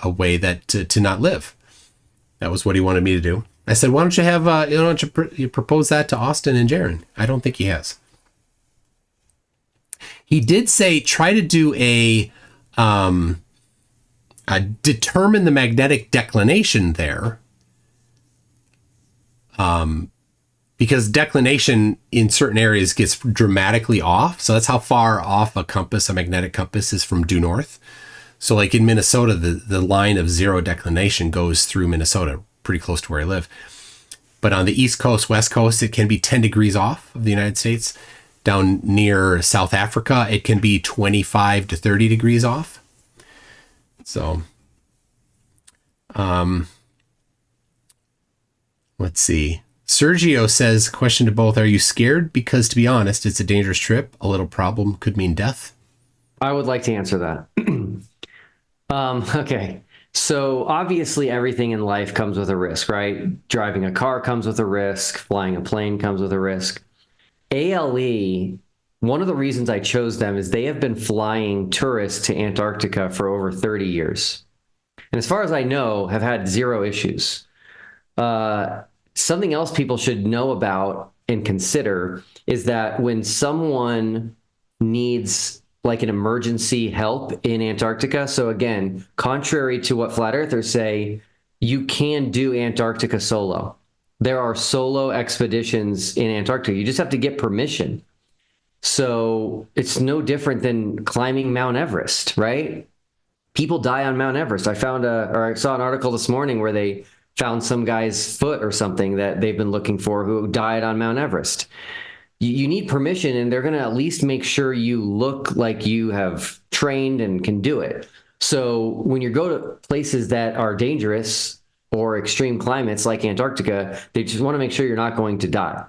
way that to not live. That was what he wanted me to do. I said, why don't you have you propose that to Austin and Jaron? I don't think he has. He did say try to do determine the magnetic declination there, because declination in certain areas gets dramatically off. So that's how far off a magnetic compass is from due north. So like in Minnesota, the line of zero declination goes through Minnesota, pretty close to where I live. But on the East Coast, West Coast, it can be 10 degrees off of the United States. Down near South Africa, it can be 25 to 30 degrees off. So, let's see. Sergio says, question to both, are you scared? Because to be honest, it's a dangerous trip. A little problem could mean death. I would like to answer that. Okay. So obviously everything in life comes with a risk, right? Driving a car comes with a risk. Flying a plane comes with a risk. ALE, one of the reasons I chose them is they have been flying tourists to Antarctica for over 30 years. And as far as I know, have had zero issues. Something else people should know about and consider is that when someone needs like an emergency help in Antarctica, so again, contrary to what flat earthers say, you can do Antarctica solo. There are solo expeditions in Antarctica. You just have to get permission. So it's no different than climbing Mount Everest, right? People die on Mount Everest. I saw an article this morning where they found some guy's foot or something that they've been looking for who died on Mount Everest. you need permission, and they're going to at least make sure you look like you have trained and can do it. So when you go to places that are dangerous or extreme climates like Antarctica, they just want to make sure you're not going to die.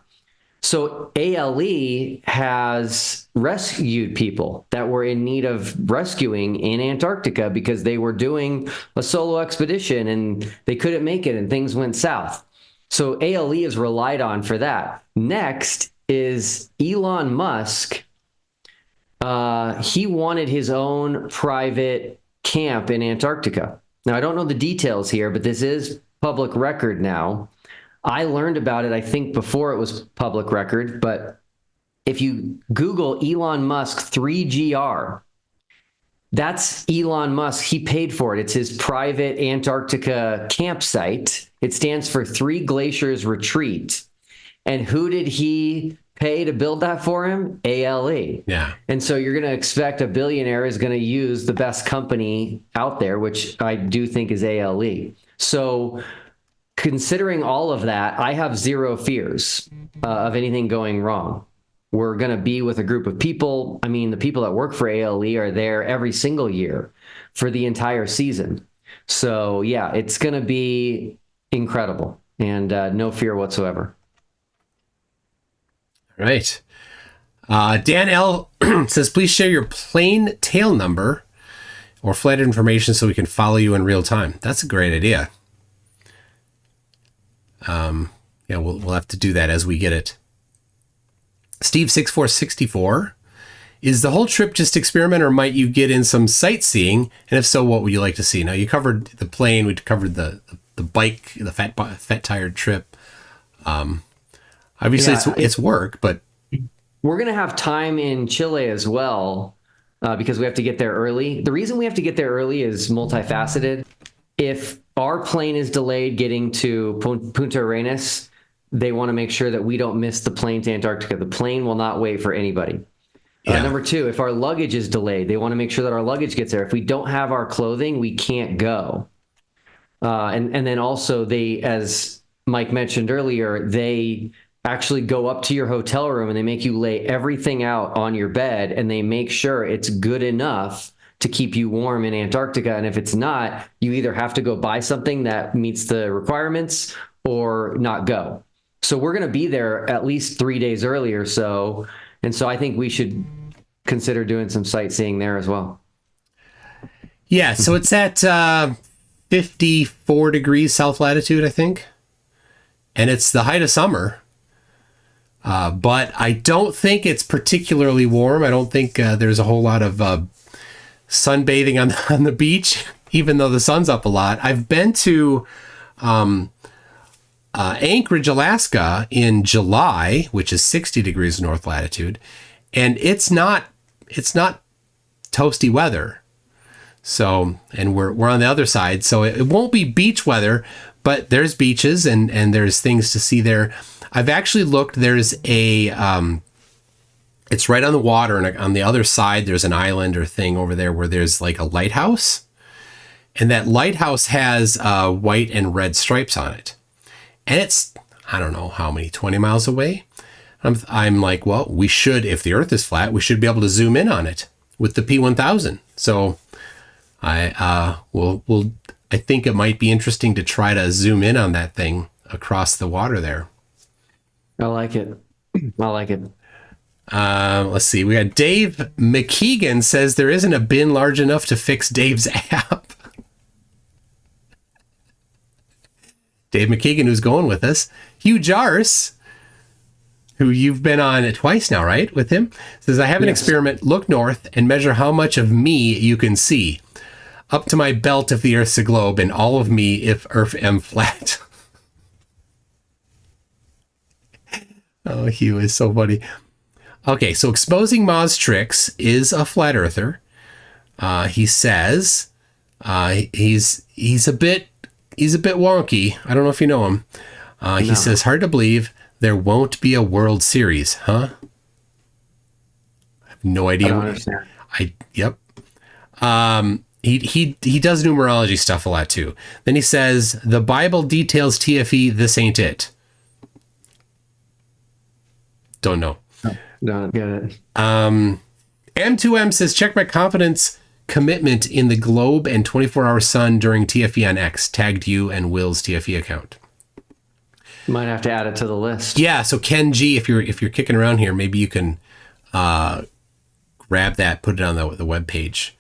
So ALE has rescued people that were in need of rescuing in Antarctica because they were doing a solo expedition and they couldn't make it and things went south. So ALE is relied on for that. Next is Elon Musk. He wanted his own private camp in Antarctica. Now, I don't know the details here, but this is public record now. I learned about it, I think, before it was public record, but if you Google Elon Musk 3GR, that's Elon Musk. He paid for it. It's his private Antarctica campsite. It stands for Three Glaciers Retreat. And who did he pay to build that for him? ALE. Yeah. And so you're going to expect a billionaire is going to use the best company out there, which I do think is ALE. So considering all of that, I have zero fears of anything going wrong. We're going to be with a group of people. I mean, the people that work for ALE are there every single year for the entire season. So yeah, it's going to be incredible and no fear whatsoever. All right. Dan L says, please share your plane tail number or flight information so we can follow you in real time. That's a great idea. Yeah, we'll have to do that as we get it. Steve6464, is the whole trip just experiment or might you get in some sightseeing? And if so, what would you like to see? Now, you covered the plane, we covered the bike, the fat tired trip. Obviously, yeah, it's work, but we're going to have time in Chile as well because we have to get there early. The reason we have to get there early is multifaceted. If our plane is delayed getting to Punta Arenas, they want to make sure that we don't miss the plane to Antarctica. The plane will not wait for anybody. Yeah. Number two, if our luggage is delayed, they want to make sure that our luggage gets there. If we don't have our clothing, we can't go. And then also they, as Mike mentioned earlier, they actually go up to your hotel room and they make you lay everything out on your bed and they make sure it's good enough to keep you warm in Antarctica. And if it's not, you either have to go buy something that meets the requirements or not go. So we're going to be there at least 3 days early or so. And so I think we should consider doing some sightseeing there as well. Yeah. So it's at 54 degrees south latitude, I think. And it's the height of summer. But I don't think it's particularly warm. I don't think there's a whole lot of sunbathing on the beach, even though the sun's up a lot. I've been to Anchorage, Alaska in July, which is 60 degrees north latitude, and it's not toasty weather. So, and we're on the other side, so it won't be beach weather, but there's beaches and there's things to see there. I've actually looked. There's it's right on the water, and on the other side, there's an island or thing over there where there's like a lighthouse, and that lighthouse has white and red stripes on it, and it's, I don't know how many, 20 miles away. I'm like, well, we should, if the Earth is flat, we should be able to zoom in on it with the P1000. So I think it might be interesting to try to zoom in on that thing across the water there. I like it. I like it. Let's see. We got Dave McKeegan says there isn't a bin large enough to fix Dave's app. Dave McKeegan, who's going with us. Hugh Jars, who you've been on twice now, right? With him, says, I have an experiment. Look north and measure how much of me you can see. Up to my belt if the Earth's a globe, and all of me if Earth am flat. Oh, Hugh is so funny. Okay, so Exposing Ma's Tricks is a flat earther. He says he's a bit wonky. I don't know if you know him. He says, hard to believe there won't be a World Series, huh? I have no idea. I don't understand. Yep. He does numerology stuff a lot too. Then he says, the Bible details TFE, this ain't it. Don't know. Don't get it. M2M says, check my confidence commitment in the Globe and 24-Hour Sun during TFE on X. Tagged you and Will's TFE account. Might have to add it to the list. Yeah, so Ken G, if you're kicking around here, maybe you can grab that, put it on the web page.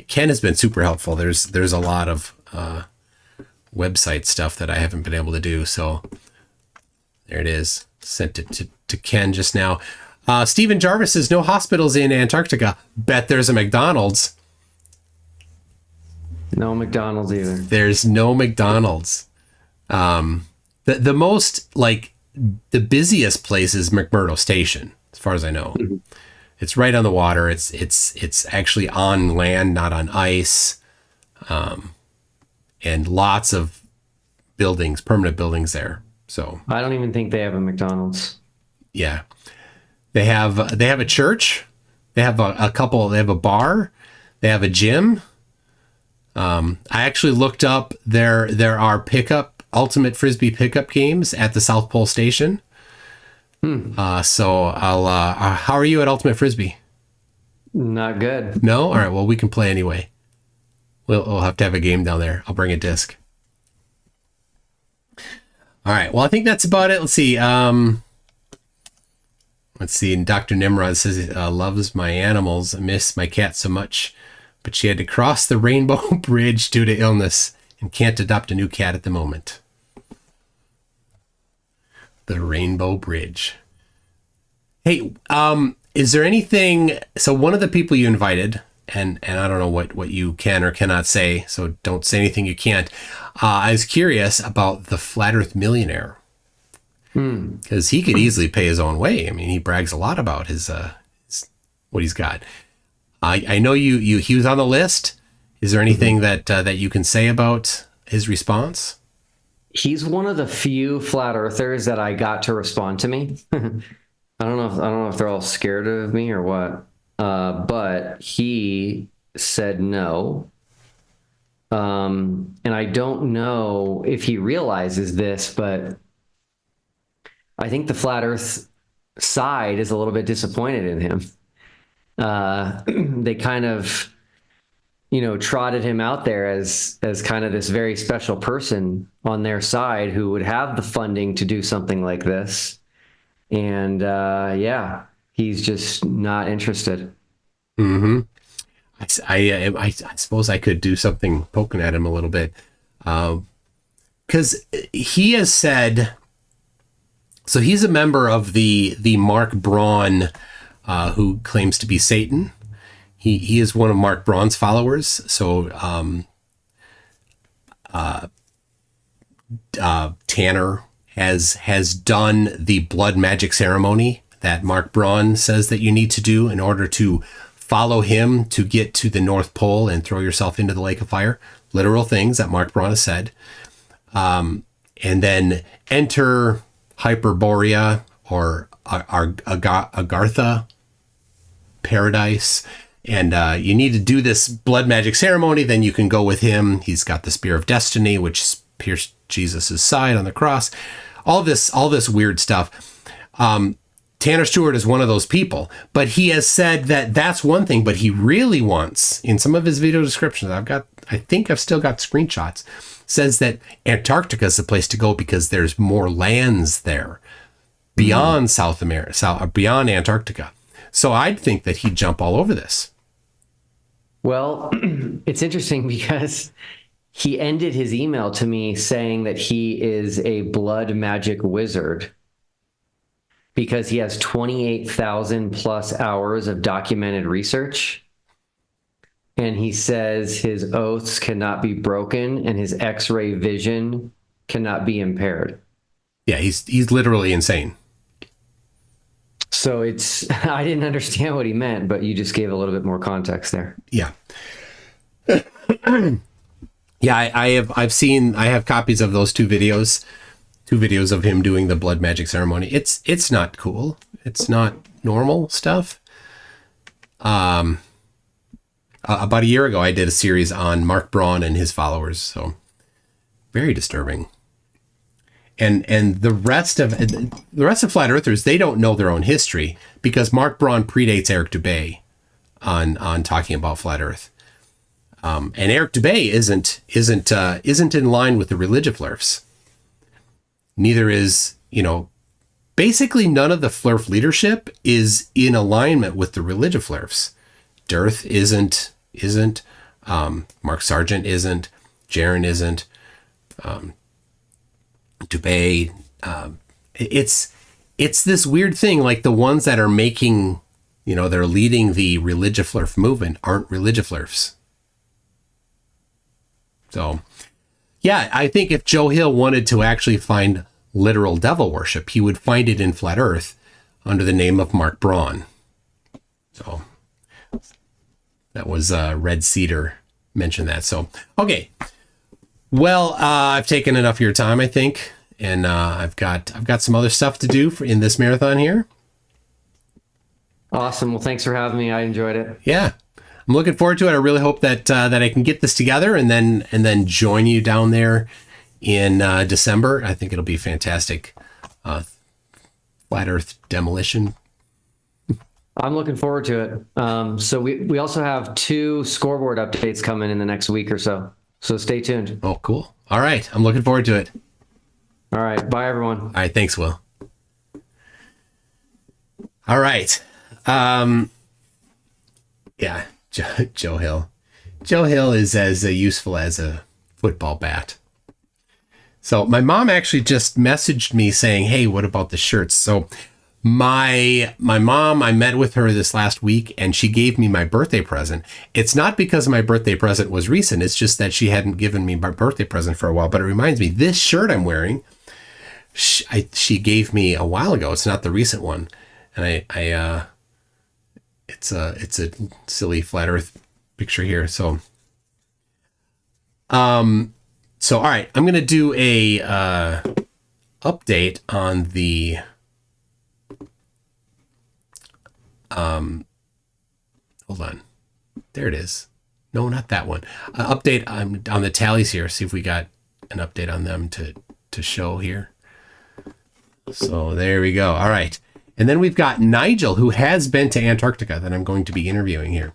Ken has been super helpful. There's a lot of website stuff that I haven't been able to do. So there it is. Sent it to Ken just now. Stephen Jarvis says, no hospitals in Antarctica. Bet there's a McDonald's. No McDonald's either. There's no McDonald's. The most, like, the busiest place is McMurdo Station, as far as I know. Mm-hmm. It's right on the water. It's actually on land, not on ice. And lots of buildings, permanent buildings there. So I don't even think they have a McDonald's. Yeah. They have a church. They have a couple, they have a bar. They have a gym. I actually looked up there are ultimate Frisbee pickup games at the South Pole Station. So I'll, how are you at Ultimate Frisbee? Not good. No? All right. Well, we can play anyway. We'll have to have a game down there. I'll bring a disc. All right. Well, I think that's about it. Let's see. Dr. Nimrod says, loves my animals. I miss my cat so much, but she had to cross the Rainbow Bridge due to illness and can't adopt a new cat at the moment. The Rainbow Bridge. Hey, is there anything, so one of the people you invited, and I don't know what you can or cannot say, so don't say anything you can't. I was curious about the Flat Earth Millionaire. Because he could easily pay his own way. I mean, he brags a lot about his what he's got. I know he was on the list. Is there anything that you can say about his response? He's one of the few flat earthers that I got to respond to me. I don't know if they're all scared of me or what. But he said no. And I don't know if he realizes this, but I think the flat earth side is a little bit disappointed in him. They kind of, trotted him out there as kind of this very special person on their side who would have the funding to do something like this. And he's just not interested. Mm-hmm. I suppose I could do something poking at him a little bit. Because he has said, so he's a member of the Mark Braun, who claims to be Satan. He is one of Mark Braun's followers. So Tanner has done the blood magic ceremony that Mark Braun says that you need to do in order to follow him to get to the North Pole and throw yourself into the Lake of Fire. Literal things that Mark Braun has said. And then enter Hyperborea or Agartha Paradise. And you need to do this blood magic ceremony. Then you can go with him. He's got the Spear of Destiny, which pierced Jesus' side on the cross. All this weird stuff. Tanner Stewart is one of those people, but he has said that that's one thing, but he really wants, in some of his video descriptions, I think I've still got screenshots, says that Antarctica is the place to go because there's more lands there beyond South America, beyond Antarctica. So I'd think that he'd jump all over this. Well, it's interesting because he ended his email to me saying that he is a blood magic wizard because he has 28,000 plus hours of documented research. And he says his oaths cannot be broken and his X-ray vision cannot be impaired. Yeah, he's literally insane. So I didn't understand what he meant, but you just gave a little bit more context there. Yeah. Yeah, I have copies of those two videos of him doing the blood magic ceremony. It's not cool. It's not normal stuff. About a year ago, I did a series on Mark Braun and his followers. So very disturbing. And the rest of flat earthers, they don't know their own history because Mark Braun predates Eric Dubay on talking about flat Earth. And Eric Dubay isn't in line with the religiflurfs. Neither is, basically none of the flurf leadership is in alignment with the religiflurfs. Dearth isn't, Mark Sargent isn't, Jaron isn't, Dubay. It's this weird thing, like the ones that are making, they're leading the religiflurf movement aren't religiflurfs. So, yeah, I think if Joe Hill wanted to actually find literal devil worship, he would find it in flat Earth under the name of Mark Braun. So that was Red Cedar mentioned that. So, okay. Well, I've taken enough of your time, I think, and I've got some other stuff to do in this marathon here. Awesome. Well, thanks for having me. I enjoyed it. Yeah, I'm looking forward to it. I really hope that I can get this together and then join you down there in December. I think it'll be fantastic. Flat Earth demolition. I'm looking forward to it. So we also have 2 scoreboard updates coming in the next week or so. So stay tuned. Oh, cool. All right. I'm looking forward to it. All right. Bye, everyone. All right. Thanks, Will. All right. Yeah, Joe Hill. Joe Hill is as useful as a football bat. So my mom actually just messaged me saying, hey, what about the shirts? So my mom, I met with her this last week and she gave me my birthday present. It's not because my birthday present was recent. It's just that she hadn't given me my birthday present for a while. But it reminds me, this shirt I'm wearing, she gave me a while ago. It's not the recent one. And it's a silly flat Earth picture here. So, all right, I'm going to do a update on the hold on. There it is. No, not that one. Update on the tallies here. See if we got an update on them to show here. So there we go. All right. And then we've got Nigel, who has been to Antarctica, that I'm going to be interviewing here.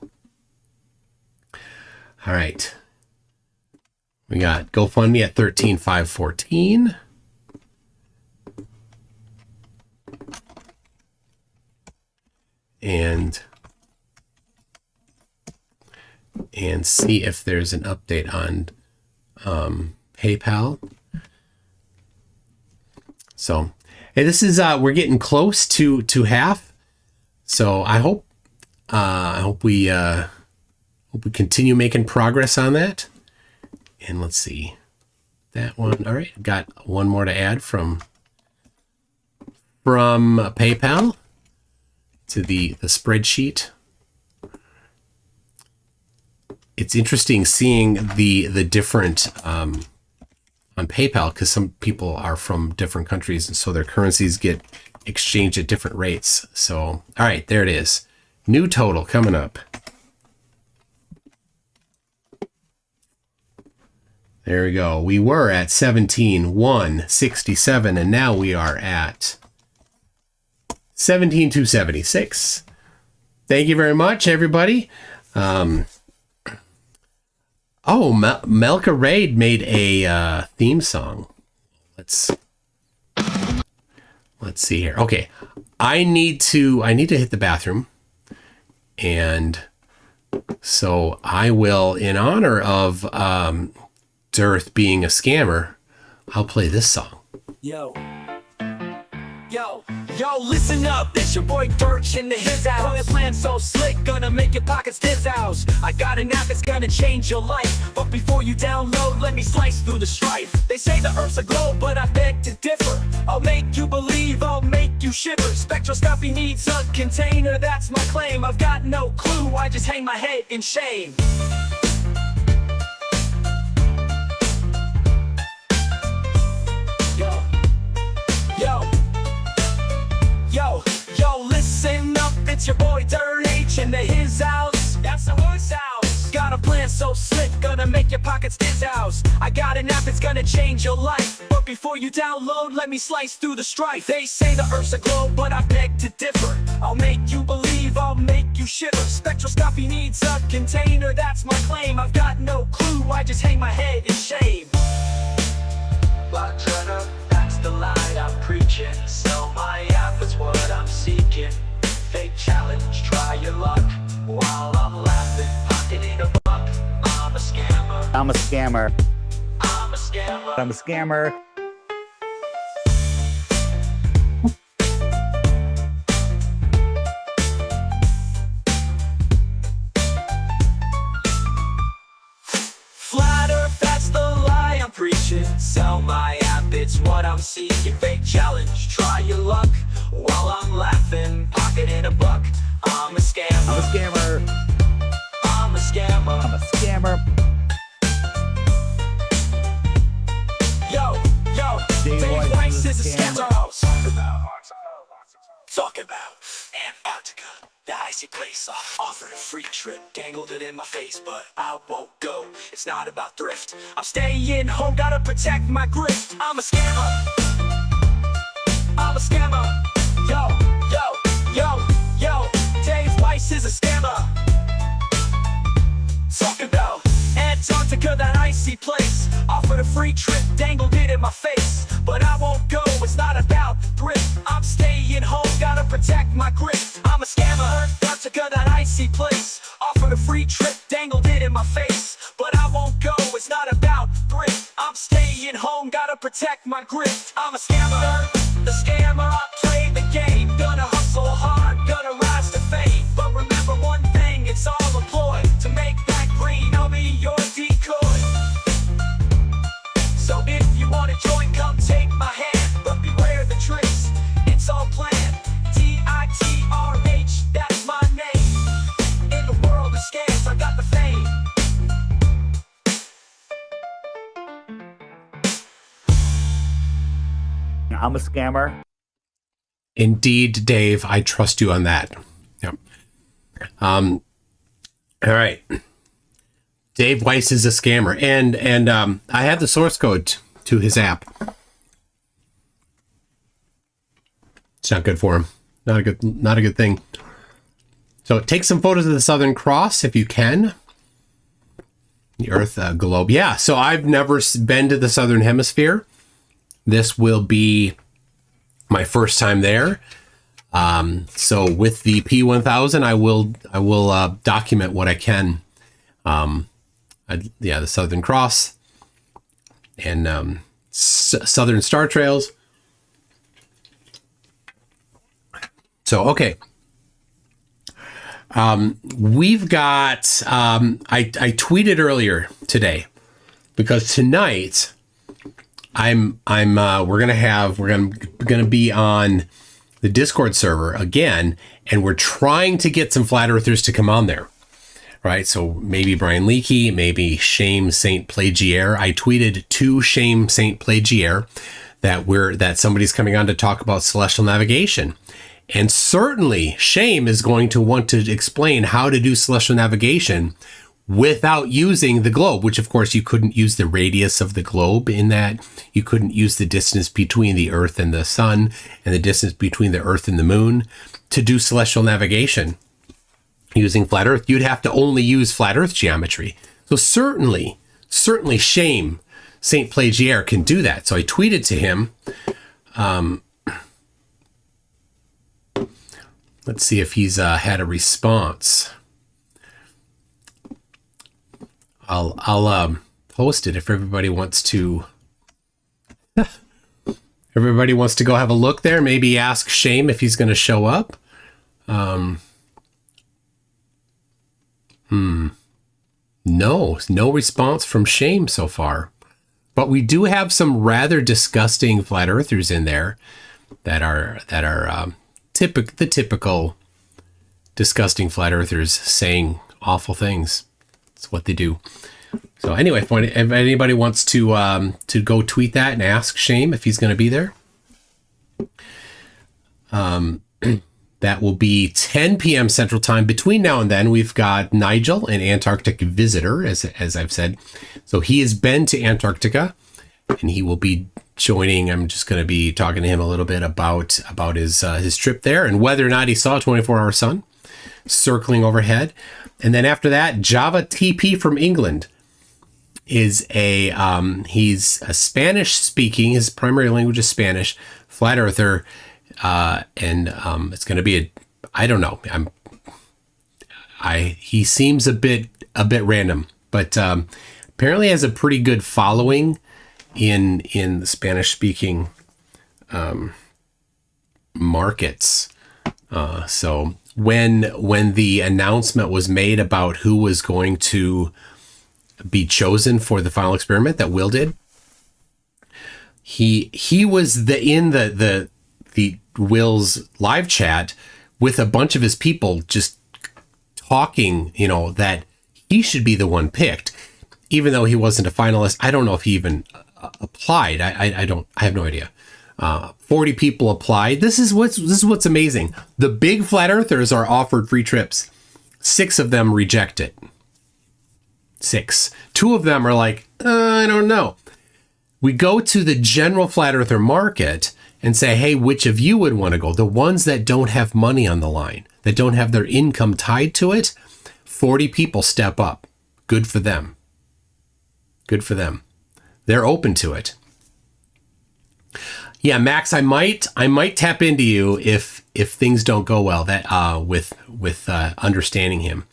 All right. We got GoFundMe at 13,514. And see if there's an update on PayPal. So, hey, this is we're getting close to half. So I hope we continue making progress on that. And let's see that one. All right, got one more to add from PayPal to the spreadsheet. It's interesting seeing the different on PayPal, because some people are from different countries and so their currencies get exchanged at different rates. So, all right, there it is. New total coming up. There we go. We were at 17,167 and now we are at 17,276. Thank you very much, everybody. Melka Raid made a theme song. Let's see here. Okay, I need to hit the bathroom, and so I will, in honor of Dearth being a scammer, I'll play this song. Yo, listen up, it's your boy Dirch in the his house. My plan so slick, gonna make your pockets his house. I got an app that's gonna change your life, but before you download, let me slice through the strife. They say the earth's a globe, but I beg to differ. I'll make you believe, I'll make you shiver. Spectroscopy needs a container, that's my claim. I've got no clue, I just hang my head in shame. Yo, listen up, it's your boy Dirt H in the his house. That's the hood's house. Got a plan so slick, gonna gonna make your pockets dizzouse. I got an app that's gonna change your life. But before you download, let me slice through the strife. They say the Earth's a globe, but I beg to differ. I'll make you believe, I'll make you shiver. Spectroscopy needs a container, that's my claim. I've got no clue, I just hang my head in shame. Black treasure, that's the light I'm preaching. Sell my app, it's what I'm seeking. Fake challenge, try your luck. While I'm laughing, pocketing a buck. I'm a scammer. I'm a scammer. I'm a scammer. I'm a scammer. Flat Earth, that's the lie I'm preaching. Sell my app, it's what I'm seeking. Fake challenge, try your luck. While I'm laughing, pocketing a buck. I'm a scammer. I'm a scammer. I'm a scammer. I'm a scammer. Yo, Dave Weiss is a scammer. Talk about Antarctica, the icy place. I offered a free trip, dangled it in my face, but I won't go. It's not about thrift. I'm staying home, gotta protect my grift. I'm a scammer. I'm a scammer. Yo, Dave Weiss is a scammer. Talk about Antarctica, that icy place. Offered a free trip, dangled it in my face, but I won't go, it's not about thrift. I'm staying home, gotta protect my grift. I'm a scammer. Antarctica, that icy place. Offered a free trip, dangled it in my face, but I won't go, it's not about thrift. I'm staying home, gotta protect my grift. I'm a scammer. The scammer, I play the game. Gonna hustle hard, gonna rise to fame. But remember one thing, it's all a ploy. To make that green, I'll be your decoy. So if you wanna join, come take my hand. But beware the tricks, it's all planned. TITRH, that's my name. In the world of scams, I got the fame. I'm a scammer. Indeed, Dave, I trust you on that. Yep. All right. Dave Weiss is a scammer, and I have the source code to his app. It's not good for him. Not a good thing. So take some photos of the Southern Cross if you can. The Earth globe. Yeah. So I've never been to the Southern Hemisphere. This will be my first time there. So with the P1000, I will document what I can. The Southern Cross and Southern Star Trails. So, okay. We've got, I tweeted earlier today because tonight we're gonna be on the Discord server again, and we're trying to get some flat earthers to come on there. Right, so maybe Brian Leakey, maybe Shame Saint Plagiaire. I tweeted to Shame Saint Plagiaire that somebody's coming on to talk about celestial navigation. And certainly Shame is going to want to explain how to do celestial navigation without using the globe, which of course you couldn't use the radius of the globe in that. You couldn't use the distance between the Earth and the sun and the distance between the Earth and the moon to do celestial navigation. Using flat Earth, you'd have to only use flat Earth geometry. So certainly Shame Saint Plagiaire can do that. So I tweeted to him. Let's see if he's had a response. I'll post it if everybody wants to. Everybody wants to go have a look there. Maybe ask Shame if he's going to show up. No response from Shame so far. But we do have some rather disgusting flat earthers in there that are the typical disgusting flat earthers saying awful things. It's what they do. So anyway, if anybody wants to go tweet that and ask Shame if he's going to be there. That will be 10 p.m. Central Time. Between now and then, we've got Nigel, an Antarctic visitor, as I've said. So he has been to Antarctica, and he will be joining. I'm just going to be talking to him a little bit about his trip there and whether or not he saw a 24-hour sun circling overhead. And then after that, Java TP from England is he's a Spanish speaking, his primary language is Spanish, flat earther, and it's going to be I don't know. He seems a bit random, but apparently has a pretty good following in the Spanish speaking markets. So when the announcement was made about who was going to be chosen for the final experiment that Will did, he was in the Will's live chat with a bunch of his people just talking, that he should be the one picked, even though he wasn't a finalist. I don't know if he even applied. I have no idea. 40 people applied. This is what's amazing. The big flat earthers are offered free trips. 6 of them reject it. 6. 2 of them are like, I don't know. We go to the general flat earther market and say, hey, which of you would want to go? The ones that don't have money on the line, that don't have their income tied to it, 40 people step up. Good for them. Good for them. They're open to it. Yeah, Max, I might tap into you if things don't go well with understanding him.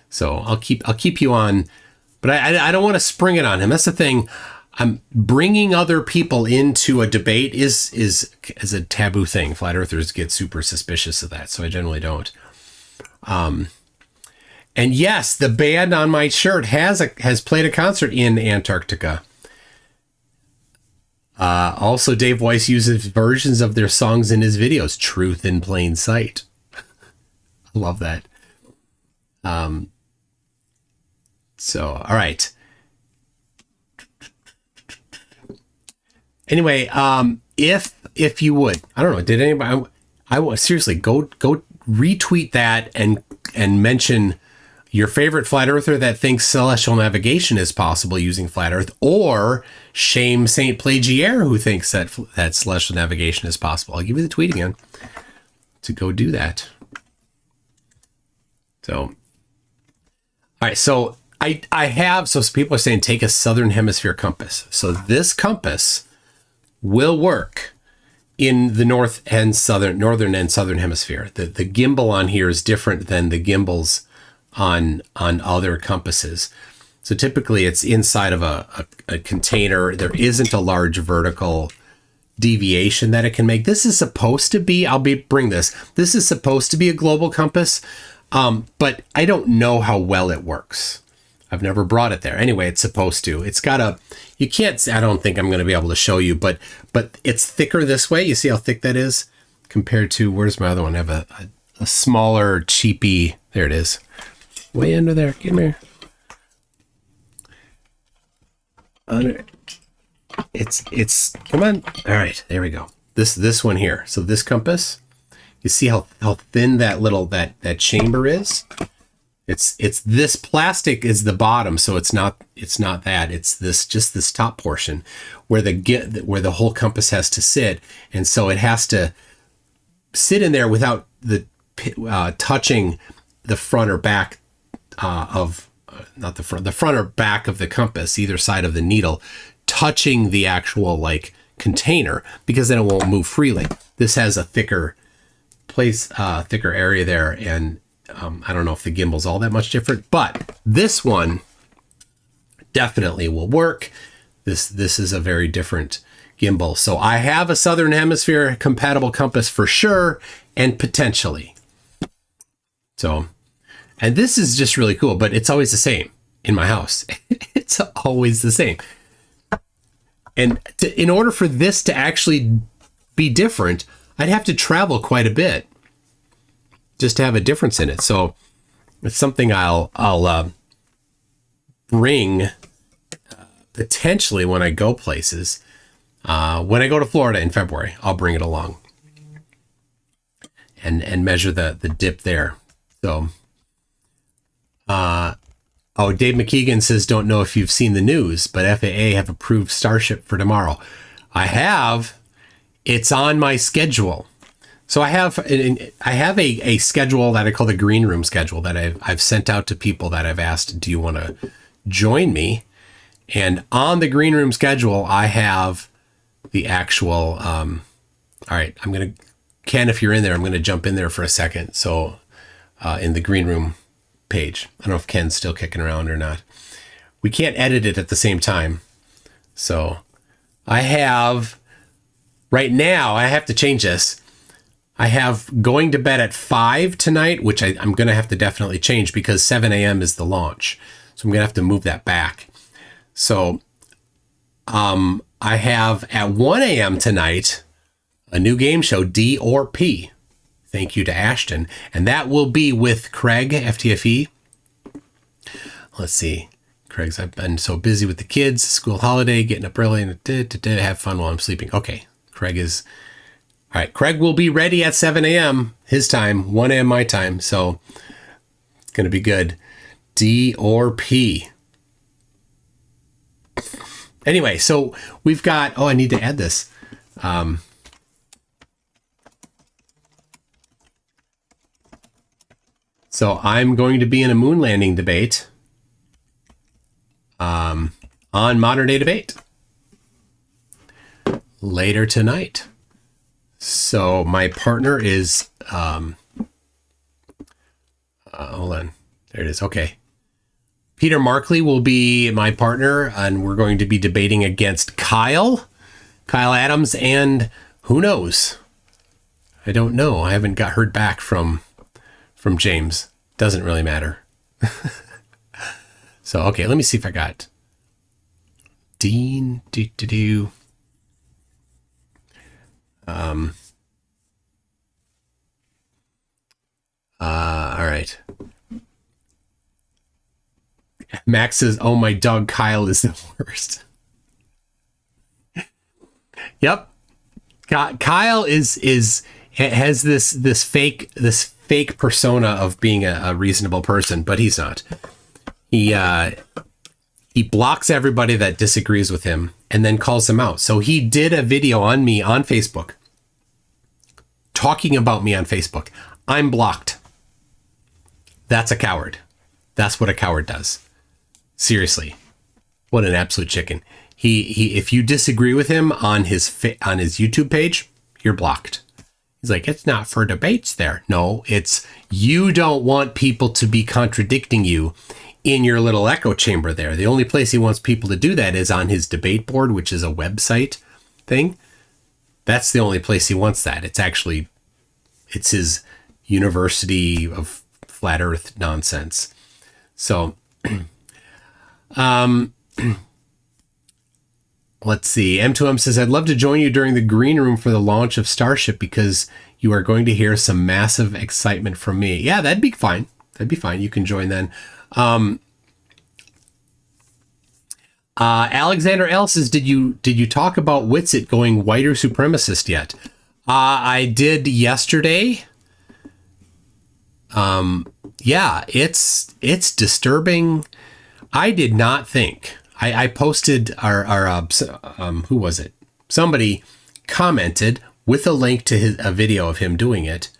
So I'll keep you on, but I don't want to spring it on him. That's the thing. I'm bringing other people into a debate is a taboo thing. Flat earthers get super suspicious of that, so I generally don't. And yes, the band on my shirt has played a concert in Antarctica. Also, Dave Weiss uses versions of their songs in his videos. Truth in plain sight. I love that. So, all right. Anyway, if you would, I don't know, did anybody? I seriously go retweet that and mention your favorite flat earther that thinks celestial navigation is possible using flat earth, or shame Saint Plagiaire who thinks that celestial navigation is possible. I'll give you the tweet again to go do that. So, all right. So I have, so people are saying take a southern hemisphere compass. So this compass will work in the northern and southern hemisphere. The gimbal on here is different than the gimbals on other compasses. So typically it's inside of a container. There isn't a large vertical deviation that it can make. This is supposed to be, this is supposed to be a global compass, but I don't know how well it works. I've never brought it there. Anyway, it's supposed to. It's got I don't think I'm going to be able to show you, but it's thicker this way. You see how thick that is compared to, where's my other one? I have a smaller, cheapy, there it is. Way under there. Come here. It's come on. All right, there we go. This one here. So this compass, you see how thin that chamber is? It's this plastic is the bottom, so it's not that. It's this top portion where the whole compass has to sit, and so it has to sit in there without touching the front or back the front or back of the compass, either side of the needle, touching the actual container, because then it won't move freely. This has a thicker area there, and I don't know if the gimbal's all that much different, but this one definitely will work. This is a very different gimbal. So I have a southern hemisphere compatible compass for sure, and potentially. So, and this is just really cool, but it's always the same in my house. It's always the same. And in order for this to actually be different, I'd have to travel quite a bit just to have a difference in it. So it's something I'll bring potentially when I go places. When I go to Florida in February, I'll bring it along. and measure the dip there. So, Dave McKeegan says, don't know if you've seen the news, but FAA have approved Starship for tomorrow. I have. It's on my schedule. So I have a schedule that I call the green room schedule that I've sent out to people that I've asked, do you want to join me? And on the green room schedule, I have the actual, all right, Ken, if you're in there, I'm going to jump in there for a second. So in the green room page, I don't know if Ken's still kicking around or not. We can't edit it at the same time. So I have, right now, I have to change this. I have going to bed at 5 tonight, which I'm going to have to definitely change because 7 a.m. is the launch. So I'm going to have to move that back. So I have at 1 a.m. tonight, a new game show, D or P. Thank you to Ashton. And that will be with Craig, FTFE. Let's see. Craig's, I've been so busy with the kids, school holiday, getting up early, and have fun while I'm sleeping. Okay. Craig is... All right, Craig will be ready at 7 a.m. his time, 1 a.m. my time. So it's going to be good. D or P. Anyway, so we've got... Oh, I need to add this. So I'm going to be in a moon landing debate on Modern Day Debate later tonight. So my partner is, hold on, there it is. Okay. Peter Markley will be my partner, and we're going to be debating against Kyle Adams, and who knows? I don't know. I haven't heard back from James. Doesn't really matter. So, okay, let me see if I got Dean, all right. Max says, oh, my dog Kyle is the worst. Yep. Kyle has this fake persona of being a reasonable person, but he's not. He blocks everybody that disagrees with him and then calls them out. So he did a video on me on Facebook, talking about me on Facebook. I'm blocked. That's a coward. That's what a coward does. Seriously. What an absolute chicken. He if you disagree with him on his YouTube page, you're blocked. He's like, it's not for debates there. No, it's you don't want people to be contradicting you in your little echo chamber there. The only place he wants people to do that is on his debate board, which is a website thing. That's the only place he wants that. It's his University of Flat Earth nonsense. So, let's see. M2M says, I'd love to join you during the green room for the launch of Starship because you are going to hear some massive excitement from me. Yeah, that'd be fine. That'd be fine. You can join then. Alexander L says, did you talk about Witsit going whiter supremacist yet? I did yesterday. Yeah, it's disturbing. I did not think. I posted our who was it? Somebody commented with a link to a video of him doing it,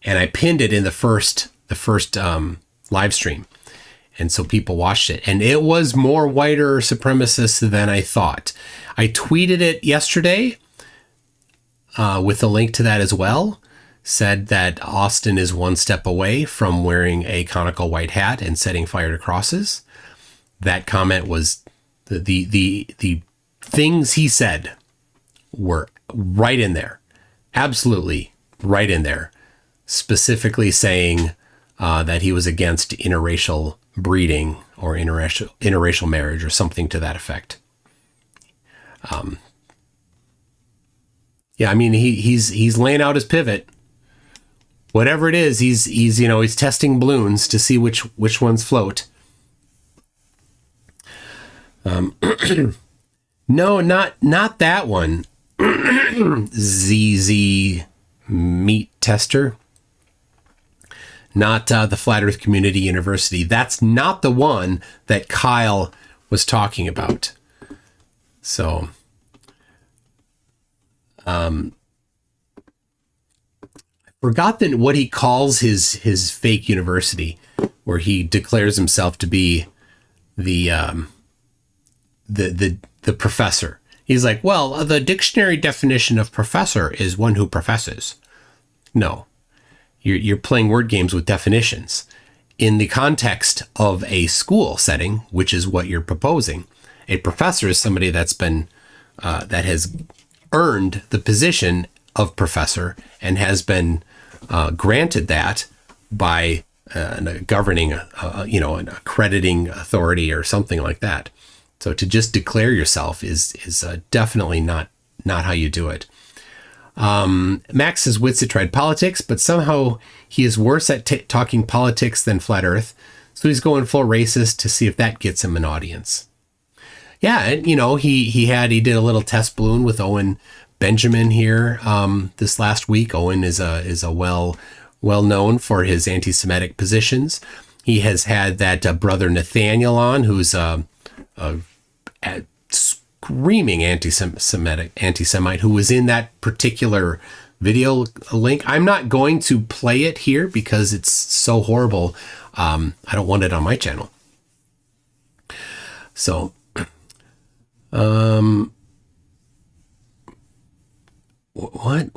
and I pinned it in the first live stream, and so people watched it, and it was more whiter supremacist than I thought. I tweeted it yesterday with a link to that as well. Said that Austin is one step away from wearing a conical white hat and setting fire to crosses. That comment was the things he said were right in there, absolutely right in there. Specifically saying that he was against interracial breeding or interracial marriage or something to that effect. Yeah, I mean he's laying out his pivot. Whatever it is, he's testing balloons to see which ones float. No, not that one. ZZ meat tester. Not the Flat Earth Community University. That's not the one that Kyle was talking about. So, I forgot what he calls his fake university, where he declares himself to be the professor. He's like, well, the dictionary definition of professor is one who professes. No, you're playing word games with definitions. In the context of a school setting, which is what you're proposing, a professor is somebody that's been that has earned the position of professor and has been granted that by a governing, an accrediting authority or something like that. So to just declare yourself is definitely not how you do it. Max says Witsit tried politics, but somehow he is worse at talking politics than Flat Earth. So he's going full racist to see if that gets him an audience. Yeah, and he did a little test balloon with Owen Benjamin here this last week. Owen is a well known for his anti-Semitic positions. He has had that brother Nathaniel on, who's a screaming anti-Semite, who was in that particular video link. I'm not going to play it here because it's so horrible. I don't want it on my channel. So, what?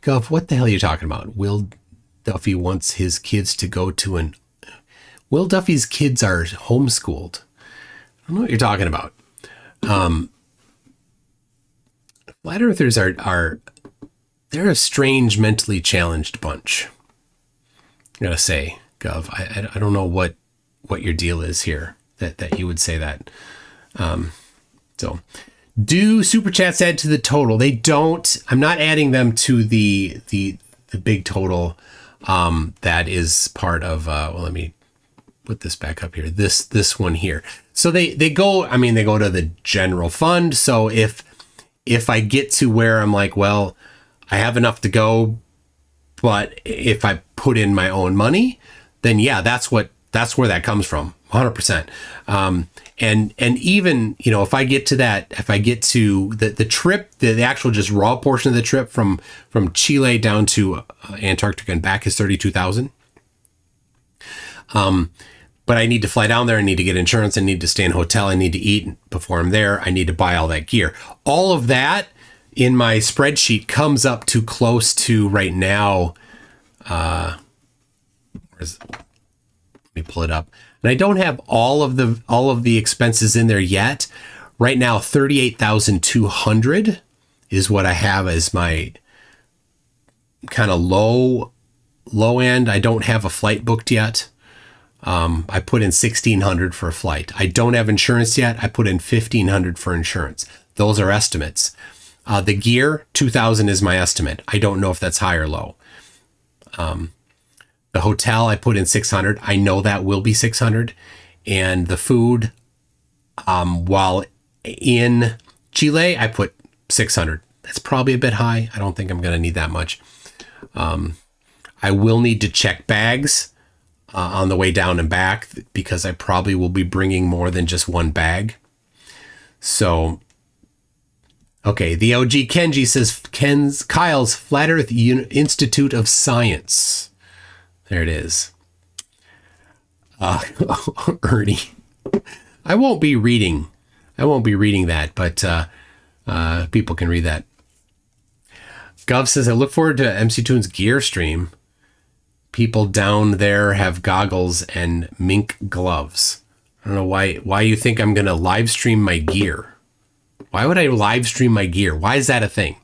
Gov, what the hell are you talking about? Will Duffy wants his kids to go to Will Duffy's kids are homeschooled. I don't know what you're talking about. Flat Earthers are they're a strange, mentally challenged bunch. I gotta say, Gov, I don't know what your deal is here that you would say that. So, do super chats add to the total? They don't. I'm not adding them to the big total. That is part of. Let me put this back up here. This one here. So they go. I mean, they go to the general fund. So if I get to where I'm like, well, I have enough to go, but if I put in my own money, then yeah, that's where that comes from, 100%. And even, if I get to the trip, the actual just raw portion of the trip from Chile down to Antarctica and back is $32,000. But I need to fly down there. I need to get insurance. I need to stay in a hotel. I need to eat before I'm there. I need to buy all that gear. All of that in my spreadsheet comes up to close to right now. Let me pull it up. And I don't have all of the expenses in there yet. Right now, $38,200 is what I have as my kind of low end. I don't have a flight booked yet. I put in $1,600 for a flight. I don't have insurance yet. I put in $1,500 for insurance. Those are estimates. The gear, $2,000 is my estimate. I don't know if that's high or low. The hotel, I put in $600. I know that will be $600. And the food, while in Chile, I put $600. That's probably a bit high. I don't think I'm going to need that much. I will need to check bags on the way down and back because I probably will be bringing more than just one bag. So, okay, the OG Kenji says Kyle's Flat Earth Institute of Science. There it is. Ernie. I won't be reading that, but people can read that. Gov says, I look forward to MCToon's gear stream. People down there have goggles and mink gloves. I don't know why you think I'm going to live stream my gear. Why would I live stream my gear? Why is that a thing?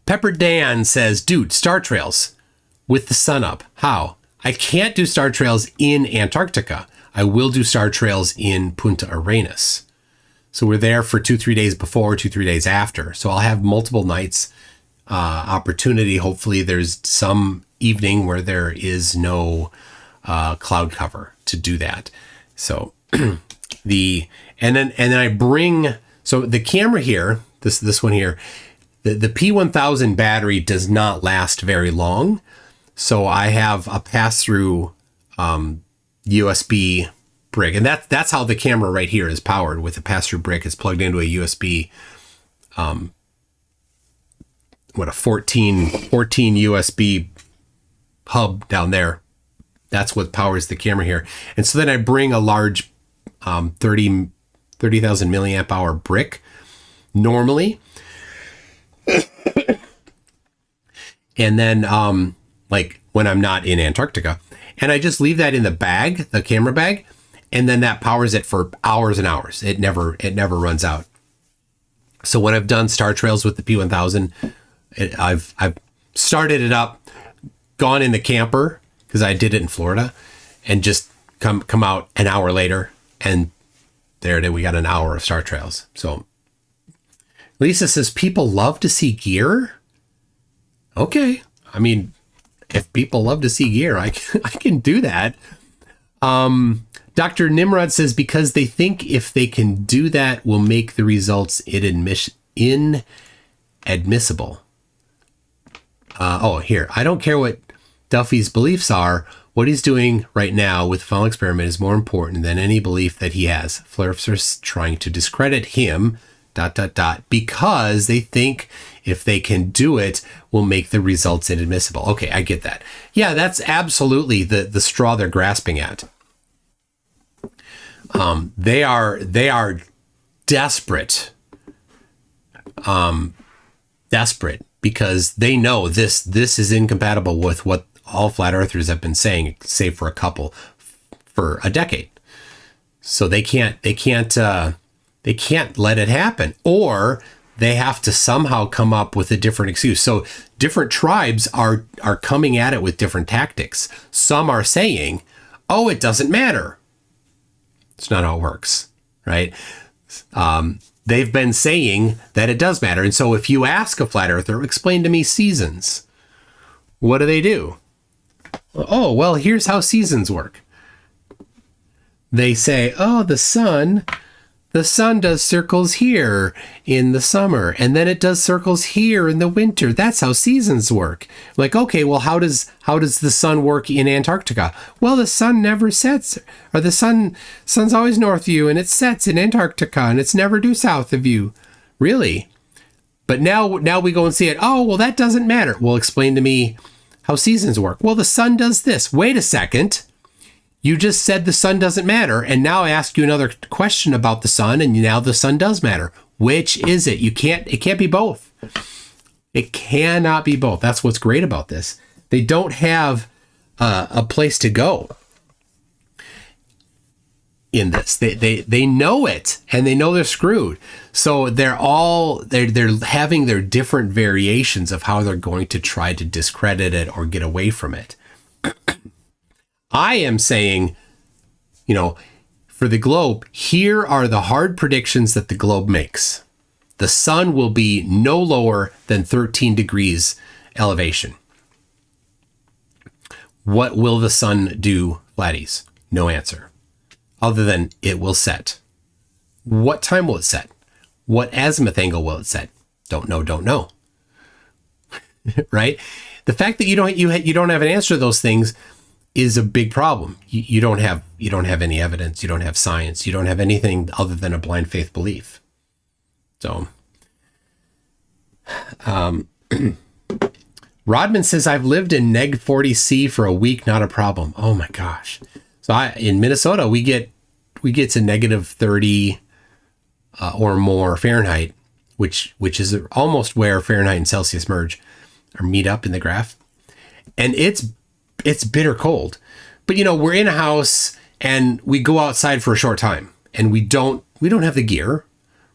Pepper Dan says, dude, Star Trails with the sun up. How? I can't do Star Trails in Antarctica. I will do Star Trails in Punta Arenas. So we're there for 2-3 days before, 2-3 days after. So I'll have multiple nights opportunity. Hopefully there's some evening where there is no cloud cover to do that. So and then I bring, so the camera here, this one here, the P1000 battery does not last very long. So I have a pass-through USB brick, and that's how the camera right here is powered, with a pass-through brick. It's plugged into a USB, a 14 USB hub down there. That's what powers the camera here. And so then I bring a large 30,000 milliamp hour brick normally. And then like when I'm not in Antarctica, and I just leave that in the bag, the camera bag, and then that powers it for hours and hours. It never runs out. So when I've done star trails with the P1000, I've started it up, gone in the camper, because I did it in Florida, and just come out an hour later, and there it is. We got an hour of star trails. So Lisa says people love to see gear. Okay, I mean, if people love to see gear, I can do that. Dr. Nimrod says because they think if they can do that will make the results inadmissible. Here, I don't care what Duffy's beliefs are. What he's doing right now with the final experiment is more important than any belief that he has. Flare-ups are trying to discredit him, ... because they think if they can do it will make the results inadmissible. Okay, I get that. Yeah, that's absolutely the straw they're grasping at. They are desperate. Desperate because they know this is incompatible with what all flat earthers have been saying, save for a couple, for a decade. So they can't let it happen, or they have to somehow come up with a different excuse. So different tribes are coming at it with different tactics. Some are saying, oh, it doesn't matter. It's not how it works, right? They've been saying that it does matter. And so if you ask a flat earther, explain to me seasons, what do? Oh, well, here's how seasons work. They say, oh, the sun does circles here in the summer, and then it does circles here in the winter. That's how seasons work. Like, okay, well, how does the sun work in Antarctica? Well, the sun never sets, or the sun's always north of you, and it sets in Antarctica, and it's never due south of you. Really? But now we go and see it. Oh, well, that doesn't matter. Well, explain to me how seasons work. Well, the sun does this. Wait a second. You just said the sun doesn't matter, and now I ask you another question about the sun, and now the sun does matter. Which is it? It can't be both. It cannot be both. That's what's great about this. They don't have a place to go in this. They know it, and they know they're screwed. So they're having their different variations of how they're going to try to discredit it or get away from it. I am saying, for the globe, here are the hard predictions that the globe makes. The sun will be no lower than 13 degrees elevation. What will the sun do, flatties? No answer. Other than it will set. What time will it set? What azimuth angle will it set? Don't know. Right? The fact that you don't have an answer to those things is a big problem. You don't have any evidence. You don't have science. You don't have anything other than a blind faith belief. So, Rodman says, I've lived in neg 40C for a week, not a problem. Oh my gosh. So in Minnesota, we get to negative 30 or more Fahrenheit, which is almost where Fahrenheit and Celsius merge or meet up in the graph. And it's bitter cold, but we're in a house and we go outside for a short time and we don't have the gear,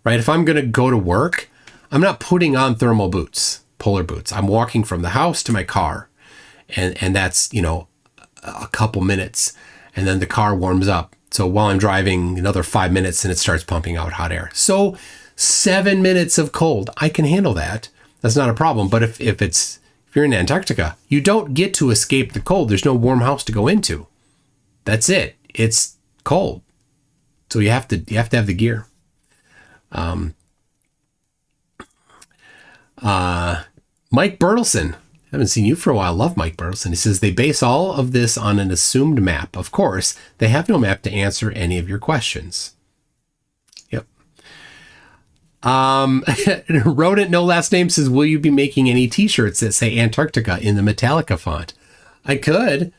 right? If I'm going to go to work, I'm not putting on thermal boots, polar boots. I'm walking from the house to my car and that's, a couple minutes and then the car warms up. So while I'm driving another 5 minutes and it starts pumping out hot air. So 7 minutes of cold, I can handle that. That's not a problem. But if you're in Antarctica, you don't get to escape the cold. There's no warm house to go into. That's it. It's cold. So you have to have the gear. Mike Bertelson. Haven't seen you for a while. Love Mike Bertelson. He says they base all of this on an assumed map. Of course, they have no map to answer any of your questions. Yep. Rodent, no last name, says, will you be making any t-shirts that say Antarctica in the Metallica font? I could.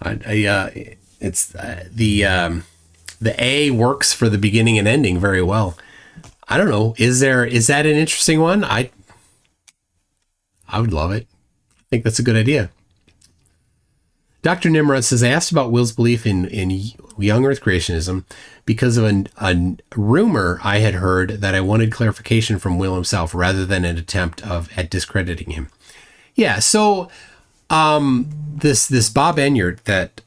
It's the A works for the beginning and ending very well. I don't know. Is that an interesting one? I would love it. I think that's a good idea. Dr. Nimrod says, I asked about Will's belief in young Earth creationism because of a rumor I had heard that I wanted clarification from Will himself rather than an attempt at discrediting him. Yeah. So, this Bob Enyart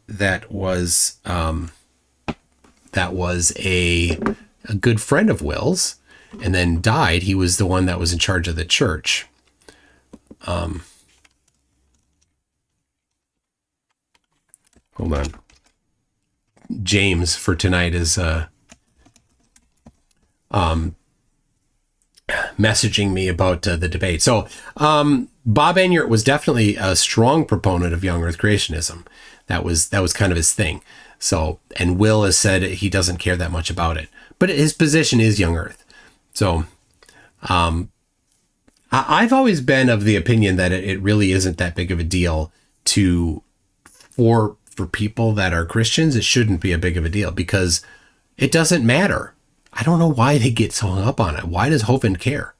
that was a good friend of Will's and then died. He was the one that was in charge of the church. Hold on. James for tonight is messaging me about the debate. So Bob Enyart was definitely a strong proponent of young Earth creationism. That was kind of his thing. So, and Will has said he doesn't care that much about it, but his position is young Earth. So, I've always been of the opinion that it really isn't that big of a deal for people that are Christians. It shouldn't be a big of a deal because it doesn't matter. I don't know why they get so hung up on it. Why does Hovind care?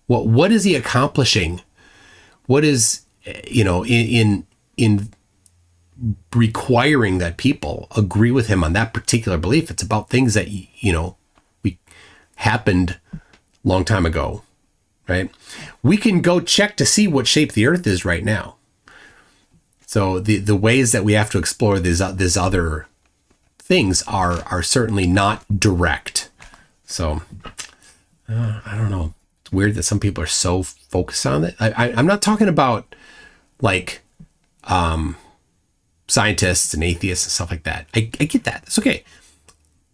What is he accomplishing? What is, in requiring that people agree with him on that particular belief? It's about things that, we happened a long time ago, right? We can go check to see what shape the Earth is right now. So the ways that we have to explore these other things are certainly not direct. So I don't know. It's weird that some people are so focused on it. I'm not talking about like scientists and atheists and stuff like that. I get that. It's okay.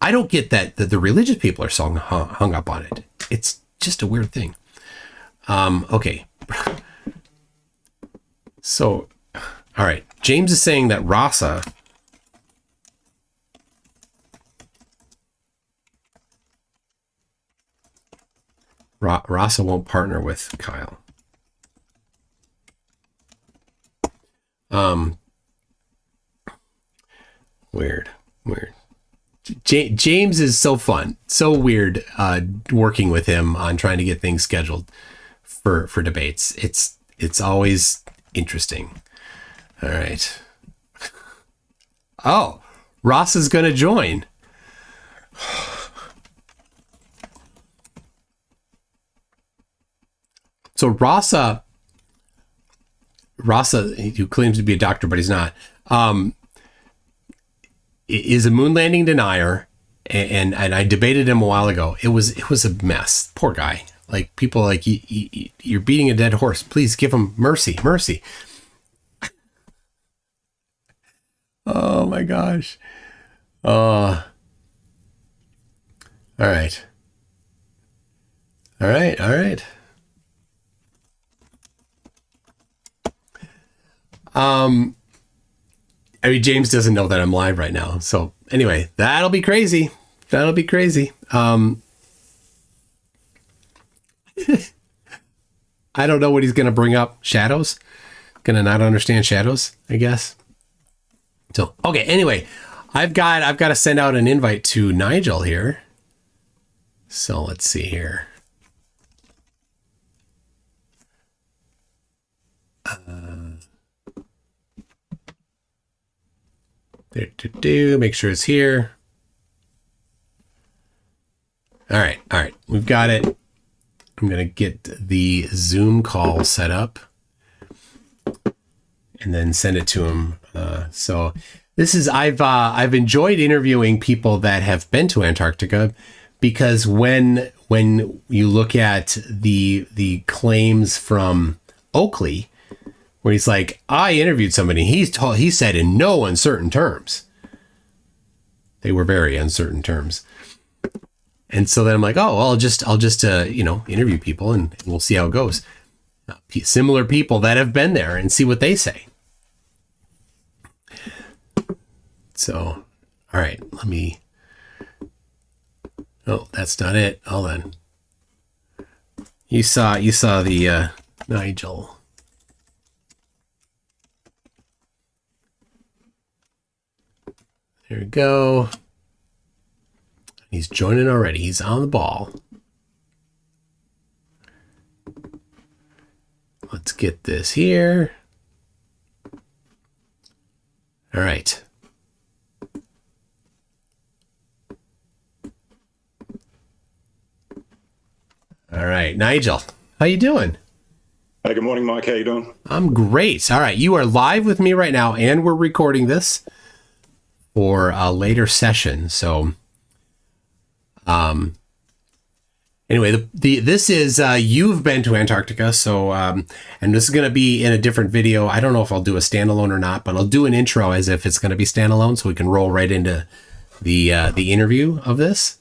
I don't get that the religious people are so hung up on it. It's just a weird thing. Okay. So, all right. James is saying that Rasa won't partner with Kyle. Weird. James is so fun, so weird. Working with him on trying to get things scheduled for debates. It's always interesting. All right. Oh, Ross is going to join. So Rasa, who claims to be a doctor, but he's not, is a moon landing denier. And I debated him a while ago. It was a mess. Poor guy. Like people like, you're beating a dead horse. Please give him mercy. Oh my gosh. All right. I mean, James doesn't know that I'm live right now. So anyway, that'll be crazy. I don't know what he's going to bring up. Shadows? Going to not understand shadows, I guess. So, okay. Anyway, I've got to send out an invite to Nigel here. So let's see here. Make sure it's here. All right. We've got it. I'm going to get the Zoom call set up and then send it to him. So this is, I've enjoyed interviewing people that have been to Antarctica, because when you look at the claims from Oakley, where he's like, I interviewed somebody, he said in no uncertain terms. They were very uncertain terms. And so then I'm like, oh, well, I'll just interview people and we'll see how it goes. Similar people that have been there and see what they say. So, all right, oh, that's not it. Hold on. You saw the Nigel. There we go. He's joining already. He's on the ball. Let's get this here. All right. All right, Nigel, how you doing? Hey, good morning, Mike. How you doing? I'm great. All right, you are live with me right now, and we're recording this for a later session. So, anyway, this is you've been to Antarctica, so and this is going to be in a different video. I don't know if I'll do a standalone or not, but I'll do an intro as if it's going to be standalone, so we can roll right into the interview of this.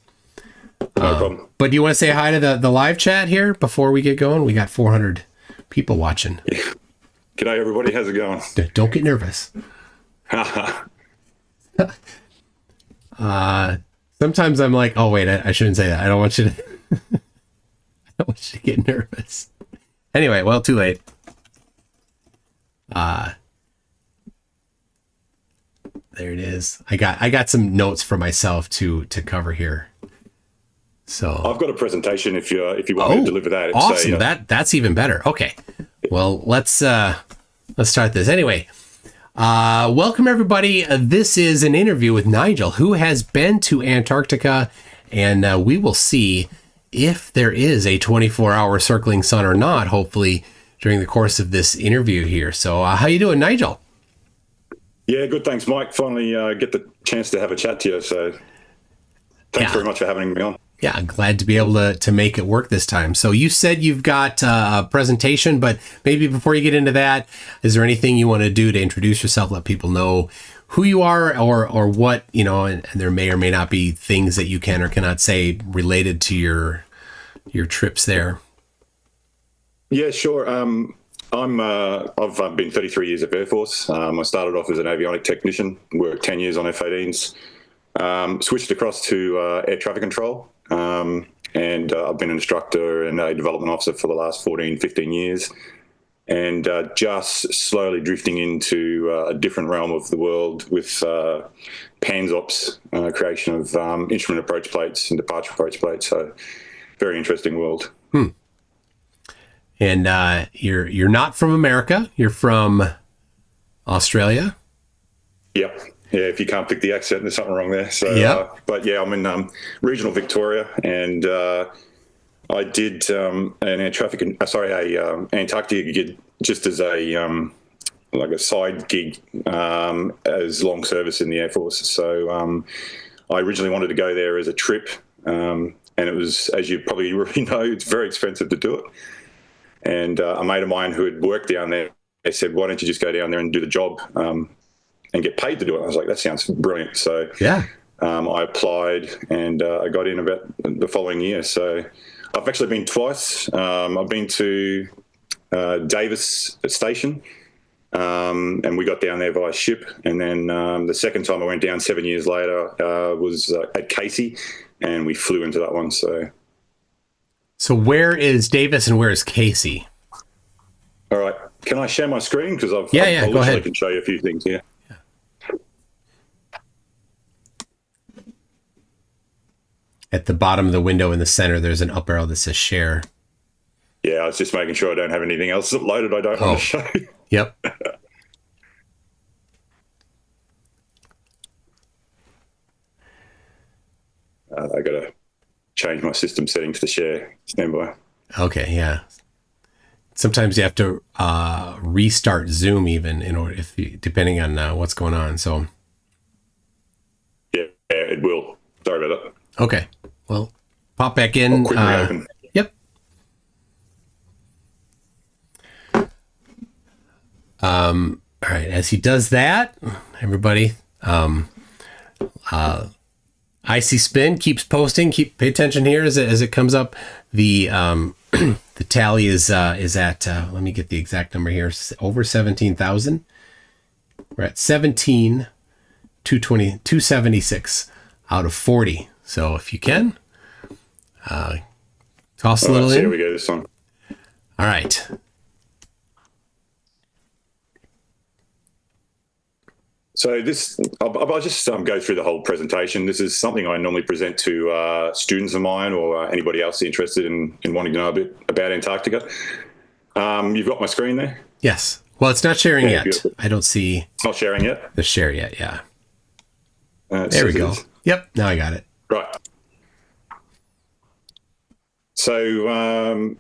No problem. But do you want to say hi to the live chat here before we get going? We got 400 people watching. G'day, everybody. How's it going? Don't get nervous. Sometimes I'm like, oh wait, I shouldn't say that. I don't want you to. I don't want you to get nervous. Anyway, well, too late. There it is. I got some notes for myself to cover here. So I've got a presentation if you want me to deliver that. It's awesome. That's even better. Okay. Well, let's start this. Anyway, welcome everybody. This is an interview with Nigel, who has been to Antarctica, and we will see if there is a 24-hour circling sun or not, hopefully during the course of this interview here. So how you doing, Nigel? Yeah, good. Thanks, Mike. Finally get the chance to have a chat to you. So thanks very much for having me on. Yeah, I'm glad to be able to make it work this time. So you said you've got a presentation, but maybe before you get into that, is there anything you want to do to introduce yourself, let people know who you are or what, and there may or may not be things that you can or cannot say related to your trips there? Yeah, sure. I've been 33 years of Air Force. I started off as an avionic technician, worked 10 years on F-18s, switched across to air traffic control. And I've been an instructor and a development officer for the last 14, 15 years, and just slowly drifting into a different realm of the world with PANSOPs, creation of instrument approach plates and departure approach plates. So very interesting world. And you're not from America. You're from Australia. Yep. Yeah, if you can't pick the accent, there's something wrong there. So, yep. But yeah, I'm in regional Victoria, and I did an Antarctica gig just as a side gig as long service in the Air Force. So I originally wanted to go there as a trip, and it was, as you probably already know, it's very expensive to do it. And a mate of mine who had worked down there, they said, "Why don't you just go down there and do the job?" And get paid to do it. I was like, that sounds brilliant. So yeah, I applied and I got in about the following year. So I've actually been twice. I've been to Davis Station, and we got down there via ship. And then the second time I went down 7 years later was at Casey, and we flew into that one. So where is Davis and where is Casey? All right. Can I share my screen? Because I go ahead. can show you a few things here. At the bottom of the window in the center, there's an up arrow that says share. Yeah, I was just making sure I don't have anything else loaded I don't want to show. Yep. I got to change my system settings to share. Stand by. Okay, yeah. Sometimes you have to restart Zoom even in order, depending on what's going on. So. Yeah, it will. Sorry about that. Okay. Well, pop back in. Reopen. Yep. All right. As he does that, everybody, Icy Spin keeps posting. Pay attention here as it comes up. The the tally is at let me get the exact number here. Over 17,000. We're at 276 out of 40. So if you can, toss a little in. Here we go. This one. All right. So I'll just go through the whole presentation. This is something I normally present to students of mine or anybody else interested in wanting to know a bit about Antarctica. You've got my screen there? Yes. Well, it's not sharing yet. Beautiful. I don't see. It's not sharing yet? The share yet, yeah. There we go. Yep, now I got it. Right. So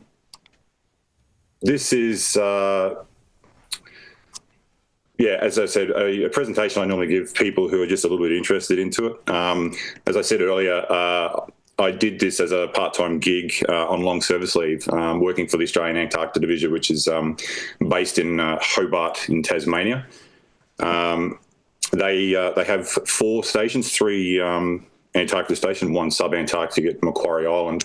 this is... yeah, as I said, a presentation I normally give people who are just a little bit interested into it. As I said earlier, I did this as a part-time gig on long service leave, working for the Australian Antarctica Division, which is based in Hobart in Tasmania. They have 4 stations, 3 Antarctica stations, 1 sub-Antarctic at Macquarie Island.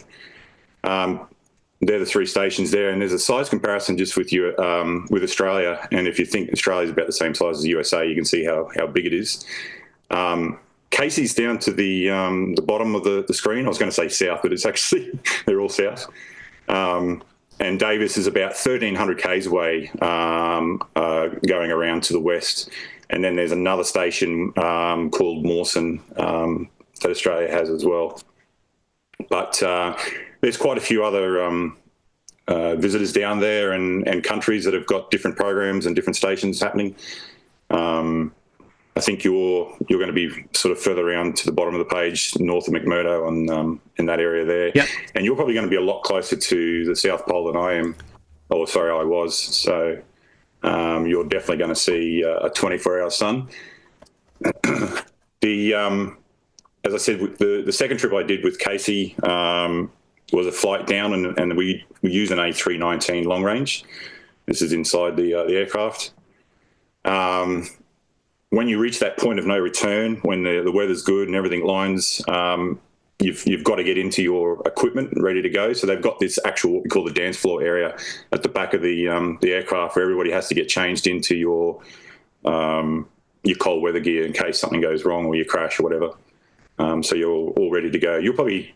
They're the 3 stations there, and there's a size comparison just with you with Australia. And if you think Australia is about the same size as the USA, you can see how big it is. Casey's down to the bottom of the screen. I was going to say south, but it's actually they're all south. And Davis is about 1,300 k's away, going around to the west. And then there's another station called Mawson that Australia has as well. But there's quite a few other visitors down there and countries that have got different programs and different stations happening. I think you're going to be sort of further around to the bottom of the page, north of McMurdo in that area there. Yep. And you're probably going to be a lot closer to the South Pole than I am. Oh, sorry, I was. So you're definitely going to see a 24-hour sun. As I said, the second trip I did with Casey was a flight down, and we use an A319 long range. This is inside the aircraft. When you reach that point of no return, when the weather's good and everything lines, you've got to get into your equipment ready to go. So they've got this actual, what we call the dance floor area at the back of the aircraft, where everybody has to get changed into your cold weather gear in case something goes wrong or you crash or whatever. So you're all ready to go. You'll probably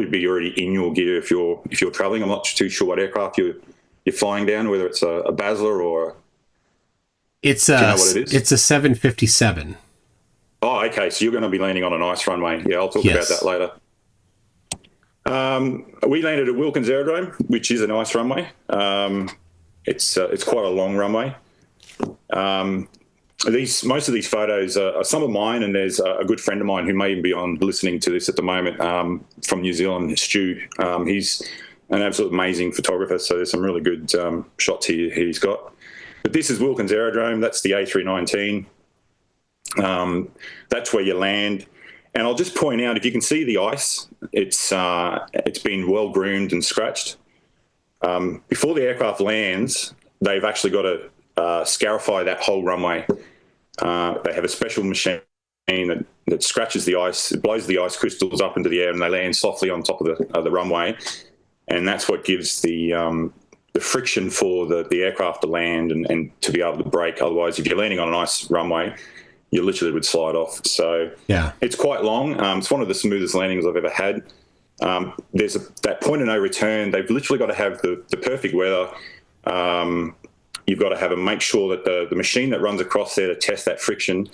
be already in your gear if you're traveling. I'm not too sure what aircraft you're flying down, whether it's a Basler or it's do you know what it is? It's a 757. Oh, okay. So you're going to be landing on an ice runway. Yeah, I'll talk about that later. We landed at Wilkins Aerodrome, which is an ice runway. It's quite a long runway. Most of these photos are some of mine, and there's a good friend of mine who may even be on listening to this at the moment from New Zealand, Stu. He's an absolute amazing photographer, so there's some really good shots he's got. But this is Wilkins Aerodrome. That's the A319. That's where you land. And I'll just point out, if you can see the ice, it's been well groomed and scratched. Before the aircraft lands, they've actually got to scarify that whole runway. They have a special machine that scratches the ice, it blows the ice crystals up into the air, and they land softly on top of the runway. And that's what gives the friction for the aircraft to land and to be able to brake. Otherwise, if you're landing on an ice runway, you literally would slide off. So yeah, it's quite long. It's one of the smoothest landings I've ever had. There's that point of no return. They've literally got to have the perfect weather. You've got to make sure that the machine that runs across there to test that friction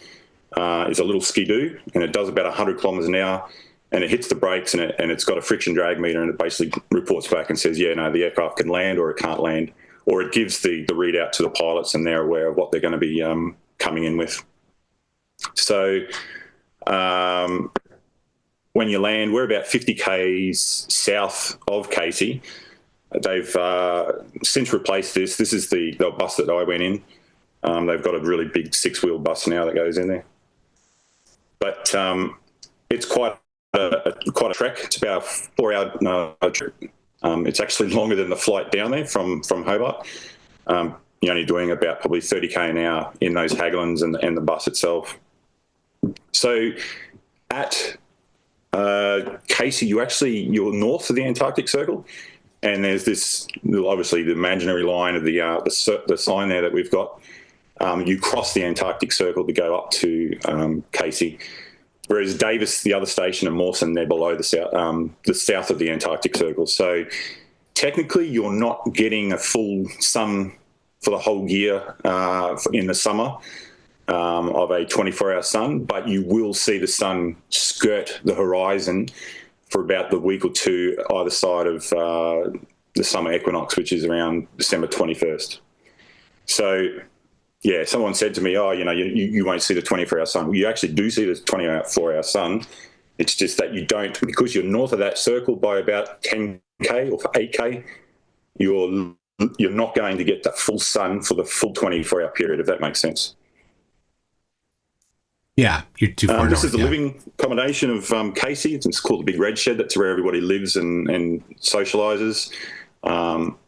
is a little skidoo, and it does about 100 kilometers an hour, and it hits the brakes, and it's got a friction drag meter, and it basically reports back and says, yeah, no, the aircraft can land or it can't land, or it gives the readout to the pilots, and they're aware of what they're going to be coming in with. So when you land, we're about 50 k's south of Casey. They've since replaced this. This is the bus that I went in. They've got a really big 6-wheel bus now that goes in there. But it's quite a trek. It's about a 4-hour trip. It's actually longer than the flight down there from Hobart. You're only doing about probably 30k an hour in those Haglunds and the bus itself. So at Casey, you're north of the Antarctic Circle, and there's this, obviously the imaginary line of the sign there that we've got. You cross the Antarctic Circle to go up to Casey, whereas Davis, the other station, and Mawson, they're below the south of the Antarctic Circle. So technically, you're not getting a full sun for the whole year in the summer of a 24-hour sun, but you will see the sun skirt the horizon for about the week or two either side of the summer equinox, which is around December 21st. So, yeah, someone said to me, oh, you won't see the 24-hour sun. Well, you actually do see the 24-hour sun. It's just that you don't, because you're north of that circle by about 10K or 8K, you're not going to get that full sun for the full 24-hour period, if that makes sense. Yeah, you're too far north. This is the living accommodation of Casey. It's called the Big Red Shed. That's where everybody lives and socialises. You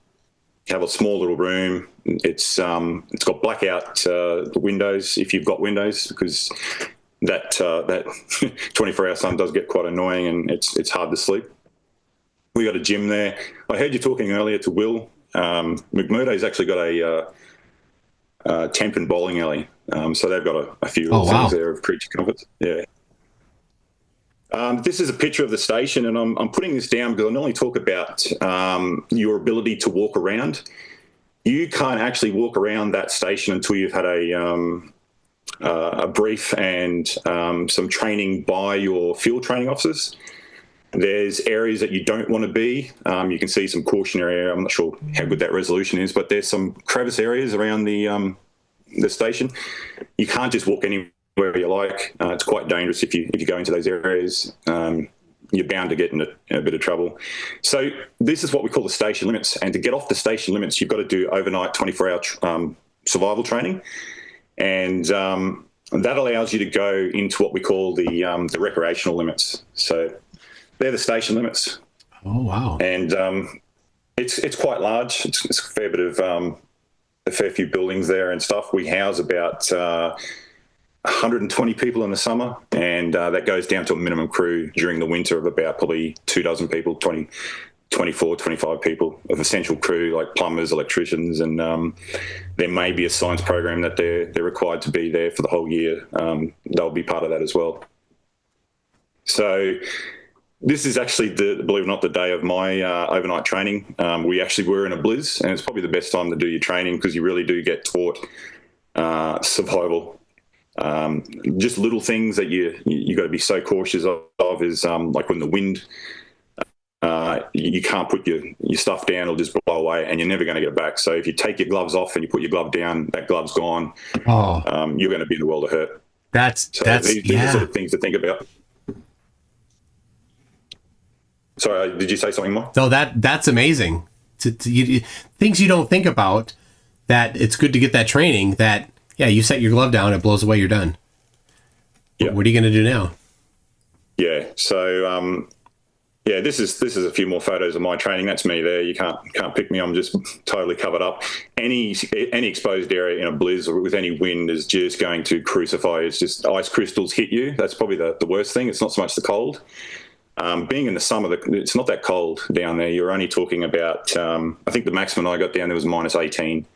have a small little room. It's got blackout windows if you've got windows, because that 24-hour sun does get quite annoying and it's hard to sleep. We got a gym there. I heard you talking earlier to Will. McMurdo's actually got a temp and bowling alley, so they've got a few things there of creature comforts. Yeah. This is a picture of the station, and I'm putting this down because I normally talk about your ability to walk around. You can't actually walk around that station until you've had a brief and some training by your field training officers. There's areas that you don't want to be. You can see some cautionary area. I'm not sure how good that resolution is, but there's some crevice areas around the station. You can't just walk anywhere you like. It's quite dangerous if you go into those areas. You're bound to get in a bit of trouble. So this is what we call the station limits. And to get off the station limits, you've got to do overnight 24-hour survival training. And that allows you to go into what we call the recreational limits. So they're the station limits. Oh, wow. And it's quite large. It's a fair bit of a fair few buildings there and stuff. We house about 120 people in the summer, and that goes down to a minimum crew during the winter of about probably 24, 25 people of essential crew, like plumbers, electricians, and there may be a science program that they're required to be there for the whole year. They'll be part of that as well. So this is actually, believe it or not, the day of my overnight training. We actually were in a blizz, and it's probably the best time to do your training because you really do get taught survival. Just little things that you got to be so cautious of is like when the wind, you can't put your stuff down, it'll just blow away and you're never going to get it back. So if you take your gloves off and you put your glove down, that glove's gone. You're going to be in the world of hurt. These are sort of things to think about. Sorry, did you say something more? So that's amazing. Things you don't think about, that it's good to get that training, that, yeah, you set your glove down, it blows away, you're done. Yeah. What are you going to do now? Yeah. So, this is a few more photos of my training. That's me there. You can't pick me. I'm just totally covered up. Any exposed area in a blizz or with any wind is just going to crucify. It's just ice crystals hit you. That's probably the worst thing. It's not so much the cold. Being in the summer, it's not that cold down there. You're only talking about, I think the maximum I got down there was minus 18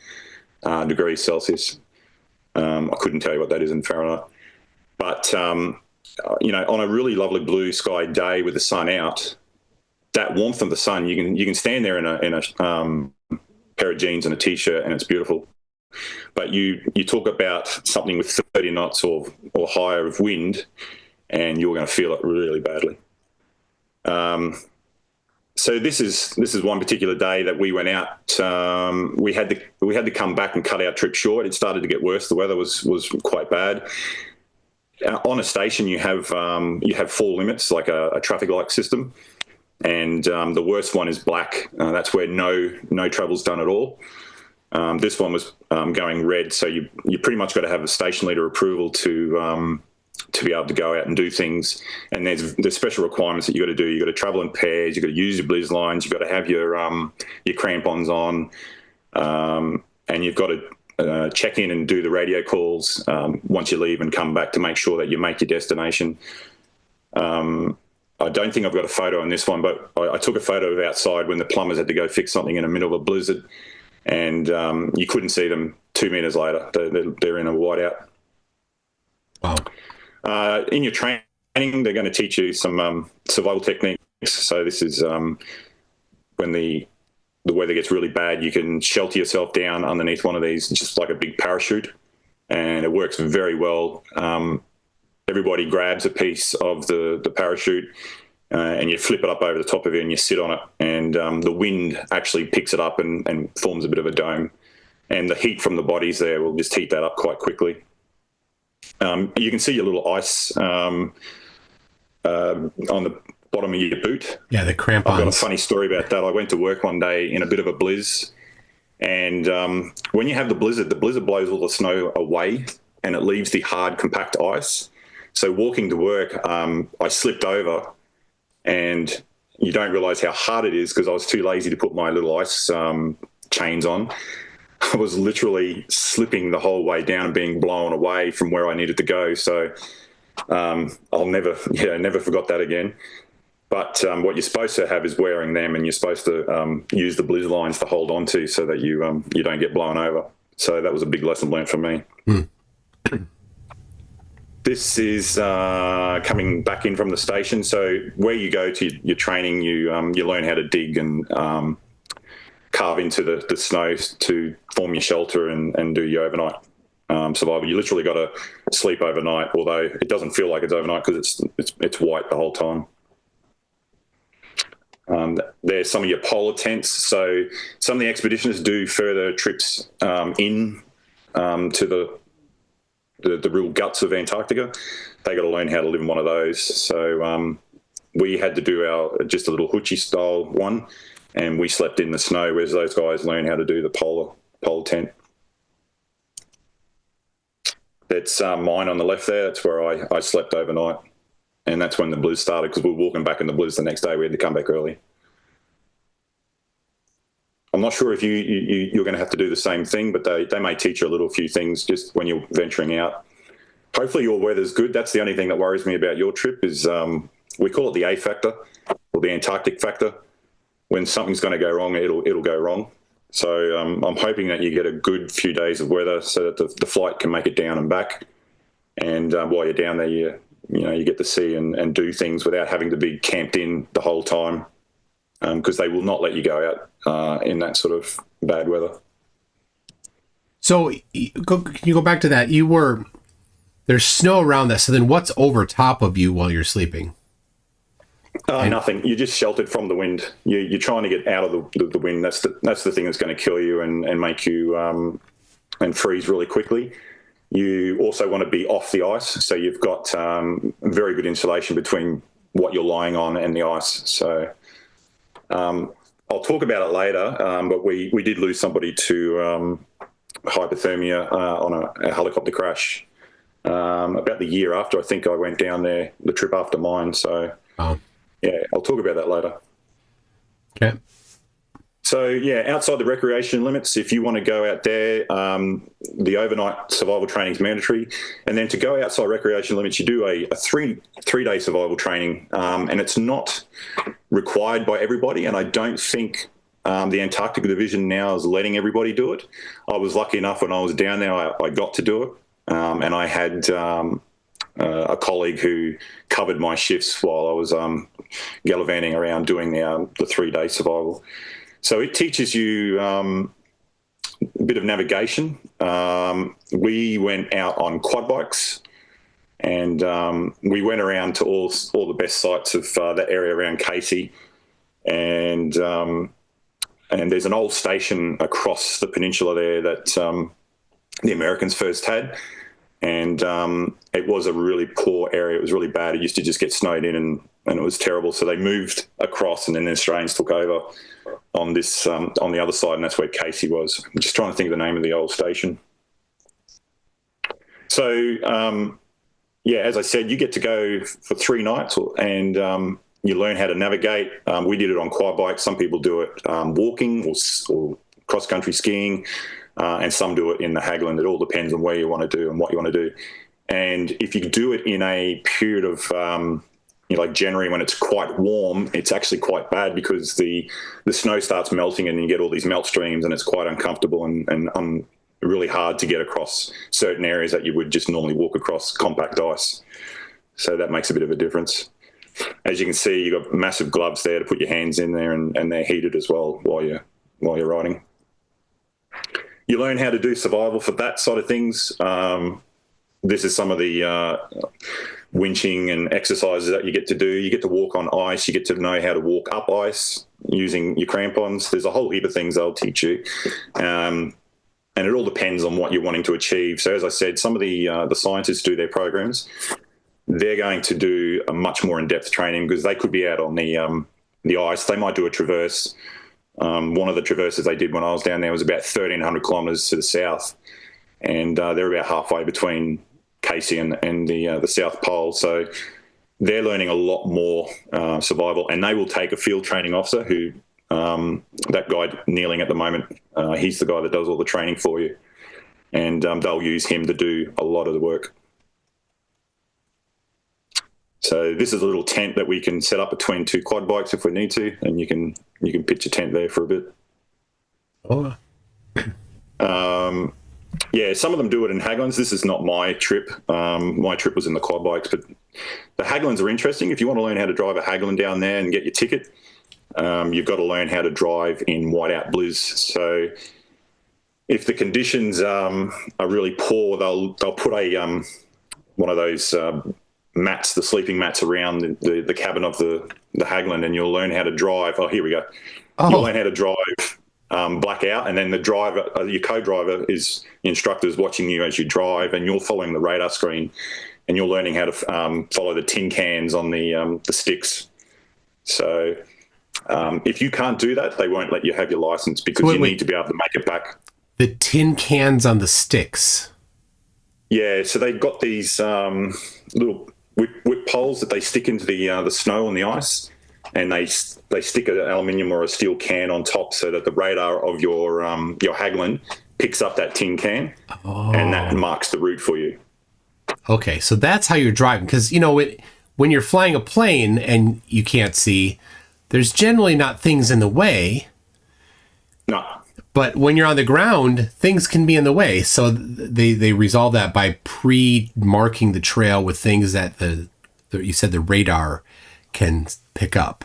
degrees Celsius. I couldn't tell you what that is in Fahrenheit. But, on a really lovely blue sky day with the sun out, that warmth of the sun, you can stand there in a pair of jeans and a T-shirt and it's beautiful. But you talk about something with 30 knots or higher of wind and you're going to feel it really badly. So this is one particular day that we went out. We had to come back and cut our trip short. It started to get worse. The weather was quite bad. On a station, you have 4 limits, like a traffic light system, and the worst one is black. That's where no travel's done at all. This one was going red, so you pretty much got to have a station leader approval to be able to go out and do things. And there's special requirements that you got to do. You got to travel in pairs. You got to use your blizz lines. You got to have your crampons on, and you've got to check in and do the radio calls once you leave and come back to make sure that you make your destination. I don't think I've got a photo on this one, but I took a photo of outside when the plumbers had to go fix something in the middle of a blizzard, and you couldn't see them 2 meters later. They're in a whiteout. Wow. In your training, they're going to teach you some survival techniques. So this is when the weather gets really bad, you can shelter yourself down underneath one of these, just like a big parachute, and it works very well. Everybody grabs a piece of the parachute and you flip it up over the top of it and you sit on it, and the wind actually picks it up and forms a bit of a dome, and the heat from the bodies there will just heat that up quite quickly. You can see your little ice on the bottom of your boot. Yeah, the crampons. I've got a funny story about that. I went to work one day in a bit of a blizz, and when you have the blizzard blows all the snow away and it leaves the hard, compact ice. So walking to work, I slipped over, and you don't realise how hard it is because I was too lazy to put my little ice chains on. I was literally slipping the whole way down and being blown away from where I needed to go. So I'll never forgot that again. But what you're supposed to have is wearing them, and you're supposed to use the blizz lines to hold on to so that you don't get blown over. So that was a big lesson learned for me. This is coming back in from the station. So where you go to your training, you learn how to dig and carve into the snow to form your shelter and do your overnight survival. You literally got to sleep overnight, although it doesn't feel like it's overnight because it's white the whole time. There's some of your polar tents. So some of the expeditioners do further trips in to the real guts of Antarctica. They got to learn how to live in one of those. So we had to do just a little hoochie style one, and we slept in the snow, whereas those guys learn how to do the polar tent. That's mine on the left there. That's where I slept overnight, and that's when the blizz started because we were walking back in the blizz the next day. We had to come back early. I'm not sure if you're going to have to do the same thing, but they may teach you a few things just when you're venturing out. Hopefully your weather's good. That's the only thing that worries me about your trip is we call it the A factor or the Antarctic factor. When something's going to go wrong, it'll go wrong. So I'm hoping that you get a good few days of weather so that the flight can make it down and back. And while you're down there, you get to see and do things without having to be camped in the whole time. Because they will not let you go out in that sort of bad weather. So can you go back to that? There's snow around that. So then what's over top of you while you're sleeping? Nothing. You're just sheltered from the wind. You're trying to get out of the wind. That's the thing that's going to kill you and make you and freeze really quickly. You also want to be off the ice. So you've got very good insulation between what you're lying on and the ice. So I'll talk about it later, but we did lose somebody to hypothermia on a helicopter crash about the year after I think I went down there, the trip after mine. So, yeah, I'll talk about that later. Okay. So, yeah, outside the recreation limits, if you want to go out there, the overnight survival training is mandatory. And then to go outside recreation limits, you do a three-day survival training, and it's not required by everybody. And I don't think the Antarctica Division now is letting everybody do it. I was lucky enough when I was down there, I got to do it. And I had a colleague who covered my shifts while I was gallivanting around doing the 3-day survival. So it teaches you a bit of navigation. We went out on quad bikes, and we went around to all the best sites of that area around Casey. And there's an old station across the peninsula there that the Americans first had. And it was a really poor area. It was really bad. It used to just get snowed in and it was terrible. So they moved across, and then the Australians took over on this on the other side, and that's where Casey was. I'm just trying to think of the name of the old station. So, yeah, as I said, you get to go for 3 nights, and you learn how to navigate. We did it on quad bikes. Some people do it walking or cross-country skiing, and some do it in the Hagland. It all depends on where you want to do and what you want to do. And if you do it in a period of like January when it's quite warm, it's actually quite bad because the snow starts melting and you get all these melt streams, and it's quite uncomfortable and really hard to get across certain areas that you would just normally walk across compact ice. So that makes a bit of a difference. As you can see, you've got massive gloves there to put your hands in there, and they're heated as well while you're riding. You learn how to do survival for that side of things. This is some of the winching and exercises that you get to do. You get to walk on ice. You get to know how to walk up ice using your crampons. There's a whole heap of things they'll teach you. And it all depends on what you're wanting to achieve. So as I said, some of the scientists do their programs. They're going to do a much more in-depth training because they could be out on the ice. They might do a traverse. One of the traverses they did when I was down there was about 1,300 kilometres to the south. And they're about halfway between Casey and the South Pole. So they're learning a lot more survival, and they will take a field training officer who, that guy kneeling at the moment, he's the guy that does all the training for you. And they'll use him to do a lot of the work. So this is a little tent that we can set up between two quad bikes if we need to, and you can pitch a tent there for a bit. Oh. Yeah, some of them do it in Haglunds. This is not my trip. My trip was in the quad bikes, but the Haglunds are interesting. If you want to learn how to drive a Haglund down there and get your ticket, you've got to learn how to drive in whiteout blizz. So if the conditions are really poor, they'll put a one of those mats, the sleeping mats around the cabin of the Haglund, and you'll learn how to drive. Oh, here we go. Oh. You'll learn how to drive blackout, and then the driver, your co-driver, the instructor is watching you as you drive, and you're following the radar screen, and you're learning how to follow the tin cans on the sticks. So if you can't do that, they won't let you have your license because you need to be able to make it back. The tin cans on the sticks. Yeah, so they've got these little whip poles that they stick into the snow and the ice, and they stick an aluminium or a steel can on top so that the radar of your Haglund picks up that tin can, and that marks the route for you. Okay, so that's how you're driving, because when you're flying a plane and you can't see, there's generally not things in the way. No. But when you're on the ground, things can be in the way. So they resolve that by pre-marking the trail with things that you said the radar can pick up.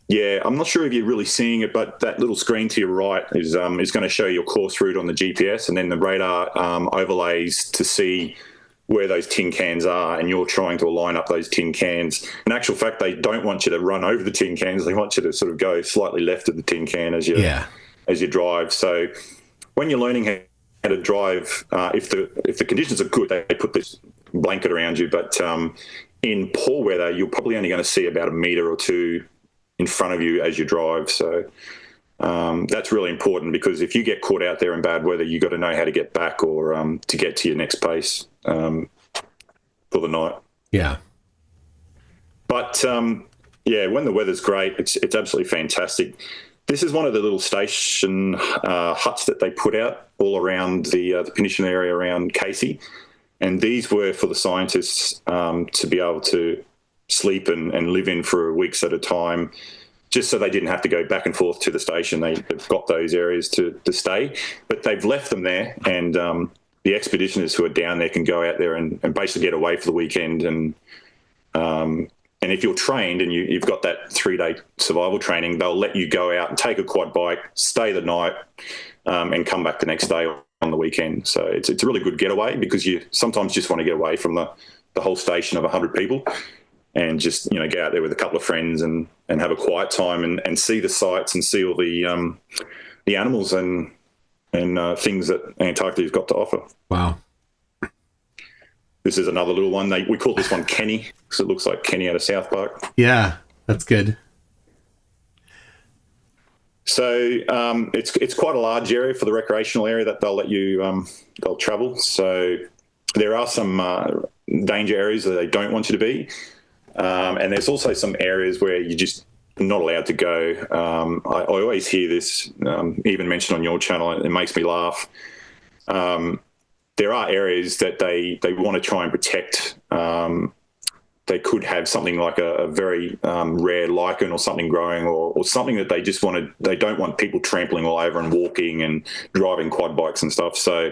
Yeah, I'm not sure if you're really seeing it, but that little screen to your right is going to show your course route on the GPS, and then the radar overlays to see where those tin cans are, and you're trying to line up those tin cans. In actual fact, they don't want you to run over the tin cans. They want you to sort of go slightly left of the tin can as you drive. So when you're learning how to drive, if the conditions are good, they put this blanket around you. But in poor weather, you're probably only going to see about a metre or two in front of you as you drive. So that's really important, because if you get caught out there in bad weather, you've got to know how to get back or to get to your next base for the night. Yeah. But when the weather's great, it's absolutely fantastic. This is one of the little station huts that they put out all around the peninsula area around Casey. And these were for the scientists to be able to sleep and live in for weeks at a time, just so they didn't have to go back and forth to the station. They've got those areas to stay, but they've left them there. And the expeditioners who are down there can go out there and basically get away for the weekend. And if you're trained and you've got that 3-day survival training, they'll let you go out and take a quad bike, stay the night, and come back the next day on the weekend. So it's a really good getaway, because you sometimes just want to get away from the whole station of 100 people and just, get out there with a couple of friends and have a quiet time and see the sights and see all the animals and things that Antarctica's got to offer. Wow. This is another little one. We call this one Kenny, because it looks like Kenny out of South Park. Yeah, that's good. So it's quite a large area for the recreational area that they'll let you they'll travel. So there are some danger areas that they don't want you to be, and there's also some areas where you're just not allowed to go. I always hear this even mentioned on your channel. It makes me laugh. There are areas that they want to try and protect they could have something like a very rare lichen or something growing, or something that they don't want people trampling all over and walking and driving quad bikes and stuff. So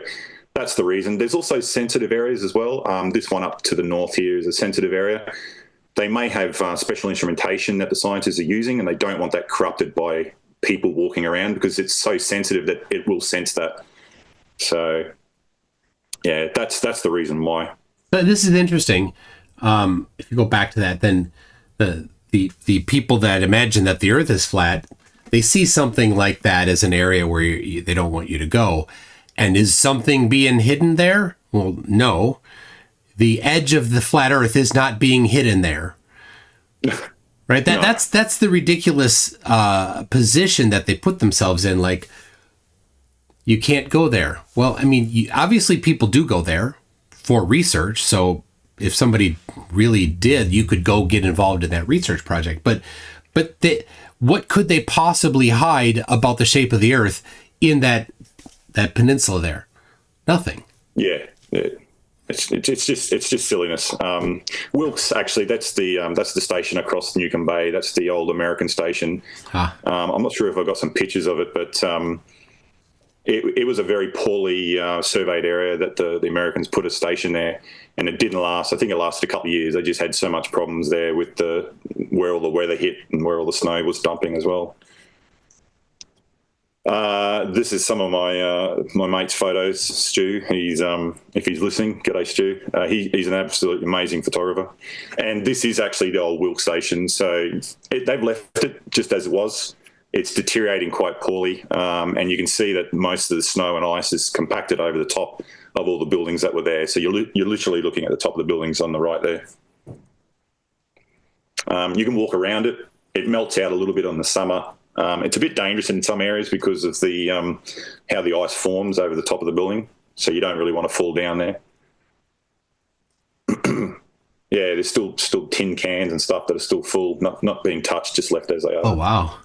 that's the reason. There's also sensitive areas as well. This one up to the north here is a sensitive area. They may have special instrumentation that the scientists are using, and they don't want that corrupted by people walking around because it's so sensitive that it will sense that. So, yeah, that's the reason why. But this is interesting. If you go back to that, then the people that imagine that the Earth is flat, they see something like that as an area where they don't want you to go. And is something being hidden there? Well, no. The edge of the flat Earth is not being hidden there. Right? That's the ridiculous position that they put themselves in. Like, you can't go there. Well, I mean, obviously people do go there for research. So if somebody really did, you could go get involved in that research project. But what could they possibly hide about the shape of the Earth in that peninsula there? Nothing. Yeah. It's just silliness. Wilkes, actually, that's the station across Newcomb Bay. That's the old American station. I'm not sure if I got some pictures of it, but it was a very poorly surveyed area that the Americans put a station there, and it didn't last. I think it lasted a couple of years. They just had so much problems there with where all the weather hit and where all the snow was dumping as well. This is some of my mate's photos, Stu. He's if he's listening, g'day Stu. He's an absolutely amazing photographer, and this is actually the old Wilkes station. So they've left it just as it was. It's deteriorating quite poorly, and you can see that most of the snow and ice is compacted over the top of all the buildings that were there. So you're literally looking at the top of the buildings on the right there. You can walk around it. It melts out a little bit on the summer. It's a bit dangerous in some areas because of the how the ice forms over the top of the building. So you don't really want to fall down there. Yeah, there's still tin cans and stuff that are still full, not being touched, just left as they are. Oh wow!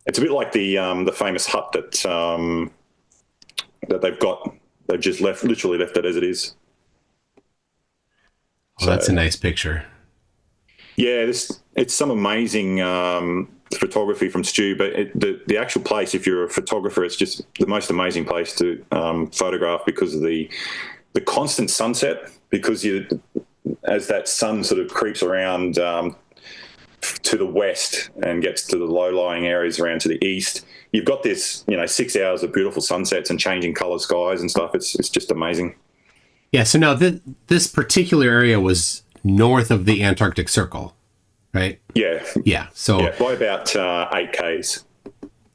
It's a bit like the famous hut that they've got. They've just literally left it as it is. Oh, that's a nice picture. Yeah, it's some amazing photography from Stu, but the actual place, if you're a photographer, it's just the most amazing place to photograph because of the constant sunset, because as that sun sort of creeps around to the west and gets to the low-lying areas around to the east, you've got this, 6 hours of beautiful sunsets and changing color skies and stuff. It's just amazing. Yeah, so now this particular area was north of the Antarctic Circle, right? Yeah. Yeah. So by about 8 Ks.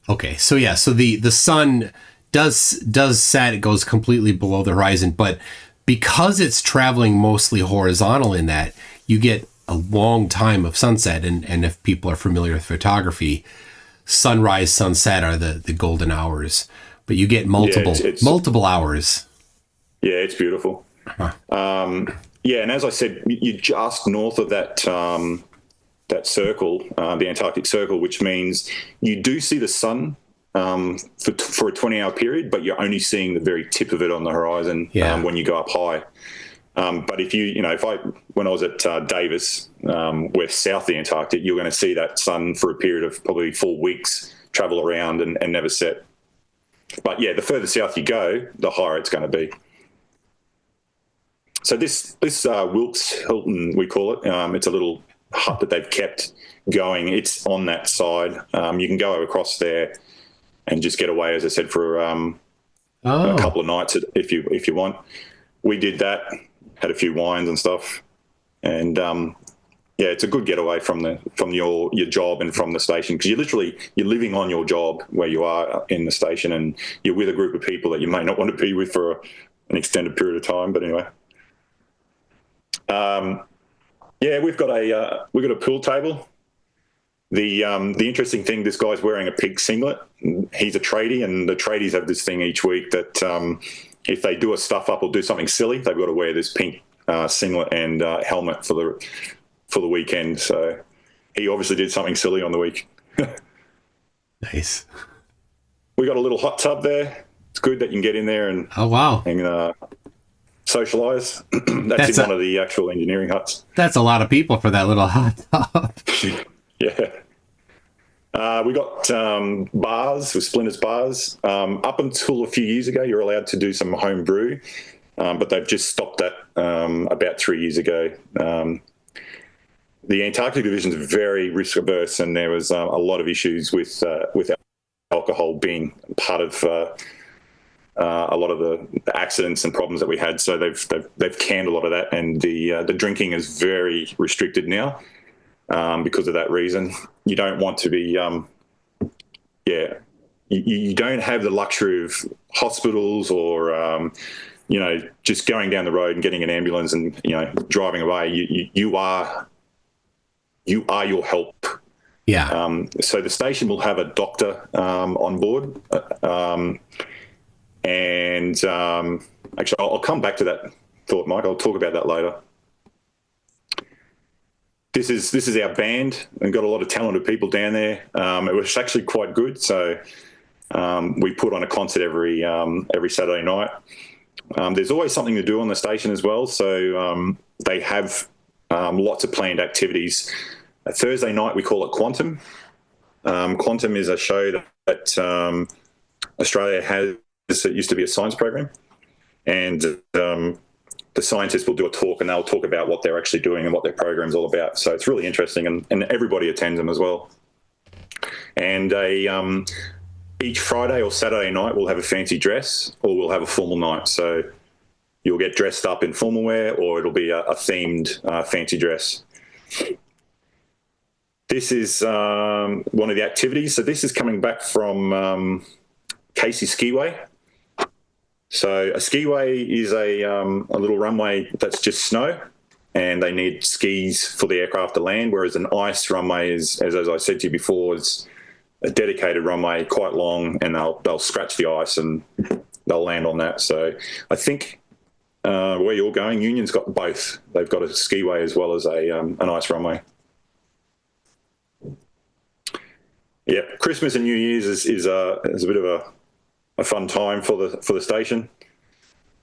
Okay. So yeah. So the sun does set. It goes completely below the horizon, but because it's traveling mostly horizontal in that, you get a long time of sunset. And if people are familiar with photography, sunrise, sunset are the golden hours, but you get multiple hours. Yeah, it's beautiful. Yeah, and as I said, you're just north of that circle, the Antarctic Circle, which means you do see the sun for a 20-hour period, but you're only seeing the very tip of it on the horizon when you go up high. But when I was at Davis, west south of the Antarctic, you're going to see that sun for a period of probably 4 weeks travel around and never set. But yeah, the further south you go, the higher it's going to be. So this Wilkes Hilton, we call it. It's a little hut that they've kept going. It's on that side. You can go across there and just get away, as I said, for a couple of nights if you want. We did that, had a few wines and stuff, and it's a good getaway from your job and from the station, because you're living on your job where you are in the station, and you're with a group of people that you may not want to be with for an extended period of time. But anyway. We've got a pool table. The interesting thing, this guy's wearing a pig singlet. He's a tradie, and the tradies have this thing each week that if they do a stuff up or do something silly, they've got to wear this pink singlet and helmet for the weekend. So he obviously did something silly on the week. Nice. We got a little hot tub there. It's good that you can get in there and oh wow, and socialise. That's in one of the actual engineering huts. That's a lot of people for that little hot tub. Yeah. We got bars with Splinters bars. Up until a few years ago, you were allowed to do some home brew, but they've just stopped that about 3 years ago. The Antarctic division is very risk averse, and there was a lot of issues with alcohol being part of a lot of the accidents and problems that we had. So they've canned a lot of that, and the drinking is very restricted now because of that reason. You don't want to be, you don't have the luxury of hospitals or, just going down the road and getting an ambulance and, driving away. You are your help. Yeah. So the station will have a doctor on board. Actually, I'll come back to that thought, Mike. I'll talk about that later. This is our band, and got a lot of talented people down there. It was actually quite good. So we put on a concert every Saturday night. There's always something to do on the station as well. So they have lots of planned activities. Thursday night we call it Quantum. Quantum is a show that Australia has. It used to be a science program, and the scientists will do a talk, and they'll talk about what they're actually doing and what their program's all about. So it's really interesting, and everybody attends them as well. And each Friday or Saturday night we'll have a fancy dress, or we'll have a formal night. So you'll get dressed up in formal wear, or it'll be a themed fancy dress. This is one of the activities. So this is coming back from Casey Skiway. So a skiway is a little runway that's just snow, and they need skis for the aircraft to land, whereas an ice runway is, as I said to you before, is a dedicated runway, quite long, and they'll scratch the ice and they'll land on that. So I think where you're going, Union's got both. They've got a skiway as well as an ice runway. Yeah, Christmas and New Year's is a bit of a fun time for the station.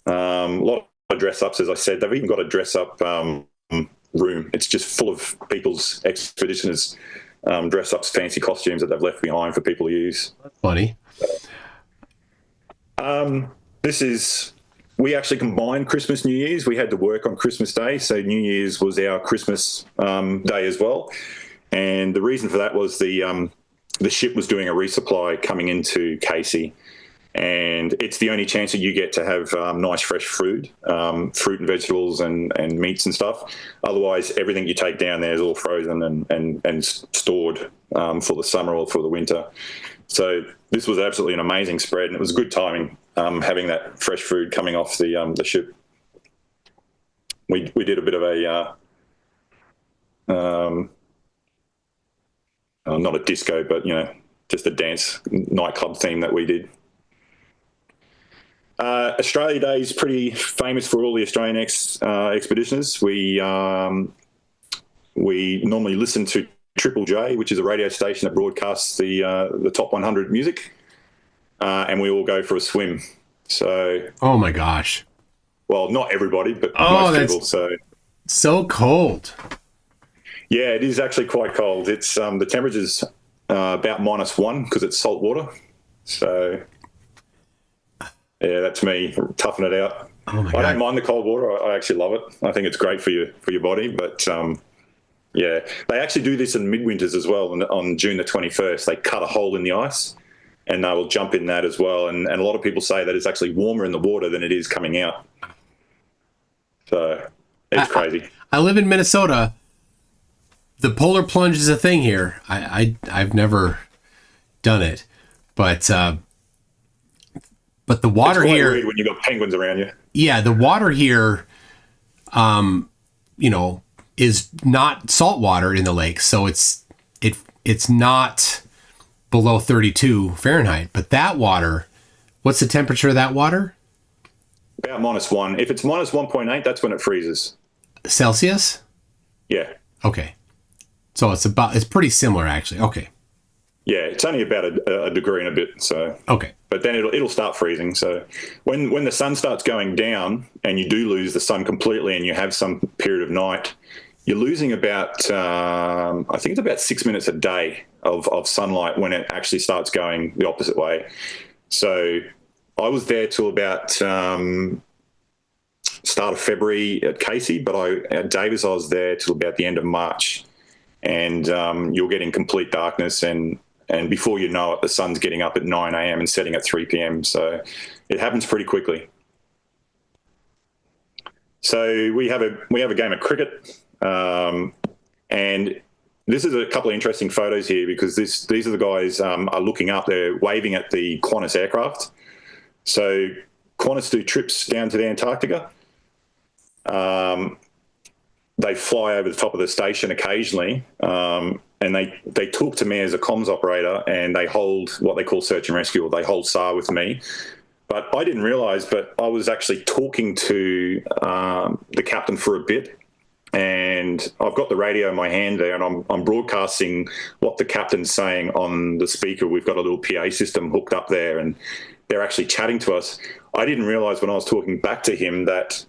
A lot of dress ups, as I said. They've even got a dress up room. It's just full of people's expeditioners dress ups, fancy costumes that they've left behind for people to use. That's funny. We actually combined Christmas, New Year's. We had to work on Christmas Day, so New Year's was our Christmas day as well. And the reason for that was the ship was doing a resupply coming into Casey, and it's the only chance that you get to have nice fresh food, fruit and vegetables and meats and stuff. Otherwise, everything you take down there is all frozen and stored for the summer or for the winter. So this was absolutely an amazing spread, and it was good timing having that fresh food coming off the ship. We did a bit of a not a disco, but just a dance nightclub theme that we did. Australia Day is pretty famous for all the Australian expeditioners. We normally listen to Triple J, which is a radio station that broadcasts the top 100 music, and we all go for a swim. So, oh my gosh! Well, not everybody, but most people. So cold. Yeah, it is actually quite cold. It's the temperature's about -1 because it's salt water. So yeah, that's me toughing it out. Oh my I God. don't mind the cold water. I actually love it. I think it's great for your body. But yeah, they actually do this in midwinters as well. And on June the 21st, they cut a hole in the ice, and they will jump in that as well. And a lot of people say that it's actually warmer in the water than it is coming out. So it's crazy. I live in Minnesota. The polar plunge is a thing here. I've never done it, but the water it's quite here, weird when you've got penguins around you. Yeah, the water here, is not salt water in the lake, so it's not below 32 Fahrenheit. But that water, what's the temperature of that water? About -1. If it's -1.8, that's when it freezes. Celsius? Yeah. Okay. So it's pretty similar, actually. Okay. Yeah, it's only about a degree and a bit. So okay, but then it'll start freezing. So when the sun starts going down and you do lose the sun completely, and you have some period of night, you're losing about I think it's about 6 minutes a day of sunlight when it actually starts going the opposite way. So I was there till about start of February at Casey, but at Davis I was there till about the end of March, and you're getting complete darkness, and before you know it, the sun's getting up at 9 a.m. and setting at 3 p.m. So it happens pretty quickly. So we have a game of cricket, and this is a couple of interesting photos here, because these are the guys are looking up. They're waving at the Qantas aircraft. So Qantas do trips down to the Antarctica. They fly over the top of the station occasionally, and they talk to me as a comms operator, and they hold what they call search and rescue, or they hold SAR with me. But I didn't realise, but I was actually talking to the captain for a bit, and I've got the radio in my hand there, and I'm broadcasting what the captain's saying on the speaker. We've got a little PA system hooked up there, and they're actually chatting to us. I didn't realise when I was talking back to him that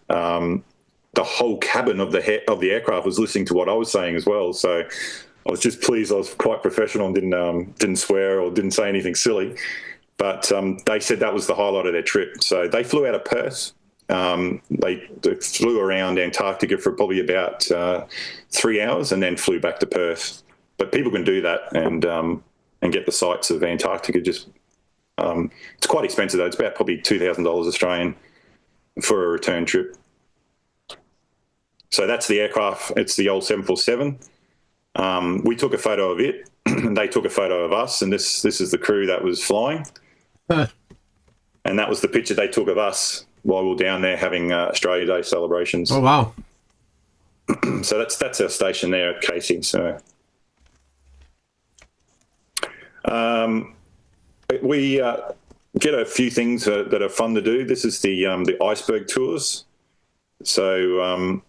the whole cabin of the aircraft was listening to what I was saying as well. So I was just pleased I was quite professional and didn't swear or didn't say anything silly. But they said that was the highlight of their trip. So they flew out of Perth. They flew around Antarctica for probably about 3 hours, and then flew back to Perth. But people can do that and get the sights of Antarctica. Just it's quite expensive though. It's about probably $2,000 Australian for a return trip. So that's the aircraft. It's the old 747. We took a photo of it, and they took a photo of us, and this is the crew that was flying. And that was the picture they took of us while we were down there having Australia Day celebrations. Oh, wow. So that's our station there at Casey. So we get a few things that are fun to do. This is the iceberg tours. So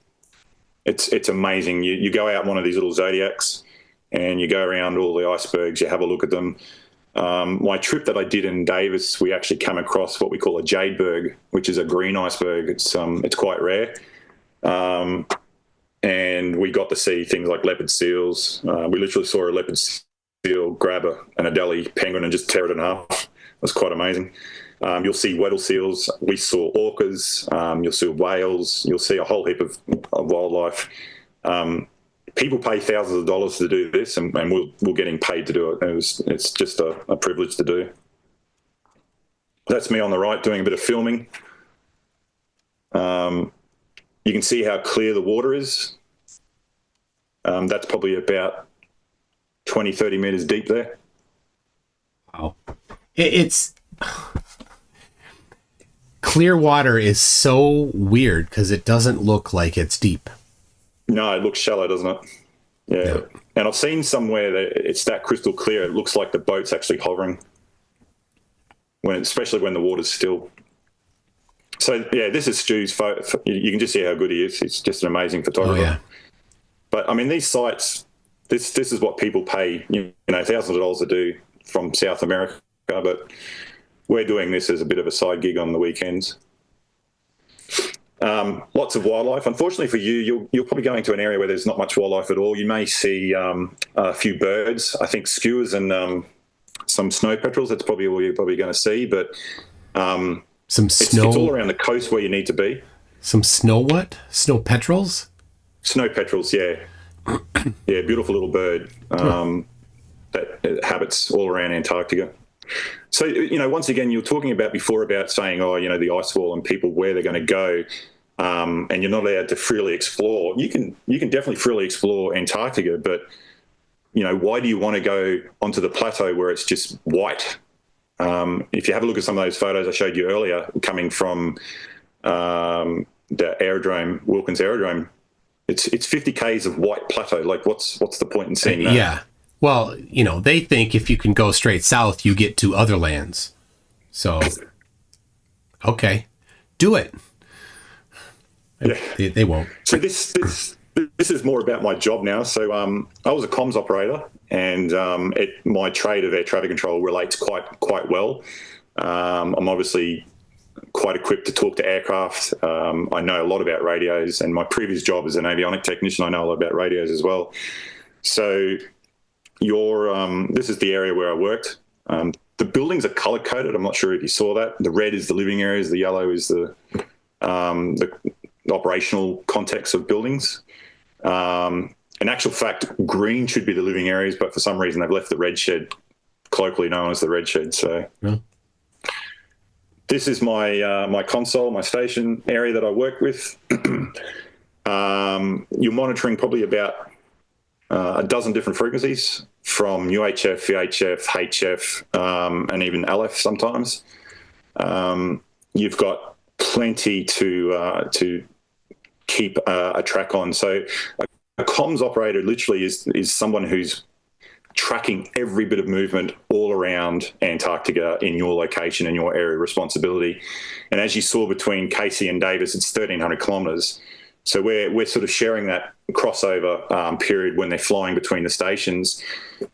it's amazing. You go out one of these little Zodiacs, and you go around all the icebergs. You have a look at them. My trip that I did in Davis, we actually came across what we call a jadeberg, which is a green iceberg. It's quite rare. And we got to see things like leopard seals. We literally saw a leopard seal grab an Adelie penguin and just tear it in half. It was quite amazing. You'll see Weddell seals. We saw orcas. You'll see whales. You'll see a whole heap of wildlife. People pay thousands of dollars to do this, and we're getting paid to do it. It's just a privilege to do. That's me on the right doing a bit of filming. You can see how clear the water is. That's probably about 20, 30 meters deep there. Wow. It's clear water is so weird because it doesn't look like it's deep. No, it looks shallow, doesn't it? Yeah. And I've seen somewhere that it's that crystal clear, it looks like the boat's actually hovering, especially when the water's still. So, yeah, this is Stu's photo. You can just see how good he is. He's just an amazing photographer. Oh, yeah. But, I mean, these sites, this is what people pay, thousands of dollars to do from South America, but we're doing this as a bit of a side gig on the weekends. Lots of wildlife. Unfortunately for you, you're probably going to an area where there's not much wildlife at all. You may see a few birds, I think skuas and some snow petrels. That's probably all you're probably going to see. But it's all around the coast where you need to be. Some snow what? Snow petrels? Snow petrels, yeah. Yeah, beautiful little bird that habits all around Antarctica. So, once again, you're talking about before about saying, the ice wall and people where they're going to go, and you're not allowed to freely explore. You can definitely freely explore Antarctica, but, why do you want to go onto the plateau where it's just white? If you have a look at some of those photos I showed you earlier coming from the aerodrome, Wilkins Aerodrome, it's 50 Ks of white plateau. Like, what's the point in seeing that? Yeah. Well, they think if you can go straight south, you get to other lands. So, okay, do it. Yeah. They won't. So this this is more about my job now. So I was a comms operator, and my trade of air traffic control relates quite well. I'm obviously quite equipped to talk to aircraft. I know a lot about radios, and my previous job as an avionic technician, I know a lot about radios as well. So this is the area where I worked. The buildings are color coded. I'm not sure if you saw that. The red is the living areas. The yellow is the operational context of buildings. In actual fact, green should be the living areas, but for some reason they've left the red shed, colloquially known as the red shed. So this is my console, my station area that I work with. You're monitoring probably about a dozen different frequencies, from UHF, VHF, HF, and even LF sometimes. You've got plenty to keep a track on. So a comms operator literally is someone who's tracking every bit of movement all around Antarctica in your location and your area of responsibility. And as you saw between Casey and Davis, it's 1,300 kilometres. So we're sort of sharing that crossover period when they're flying between the stations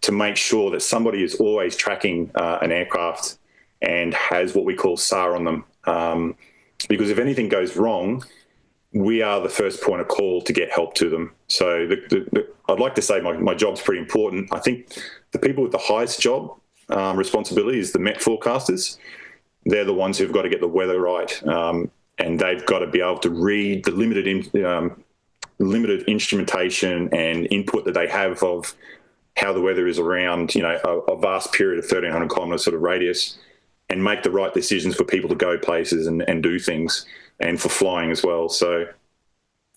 to make sure that somebody is always tracking an aircraft and has what we call SAR on them. Because if anything goes wrong, we are the first point of call to get help to them. So I'd like to say my job's pretty important. I think the people with the highest job responsibility is the Met forecasters. They're the ones who've got to get the weather right. And they've got to be able to read the limited instrumentation and input that they have of how the weather is around, a vast period of 1,300 kilometre sort of radius, and make the right decisions for people to go places and do things, and for flying as well. So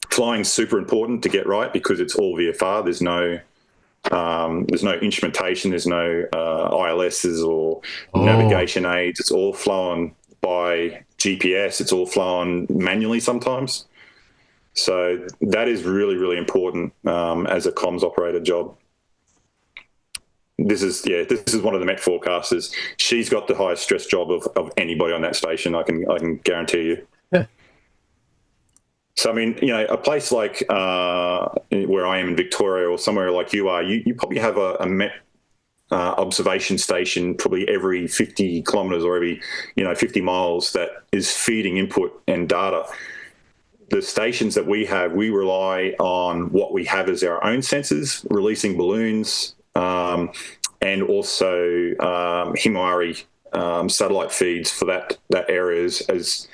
flying is super important to get right because it's all VFR. There's no instrumentation. There's no ILSs or navigation aids. It's all flown by GPS. It's all flown manually sometimes. So that is really, really important as a comms operator job. This is one of the Met forecasters. She's got the highest stress job of anybody on that station. I can guarantee you. Yeah. So I mean, a place like where I am in Victoria, or somewhere like you are, you probably have a Met observation station probably every 50 kilometres or every 50 miles that is feeding input and data. The stations that we have, we rely on what we have as our own sensors, releasing balloons, and also Himawari satellite feeds for that area as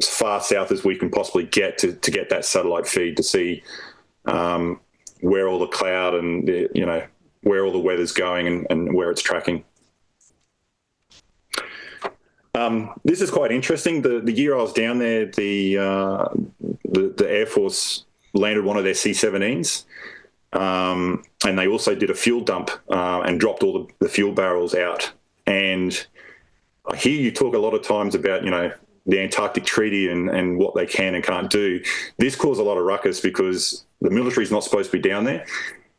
far south as we can possibly get to get that satellite feed to see where all the cloud and where all the weather's going and where it's tracking. This is quite interesting. The year I was down there, the Air Force landed one of their C-17s, and they also did a fuel dump and dropped all the fuel barrels out. And I hear you talk a lot of times about, the Antarctic Treaty and what they can and can't do. This caused a lot of ruckus because the military's not supposed to be down there,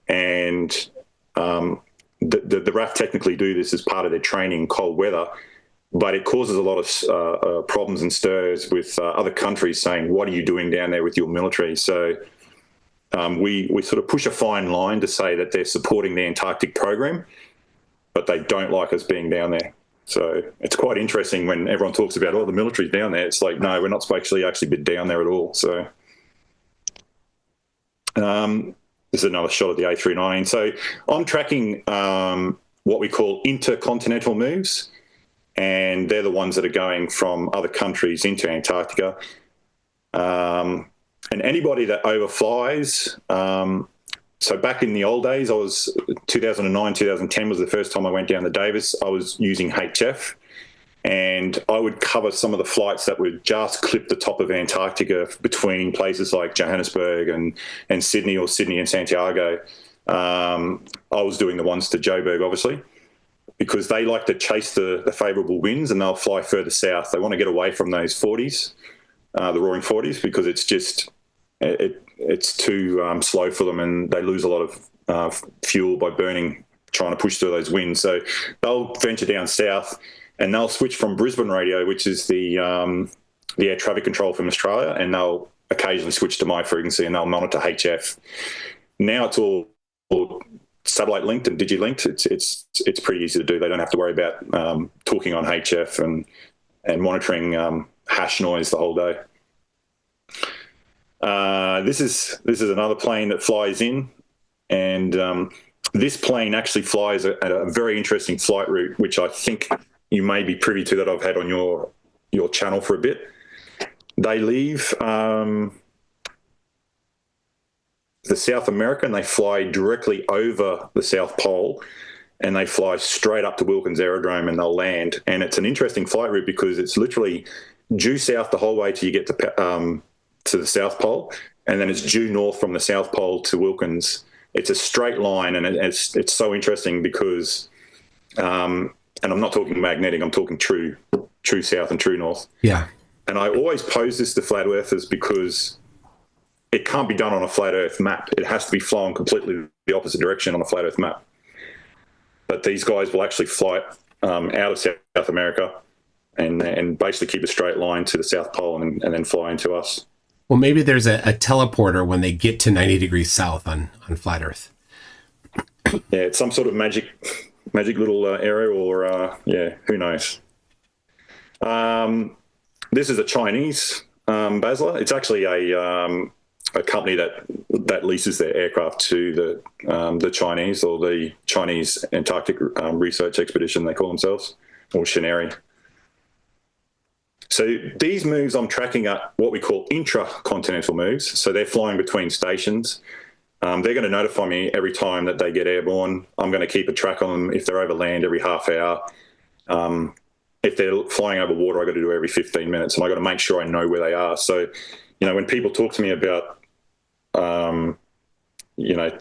and the RAF technically do this as part of their training in cold weather, but it causes a lot of problems and stirs with other countries saying, what are you doing down there with your military? So we sort of push a fine line to say that they're supporting the Antarctic program, but they don't like us being down there. So it's quite interesting when everyone talks about, the military's down there. It's like, no, we're not supposed to actually be down there at all. So this is another shot of the A319. So I'm tracking what we call intercontinental moves, and they're the ones that are going from other countries into Antarctica. And anybody that overflies, so back in the old days, I was 2009, 2010 was the first time I went down to Davis. I was using HF, and I would cover some of the flights that would just clip the top of Antarctica between places like Johannesburg and Sydney, or Sydney and Santiago. I was doing the ones to Joburg, obviously, because they like to chase the favourable winds and they'll fly further south. They want to get away from those 40s, the roaring 40s, because it's just it's too slow for them, and they lose a lot of fuel by trying to push through those winds. So they'll venture down south, and they'll switch from Brisbane radio, which is the air traffic control from Australia, and they'll occasionally switch to my frequency and they'll monitor HF. Now it's all satellite linked and digi-linked. It's pretty easy to do. They don't have to worry about talking on HF and monitoring hash noise the whole day. This is another plane that flies in, and this plane actually flies at a very interesting flight route, which I think you may be privy to, that I've had on your channel for a bit. They leave the South America and they fly directly over the South Pole, and they fly straight up to Wilkins Aerodrome and they'll land. And it's an interesting flight route because it's literally due south the whole way till you get to the South Pole, and then it's due north from the South Pole to Wilkins. It's a straight line, and it's so interesting because, and I'm not talking magnetic, I'm talking true south and true north. Yeah. And I always pose this to flat earthers because it can't be done on a flat earth map. It has to be flown completely the opposite direction on a flat earth map. But these guys will actually fly out of South America and basically keep a straight line to the South Pole and then fly into us. Well, maybe there's a teleporter when they get to 90 degrees south on flat Earth. Yeah, it's some sort of magic little area, or who knows. This is a Chinese Basler. It's actually a company that leases their aircraft to the Chinese, or the Chinese Antarctic Research Expedition, they call themselves, or Shinari. So these moves I'm tracking are what we call intracontinental moves. So they're flying between stations. They're going to notify me every time that they get airborne. I'm going to keep a track on them if they're over land every half hour. If they're flying over water, I've got to do it every 15 minutes, and I've got to make sure I know where they are. So, when people talk to me about,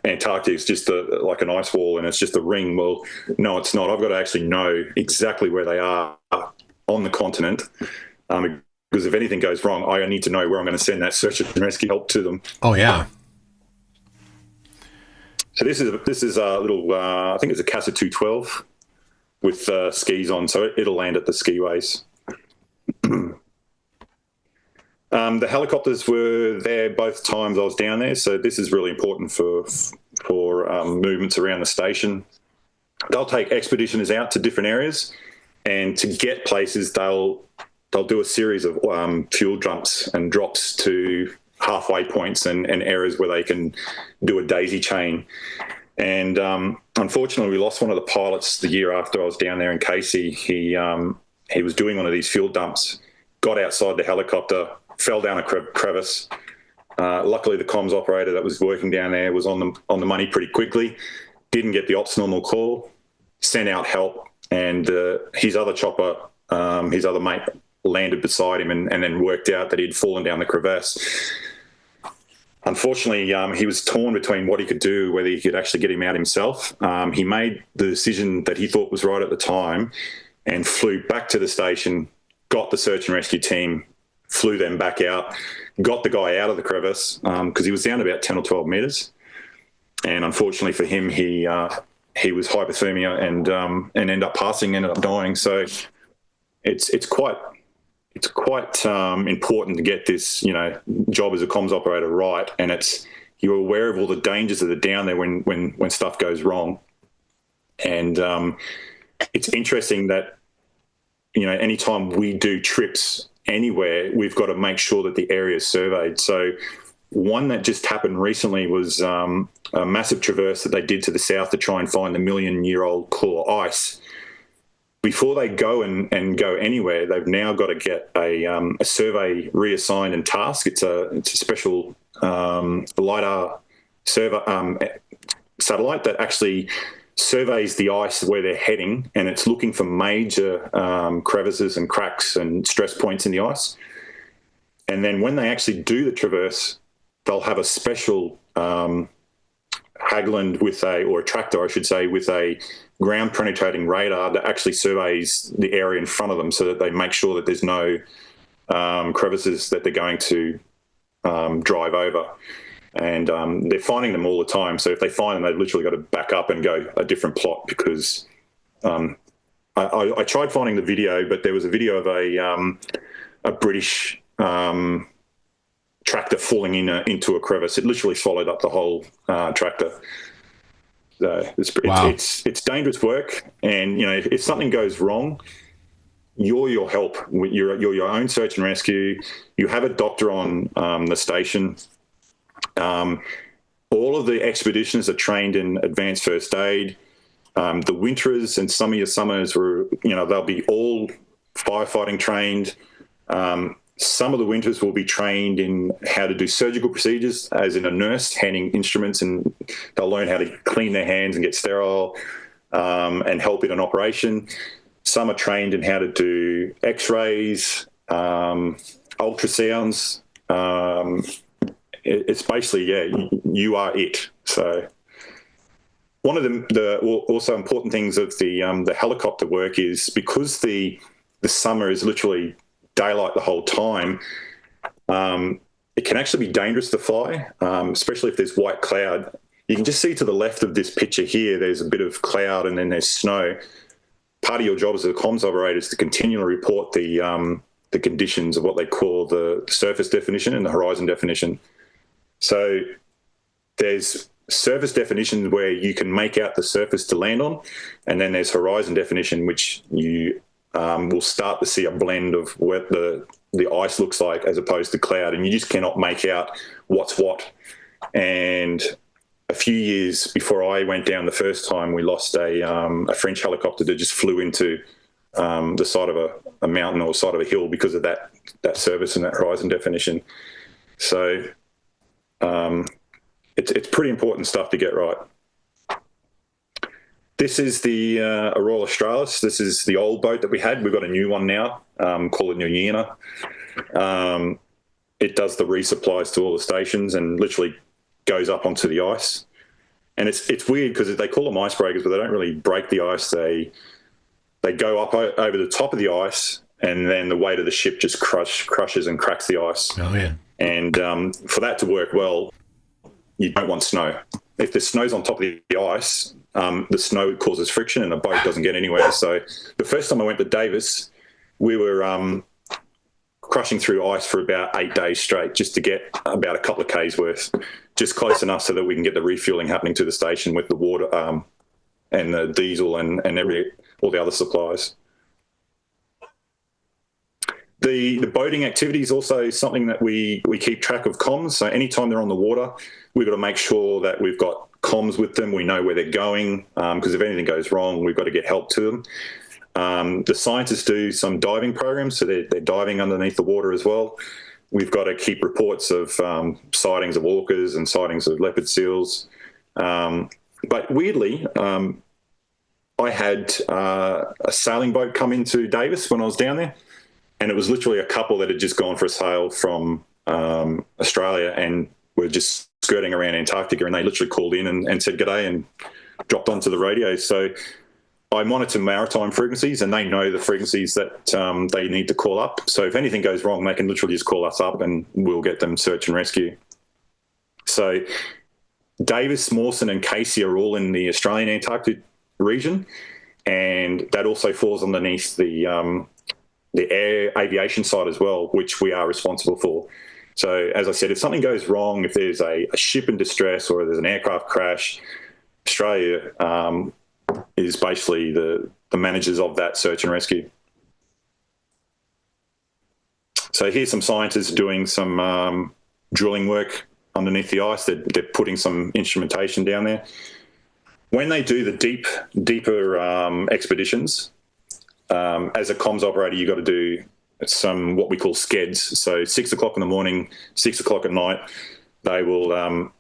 Antarctica is just like an ice wall and it's just a ring. Well, no, it's not. I've got to actually know exactly where they are on the continent. Because if anything goes wrong, I need to know where I'm going to send that search and rescue help to them. Oh yeah. So this is a little. I think it's a Casa 212 with skis on, so it'll land at the skiways. The helicopters were there both times I was down there, so this is really important for movements around the station. They'll take expeditioners out to different areas, and to get places, they'll do a series of fuel dumps and drops to halfway points and areas where they can do a daisy chain. And unfortunately, we lost one of the pilots the year after I was down there in Casey. He was doing one of these fuel dumps, got outside the helicopter, fell down a crevice. Luckily, the comms operator that was working down there was on the money pretty quickly, didn't get the ops normal call, sent out help, and his other chopper, his other mate, landed beside him and then worked out that he'd fallen down the crevasse. Unfortunately, he was torn between what he could do, whether he could actually get him out himself. He made the decision that he thought was right at the time and flew back to the station, got the search and rescue team, flew them back out, got the guy out of the crevice because he was down about 10 or 12 metres. And unfortunately for him, he was hypothermia and ended up passing, ended up dying. So it's quite important to get this, job as a comms operator right, and you're aware of all the dangers that are down there when stuff goes wrong. And it's interesting that anytime we do trips anywhere, we've got to make sure that the area is surveyed. So one that just happened recently was a massive traverse that they did to the south to try and find the million-year-old core ice. Before they go and go anywhere, they've now got to get a survey reassigned and tasked. It's a special LiDAR satellite that actually surveys the ice where they're heading, and it's looking for major crevices and cracks and stress points in the ice. And then when they actually do the traverse, they'll have a special Hagland or a tractor, I should say, with a ground penetrating radar that actually surveys the area in front of them so that they make sure that there's no crevices that they're going to drive over. And they're finding them all the time. So if they find them, they've literally got to back up and go a different plot because I tried finding the video, but there was a video of a British tractor falling into a crevice. It literally swallowed up the whole tractor. So it's dangerous work, and you know, if something goes wrong, you're your help. You're your own search and rescue. You have a doctor on the station. All of the expeditions are trained in advanced first aid. The winterers and some of your summers were, you know, they'll be all firefighting trained. Some of the winters will be trained in how to do surgical procedures, as in a nurse handing instruments, and they'll learn how to clean their hands and get sterile and help in an operation. Some are trained in how to do x-rays, ultrasounds. It's basically, you are it. So one of the also important things of the helicopter work is because the summer is literally daylight the whole time, it can actually be dangerous to fly, especially if there's white cloud. You can just see to the left of this picture here, there's a bit of cloud and then there's snow. Part of your job as a comms operator is to continually report the conditions of what they call the surface definition and the horizon definition. So there's surface definition where you can make out the surface to land on, and then there's horizon definition, which you will start to see a blend of what the ice looks like as opposed to cloud, and you just cannot make out what's what. And a few years before I went down the first time, we lost a French helicopter that just flew into the side of a mountain or side of a hill because of that surface and that horizon definition. So it's pretty important stuff to get right. This is the Aurora Australis. This is the old boat that we had. We've got a new one now, called New Year. It does the resupplies to all the stations and literally goes up onto the ice. And it's weird because they call them icebreakers, but they don't really break the ice. They go up over the top of the ice, and then the weight of the ship just crushes and cracks the ice. Oh, yeah. And for that to work well, you don't want snow. If the snow's on top of the ice, the snow causes friction and the boat doesn't get anywhere. So the first time I went to Davis, we were crushing through ice for about 8 days straight just to get about a couple of Ks worth, just close enough so that we can get the refueling happening to the station with the water and the diesel and all the other supplies. The boating activity is also something that we keep track of comms. So anytime they're on the water, we've got to make sure that we've got comms with them. We know where they're going, because if anything goes wrong, we've got to get help to them. The scientists do some diving programs, so they're diving underneath the water as well. We've got to keep reports of sightings of orcas and sightings of leopard seals. But weirdly, I had a sailing boat come into Davis when I was down there, and it was literally a couple that had just gone for a sail from Australia and were just skirting around Antarctica, and they literally called in and said g'day and dropped onto the radio. So I monitor maritime frequencies, and they know the frequencies that they need to call up. So if anything goes wrong, they can literally just call us up and we'll get them search and rescue. So Davis, Mawson and Casey are all in the Australian Antarctic region, and that also falls underneath the air aviation side as well, which we are responsible for. So as I said, if something goes wrong, if there's a ship in distress or there's an aircraft crash, Australia is basically the managers of that search and rescue. So here's some scientists doing some drilling work underneath the ice. They're putting some instrumentation down there. When they do the deeper expeditions, as a comms operator, you've got to do some what we call skeds. So 6 o'clock in the morning, 6 o'clock at night, they will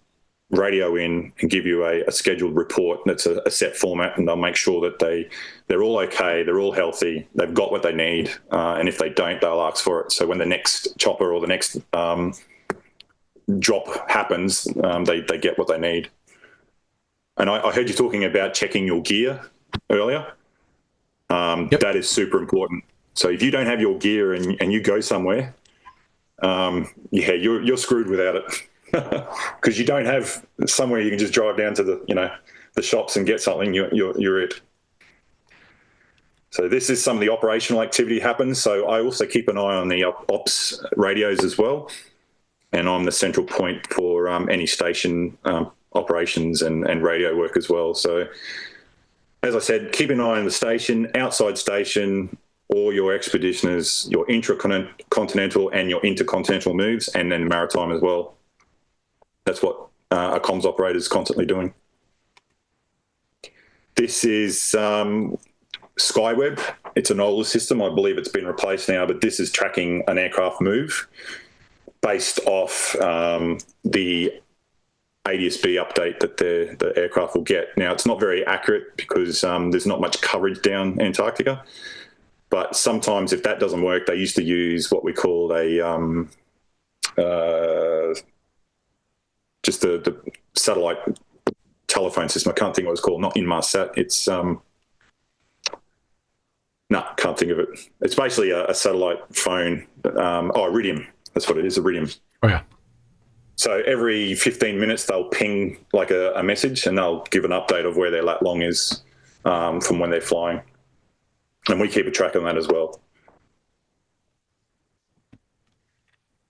radio in and give you a scheduled report that's a set format, and they'll make sure that they're all okay, they're all healthy, they've got what they need, and if they don't, they'll ask for it. So when the next chopper or the next drop happens, they get what they need. And I heard you talking about checking your gear earlier. That is super important. So if you don't have your gear and you go somewhere, you're screwed without it. Because you don't have somewhere you can just drive down to the shops and get something. You're it. So this is some of the operational activity happens. So I also keep an eye on the ops radios as well. and I'm the central point for any station operations and radio work as well. So, as I said, keep an eye on the station, outside station, all your expeditioners, your intracontinental and your intercontinental moves, and then maritime as well. That's what a comms operator is constantly doing. This is Skyweb. It's an older system. I believe it's been replaced now, but this is tracking an aircraft move based off the ADS-B update that the aircraft will get. Now, it's not very accurate because there's not much coverage down Antarctica, but sometimes if that doesn't work, they used to use what we call a just the satellite telephone system. I can't think what it's called. Not Inmarsat. It's can't think of it. It's basically a satellite phone. Iridium. That's what it is. Iridium. Oh yeah. So every 15 minutes they'll ping like a message, and they'll give an update of where their lat long is from when they're flying, and we keep a track on that as well.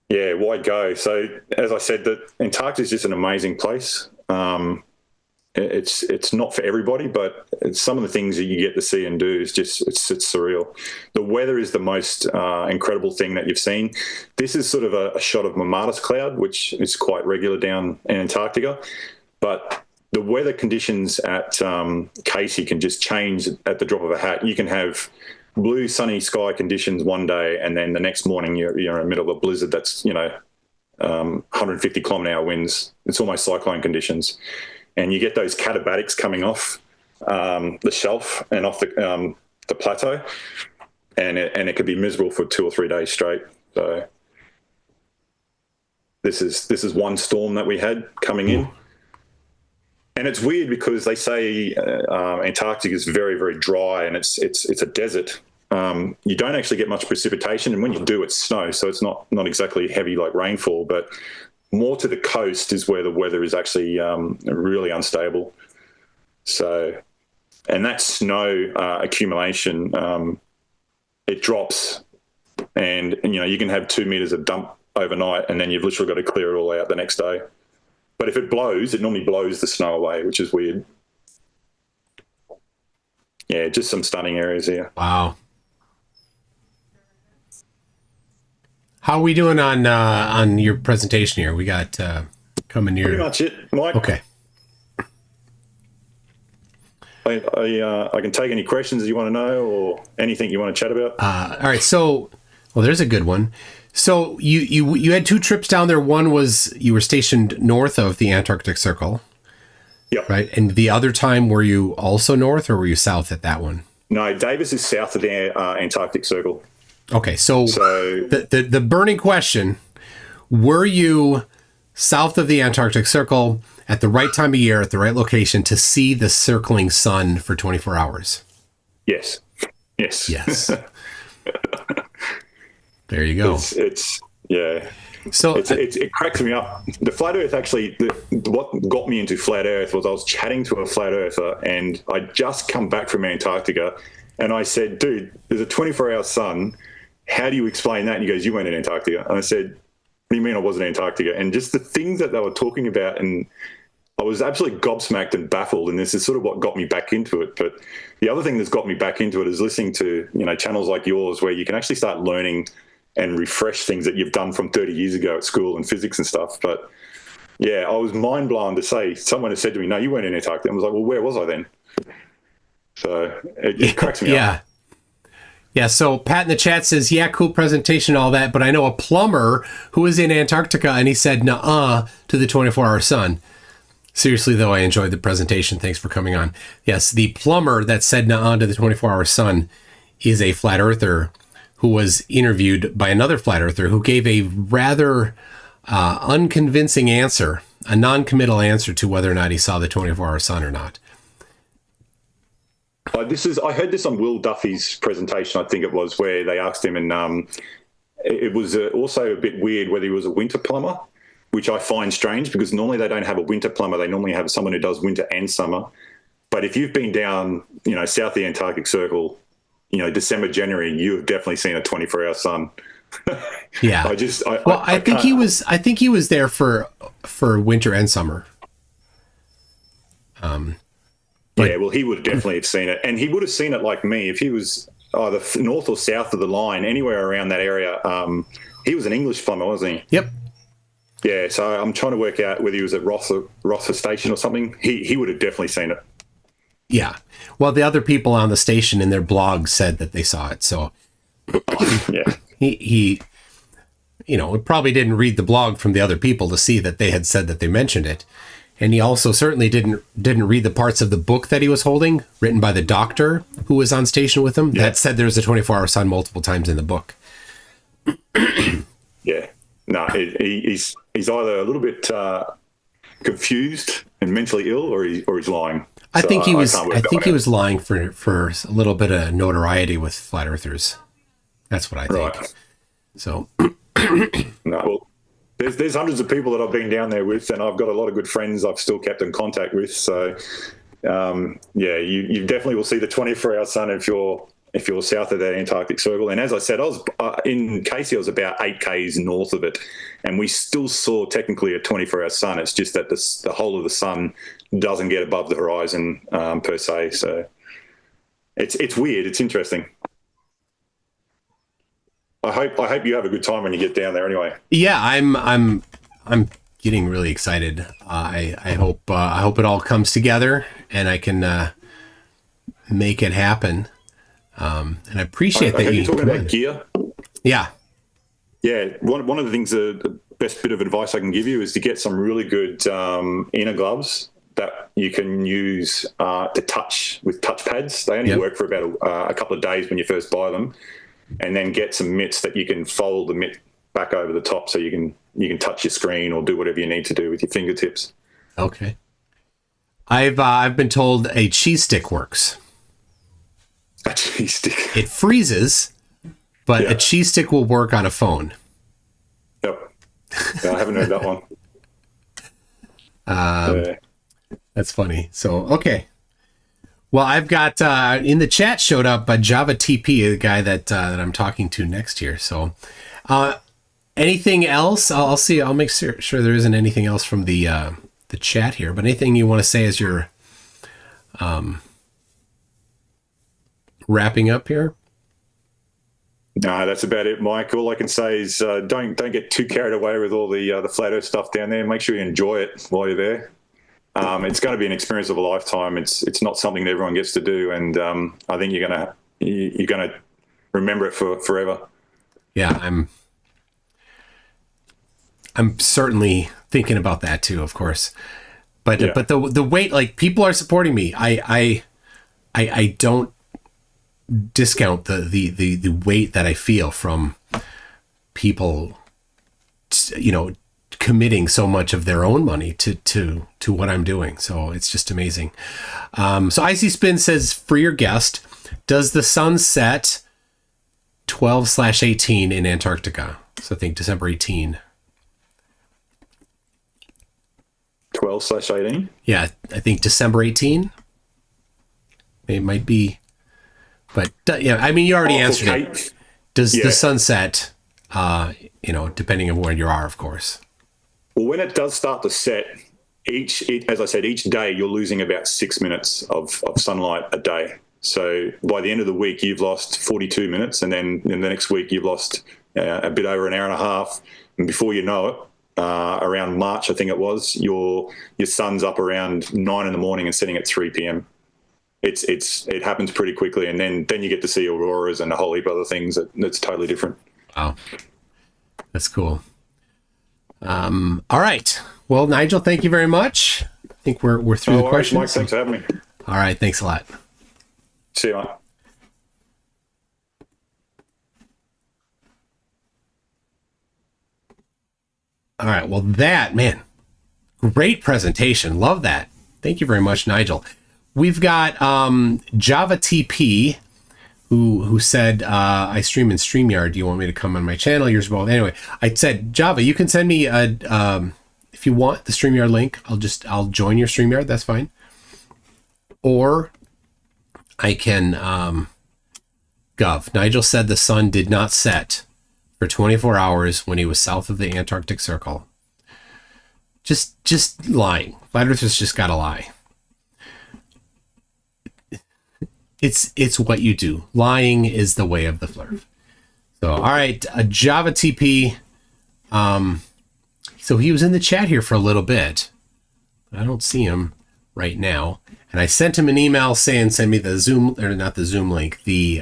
Yeah, why go? So as I said, that Antarctica is just an amazing place. It's not for everybody, but some of the things that you get to see and do is just it's surreal. The weather is the most incredible thing that you've seen. This is sort of a shot of Mamatus cloud, which is quite regular down in Antarctica, but the weather conditions at Casey can just change at the drop of a hat. You can have blue sunny sky conditions one day, and then the next morning you're in the middle of a blizzard that's 150 km/h winds. It's almost cyclone conditions. And you get those catabatics coming off the shelf and off the plateau, and it could be miserable for 2 or 3 days straight. So this is one storm that we had coming in, and it's weird because they say Antarctica is very, very dry, and it's a desert. You don't actually get much precipitation, and when you do, it's snow, so it's not exactly heavy like rainfall, but more to the coast is where the weather is actually really unstable. So, and that snow accumulation, it drops, and you can have 2 meters of dump overnight, and then you've literally got to clear it all out the next day. But if it blows, it normally blows the snow away, which is weird. Yeah, just some stunning areas here. Wow. How are we doing on your presentation here? We got coming near. Pretty much it, Mike. Okay. I can take any questions you want to know or anything you want to chat about. All right. So, well, there's a good one. So you had 2 trips down there. One was you were stationed north of the Antarctic Circle. Yep. Right. And the other time, were you also north or were you south at that one? No, Davis is south of the Antarctic Circle. Okay, so the burning question, were you south of the Antarctic Circle at the right time of year, at the right location to see the circling sun for 24 hours? Yes. Yes. There you go. It's yeah. So it cracks me up. The flat Earth actually, what got me into flat Earth was I was chatting to a flat Earther, and I'd just come back from Antarctica, and I said, dude, there's a 24-hour sun. How do you explain that? And he goes, you went in Antarctica. And I said, what do you mean I wasn't in Antarctica? And just the things that they were talking about, and I was absolutely gobsmacked and baffled, and this is sort of what got me back into it. But the other thing that's got me back into it is listening to, channels like yours where you can actually start learning and refresh things that you've done from 30 years ago at school and physics and stuff. But yeah, I was mind blown to say, someone has said to me, no, you weren't in Antarctica. I was like, well, where was I then? So it cracks me up. Yeah, so Pat in the chat says, yeah, cool presentation and all that, but I know a plumber who was in Antarctica and he said, nuh-uh, to the 24-hour sun. Seriously, though, I enjoyed the presentation. Thanks for coming on. Yes, the plumber that said nuh-uh to the 24-hour sun is a flat earther who was interviewed by another flat earther who gave a rather unconvincing answer, a non-committal answer to whether or not he saw the 24-hour sun or not. I heard this on Will Duffy's presentation, I think it was, where they asked him, and it was also a bit weird whether he was a winter plumber, which I find strange because normally they don't have a winter plumber. They normally have someone who does winter and summer. But if you've been down, south of the Antarctic Circle, December, January, you have definitely seen a 24-hour sun. Yeah. I think he was. I think he was there for winter and summer. Yeah, well, he would definitely have seen it, and he would have seen it like me if he was either north or south of the line, anywhere around that area. He was an English plumber, wasn't he? Yep. Yeah, so I'm trying to work out whether he was at Rother Station or something. He would have definitely seen it. Yeah. Well, the other people on the station in their blog said that they saw it, so yeah, he probably didn't read the blog from the other people to see that they had said that they mentioned it. And he also certainly didn't read the parts of the book that he was holding, written by the doctor who was on station with him, that said there's a 24-hour sun multiple times in the book. Yeah. No, he's either a little bit confused and mentally ill, or he's lying. I think he was lying for a little bit of notoriety with flat earthers. That's what I think. Right. So no, well, there's hundreds of people that I've been down there with, and I've got a lot of good friends I've still kept in contact with. So, you definitely will see the 24-hour sun if you're south of that Antarctic Circle. And as I said, I was in Casey. I was about 8 k's north of it, and we still saw technically a 24-hour sun. It's just that the whole of the sun doesn't get above the horizon per se. So it's weird. It's interesting. I hope you have a good time when you get down there. Anyway. Yeah, I'm getting really excited. I hope it all comes together and I can make it happen. And I appreciate that you're talking about gear. Yeah. Yeah. One of the things, the best bit of advice I can give you is to get some really good inner gloves that you can use to touch with touch pads. They only work for about a couple of days when you first buy them. And then get some mitts that you can fold the mitt back over the top so you can touch your screen or do whatever you need to do with your fingertips. Okay. I've been told a cheese stick works. A cheese stick. It freezes, but a cheese stick will work on a phone. Yep. I haven't heard that one. That's funny. So, okay. Well, I've got in the chat showed up Java TP, the guy that I'm talking to next here. So, anything else? I'll see. I'll make sure there isn't anything else from the chat here. But anything you want to say as you're wrapping up here? No, that's about it, Mike. All I can say is don't get too carried away with all the flat Earth stuff down there. Make sure you enjoy it while you're there. It's going to be an experience of a lifetime. It's not something that everyone gets to do, and I think you're gonna remember it for forever. Yeah, I'm certainly thinking about that too, of course. But the weight, like, people are supporting me. I don't discount the weight that I feel from people, committing so much of their own money to what I'm doing. So it's just amazing. So Icy Spin says, for your guest, does the sun set 12/18 in Antarctica? So I think December 18. 12/18? Yeah, I think December 18. It might be, but I mean, you already answered it. Does the sun set, depending on where you are, of course. Well, when it does start to set, as I said, each day you're losing about 6 minutes of sunlight a day. So by the end of the week, you've lost 42 minutes, and then in the next week, you've lost a bit over an hour and a half. And before you know it, around March, I think it was, your sun's up around 9 in the morning and setting at 3 p.m. It happens pretty quickly, and then you get to see auroras and a whole heap of other things that's totally different. Wow, that's cool. All right. Well, Nigel, thank you very much. I think we're through the questions. Mike, thanks for having me. All right. Thanks a lot. See you, Mike. All right. Well, great presentation. Love that. Thank you very much, Nigel. We've got Java TP, who said, I stream in StreamYard. Do you want me to come on my channel? Yours both. Anyway, I said, Java, you can send me if you want the StreamYard link. I'll join your StreamYard. That's fine. Or I can Gov. Nigel said the sun did not set for 24 hours when he was south of the Antarctic Circle. Just lying. Flat Earthers just gotta lie. It's what you do. Lying is the way of the flurf. So, all right, Java TP. So he was in the chat here for a little bit. I don't see him right now. And I sent him an email saying, send me the Zoom, or not the Zoom link, the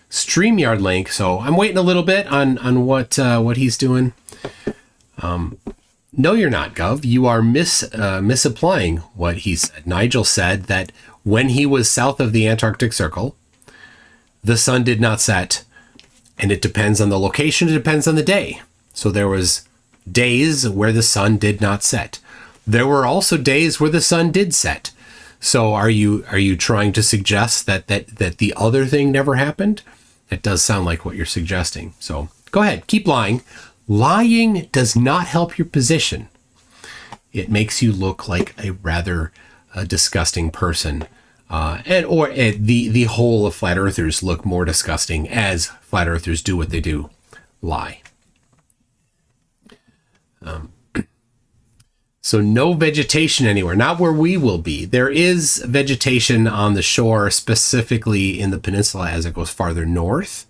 StreamYard link. So I'm waiting a little bit on what he's doing. No, you're not, Gov. You are misapplying what he said. Nigel said that when he was south of the Antarctic Circle, the sun did not set, and it depends on the location. It depends on the day. So there was days where the sun did not set. There were also days where the sun did set. So are you trying to suggest that the other thing never happened? That does sound like what you're suggesting. So go ahead, keep lying. Lying does not help your position. It makes you look like a rather disgusting person, the whole of flat earthers look more disgusting as flat earthers do what they do, lie. So no vegetation anywhere, not where we will be. There is vegetation on the shore, specifically in the peninsula as it goes farther north.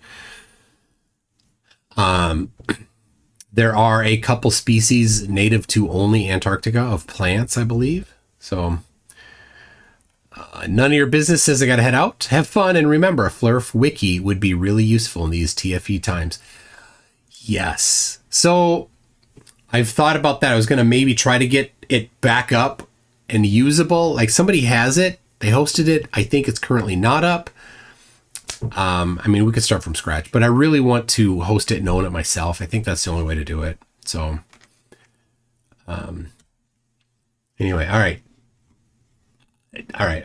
There are a couple species native to only Antarctica of plants, I believe. So none of your business says I got to head out. Have fun. And remember, a Flurf wiki would be really useful in these TFE times. Yes. So I've thought about that. I was going to maybe try to get it back up and usable. Like somebody has it. They hosted it. I think it's currently not up. I mean, we could start from scratch, but I really want to host it and own it myself. I think that's the only way to do it. So, anyway, all right.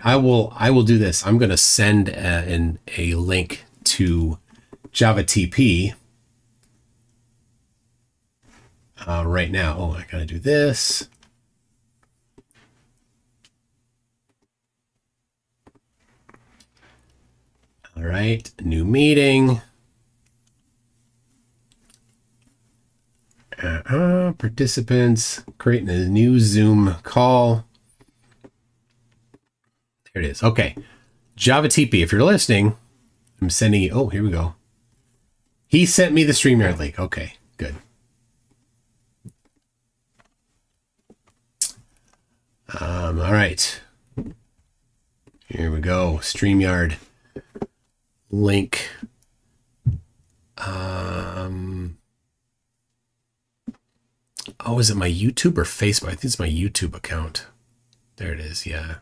I will do this. I'm going to send a link to Java TP right now. Oh, I got to do this. All right, new meeting. Participants, creating a new Zoom call. There it is. Okay. Java TP, if you're listening, I'm sending you. Oh, here we go. He sent me the StreamYard link. Okay, good. All right. Here we go. StreamYard link. Oh, is it my YouTube or Facebook? I think it's my YouTube account. There it is. Yeah.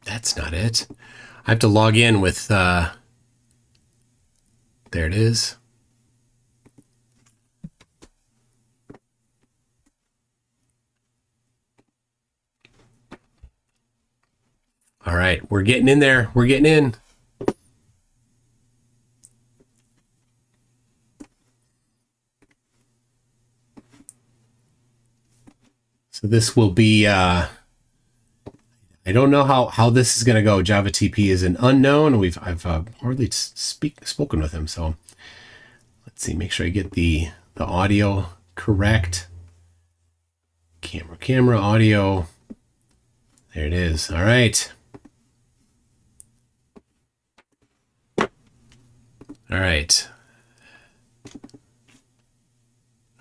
That's not it. I have to log in with, there it is. All right, we're getting in there. We're getting in. So this will be, I don't know how this is going to go. Java TP is an unknown. I've hardly spoken with him. So let's see, make sure I get the audio correct. Camera, audio. There it is. All right. All right.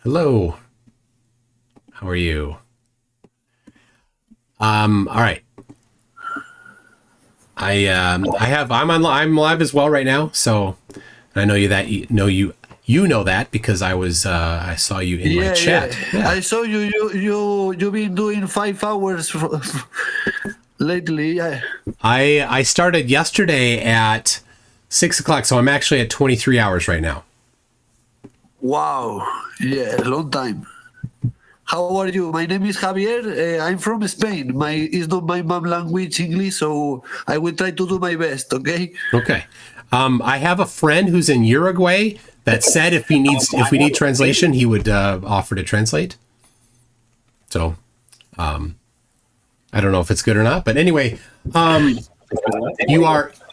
Hello. How are you? All right. I'm live as well right now. So I know you know that because I saw you in my chat. Yeah. I saw you've been doing 5 hours lately. Yeah. I started yesterday at 6 o'clock, so I'm actually at 23 hours right now. Wow. Yeah, long time. How are you? My name is Javier. I'm from Spain. It's not my mom language, English, so I will try to do my best, okay? Okay. I have a friend who's in Uruguay that said if we need translation, he would offer to translate. So, I don't know if it's good or not, but anyway,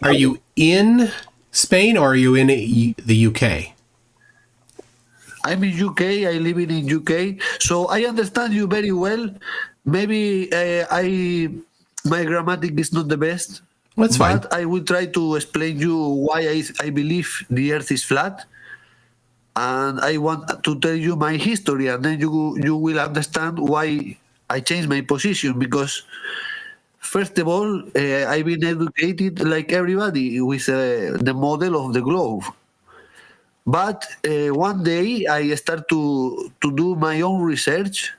Are you in Spain or are you in the UK? I'm in UK. I live in UK, so I understand you very well. Maybe my grammatic is not the best. That's fine. But I will try to explain you why I believe the Earth is flat, and I want to tell you my history, and then you will understand why I changed my position. Because first of all, I've been educated like everybody with the model of the globe. But one day I start to do my own research,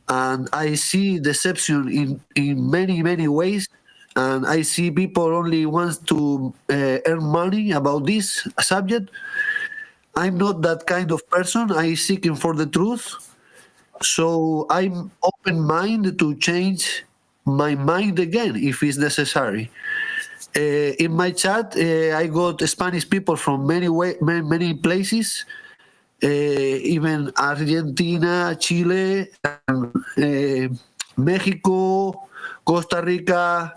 and I see deception in many ways, and I see people only wants to earn money about this subject. I'm not that kind of person. I'm seeking for the truth, so I'm open-minded to change my mind again if it's necessary. In my chat, I got Spanish people from many places, even Argentina, Chile, Mexico, Costa Rica,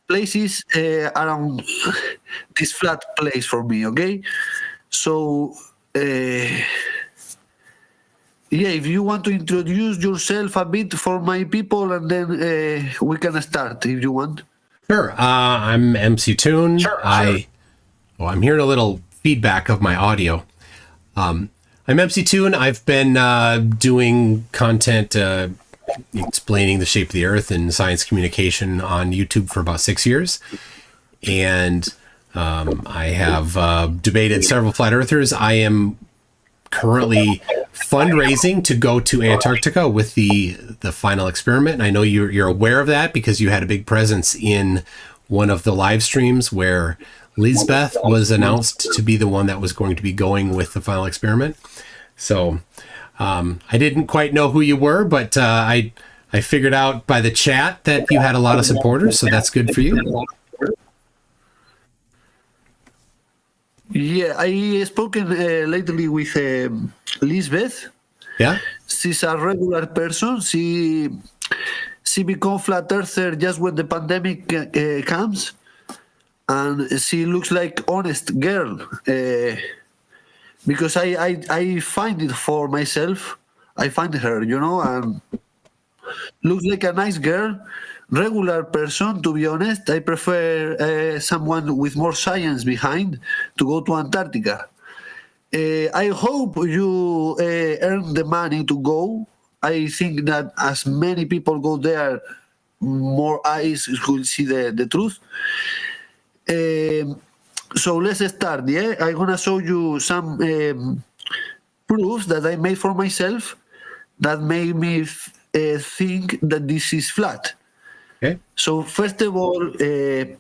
places around this flat place for me. Okay, so yeah, if you want to introduce yourself a bit for my people, and then we can start if you want. Sure. I'm MCToon. Sure. I'm hearing a little feedback of my audio. I'm MCToon. I've been doing content explaining the shape of the Earth and science communication on YouTube for about 6 years. And I have debated several flat earthers. I am currently fundraising to go to Antarctica with the final experiment. And I know you're aware of that because you had a big presence in one of the live streams where Lisbeth was announced to be the one that was going to be going with the final experiment. So I didn't quite know who you were, but I figured out by the chat that you had a lot of supporters, so that's good for you. Yeah, I spoken lately with Lisbeth. Yeah, she's a regular person. She become flat earther just when the pandemic comes, and she looks like honest girl. Because I find it for myself. I find her, and looks like a nice girl. Regular person, to be honest. I prefer someone with more science behind to go to Antarctica. I hope you earn the money to go. I think that as many people go there, more eyes will see the truth. So let's start. Yeah, I'm gonna show you some proofs that I made for myself that made me think that this is flat. Okay. So first of all, the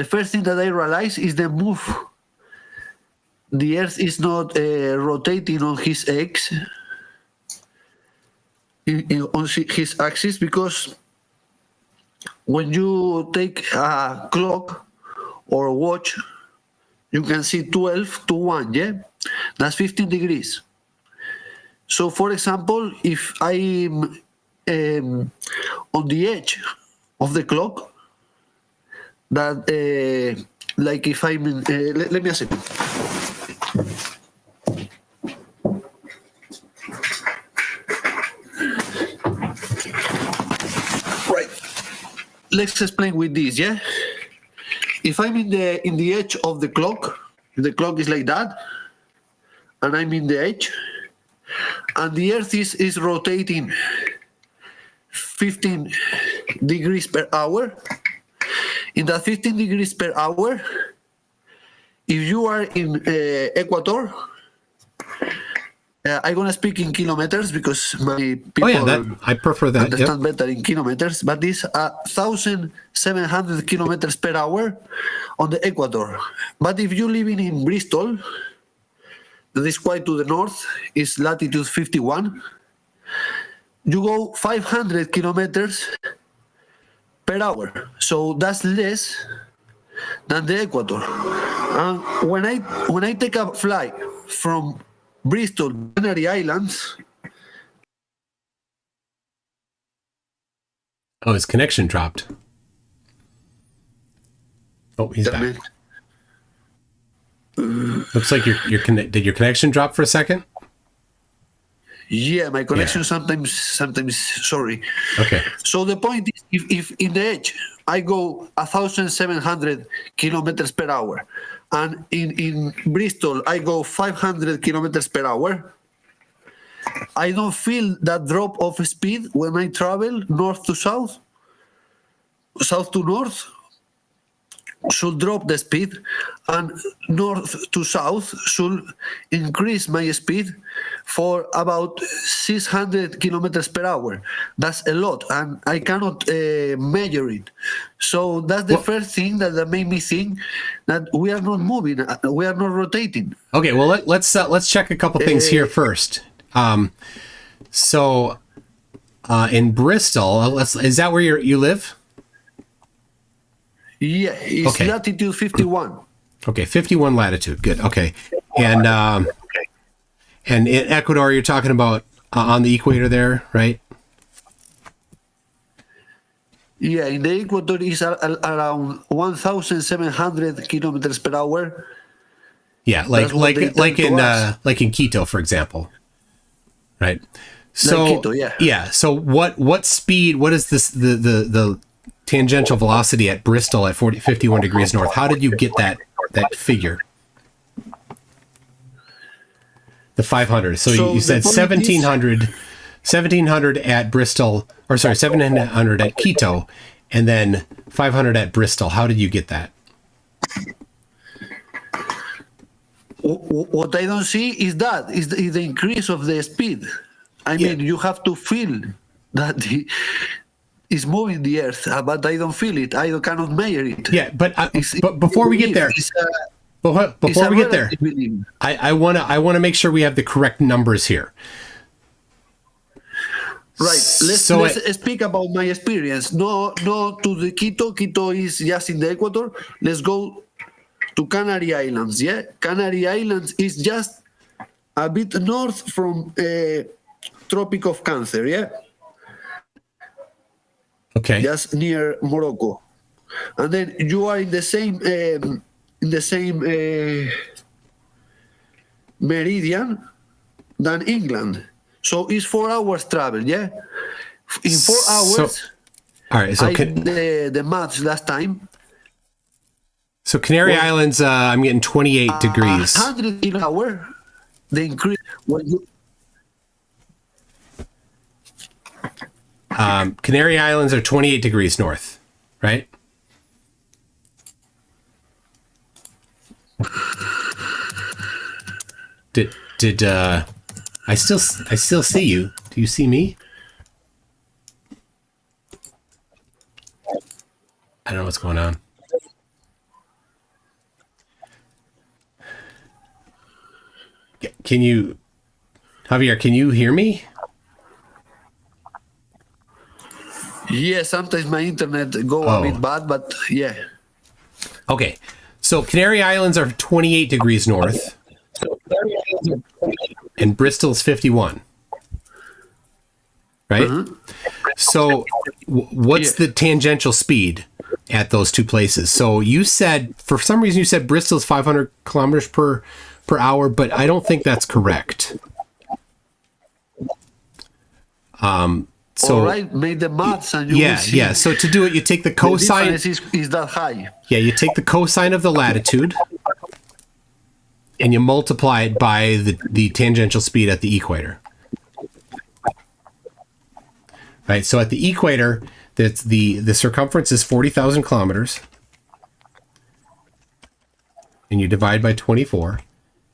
first thing that I realized is the move. The Earth is not rotating on his axis, on his axis, because when you take a clock or a watch, you can see 12 to 1, yeah? That's 15 degrees. So, for example, if I'm on the edge of the clock, that, like if I'm in, let me a second. Right. Let's explain with this, yeah? If I'm in the edge of the clock is like that, and I'm in the edge, and the Earth is rotating 15 degrees per hour. In that 15 degrees per hour, if you are in Ecuador, I'm gonna speak in kilometers because my people I prefer that. Understand better in kilometers, but it's 1,700 kilometers per hour on the Ecuador. But if you live in Bristol, that is quite to the north, is latitude 51. You go 500 kilometers per hour, so that's less than the Ecuador. And when I take a flight from Bristol, Canary Islands. Oh, his connection dropped. Oh, he's back. Looks like did your connection drop for a second? Yeah, my connection sometimes, sorry. Okay. So the point is, if in the edge I go 1,700 kilometers per hour, and in Bristol I go 500 kilometers per hour, I don't feel that drop of speed when I travel north to south, south to north. Should drop the speed, and north to south should increase my speed for about 600 kilometers per hour. That's a lot, and I cannot measure it. So that's the first thing that made me think that we are not moving, we are not rotating. Okay, well let's check a couple things here first. So in Bristol, is that where you live? Yeah, it's latitude 51. Okay, 51 latitude. Good. Okay, and in Ecuador, you're talking about on the equator there, right? Yeah, in the equator is around 1,700 kilometers per hour. Yeah, like in Quito, for example, right? So like Quito, yeah. Yeah. So what speed? What is this the tangential velocity at Bristol at 51 degrees north? How did you get that figure? The 500. So you said 1700 at Bristol, or sorry, 700 at Quito, and then 500 at Bristol. How did you get that? What I don't see is the increase of the speed. I mean, you have to feel that is moving the earth, but I don't feel it. I cannot measure it. Yeah, but before we get there, I want to make sure we have the correct numbers here. Right. Let's speak about my experience. No to the Quito. Quito is just in the equator. Let's go to Canary Islands. Yeah, Canary Islands is just a bit north from Tropic of Cancer. Yeah. Okay. Just near Morocco, and then you are in the same meridian than England. So it's 4 hours travel. Yeah, in 4 hours. All right. So I did the maths last time. So Canary Islands, I'm getting 28 degrees. 100 in an hour. The increase when you. Canary Islands are 28 degrees north, right? Did I still see you? Do you see me? I don't know what's going on. Javier, can you hear me? Yeah, sometimes my internet go a bit bad, but yeah. Okay, so Canary Islands are 28 degrees north, and Bristol's 51. Right? Mm-hmm. So what's the tangential speed at those two places? So you said, for some reason, you said Bristol's 500 kilometers per hour, but I don't think that's correct. So, all right, make the maths and you will see. Yeah. So to do it, you take the cosine. The difference is that high. Yeah, you take the cosine of the latitude, and you multiply it by the tangential speed at the equator. Right. So at the equator, that's the circumference is 40,000 kilometers, and you divide by 24.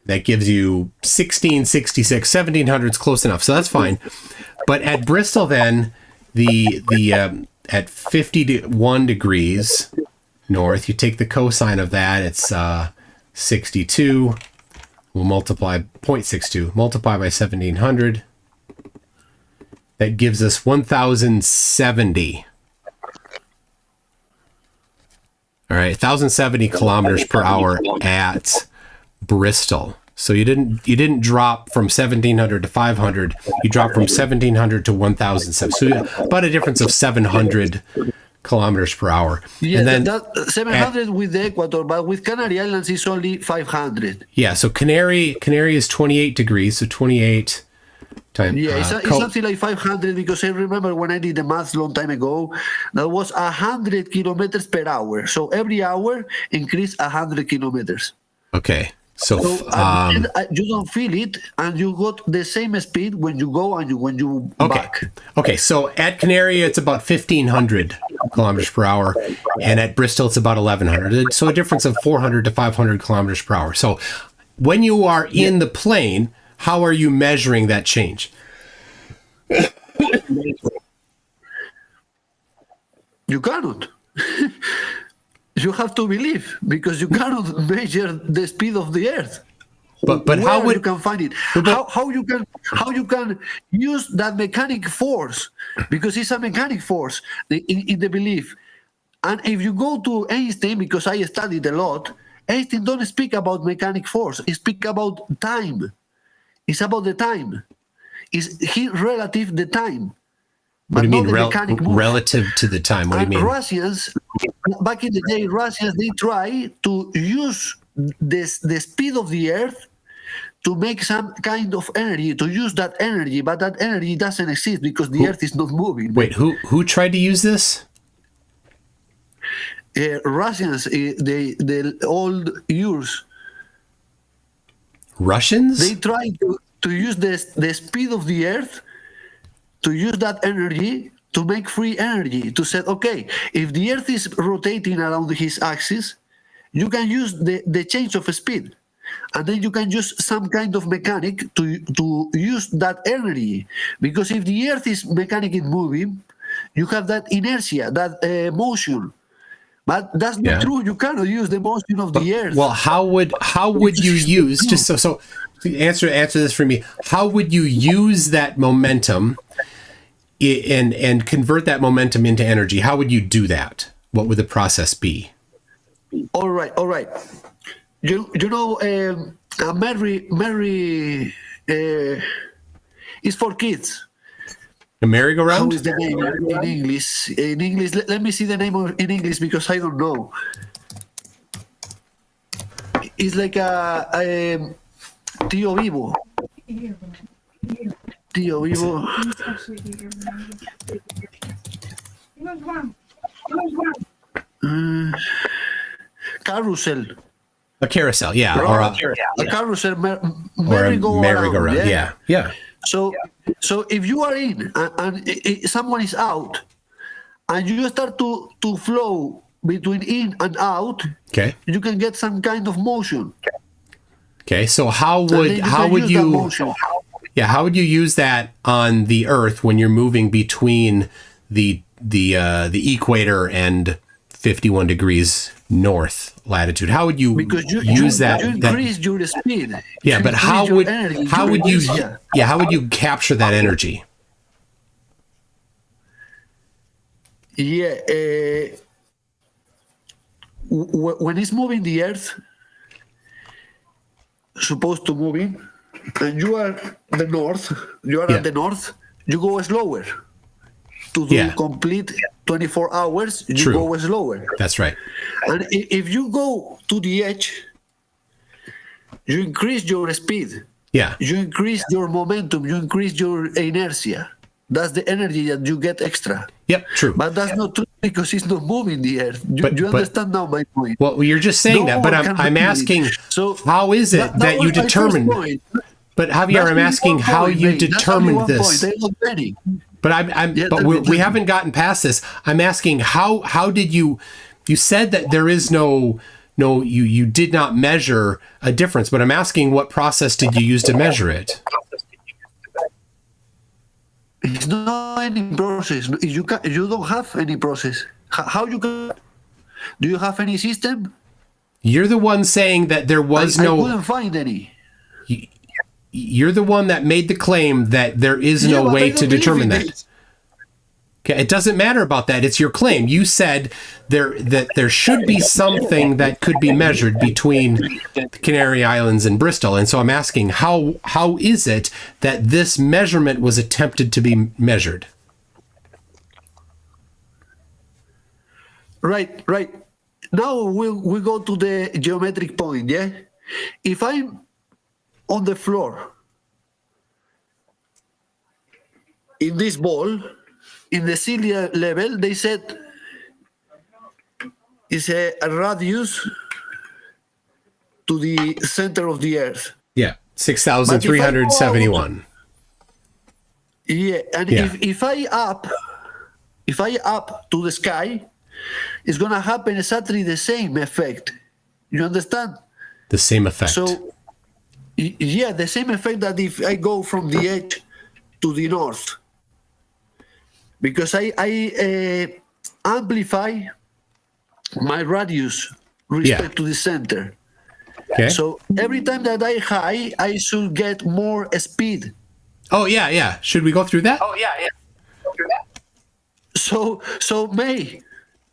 That gives you 1666, 1700 is close enough. So that's fine. But at Bristol, then, at 51 degrees north, you take the cosine of that. It's 62. We'll multiply 0.62. Multiply by 1700. That gives us 1070. All right, 1070 kilometers per hour at Bristol. So you didn't drop from 1700 to 500. You dropped from 1700 to 1007. So about a difference of 700 kilometers per hour. Yeah, and then that 700 with the equator, but with Canary Islands is only 500. yeah, so Canary is 28 degrees, so 28 times. Yeah, it's something like 500 because I remember when I did the math long time ago, that was 100 kilometers per hour. So every hour increase 100 kilometers. Okay. So you don't feel it, and you got the same speed when you go and when you back. Okay, so at Canary it's about 1,500 kilometers per hour, and at Bristol it's about 1,100. So a difference of 400 to 500 kilometers per hour. So when you are in the plane, how are you measuring that change? You cannot. You have to believe, because you cannot measure the speed of the Earth. But how would you can find it? How you can use that mechanic force, because it's a mechanic force in the belief. And if you go to Einstein, because I studied a lot, Einstein don't speak about mechanic force. He speak about time. It's about the time. He relative the time. What do you mean relative to the time? What do you mean? Russians, back in the day, they try to use the speed of the Earth to make some kind of energy, to use that energy, but that energy doesn't exist because the Earth is not moving. Wait, who tried to use this? Russians, the old years. Russians? They try to use the speed of the Earth, to use that energy to make free energy, to say, okay, if the Earth is rotating around his axis, you can use the change of speed. And then you can use some kind of mechanic to use that energy. Because if the Earth is mechanically moving, you have that inertia, that motion. But that's not true. You cannot use the motion of the Earth. Well, how would you use, just so answer this for me, how would you use that momentum and convert that momentum into energy? How would you do that? What would the process be? All right. You know, Mary is for kids. A merry-go-round? How is the name in English? In English, let me see the name in English because I don't know. It's like a Tío Vivo. Tío Vivo. Carousel. A carousel, yeah. Or a carousel, merry-go-round. Yeah. So if you are in and someone is out, and you start to flow between in and out, okay, you can get some kind of motion. Okay, so how would you use that on the Earth when you're moving between the equator and 51 degrees north latitude? How would you use that? You increase your speed. Yeah, but how would you capture that energy? Yeah, when it's moving the Earth, supposed to moving, and you are at the north, you go slower. To do complete 24 hours, you go slower. That's right. And if you go to the edge, you increase your speed. Yeah. You increase your momentum. You increase your inertia. That's the energy that you get extra. Yep, true. But that's not true because it's not moving the Earth. You understand now my point? Well, you're just saying that, but I'm asking, how is it that you determined? But Javier, I'm asking how you determined this. But we haven't gotten past this. I'm asking how did you said that there is no you did not measure a difference, but I'm asking what process did you use to measure it? It's not any process. You don't have any process. How you can? Do you have any system? You're the one saying that there was no. I couldn't find any. You're the one that made the claim that there is no way to determine that. Okay, it doesn't matter about that. It's your claim. You said that there should be something that could be measured between the Canary Islands and Bristol. And so I'm asking, how is it that this measurement was attempted to be measured? Right. Now we go to the geometric point, yeah? If I'm on the floor in this ball, in the sea level, they said it's a radius to the center of the Earth. Yeah, 6,371. Yeah, and if I up to the sky, it's gonna happen exactly the same effect. You understand? The same effect. So, yeah, the same effect that if I go from the edge to the north, because I amplify my radius respect to the center. Okay. So every time that I high, I should get more speed. Oh yeah. Should we go through that? Oh yeah. So May,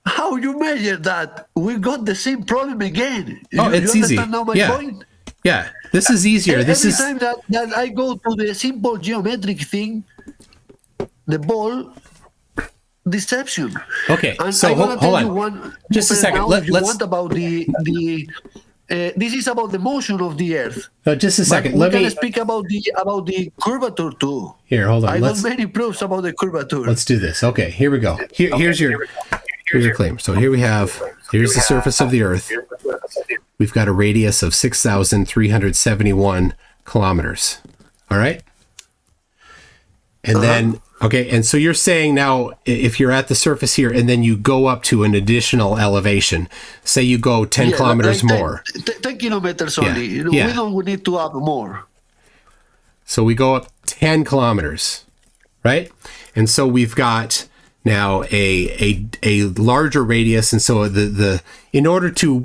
how you measure that? We got the same problem again. Oh, it's you easy. Understand now my point? Yeah, this is easier. Every time that I go to the simple geometric thing, the ball deception. Okay, and so hold on. Just a second. Let's want about the this is about the motion of the Earth. Just a second. But we can speak about the curvature too. Here, hold on. I got many proofs about the curvature. Let's do this. Okay, here we go. Here's your claim. So here's the surface of the Earth. We've got a radius of 6,371 kilometers. All right. And then, okay. And so you're saying now, if you're at the surface here and then you go up to an additional elevation, say you go 10 kilometers more. 10 kilometers only. We don't need to up more. So we go up 10 kilometers, right? And so we've got now a larger radius. And so in order to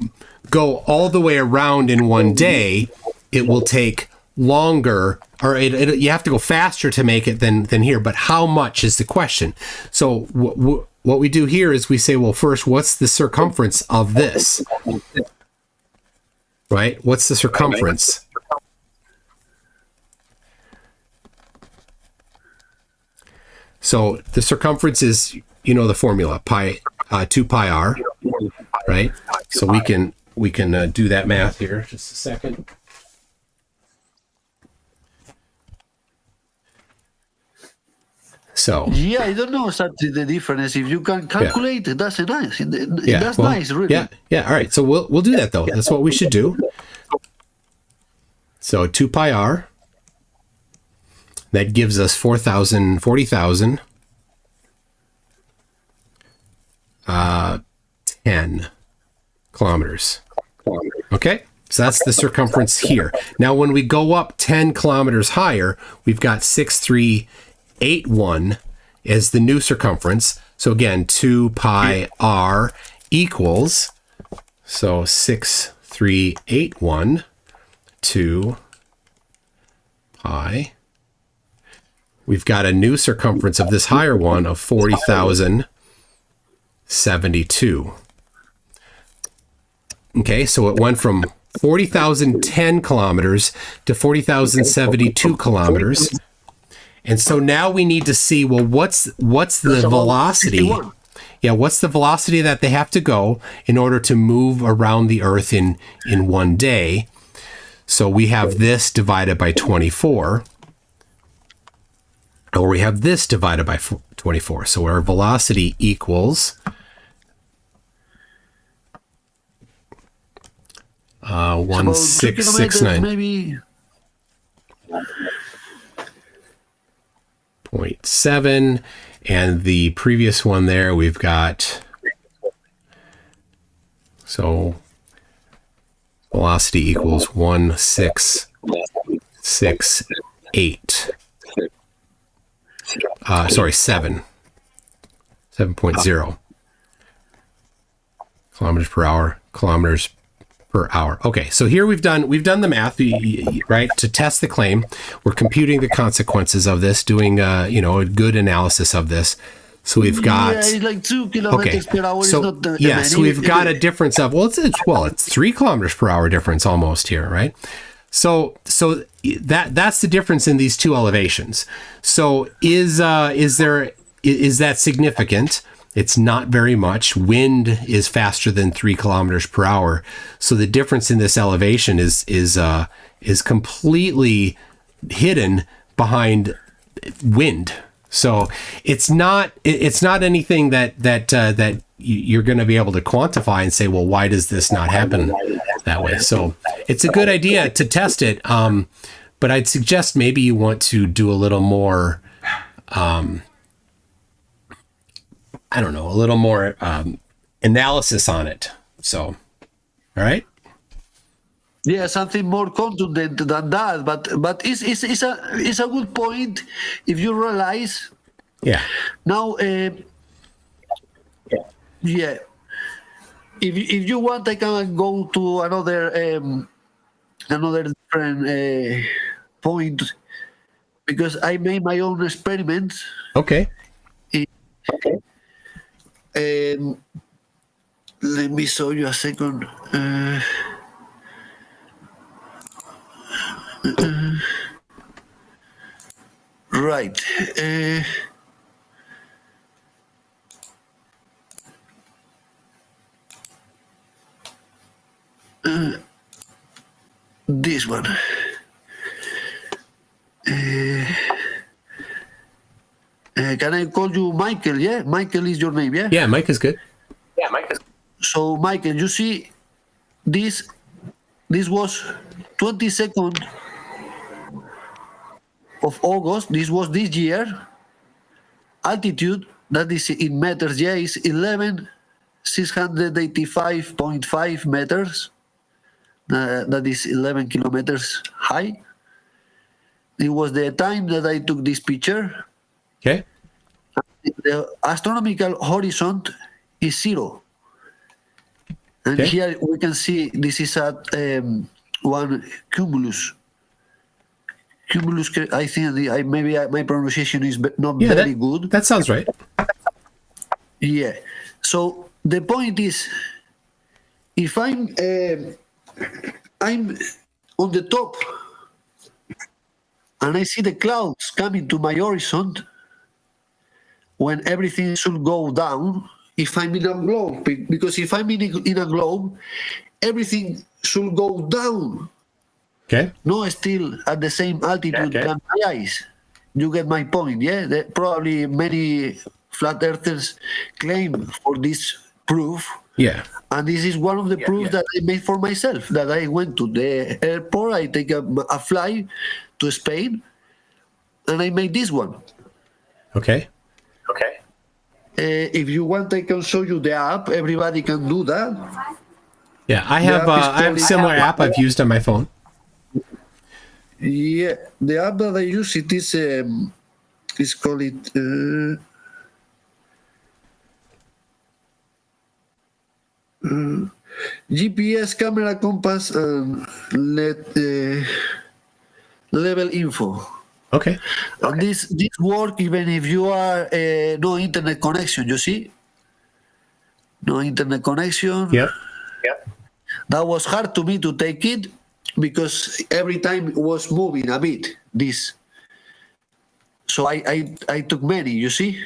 go all the way around in one day, it will take longer, or you have to go faster to make it than here. But how much is the question? So what we do here is we say, well, first, what's the circumference of this? Right? What's the circumference? So the circumference is, the formula, 2 pi r, right? So we can do that math here. Just a second. So yeah, I don't know exactly the difference. If you can calculate, that's nice. That's nice, really. Yeah. All right. So we'll do that though. That's what we should do. So 2 pi r. That gives us 40,000. 10 kilometers. Okay. So that's the circumference here. Now, when we go up 10 kilometers higher, we've got 6,381 as the new circumference. So again, 2 pi r equals, so 6,381 2 pi. We've got a new circumference of this higher one of 40,072. Okay, so it went from 40,010 kilometers to 40,072 kilometers. And so now we need to see, well, what's the velocity? Yeah, what's the velocity that they have to go in order to move around the Earth in one day? So we have this divided by 24. Or we have this divided by 24. So our velocity equals 1669. Maybe 0.7, and the previous one there we've got, so velocity equals 1668. 7.0 kilometers per hour. Okay, so here we've done the math, right, to test the claim. We're computing the consequences of this, doing a good analysis of this. So we've got it's like 2 kilometers per hour. So is not so we've got a difference of it's 3 kilometers per hour difference almost here, right? So that's the difference in these two elevations. So is that significant? It's not very much. Wind is faster than 3 kilometers per hour. So the difference in this elevation is completely hidden behind wind. So it's not anything that you're going to be able to quantify and say, well, why does this not happen that way? So it's a good idea to test it. But I'd suggest maybe you want to do a little more, a little more analysis on it. So, all right. Yeah, something more contundent than that, but it's a good point if you realize. Yeah. Now, yeah. If you want, I can go to another different point, because I made my own experiments. Okay. Let me show you a second. Right. This one. Can I call you Michael? Yeah, Michael is your name. Yeah. Yeah, Mike is good. So, Michael, you see, this was 22nd of August. This was this year. Altitude, that is in meters, yeah, is 11,685.5 meters. That is 11 kilometers high. It was the time that I took this picture. Okay. The astronomical horizon is 0. And Okay. here we can see this is at one cumulus. Cumulus, I think maybe my pronunciation is not very good. That sounds right. Yeah. So the point is, if I'm on the top and I see the clouds coming to my horizon, when everything should go down, if I'm in a globe, because if I'm in a globe, everything should go down. Okay. No, still at the same altitude than my eyes. You get my point, yeah? Probably many flat earthers claim for this proof. Yeah. And this is one of the proofs that I made for myself, that I went to the airport, I take a flight to Spain, and I made this one. Okay. If you want, I can show you the app. Everybody can do that. Yeah, I have a similar app I've used on my phone. Yeah, the app that I use, it is called GPS, camera, compass, and level info. Okay. And this work even if you are no internet connection. You see, no internet connection. Yep. That was hard to me to take it because every time it was moving a bit. This. So I took many. You see.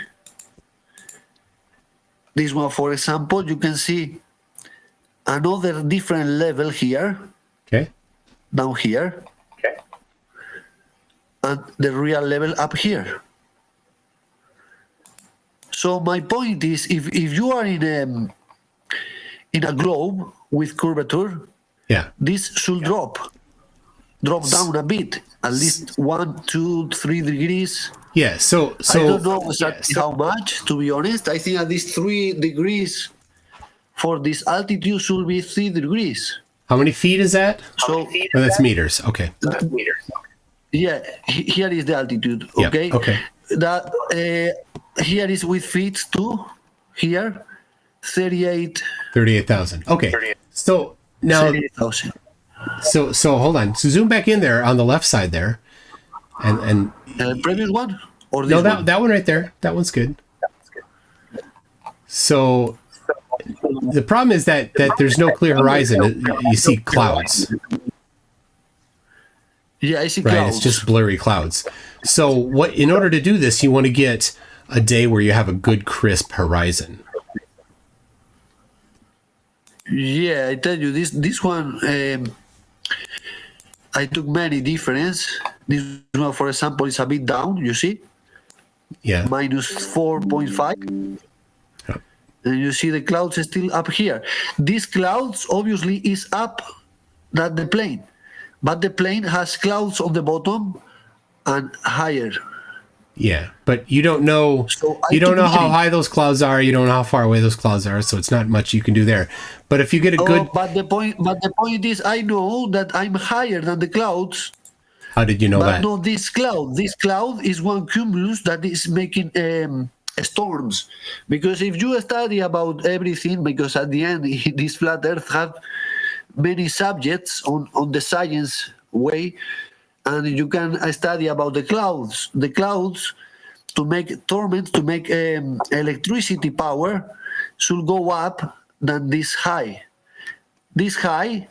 This one, for example, you can see another different level here. Okay. Down here. And the real level up here. So my point is, if you are in a globe with curvature, this should drop down a bit, at least 1, 2, 3 degrees. Yeah. So I don't know exactly how much, to be honest. I think at least 3 degrees for this altitude should be 3 degrees. How many feet is that? So that's meters. Okay. Yeah, here is the altitude. Yeah, Okay. okay. That here is with feet too. Here, 38,000. Okay. So now, 38,000. so hold on. So zoom back in there on the left side there, and previous one or this no, one? that one right there. That one's good. So the problem is that there's no clear horizon. You see clouds. Yeah, I see Right, clouds. it's just blurry clouds. So in order to do this, you want to get a day where you have a good crisp horizon? Yeah, I tell you, this one, I took many difference. This one, for example, is a bit down, you see? Yeah. Minus 4.5. And you see the clouds are still up here. These clouds obviously is up than the plane, but the plane has clouds on the bottom and higher. Yeah, but you don't know. You don't know how high those clouds are. You don't know how far away those clouds are. So it's not much you can do there. But if you get a good, But the point is, I know that I'm higher than the clouds. How did you know but that? not this cloud. This cloud is one cumulus that is making storms. Because if you study about everything, because at the end this flat Earth have many subjects on the science way, and you can study about the clouds. The clouds to make torments, to make electricity power should go up than this high. This high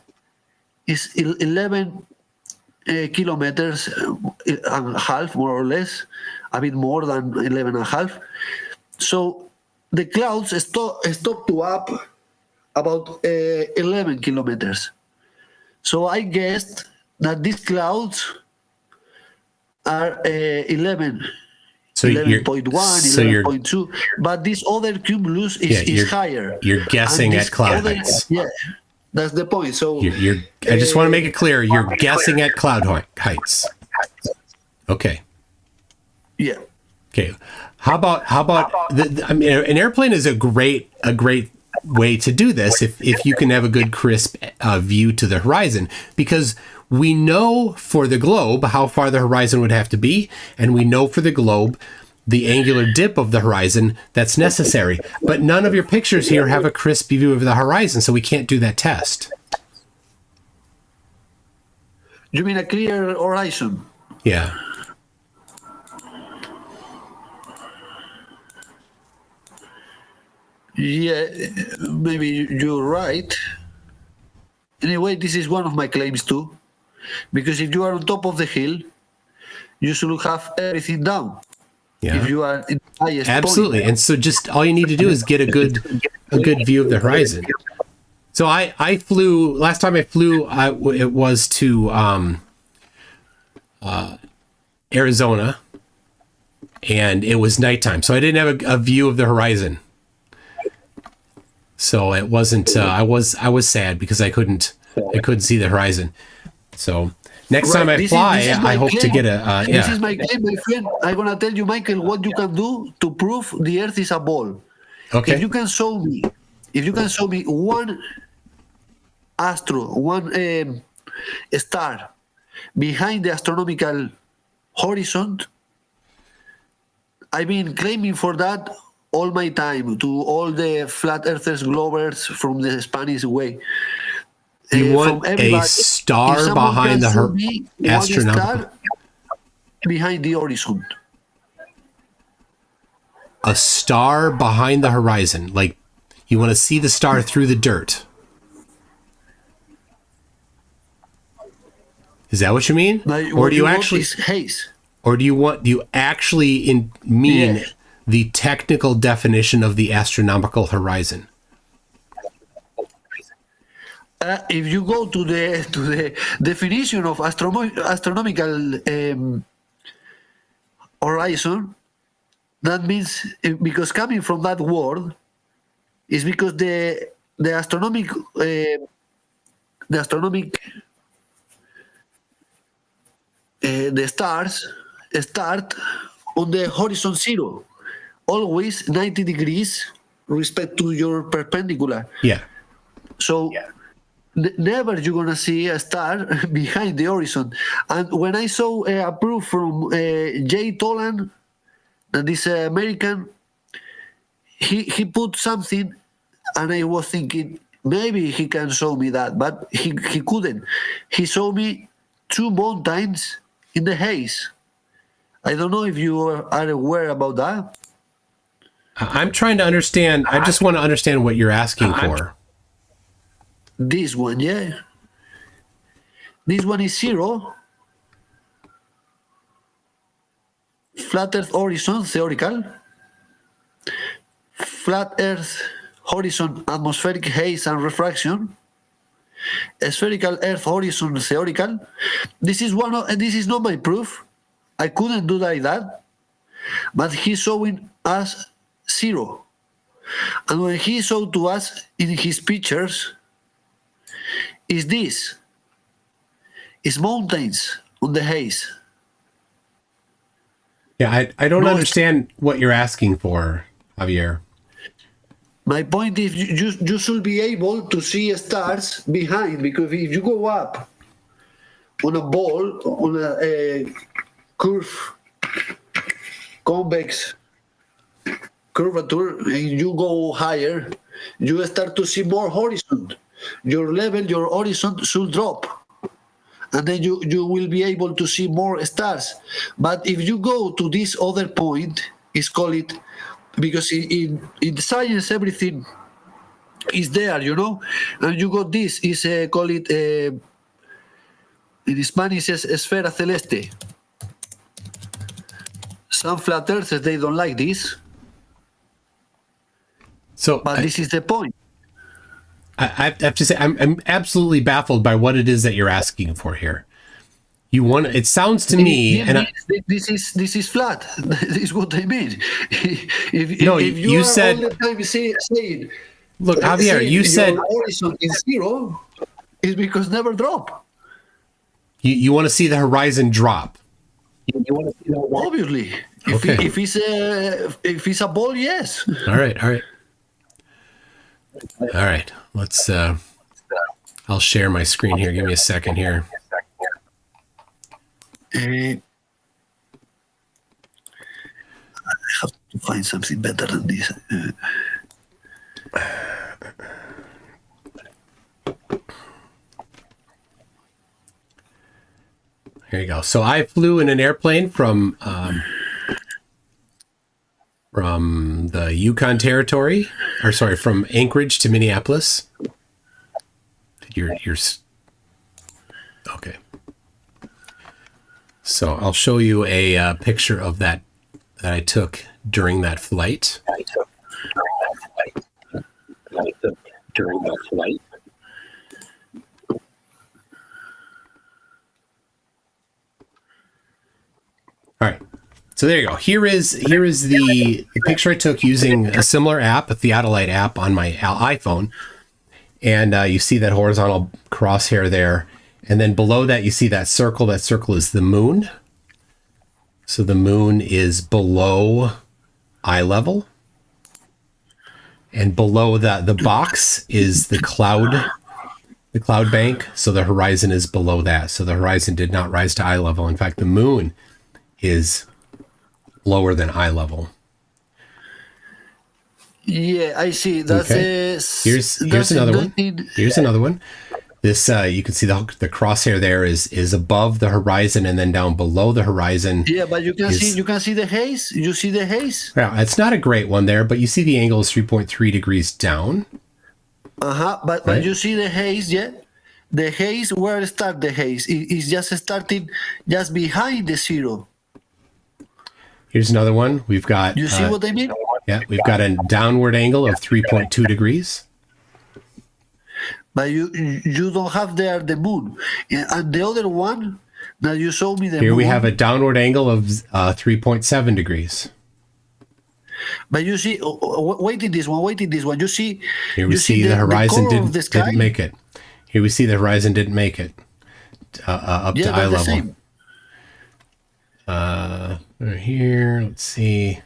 is 11 kilometers and a half, more or less, a bit more than 11 and a half. So the clouds stop to up about 11 kilometers. So I guessed that these clouds are 11. So 11.1, 11.2, you're but this other cumulus is higher. You're guessing And at this cloud other- heights. Yeah, that's the point. So I just want to make it clear. You're guessing at cloud heights. Okay. Yeah. Okay. How about I mean, an airplane is a great way to do this if you can have a good crisp view to the horizon, because we know for the globe how far the horizon would have to be, and we know for the globe the angular dip of the horizon that's necessary. But none of your pictures here have a crisp view of the horizon, so we can't do that test. You mean a clear horizon? Yeah. Yeah, maybe you're right. Anyway, this is one of my claims too, because if you are on top of the hill, you should have everything down. Yeah. If you are in the highest Absolutely. point. And so just all you need to do is get a good view of the horizon. So I flew, last time I flew, it was to Arizona, and it was nighttime. So I didn't have a view of the horizon. So it wasn't, I was sad because I couldn't see the horizon. So next time I fly, I hope to get a, This is my claim, my friend. I'm going to tell you, Michael, what you can do to prove the Earth is a ball. Okay. If you can show me one star behind the astronomical horizon, I've been claiming for that all my time to all the flat earthers, globers from the Spanish way. You want a star behind the astronomical? Behind the horizon. A star behind the horizon, like you want to see the star through the dirt. Is that what you mean? Or do you actually haze? Or do you actually mean the technical definition of the astronomical horizon? If you go to the definition of astronomical horizon, that means because coming from that word is because the stars start on the horizon zero, always 90 degrees respect to your perpendicular. Yeah. So never you're gonna see a star behind the horizon. And when I saw a proof from Jay Tolan, this American, he put something, and I was thinking maybe he can show me that, but he couldn't. He showed me two mountains in the haze. I don't know if you are aware about that. I'm trying to understand. I just want to understand what you're asking for. This one, yeah. This one is zero. Flat Earth horizon, theoretical. flat Earth, horizon, atmospheric haze and refraction. Spherical Earth horizon theoretical. This is not my proof. I couldn't do like that. But he's showing us 0. And when he showed to us in his pictures, is this. It's mountains on the haze. Yeah, I don't understand what you're asking for, Javier. My point is you should be able to see stars behind, because if you go up on a ball, on a curve, convex curvature, and you go higher, you start to see more horizon. Your level, your horizon should drop. And then you will be able to see more stars. But if you go to this other point, it's called it, because in science everything is there, you know, and you got this is call it in Spanish is esfera celeste. Some flat earthers, they don't like this, but this is the point. I have to say I'm absolutely baffled by what it is that you're asking for here. You want it sounds to me, and this is flat. This is what I mean. If you you are said all the time saying, look, Javier, you said horizon is 0, is because never drop. You want to see the horizon drop. You want to see the horizon. Obviously, Okay. if it's a ball, yes. All right. Let's. I'll share my screen here. Give me a second here. I have to find something better than this. Here you go. So I flew in an airplane from the Yukon Territory, from Anchorage to Minneapolis. You're okay. So I'll show you a picture of that I took during that flight. All right. So there you go. Here is the picture I took using a similar app, a Theodolite app on my iPhone. And you see that horizontal crosshair there. And then below that, you see that circle. That circle is the moon. So the moon is below eye level. And below that, the box is the cloud bank. So the horizon is below that. So the horizon did not rise to eye level. In fact, the moon is lower than eye level. Yeah, I see. That's okay. Here's another one. Here's another one. This you can see the crosshair there is above the horizon, and then down below the horizon. Yeah, but you can see the haze. You see the haze. Yeah, it's not a great one there, but you see the angle is 3.3 degrees down. But you see the haze, yeah. The haze, where start the haze? It's just starting just behind the 0. Here's another one. We've got. You see what I mean? Yeah, we've got a downward angle of 3.2 degrees. But you don't have there the moon. And the other one that you showed me the Here moon. we have a downward angle of 3.7 degrees. But you see, wait in this one. You see. Here we see the horizon didn't make it. Here we see the horizon didn't make it up to eye level. Same. Right here, let's see.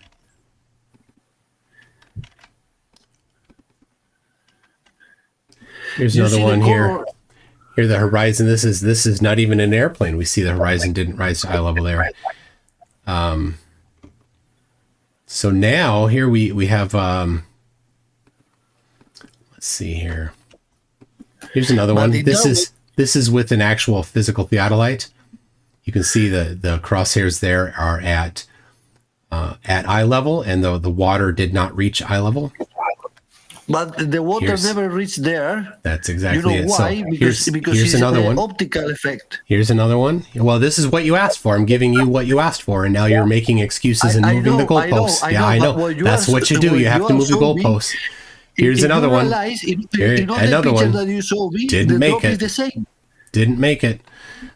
Here's another one here. Here, the horizon. This is not even an airplane. We see the horizon didn't rise to eye level there. So now here we have. Let's see here. Here's another one. This is with an actual physical theodolite. You can see the crosshairs there are at eye level, and the water did not reach eye level. but the water Here's- never reached there. That's exactly You know it. why? So because here's it's another the one. optical effect. Here's another one. Well, this is what you asked for. I'm giving you what you asked for, and now you're making excuses and I moving the know, I know, goalposts. I Yeah, know, I but know. what you That's are- what you do. what You have you to are move the showing me, goalposts. Here's If another you one. realize, Here, in all the another picture one. that you showed me, Didn't the make drop it. is the same. Didn't make it.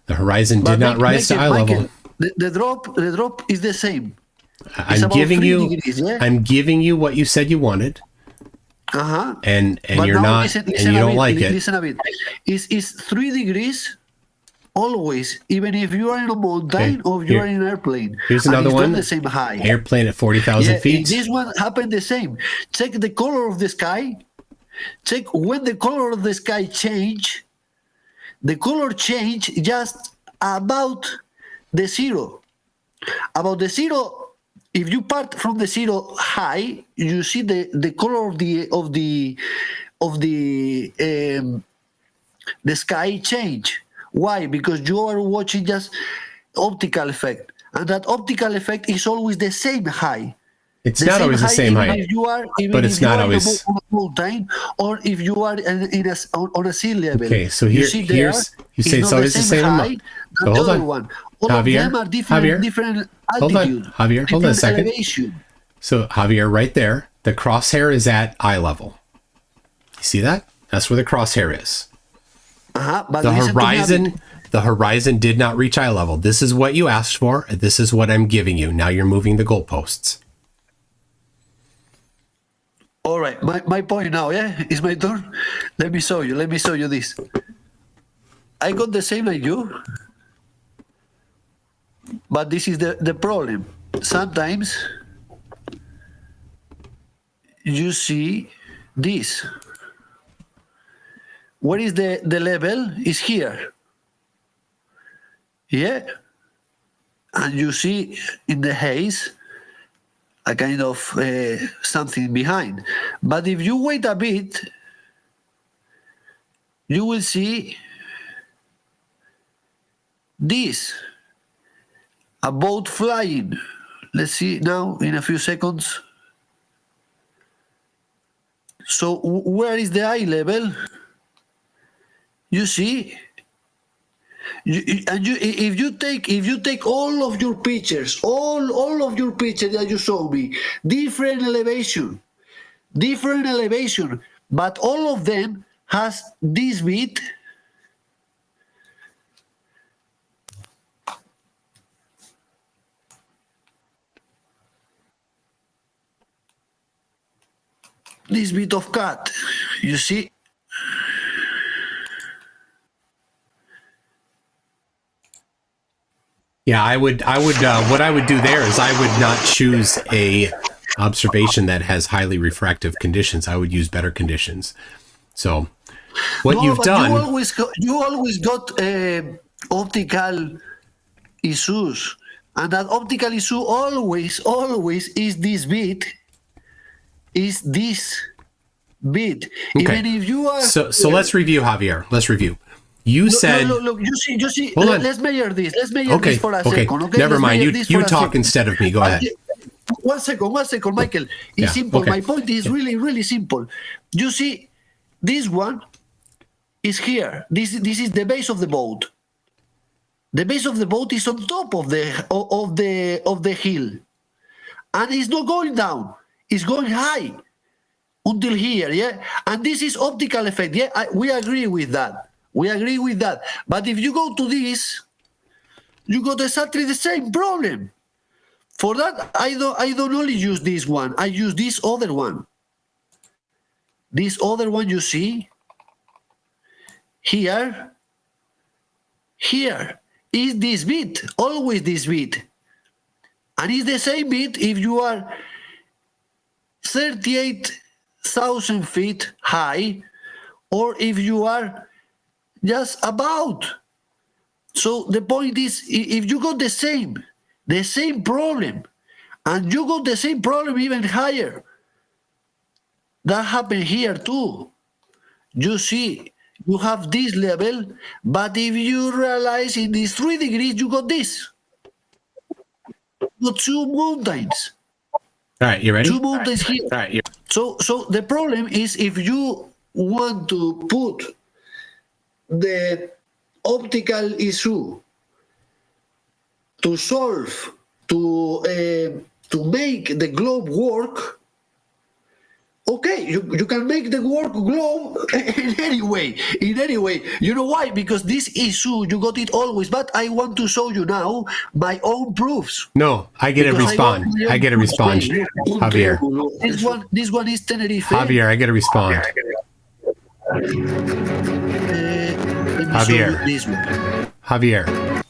The horizon did But not rise to eye level. The drop is the same. I'm about giving 3 you. degrees, yeah? I'm giving you what you said you wanted, Uh-huh. and But you're now not, listen and you a don't bit, like it. Listen a bit. Is 3 degrees always, even if you are in a mountain Okay, or you here- are in an airplane. Here's and another it's not one. the same high. Airplane at 40,000 Yeah, feet. this one happened the same. Check the color of the sky. Check when the color of the sky change. The color change just about the zero. About the zero, if you part from the zero high, you see the color of the sky change. Why? Because you are watching just optical effect, and that optical effect is always the same high. It's not always the same even height, if you are, even but if it's you not are always. on a mountain, or if you are on a sea level. Okay, so You here, see here's there, you say it's it's not always the same high amount. than So the hold other on, one. All Javier, of them are different, Javier, different hold altitude. on, Javier, hold on a different second. elevation. So Javier, right there, the crosshair is at eye level. You see that? That's where the crosshair is. But The listen to me a bit. horizon did not reach eye level. This is what you asked for, and this is what I'm giving you. Now you're moving the goalposts. All right, my point now, yeah, it's my turn. Let me show you this. I got the same like you, but this is the problem. Sometimes you see this. Where is the level? Is here. Yeah. And you see in the haze a kind of something behind. But if you wait a bit, you will see this, a boat flying. Let's see now in a few seconds. So where is the eye level? You see, if you take all of your pictures, all of your pictures that you showed me, different elevation, but all of them has this bit. This bit of cut, you see. Yeah, I would. What I would do there is I would not choose a observation that has highly refractive conditions. I would use better conditions. So, what you've but done. You always got optical issues, and that optical issue always is this bit. Is this bit? Okay. Even if you are. So let's review, Javier. Let's review. You said. Look, you see. Hold on. Let's measure this. Let's measure this for a second. Okay. Never Let's mind. measure this You for a talk second. instead of me. Go ahead. 1 second, Michael. It's Yeah, simple. okay. My point is really simple. You see, this one is here. This is the base of the boat. The base of the boat is on top of the hill, and it's not going down. It's going high until here. Yeah, and this is optical effect. Yeah, we agree with that. But if you go to this, you got exactly the same problem. For that, I don't only use this one. I use this other one. This other one you see here is this bit, always this bit. And it's the same bit if you are 38,000 feet high or if you are just about. So the point is, if you got the same problem, and you got the same problem even higher, that happened here too. You see, you have this level, but if you realize in these 3 degrees, you got this. You got 2 mountains. All right, you ready? 2 mountains here. All right, So the problem is if you want to put the optical issue to solve, to make the globe work, okay, you can make the work globe in any way. You know why? Because this issue, you got it always, but I want to show you now my own proofs. No, I get to respond. I get to respond, Javier. This one is Tenerife. Javier, I get to respond. Javier. This one. Javier,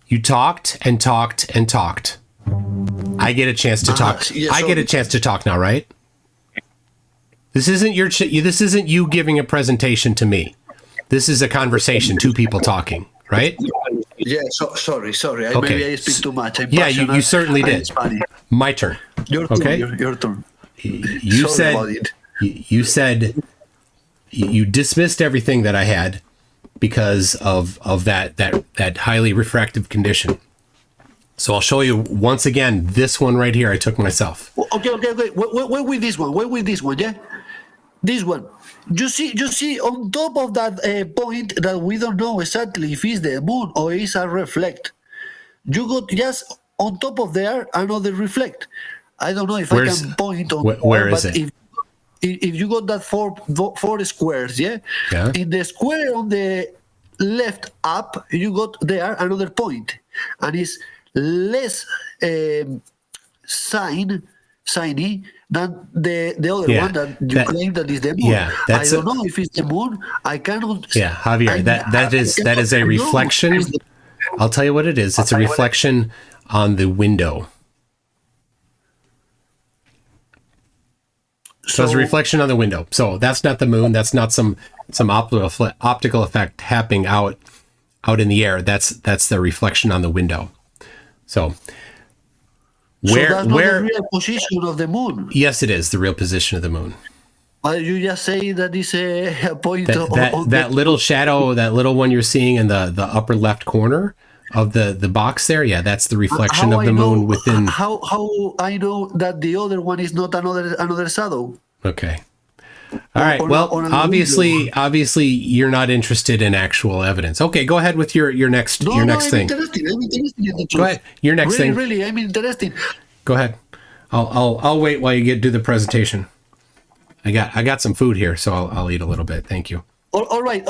you talked and talked and talked. I get a chance to talk. I get a chance to talk now, right? This isn't this isn't you giving a presentation to me. This is a conversation, two people talking, right? Yeah, sorry. Okay. Maybe I speak too much. Yeah, you certainly did. My turn. Your turn. Okay. Your turn. You said you dismissed everything that I had because of that highly refractive condition. So I'll show you once again this one right here. I took myself. Okay. Wait with this one. Yeah, this one. You see, on top of that point that we don't know exactly if it's the moon or it's a reflect. You got just on top of there another reflect. I don't know if I can point on where is it? If you got that four squares, yeah. In the square on the left up, you got there another point, and it's less shiny than the other one that you claim that is the moon. Yeah, I don't know if it's the moon. I cannot. Yeah, Javier, that is a reflection. I'll tell you what it is. It's a reflection on the window. So it's a reflection on the window. So that's not the moon. That's not some optical effect happening out in the air. That's the reflection on the window. So that's not the real position of the moon. Yes, it is the real position of the moon. Well, you just say that is a point. That little shadow, that little one you're seeing in the upper left corner of the box there. Yeah, that's the reflection of the moon within. How I know that the other one is not another shadow? Okay. All right. Well, obviously, you're not interested in actual evidence. Okay, go ahead with your next thing. I'm interested in the truth. Go ahead. Your next thing. Really, I'm interested. Go ahead. I'll wait while you do the presentation. I got some food here, so I'll eat a little bit. Thank you. All right.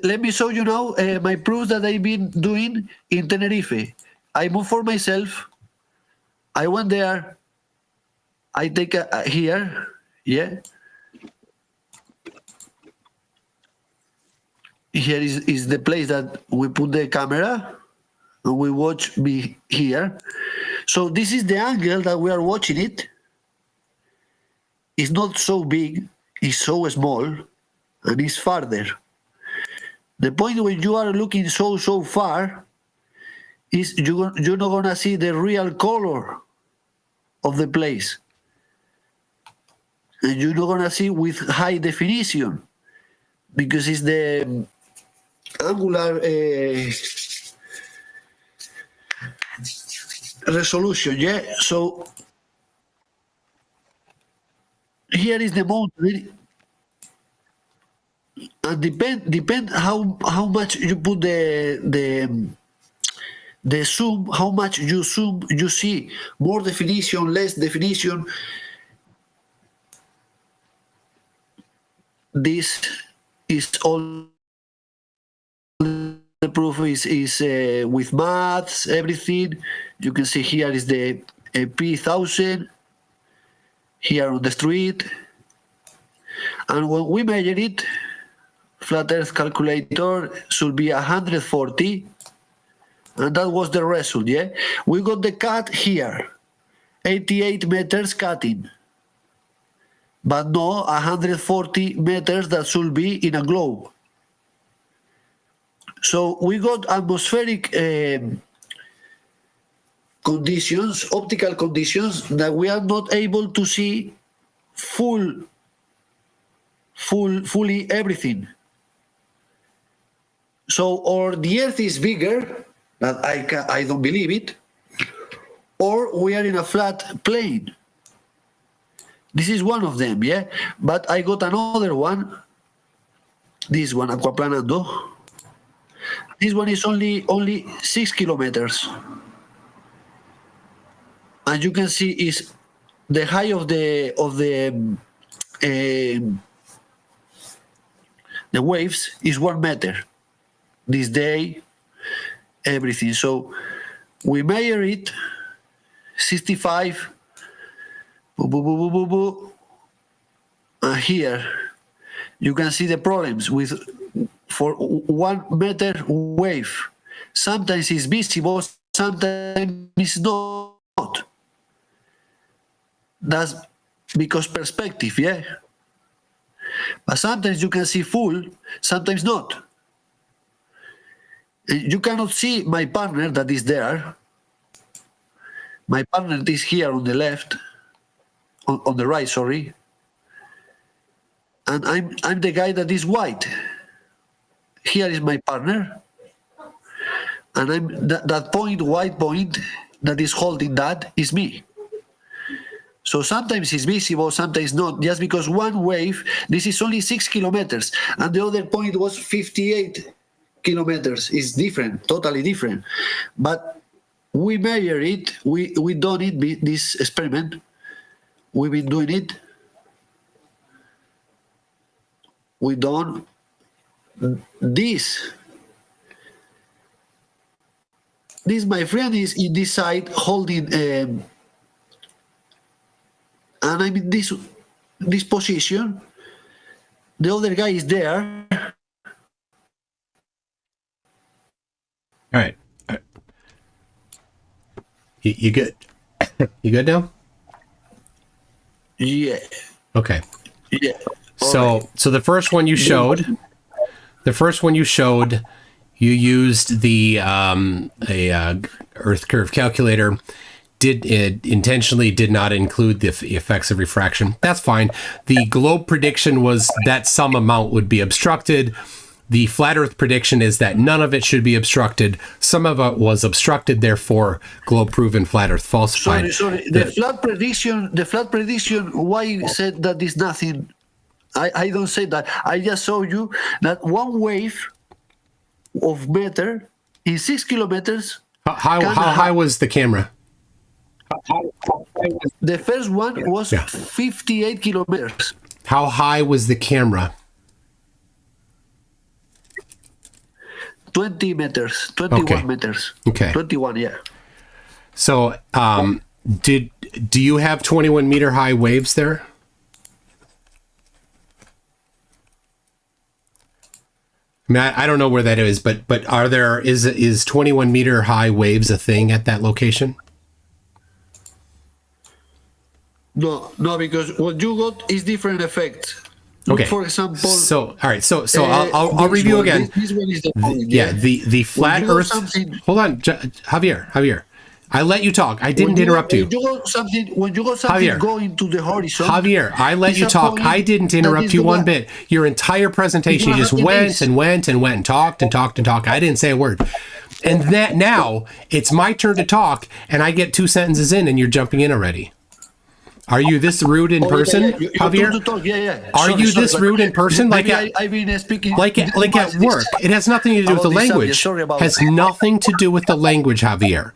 Let me show you now my proofs that I've been doing in Tenerife. I moved for myself. I went there. I take here. Yeah. Here is the place that we put the camera and we watch me here. So this is the angle that we are watching it. It's not so big, it's so small, and it's farther. The point when you are looking so far is you're not gonna see the real color of the place. And you're not gonna see with high definition because it's the angular resolution, yeah. So here is the mountain, and depend how much you put the zoom, how much you zoom, you see more definition, less definition. This is all. The proof is with maths, everything. You can see here is the P1000 here on the street, and when we measure it, flat Earth calculator should be 140, and that was the result. Yeah, we got the cut here, 88 meters cutting, but no 140 meters that should be in a globe. So we got atmospheric conditions, optical conditions that we are not able to see fully everything. So, or the Earth is bigger, that I don't believe it, or we are in a flat plane. This is one of them, yeah? But I got another one. This one, Aquaplanando. This one is only 6 kilometers. And you can see is the height of the waves is 1 meter. This day, everything. So we measure it, 65. Boo, boo, boo, boo, boo, boo. And here you can see the problems with for 1 meter wave. Sometimes it's visible, sometimes it's not. That's because perspective, yeah. But sometimes you can see full, sometimes not. And you cannot see my partner that is there. My partner is here on the left. On the right, sorry, and I'm the guy that is white. Here is my partner, and I'm that point, white point that is holding that is me. So sometimes it's visible, sometimes not. Just because one wave, this is only 6 kilometers, and the other point was 58 kilometers. It's different, totally different. But we measure it. We done it. This experiment. We've been doing it. We done this. This, my friend, is in this side holding, and I'm in this position. The other guy is there. All right. You good? You good now? Yeah. Okay. Yeah. So the first one you showed, you used the Earth curve calculator. Intentionally did not include the effects of refraction. That's fine. The globe prediction was that some amount would be obstructed. The flat Earth prediction is that none of it should be obstructed. Some of it was obstructed, therefore globe proven, flat Earth falsified. Sorry. The flat prediction. Why said that is nothing? I don't say that. I just showed you that one wave of meter in 6 kilometers. How high was the camera? The first one was 58 kilometers. How high was the camera? 20 meters, 21 meters. Okay. 21, yeah. So, do you have 21 meter high waves there? I mean, I don't know where that is, but is 21 meter high waves a thing at that location? No, because what you got is different effects. Okay. For example. So all right. So I'll review again. This one is the point, yeah. The flat Earth. Hold on, Javier. I let you talk. I didn't interrupt you. When you got something Javier, going to the horizon. Javier, I let you talk. I didn't interrupt you one bit. Your entire presentation, you just went and talked. I didn't say a word. And that now it's my turn to talk, and I get 2 sentences in, and you're jumping in already. Are you this rude in person, Javier? Are you this rude in person? Like I've been speaking like at work. It has nothing to do with the language. Has nothing to do with the language, Javier.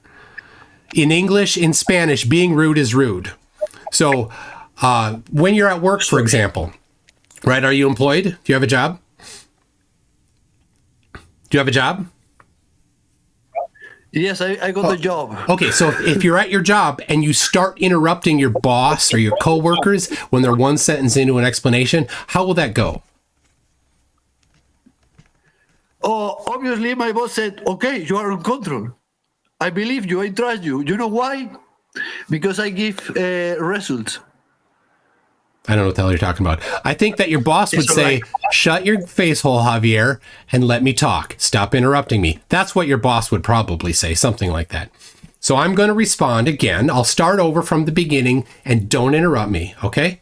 In English, in Spanish, being rude is rude. So when you're at work, for example, right? Are you employed? Do you have a job? Do you have a job? Yes, I got the job. Okay, so if you're at your job and you start interrupting your boss or your coworkers when they're one sentence into an explanation, how will that go? Oh, obviously my boss said, okay, you are on control. I believe you, I trust you. You know why? Because I give results. I don't know what the hell you're talking about. I think that your boss would say, shut your face hole, Javier, and let me talk. Stop interrupting me. That's what your boss would probably say, something like that. So I'm going to respond again. I'll start over from the beginning and don't interrupt me, okay?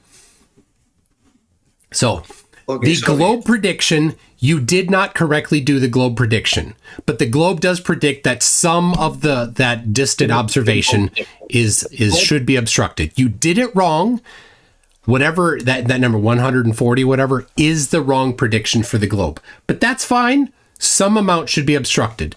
So globe prediction, you did not correctly do the globe prediction, but the globe does predict that some of that distant observation is should be obstructed. You did it wrong. whatever that number 140, whatever, is the wrong prediction for the globe. But that's fine. Some amount should be obstructed.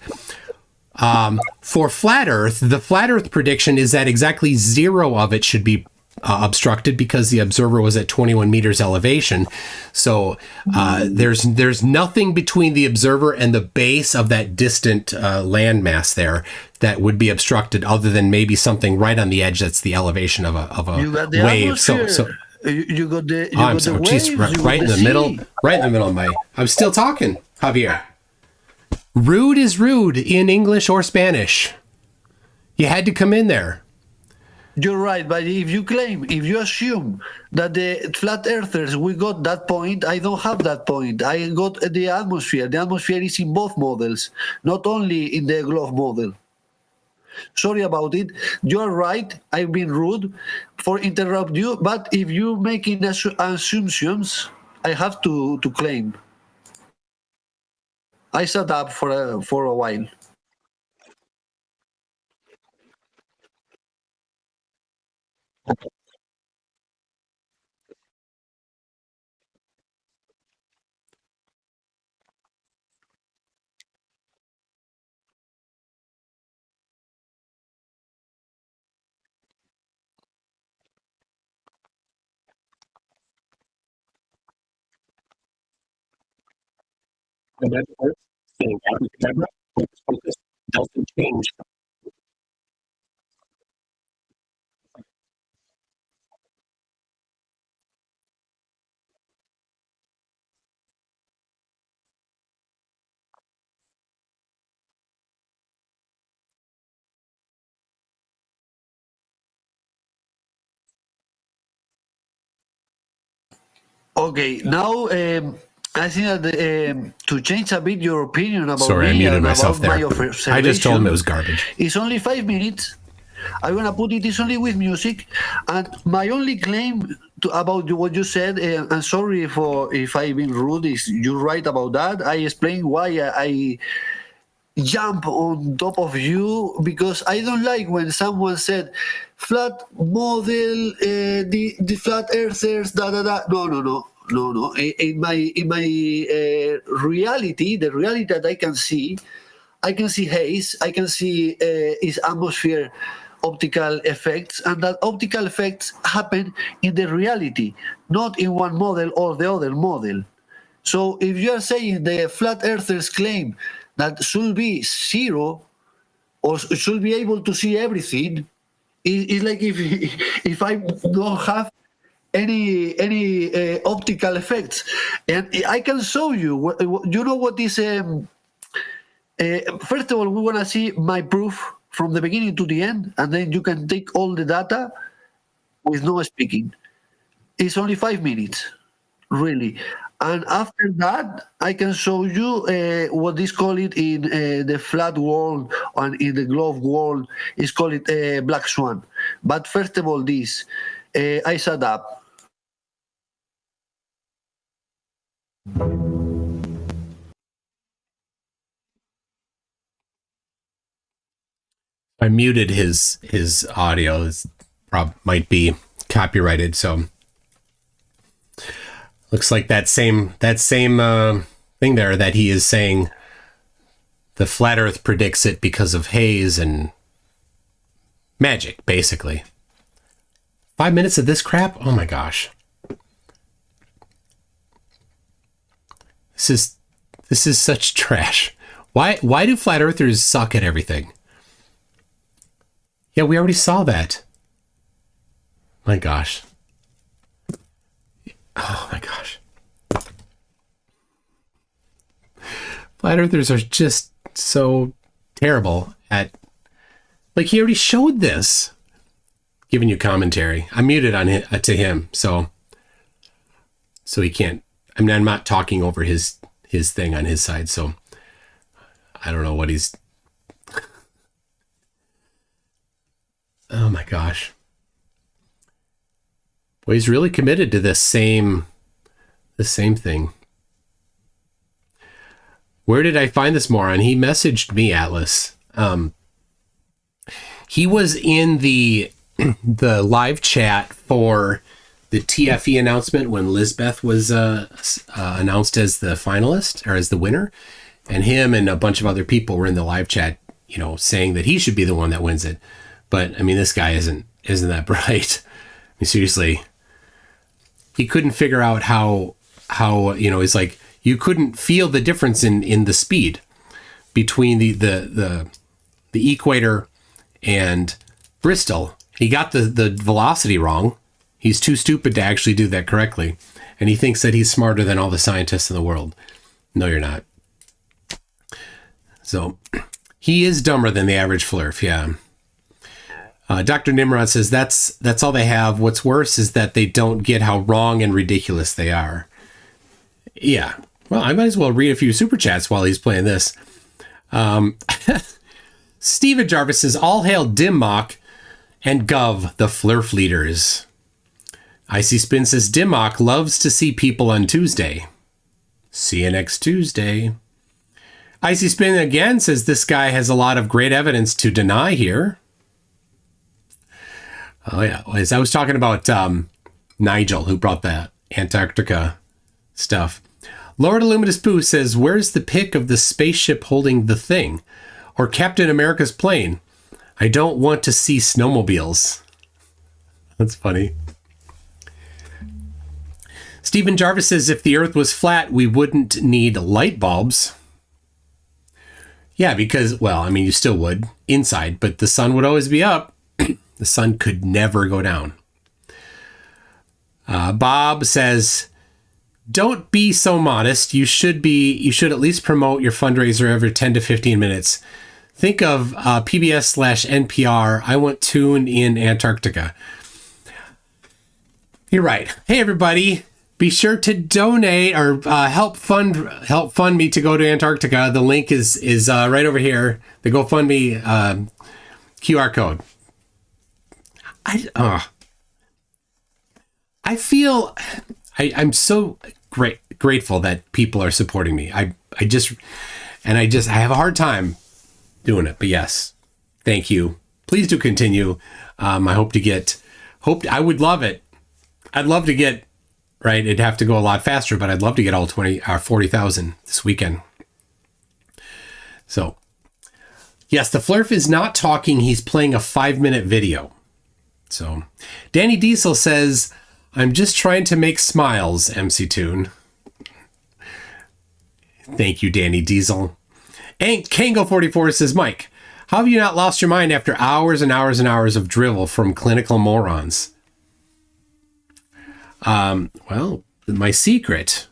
For flat Earth, the flat Earth prediction is that exactly 0 of it should be obstructed because the observer was at 21 meters elevation. So there's nothing between the observer and the base of that distant landmass there that would be obstructed, other than maybe something right on the edge that's the elevation of a wave. So you got the I'm sorry, geez, right in the middle, of my. I'm still talking, Javier. Rude is rude in English or Spanish. You had to come in there. You're right, but if you assume that the flat earthers, we got that point, I don't have that point. I got the atmosphere. The atmosphere is in both models, not only in the globe model. Sorry about it. You're right. I've been rude for interrupt you, but if you're making assumptions, I have to claim. I sat up for a while. Doesn't change. Okay, now I think that to change a bit your opinion about Sorry, I me muted and myself about there. my I just told him it observation, was garbage. It's only 5 minutes. I'm gonna put it. It's only with music, and my only claim about what you said. And sorry if I've been rude. Is you're right about that. I explained why I jump on top of you, because I don't like when someone said flat model, the flat earthers, da da da. No. In my reality, the reality that I can see haze. I can see is atmosphere optical effects, and that optical effects happen in the reality, not in one model or the other model. So if you are saying the flat earthers claim that should be 0 or should be able to see everything, it's like if I don't have any optical effects, and I can show you. You know what is? First of all, we want to see my proof from the beginning to the end, and then you can take all the data with no speaking. It's only 5 minutes, really. And after that, I can show you what is called it in the flat world and in the globe world is called it black swan. But first of all, this I sat up. I muted his audio. This might be copyrighted, so looks like that same thing there that he is saying the flat Earth predicts it because of haze and magic, basically. 5 minutes of this crap? Oh my gosh. This is such trash. Why do flat earthers suck at everything? Yeah, we already saw that. My gosh. Oh my gosh. Flat earthers are just so terrible at, like, he already showed this. Giving you commentary. I'm muted on to him, so he can't. I mean, I'm not talking over his thing on his side, so I don't know what he's. Oh my gosh. Well, he's really committed to the same thing. Where did I find this moron? He messaged me, Atlas. He was in the live chat for the TFE announcement when Lisbeth was announced as the finalist or as the winner, and him and a bunch of other people were in the live chat, you know, saying that he should be the one that wins it. But I mean, this guy isn't that bright. I mean, seriously, he couldn't figure out how you know, it's like you couldn't feel the difference in the speed between the equator and Bristol. He got the velocity wrong. He's too stupid to actually do that correctly. And he thinks that he's smarter than all the scientists in the world. No, you're not. So he is dumber than the average flurf. Yeah. Dr. Nimrod says that's all they have. What's worse is that they don't get how wrong and ridiculous they are. Yeah. Well, I might as well read a few super chats while he's playing this. Steven Jarvis says, all hail Dimmock and Gov, the Flurf leaders. Icy Spin says, Dimmock loves to see people on Tuesday. See you next Tuesday. Icy Spin again says, this guy has a lot of great evidence to deny here. Oh, yeah. As I was talking about Nigel, who brought that Antarctica stuff. Lord Illuminous Pooh says, where's the pic of the spaceship holding the thing? Or Captain America's plane? I don't want to see snowmobiles. That's funny. Stephen Jarvis says, if the Earth was flat, we wouldn't need light bulbs. Yeah, because, well, I mean, you still would inside, but the sun would always be up. The sun could never go down. Bob says, don't be so modest. You should at least promote your fundraiser every 10 to 15 minutes. Think of PBS/NPR. I want Toon in Antarctica. You're right. Hey, everybody. Be sure to donate or help fund me to go to Antarctica. The link is right over here. The GoFundMe QR code. I feel I'm so grateful that people are supporting me. I have a hard time doing it, but yes, thank you. Please do continue. I I would love it. I'd love to get, right. It'd have to go a lot faster, but I'd love to get all 40,000 this weekend. So yes, the Flurf is not talking. He's playing a 5-minute video. So Danny Diesel says, I'm just trying to make smiles, MCToon. Thank you, Danny Diesel. And Kango44 says, Mike, how have you not lost your mind after hours and hours and hours of drivel from clinical morons? Well, my secret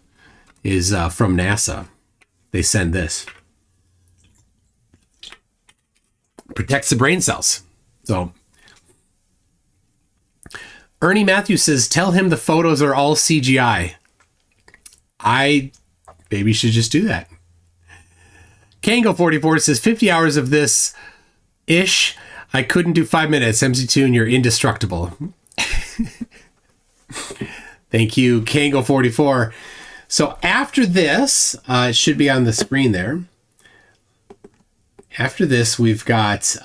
is from NASA. They send this. Protects the brain cells. So Ernie Matthews says, tell him the photos are all CGI. I maybe should just do that. Kango44 says, 50 hours of this ish. I couldn't do 5 minutes. MCToon, you're indestructible. Thank you, Kango44. So after this, it should be on the screen there. After this, we've got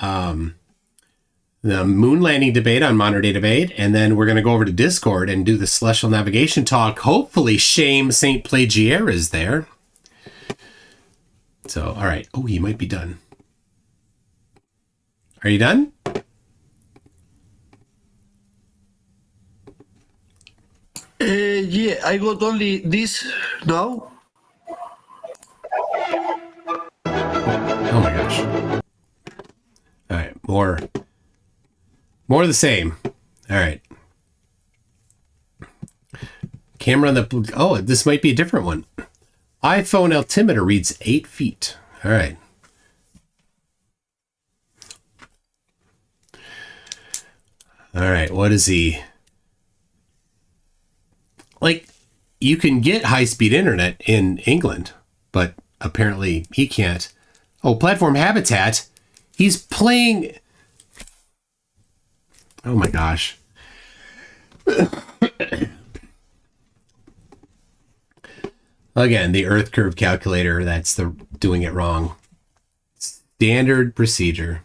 the moon landing debate on Modern Day Debate, and then we're going to go over to Discord and do the Celestial Navigation talk. Hopefully, Shame St. Plagier is there. So, all right. Oh, he might be done. Are you done? Yeah, I got only this now. Oh my gosh. All right, more of the same. All right. Camera on the... Oh, this might be a different one. iPhone altimeter reads 8 feet. All right. All right, what is he... Like, you can get high-speed internet in England, but apparently he can't. Oh, Platform Habitat. He's playing... Oh my gosh. Again, the Earth curve calculator, that's doing it wrong. Standard procedure.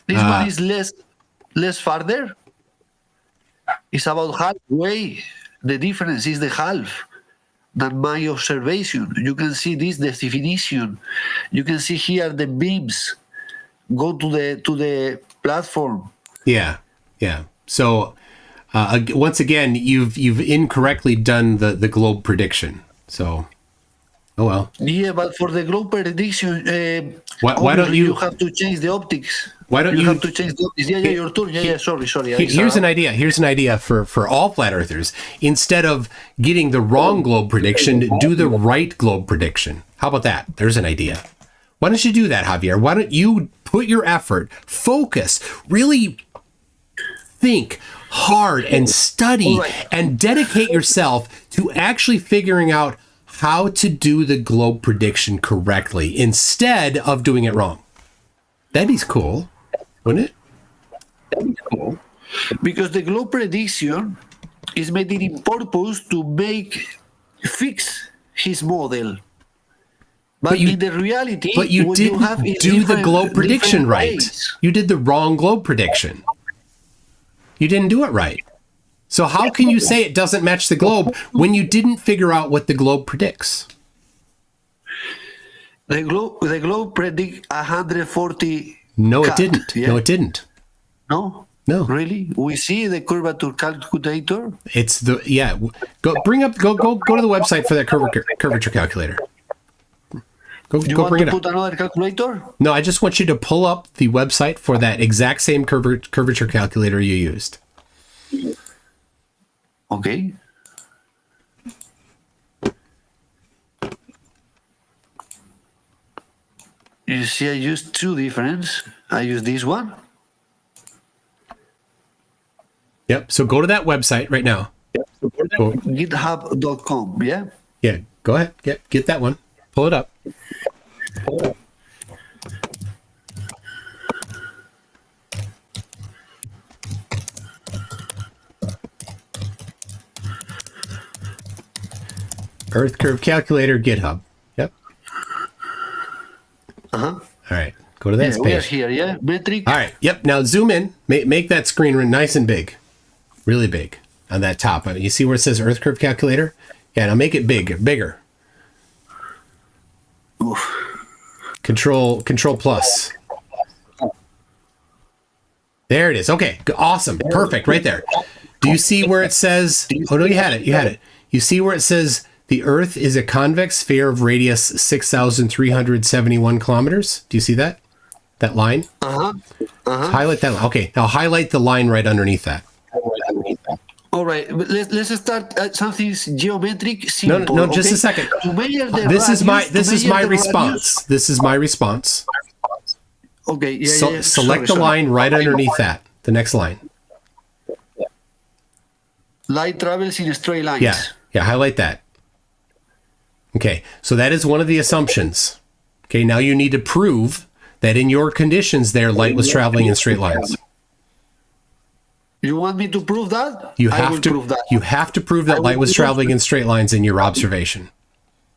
This one is less farther. It's about halfway. The difference is the half than my observation. You can see this definition. You can see here the beams go to the platform. Yeah. So once again, you've incorrectly done the globe prediction. So, oh well. Yeah, but for the globe prediction, why don't you have to change the optics? Why don't you have to change the optics? Yeah, your turn. Yeah, sorry. Here's an idea for all flat earthers. Instead of getting the wrong globe prediction, do the right globe prediction. How about that? There's an idea. Why don't you do that, Javier? Why don't you put your effort, focus, really think hard and study and dedicate yourself to actually figuring out how to do the globe prediction correctly instead of doing it wrong. That'd be cool, wouldn't it? That'd be cool. Because the globe prediction is made in purpose to fix his model. But in the reality, but you didn't do the globe prediction right. Ways. You did the wrong globe prediction. You didn't do it right. So how can you say it doesn't match the globe when you didn't figure out what the globe predicts? The globe predicts 140. No, it didn't. Yeah? No, it didn't. No. Really? We see the curvature calculator. It's the Go to the website for that curvature calculator. Go bring it up. Put another calculator? No, I just want you to pull up the website for that exact same curvature calculator you used. Okay. You see, I used two different. I use this one. Yep. So go to that website right now. GitHub.com. Yeah. Yeah. Go ahead. Get that one. Pull it up. Earth curve calculator, GitHub. Yep. All right. Go to that page. We're here, yeah? Metric. All right. Yep. Now zoom in. Make that screen nice and big. Really big on that top. You see where it says Earth curve calculator? Yeah. Now make it bigger. Oof. Control plus. There it is. Okay. Awesome. Perfect. Right there. Do you see where it says? Oh no, you had it. You see where it says the Earth is a convex sphere of radius 6,371 kilometers? Do you see that? That line? Highlight that line. Okay. Now highlight the line right underneath that. All right. Let's start at something geometric. Simple. No. Just a second. This is my response. This is my response. Okay. Yeah. Select the line right underneath that. The next line. Light travels in straight lines. Yeah. Highlight that. Okay. So that is one of the assumptions. Okay. Now you need to prove that in your conditions there, light was traveling in straight lines. You want me to prove that? You have to prove that light was traveling in straight lines in your observation.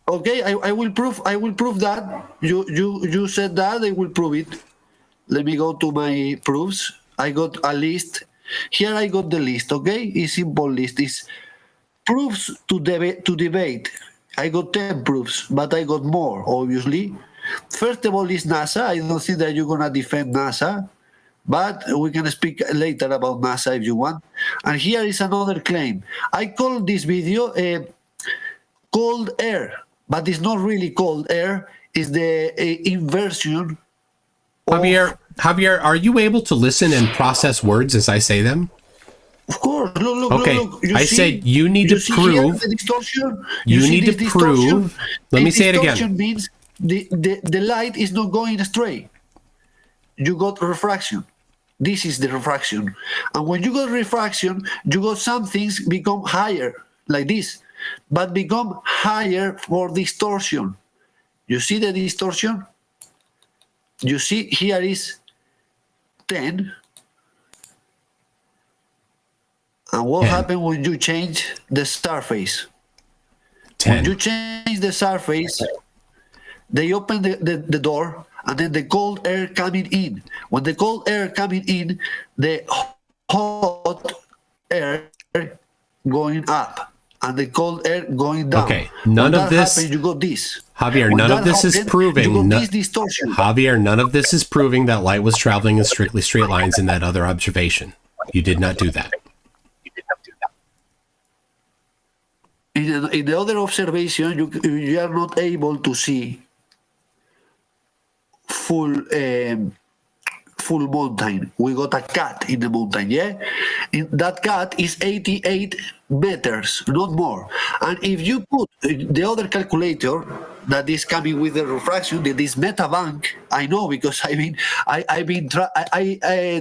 Okay, I will prove that. You said that, I will prove it. Let me go to my proofs. I got a list. Here I got the list, okay? It's simple list. It's proofs to debate. I got 10 proofs, but I got more, obviously. First of all is NASA. I don't think that you're gonna defend NASA. But we can speak later about NASA if you want. And here is another claim. I call this video cold air, but it's not really cold air. It's the inversion. Javier, are you able to listen and process words as I say them? Of course. Look. Okay. I said you need to prove. The distortion? You need to prove. Let me say it again. Distortion means the light is not going straight. You got refraction. This is the refraction. And when you got refraction, you got some things become higher, like this, but become higher for distortion. You see the distortion? You see here is 10. And what happens when you change the surface? 10. When you change the surface, they open the door and then the cold air coming in. When the cold air coming in, the hot air going up and the cold air going down. Okay, none of this happens, you got this. Javier, When none of that this is happens, proving you got this distortion. Javier, none of this is proving that light was traveling in strictly straight lines in that other observation. You did not do that. In the other observation, you are not able to see full mountain. We got a cut in the mountain, yeah? That cut is 88 meters, not more. And if you put the other calculator that is coming with the refraction, this MetaBank, I know because I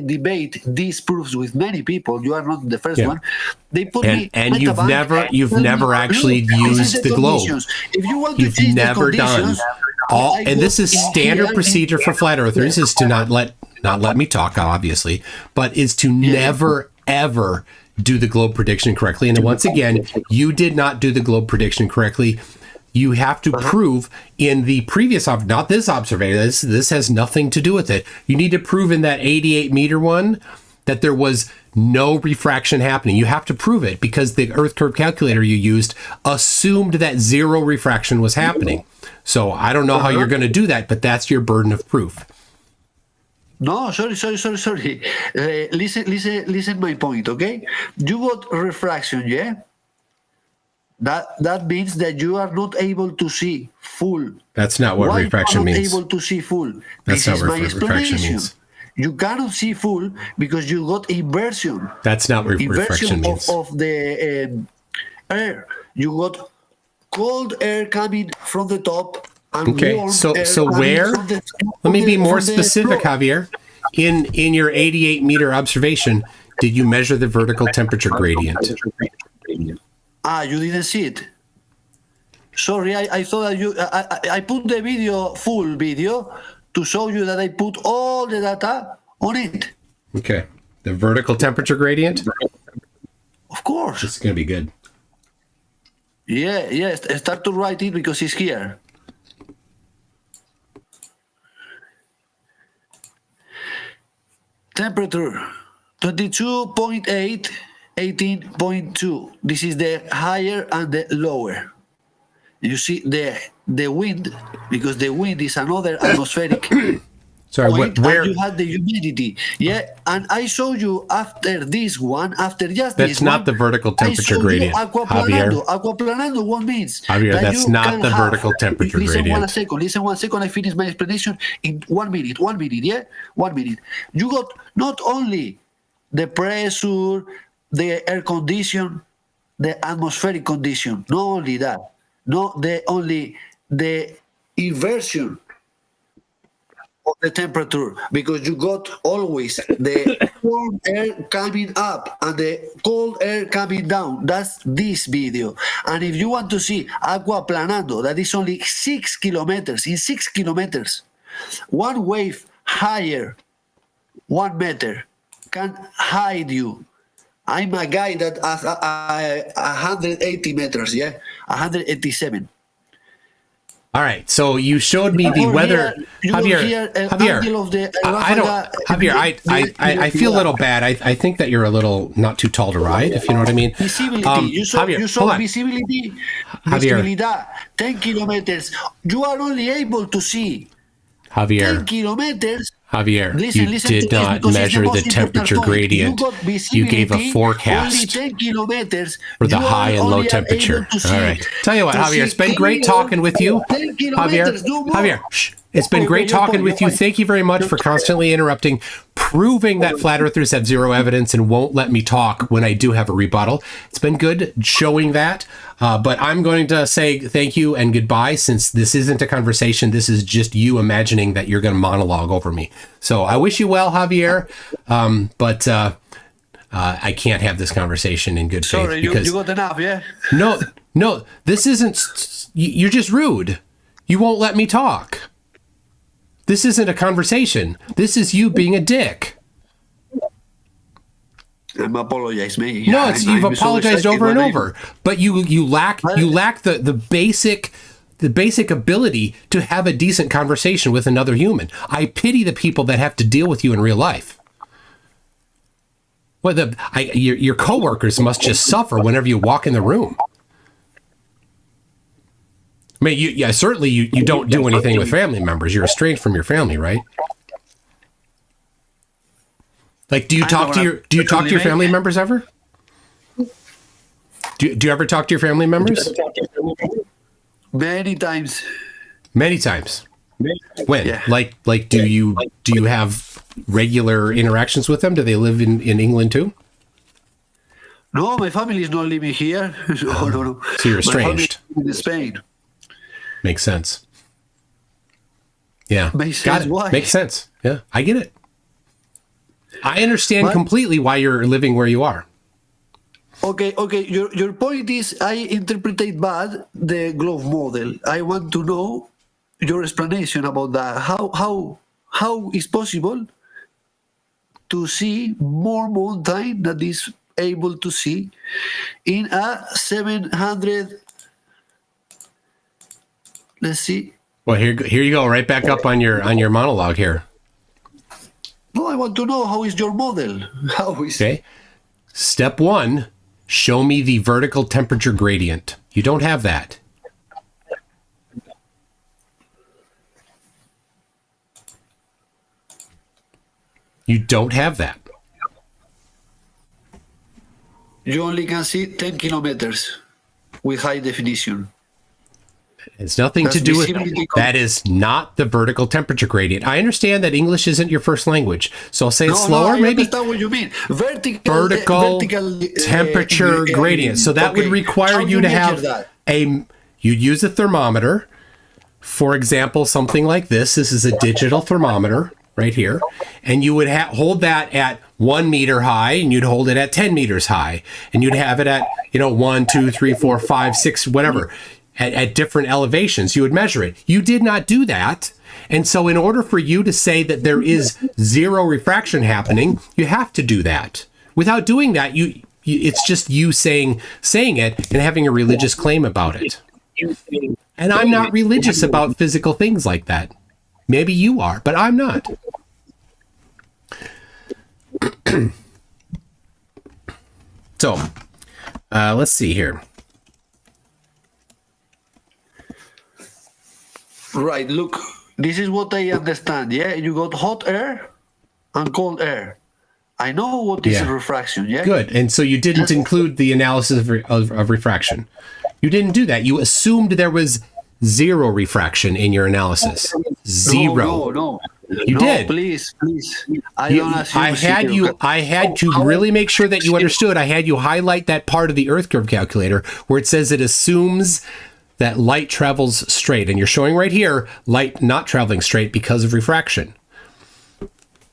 debate these proofs with many people. You are not the first one. They put me and MetaBank, you've never actually used the globe. If you want You've to change never the done conditions, and this is standard procedure for flat earthers is to not let me talk, obviously, but is to never ever do the globe prediction correctly. And once again, you did not do the globe prediction correctly. You have to prove in the previous, not this observation, this has nothing to do with it. You need to prove in that 88 meter one that there was no refraction happening. You have to prove it because the Earth curve calculator you used assumed that zero refraction was happening. So I don't know how you're going to do that, but that's your burden of proof. No, sorry. Listen my point, okay? You got refraction, yeah? That means that you are not able to see full. That's not what refraction means. You are not able to see full. That's this not is my what refraction explanation. means. You cannot see full because you got inversion. That's not what refraction means. Of the air. You got cold air coming from the top. And warm air so where? Let me be more specific, Javier. In your 88 meter observation, did you measure the vertical temperature gradient? You didn't see it. Sorry, I thought that I put the video, full video, to show you that I put all the data on it. Okay. The vertical temperature gradient? Of course. It's going to be good. Yeah. Start to write it because it's here. Temperature 22.8, 18.2. This is the higher and the lower. You see the wind, because the wind is another atmospheric. Sorry, where? You had the humidity, yeah. And I show you after this one, after just that's this not one, the vertical temperature gradient, Javier. Aquaplanando, what means? Javier, that that's not the vertical temperature listen gradient. Listen one second. I finish my explanation in 1 minute. 1 minute, yeah. 1 minute. You got not only the pressure, the air condition, the atmospheric condition. Not only that. Not only the inversion of the temperature, because you got always the warm air coming up and the cold air coming down. That's this video. And if you want to see aquaplanando, that is only 6 kilometers. In 6 kilometers, one wave higher 1 meter can hide you. I'm a guy that has 180 meters, 187. All right, so you showed me the weather, Javier. I feel a little bad. I think that you're a little not too tall to ride, if you know what I mean. Visibility. You saw visibility. Javier. Visibilidad. 10 kilometers. You are only able to see 10 kilometers. Javier, you did not measure the temperature gradient. You gave a forecast for the high and low temperature. All right. Tell you what, Javier, it's been great talking with you. Javier, it's been great talking with you. Thank you very much for constantly interrupting, proving that flat earthers have zero evidence and won't let me talk when I do have a rebuttal. It's been good showing that. But I'm going to say thank you and goodbye, since this isn't a conversation. This is just you imagining that you're going to monologue over me. So I wish you well, Javier. But I can't have this conversation in good faith. Sorry, because you got enough, yeah? No, this isn't. You're just rude. You won't let me talk. This isn't a conversation. This is you being a dick. I'm apologize, me. No, you've apologized over and over. But you lack the basic the basic ability to have a decent conversation with another human. I pity the people that have to deal with you in real life. Well, your coworkers must just suffer whenever you walk in the room. I mean, certainly you don't do anything with family members. You're estranged from your family, right? Like, do you talk to your family members ever? Do you ever talk to your family members? Many times. Many times. When? Yeah. Like, do you have regular interactions with them? Do they live in England too? No, my family is not living here. No. So you're estranged. My family is in Spain. Makes sense. Yeah. Makes sense. Why? Makes sense. Yeah, I get it. I understand completely why you're living where you are. Okay. Your point is I interpreted bad the glove model. I want to know your explanation about that. How is possible to see more mountain that is able to see in a 700? Let's see. Well, here you go, right back up on your monologue here. No, I want to know how is your model. How is okay? Step 1: show me the vertical temperature gradient. You don't have that. You don't have that. You only can see 10 kilometers with high definition. It's nothing to do with that. Is not the vertical temperature gradient. I understand that English isn't your first language, so I'll say it slower. I maybe understand what you mean. Vertical temperature gradient. So that would require you to have you'd use a thermometer. For example, something like this. This is a digital thermometer right here, and you would hold that at 1 meter high, and you'd hold it at 10 meters high, and you'd have it at 1, 2, 3, 4, 5, 6, whatever. At different elevations, you would measure it. You did not do that. And so in order for you to say that there is zero refraction happening, you have to do that. Without doing that, it's just you saying it and having a religious claim about it. And I'm not religious about physical things like that. Maybe you are, but I'm not. So, let's see here. Right, look, this is what I understand, yeah? You got hot air and cold air. I know what is refraction, yeah? Good, and so you didn't include the analysis of refraction. You didn't do that. You assumed there was zero refraction in your analysis. Zero. No. You did. Please. I don't assume. I had to really make sure that you understood. I had you highlight that part of the Earth curve calculator where it says it assumes that light travels straight. And you're showing right here, light not traveling straight because of refraction.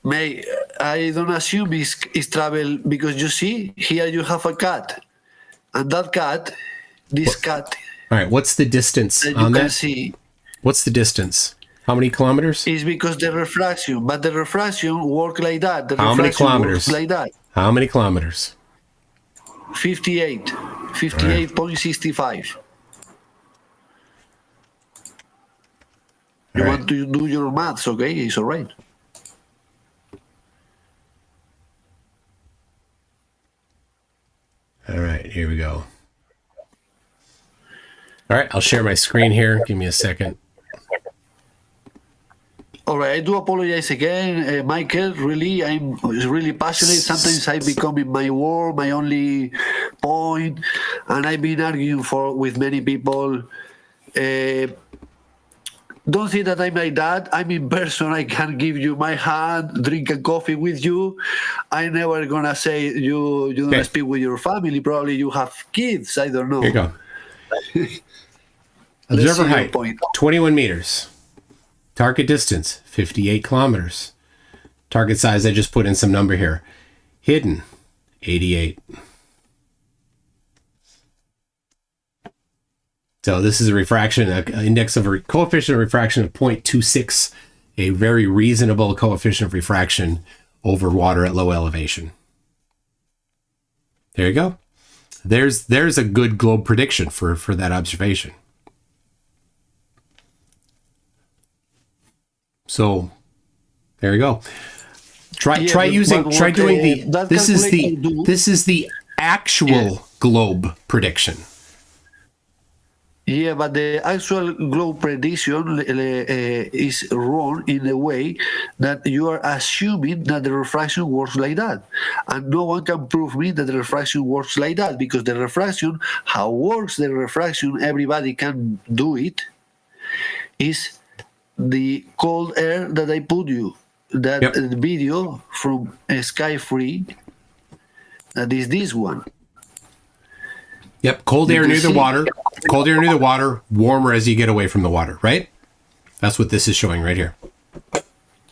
I don't assume it's travel because you see, here you have a cat. And that cat, cat. All right, what's the distance on that? See, what's the distance? How many kilometers? It's because the refraction, but the refraction works like that. How many kilometers? Like that. How many kilometers? 58.65. You want to do your maths, okay? It's all right. All right, here we go. All right, I'll share my screen here. Give me a second. All right, I do apologize again, Michael. Really, I'm really passionate. Sometimes I become in my word, my only point, and I've been arguing with many people. Don't think that I'm like that. I'm in person. I can give you my hand, drink a coffee with you. I'm never gonna say you don't speak with your family. Probably you have kids. I don't know. Here you go. Observer height, 21 meters. Target distance, 58 kilometers. Target size, I just put in some number here. Hidden, 88. So this is a refraction, an index of a coefficient of refraction of 0.26, a very reasonable coefficient of refraction over water at low elevation. There you go. There's a good globe prediction for that observation. So there you go. Try Yeah, try doing the that this is the calculator do- this is the actual globe prediction. Yeah, but the actual globe prediction is wrong in a way that you are assuming that the refraction works like that. And no one can prove me that the refraction works like that, because the refraction, how works the refraction, everybody can do it, is the cold air that I put you. That video from Sky Free, that is this one. Yep, cold air You near the see- water. Cold air near the water, warmer as you get away from the water, right? That's what this is showing right here.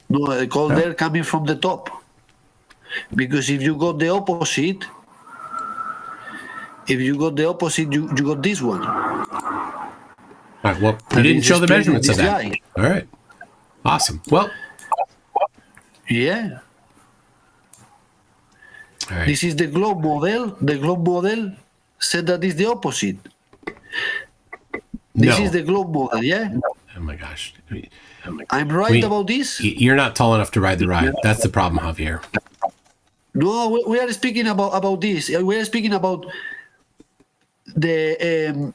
No, the cold air coming from the top. Because if you got the opposite, you got this one. All right, well, you And didn't it's show the explaining measurements of this that. guy. All right. Awesome. Well, Yeah. all right. This is the globe model. The globe model said that is the opposite. This No. is the globe model, yeah? Oh my gosh. I'm right about this? You're not tall enough to ride the ride. That's the problem, Javier. No, we are speaking about this. We are speaking about the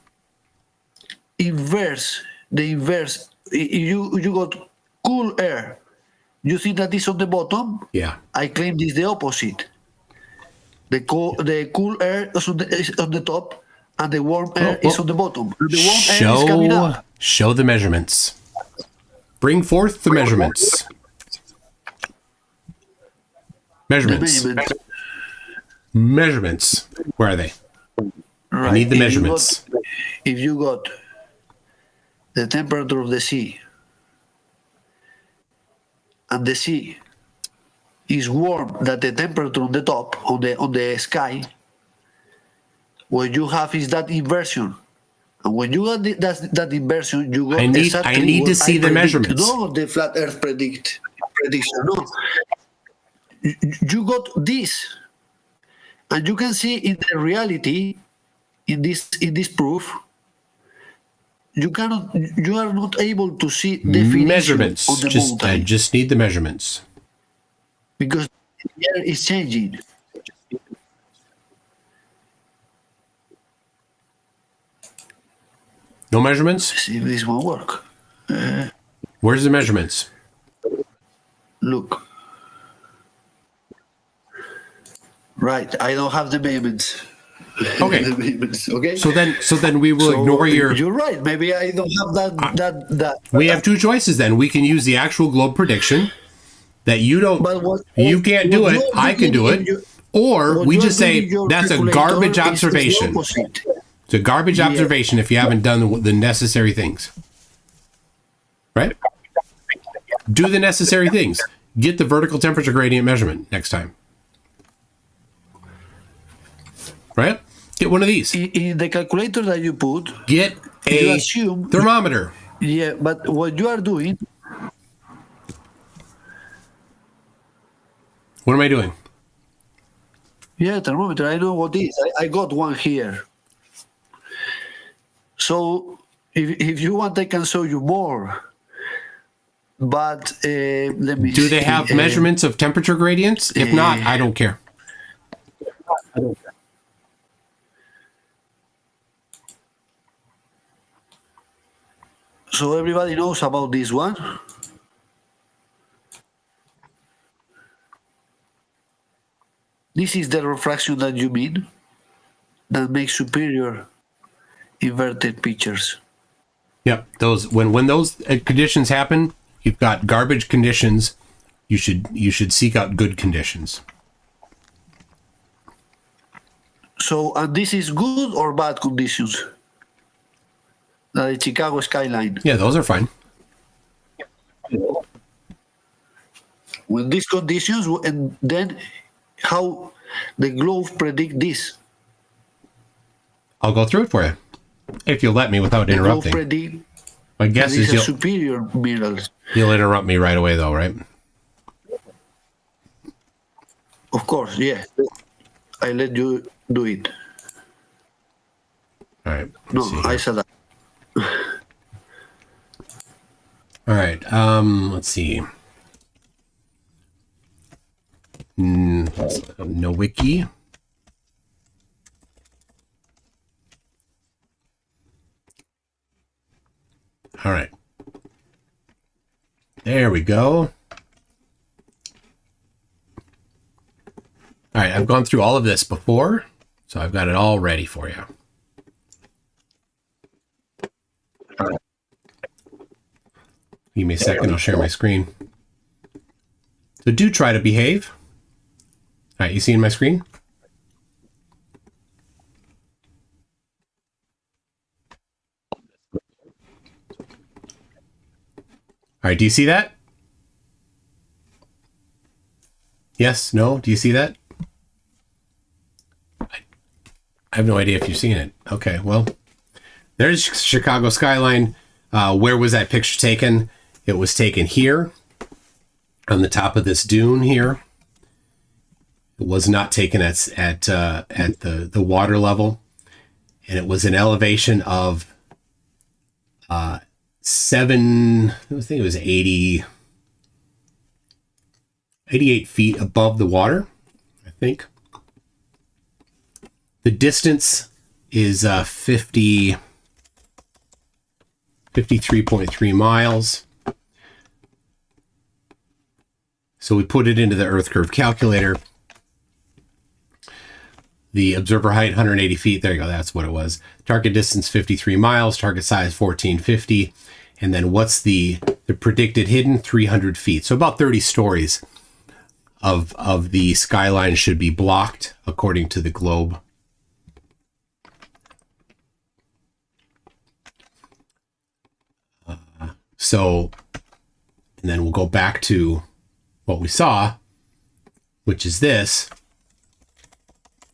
inverse. The inverse. You got cool air. You think that is on the bottom? Yeah. I claim this the opposite. The cool air is on the top, and the warm air is on the bottom. And the warm air is coming up. Show the measurements. Bring forth the measurements. Measurements. Measurements. Where are they? I need the measurements. If you got the temperature of the sea, and the sea is warm than the temperature on the top, on the sky, what you have is that inversion. And when you got that inversion, you got I need exactly to what see I the predict. measurements. No, the flat Earth prediction. No, you got this, and you can see in the reality, in this proof, you are not able to see definition Measurements. on the I mountain just need the measurements. because the air is changing. No measurements? See if this won't work. Where's the measurements? Look. Right, I don't have the measurements. Okay. The measurements, okay. So then we will ignore your. You're right. Maybe I don't have that. We have two choices then. We can use the actual globe prediction that you don't. You can't do it. I can do it. Or we just say that's a garbage observation. It's a garbage observation if you haven't done the necessary things. Right? Do the necessary things. Get the vertical temperature gradient measurement next time. Right? Get one of these. In the calculator that you put, get a thermometer. Yeah, but what you are doing. What am I doing? Yeah, thermometer. I know what it is. I got one here. So if you want, I can show you more. But let me Do see. they have measurements of temperature gradients? If not, I don't care. So everybody knows about this one. This is the refraction that you mean, that makes superior inverted pictures. Yep. Those when those conditions happen, you've got garbage conditions. You should seek out good conditions. So, and this is good or bad conditions? The Chicago skyline. Yeah, those are fine. With these conditions, and then how the globe predict this? I'll go through it for you, if you'll let me without The globe interrupting. predict My guess these is are you'll superior minerals. interrupt me right away, though, right? Of course, yeah. I let you do it. All right. No, I said that. All All right. Let's see. No wiki. All right. There we go. All right. I've gone through all of this before, so I've got it all ready for you. Give me a second. I'll share my screen. So do try to behave. All right. You seeing my screen? All right, do you see that? Yes, no, do you see that? I have no idea if you've seen it. Okay, well, there's Chicago skyline. Where was that picture taken? It was taken here on the top of this dune here. It was not taken at the water level, and it was an elevation of 88 feet above the water, I think. The distance is 53.3 miles. So we put it into the Earth curve calculator. The observer height, 180 feet. There you go. That's what it was. Target distance, 53 miles. Target size, 1450. And then what's the predicted hidden? 300 feet. So about 30 stories of the skyline should be blocked according to the globe. And then we'll go back to what we saw, which is this,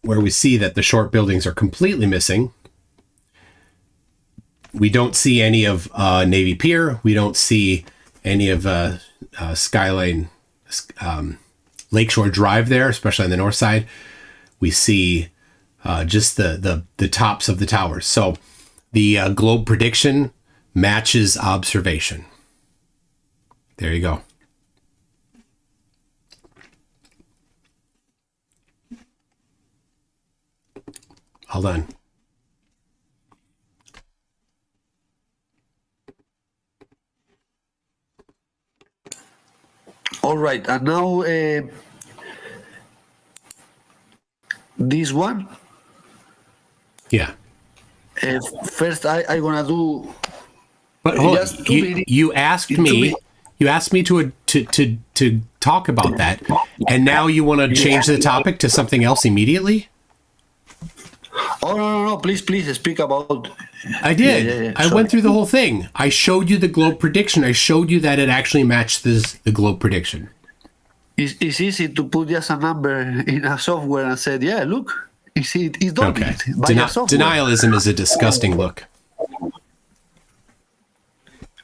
where we see that the short buildings are completely missing. We don't see any of Navy Pier. We don't see any of Skyline Lakeshore Drive there, especially on the north side. We see just the tops of the towers. So the globe prediction matches observation. There you go. All done. All right, and now this one. Yeah. First, I gonna do. But hold on. You asked me. You asked me to talk about that, and now you want to change the topic to something else immediately. Oh no! Please speak about. I did. Yeah. I went through the whole thing. I showed you the globe prediction. I showed you that it actually matched the globe prediction. It's easy to put just a number in a software and say, yeah, look, it's done. Okay. By a software. Denialism is a disgusting look.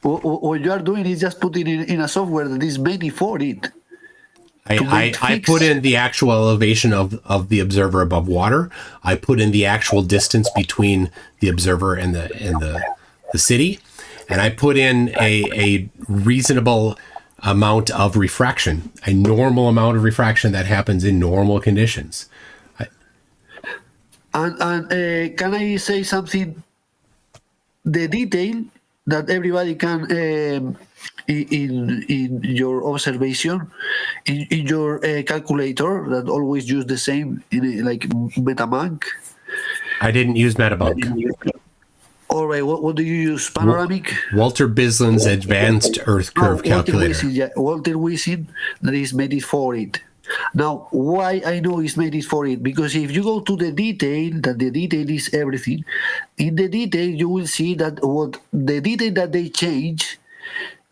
What you are doing is just putting it in a software that is made for it. I put in the actual elevation of the observer above water. I put in the actual distance between the observer and the city, and I put in a reasonable amount of refraction, a normal amount of refraction that happens in normal conditions. And can I say something? The detail that everybody can in your observation, in your calculator that always use the same like MetaMank. I didn't use MetaMank. All right, what do you use? Panoramic? Walter Bislin's Advanced Earth Curve Calculator. Walter Wissing, that is made it for it. Now, why I know it's made it for it? Because if you go to the detail, that the detail is everything, in the detail you will see that what the detail that they change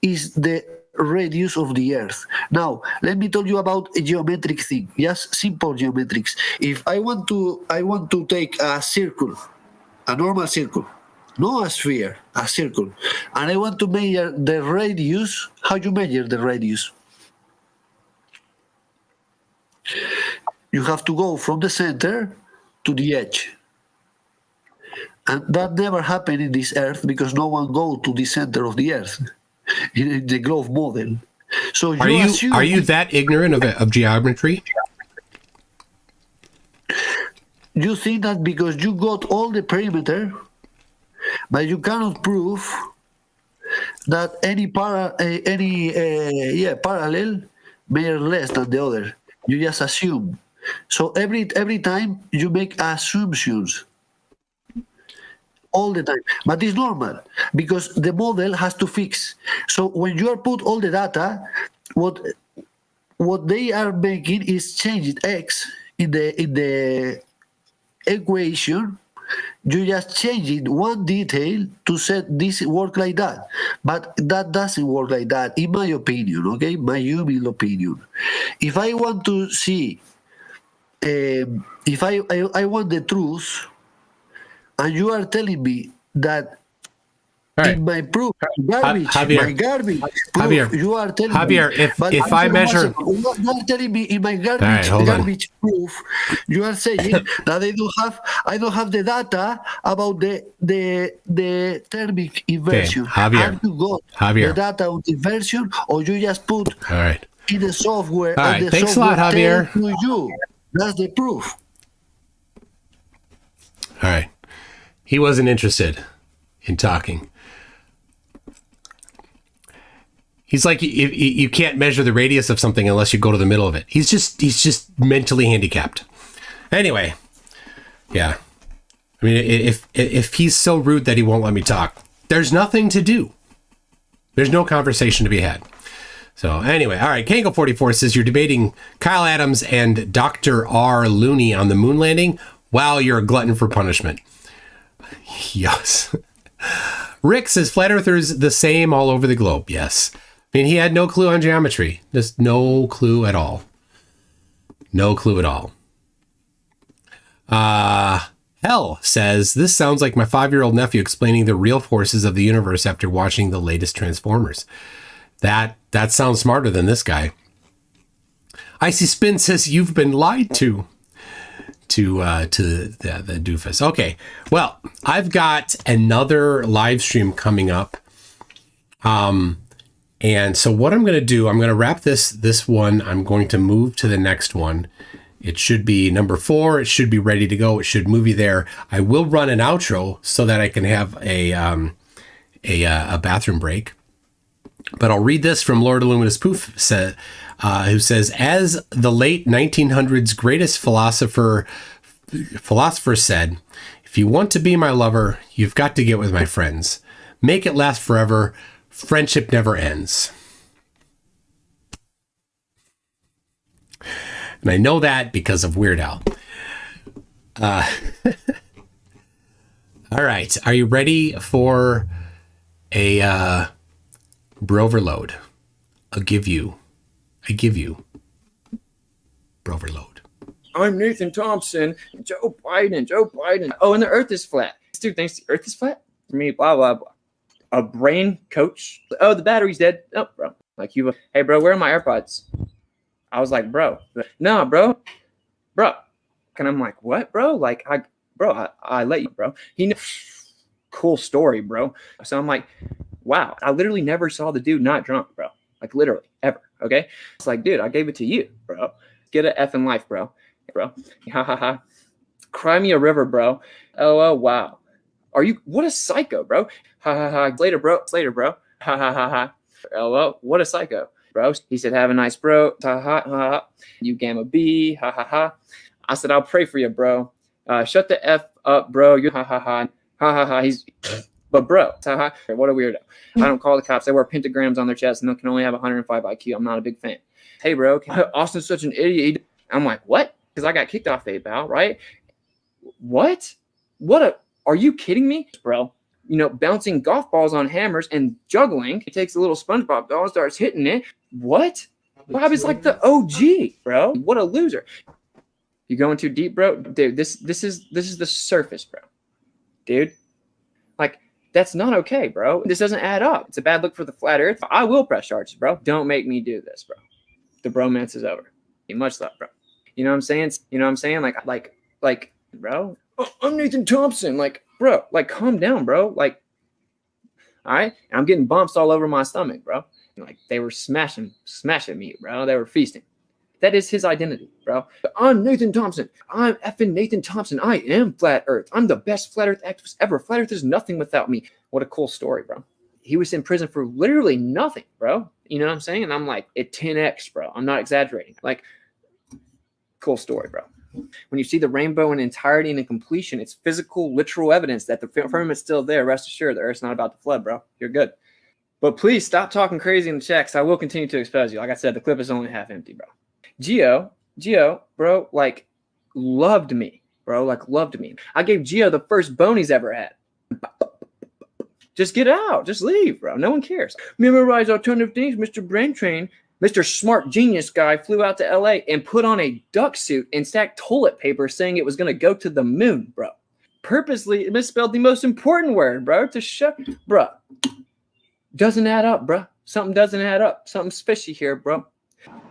is the radius of the Earth. Now, let me tell you about a geometric thing. Just simple geometrics. If I want to take a circle, a normal circle, not a sphere, a circle, and I want to measure the radius, how you measure the radius? You have to go from the center to the edge. And that never happened in this Earth because no one go to the center of the Earth. in the globe model. So Are you that ignorant of geometry? You think that because you got all the perimeter, but you cannot prove that any parallel measure less than the other. You just assume. So every time you make assumptions all the time, but it's normal because the model has to fix. So when you are put all the data, what they are making is changing x in the equation. You just change it one detail to set this work like that, but that doesn't work like that, in my opinion. Okay, my humble opinion. If I want to see, if I want the truth, and you are telling me that in my proof, garbage, Javier, my garbage proof, Javier, you are telling Javier, me. if I measure, you are telling me in my garbage, right, hold on. garbage proof, you are saying that I don't have the data about the thermic inversion. Javier, Have you got the data on the inversion, or you just put all right in the software? All right, and the thanks a software lot, Javier. tells you that's the proof. All right. He wasn't interested in talking. He's like, you can't measure the radius of something unless you go to the middle of it. He's just mentally handicapped. Anyway, yeah. I mean, if he's so rude that he won't let me talk, there's nothing to do. There's no conversation to be had. So anyway, all right. Kango44 says you're debating Kyle Adams and Dr. R. Looney on the moon landing. Wow, you're a glutton for punishment. Yes. Rick says flat earthers the same all over the globe. Yes. I mean, he had no clue on geometry. Just no clue at all. No clue at all. Hell says, this sounds like my 5-year-old nephew explaining the real forces of the universe after watching the latest Transformers. That sounds smarter than this guy. Icy Spin says, you've been lied to the doofus. Okay, well, I've got another live stream coming up. And so what I'm going to do, I'm going to wrap this one. I'm going to move to the next one. It should be number 4. It should be ready to go. It should movie there. I will run an outro so that I can have a bathroom break. But I'll read this from Lord Illuminous Poof, who says, as the late 1900s greatest philosopher said, if you want to be my lover, you've got to get with my friends. Make it last forever. Friendship never ends. And I know that because of Weird Al. All right. Are you ready for a Broverload? I give you Broverload. I'm Nathan Thompson. Joe Biden. Oh, and the earth is flat. This dude thinks the earth is flat? For me, blah, blah, blah. A brain coach. Oh, the battery's dead. Oh, bro. Like you, hey, bro, where are my AirPods? I was like, bro. No, bro. And I'm like, what, bro? Like, I let you, bro. He knew. Cool story, bro. So I'm like, wow. I literally never saw the dude not drunk, bro. Like, literally, ever. Okay? It's like, dude, I gave it to you, bro. Get a effing life, bro. Ha ha ha. Cry me a river, bro. Oh, wow. What a psycho, bro. Ha ha ha. Later, bro. Ha ha ha ha. Oh, what a psycho, bro. He said, have a nice bro. Ha ha ha. You gamma B. Ha ha ha. I said, I'll pray for you, bro. Shut the F up, bro. You ha ha ha. Ha ha ha. But bro, ha ha. What a weirdo. I don't call the cops. They wear pentagrams on their chest and they can only have 105 IQ. I'm not a big fan. Hey, bro. Austin's such an idiot. I'm like, what? Because I got kicked off PayPal, right? What? Are you kidding me, bro? You know, bouncing golf balls on hammers and juggling. He takes a little SpongeBob doll and starts hitting it. What? Bobby's like the OG, bro. What a loser. You going too deep, bro? Dude, this is the surface, bro. Dude, like, that's not okay, bro. This doesn't add up. It's a bad look for the flat earth. I will press charges, bro. Don't make me do this, bro. The bromance is over. Much love, bro. You know what I'm saying? Like, bro. Oh, I'm Nathan Thompson. Like, bro, like, calm down, bro. Like, All right. And I'm getting bumps all over my stomach, bro. Like they were smashing me, bro. They were feasting. That is his identity, bro. I'm Nathan Thompson. I'm effing Nathan Thompson. I am Flat Earth. I'm the best Flat Earth activist ever. Flat Earth is nothing without me. What a cool story, bro. He was in prison for literally nothing, bro. You know what I'm saying? And I'm like, it 10x, bro. I'm not exaggerating. Like, cool story, bro. When you see the rainbow in entirety and in completion, it's physical, literal evidence that the firmament's still there. Rest assured, the Earth's not about to flood, bro. You're good. But please stop talking crazy in the chat, because I will continue to expose you. Like I said, the clip is only half empty, bro. Gio, bro, like, loved me, bro. Like, loved me. I gave Gio the first bone he's ever had. Just get out. Just leave, bro. No one cares. Memorize alternative things, Mr. Brain Train. Mr. Smart Genius guy flew out to LA and put on a duck suit and stacked toilet paper saying it was going to go to the moon, bro. Purposely misspelled the most important word, bro, to show, bro. Doesn't add up, bro. Something doesn't add up. Something's fishy here, bro.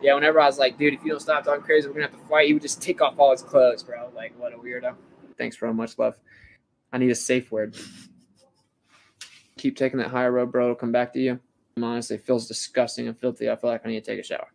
Yeah, whenever I was like, dude, if you don't stop talking crazy, we're going to have to fight. He would just take off all his clothes, bro. Like, what a weirdo. Thanks, bro. Much love. I need a safe word. Keep taking that higher road, bro. It'll come back to you. Honestly, it feels disgusting and filthy. I feel like I need to take a shower.